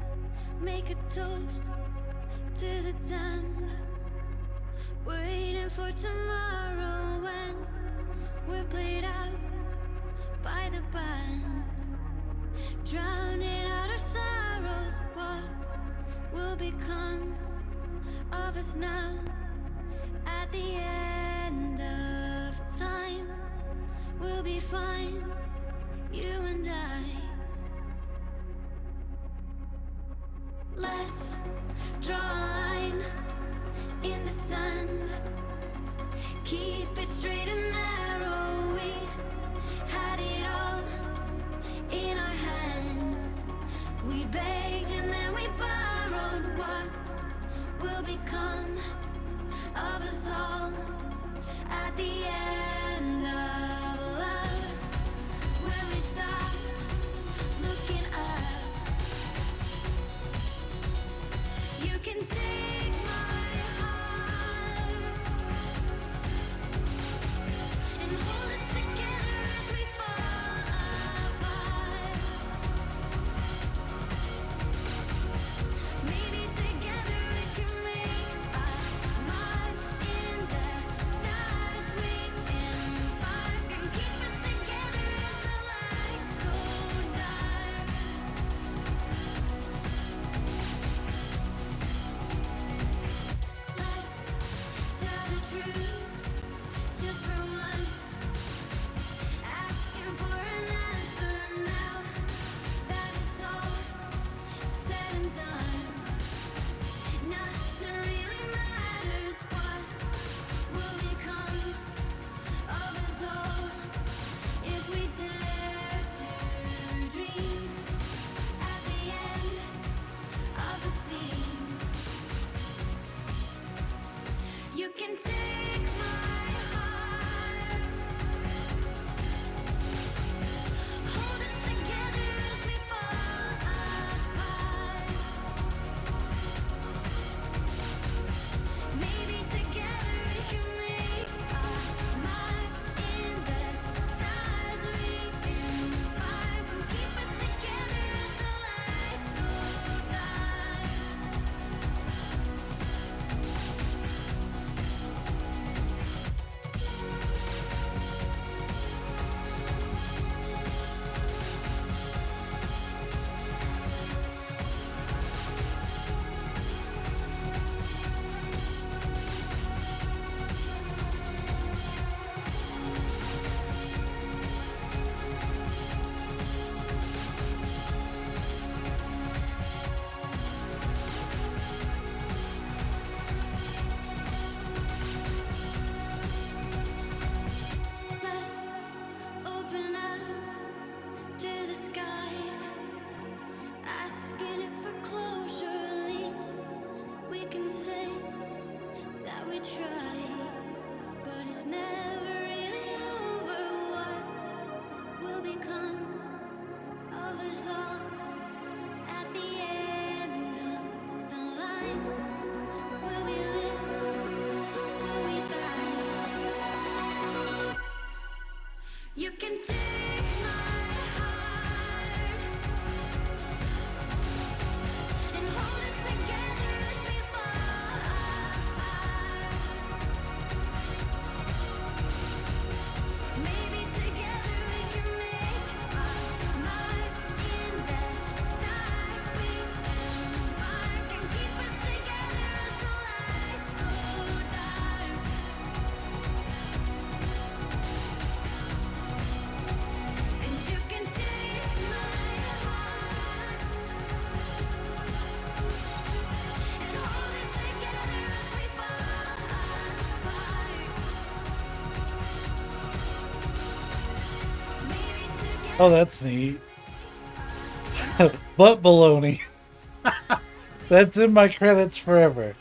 make a toast to the damned. Waiting for tomorrow when we're played out by the band. Drowning out our sorrows, what will become of us now? At the end of time, we'll be fine, you and I. Let's draw a line in the sand. Keep it straight and narrow. We had it all in our hands. We begged and then we borrowed. What will become of us all at the end of love? When we stopped looking up, you can take my heart and hold it together as we fall apart. Maybe together we can make a mark in the stars. We embark and keep us together as the lights go dark. Let's tell the truth just for once. Asking for an answer now that it's all said and done. Nothing really matters. What will become of us all if we dare to dream at the end of the scene? You can take my heart, hold it together as we fall apart. Maybe together we can make a mark in the stars. We embark and keep us together as the lights go dark. Let's open up to the sky, asking it for closure. At least we can say that we tried, but it's never really over. What will become of us all at the end of the line? Will we live? Will we die? You can take my heart and hold it together as we fall apart. Maybe together we can make a mark in the stars. We embark and keep us together as the lights go dark. And you can take my heart and hold it together as we fall apart. Maybe together. Oh, that's neat. Butt baloney. That's in my credits forever.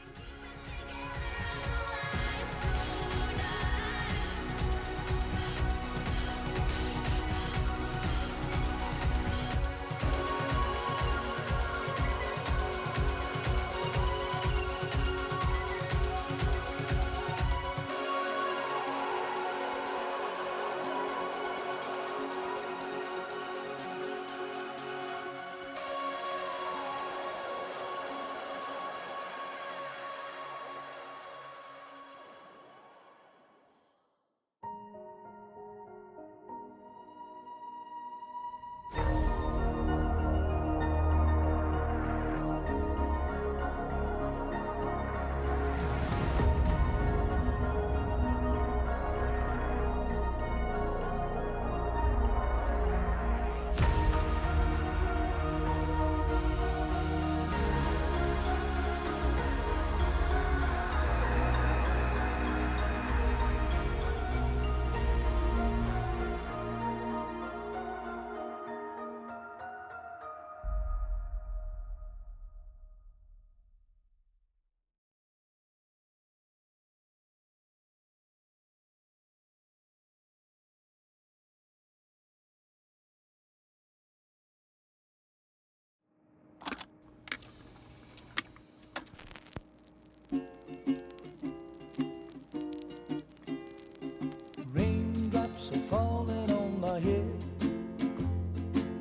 raindrops are falling on my head.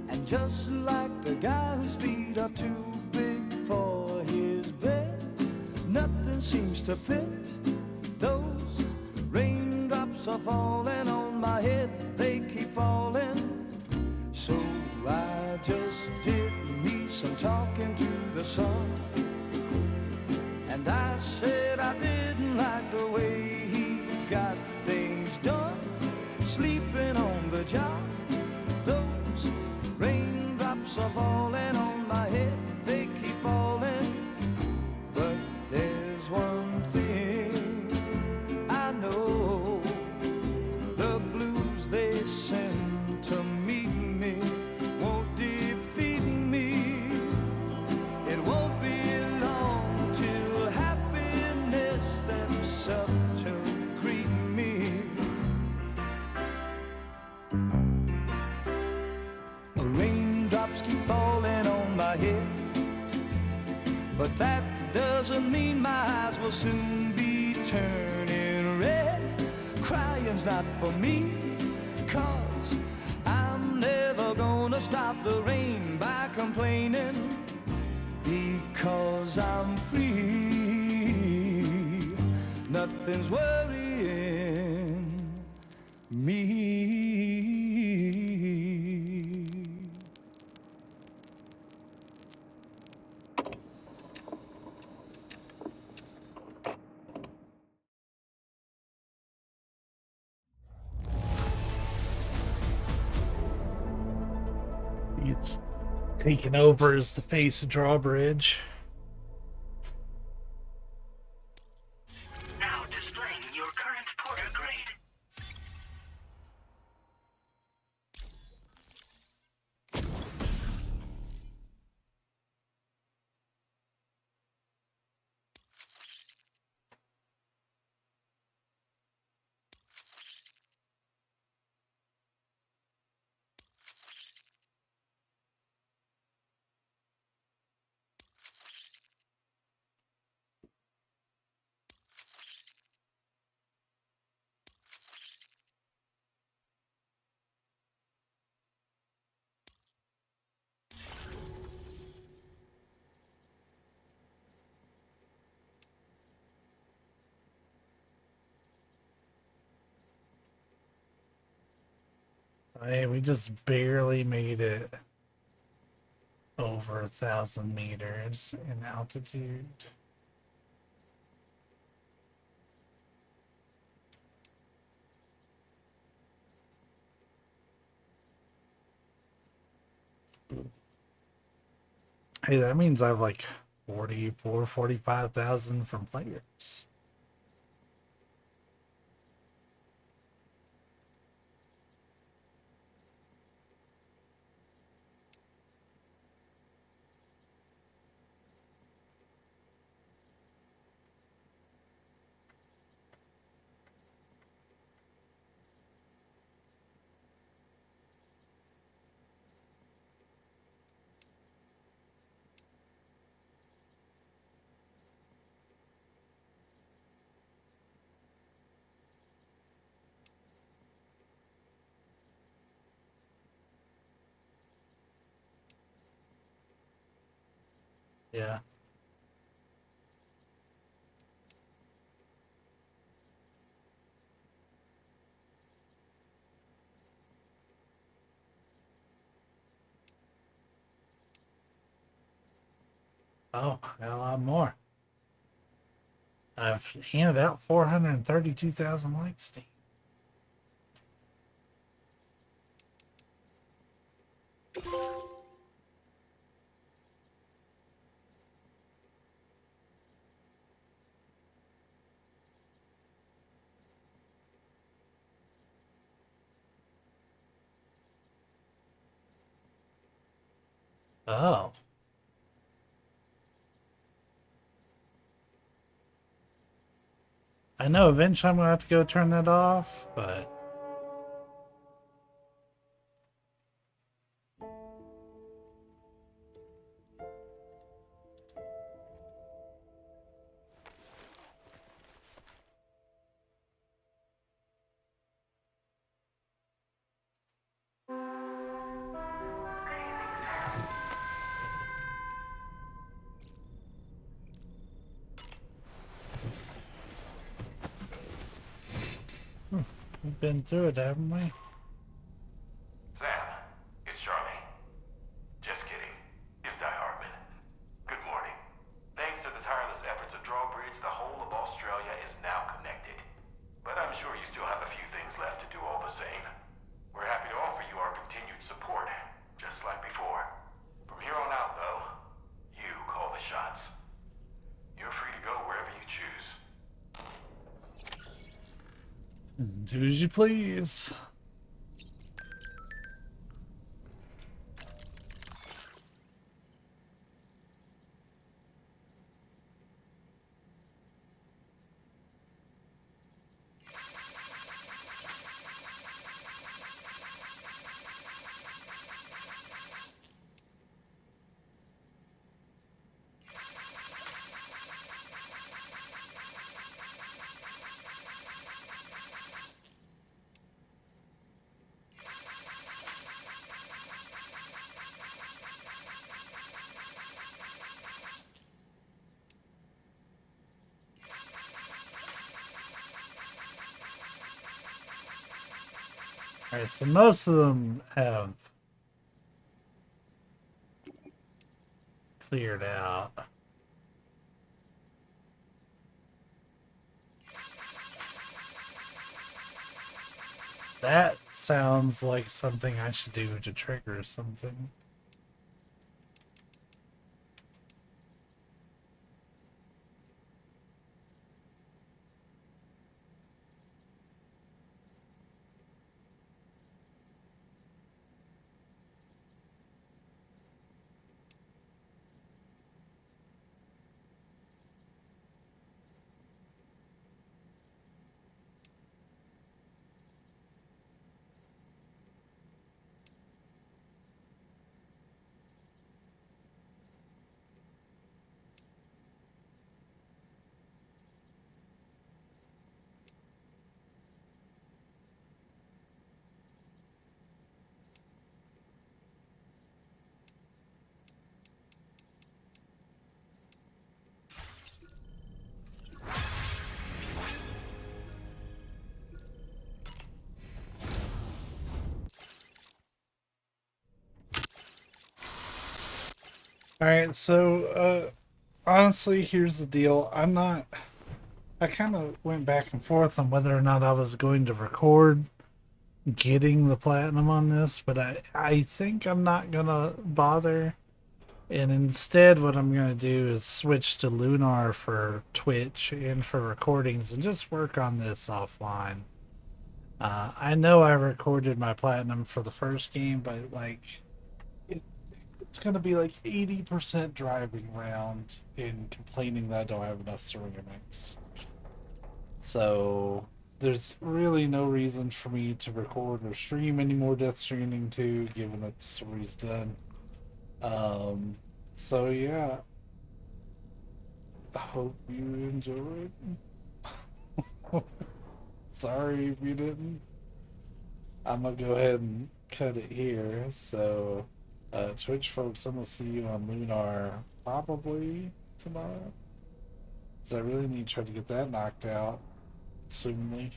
And just like the guy whose feet are too big for his bed, nothing seems to fit. Those raindrops are falling on my head, they keep falling. So I just did me some talking to the sun. And I said I didn't like the way he got things done, sleeping on the job. Those raindrops are falling on my head, they keep falling. But there's one thing I know, the blues they send to meet me won't defeat me. It won't be long till happiness steps up to greet me. Raindrops keep falling on my head, but that doesn't mean my eyes will soon be turning red. Crying's not for me, 'cause I'm never gonna stop the rain by complaining, because I'm free. Nothing's worrying me. He's taken over as the face of Drawbridge. Now displaying your current porter grade. Hey, we just barely made it over 1,000 meters in altitude. Hey, that means I have like 45,000 from players. Yeah. Oh, got a lot more. I've handed out 432,000 likes, Steve. Oh. I know eventually I'm going to have to go turn that off, but... We've been through it, haven't we? Sam, it's Charlie. Just kidding. It's Die Hardman. Good morning. Thanks to the tireless efforts of Drawbridge, the whole of Australia is now connected. But I'm sure you still have a few things left to do all the same. We're happy to offer you our continued support, just like before. From here on out, though, you call the shots. You're free to go wherever you choose. Do as you please. Alright, so most of them have cleared out. That sounds like something I should do to trigger something. Alright, so, honestly, here's the deal. I kind of went back and forth on whether or not I was going to record getting the platinum on this, but I think I'm not gonna bother. And instead, what I'm gonna do is switch to Lunar for Twitch and for recordings and just work on this offline. I know I recorded my platinum for the first game, but like, it's gonna be like 80% driving around and complaining that I don't have enough ceramics. So there's really no reason for me to record or stream any more Death Stranding 2, given that the story's done. So yeah, I hope you enjoyed. Sorry if you didn't. I'm gonna go ahead and cut it here. So, Twitch folks, I'm gonna see you on Lunar probably tomorrow. So I really need to try to get that knocked out soonly.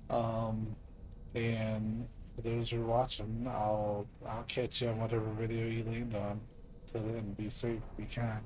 And for those who are watching, I'll catch you on whatever video you land on. Till then, be safe, be kind.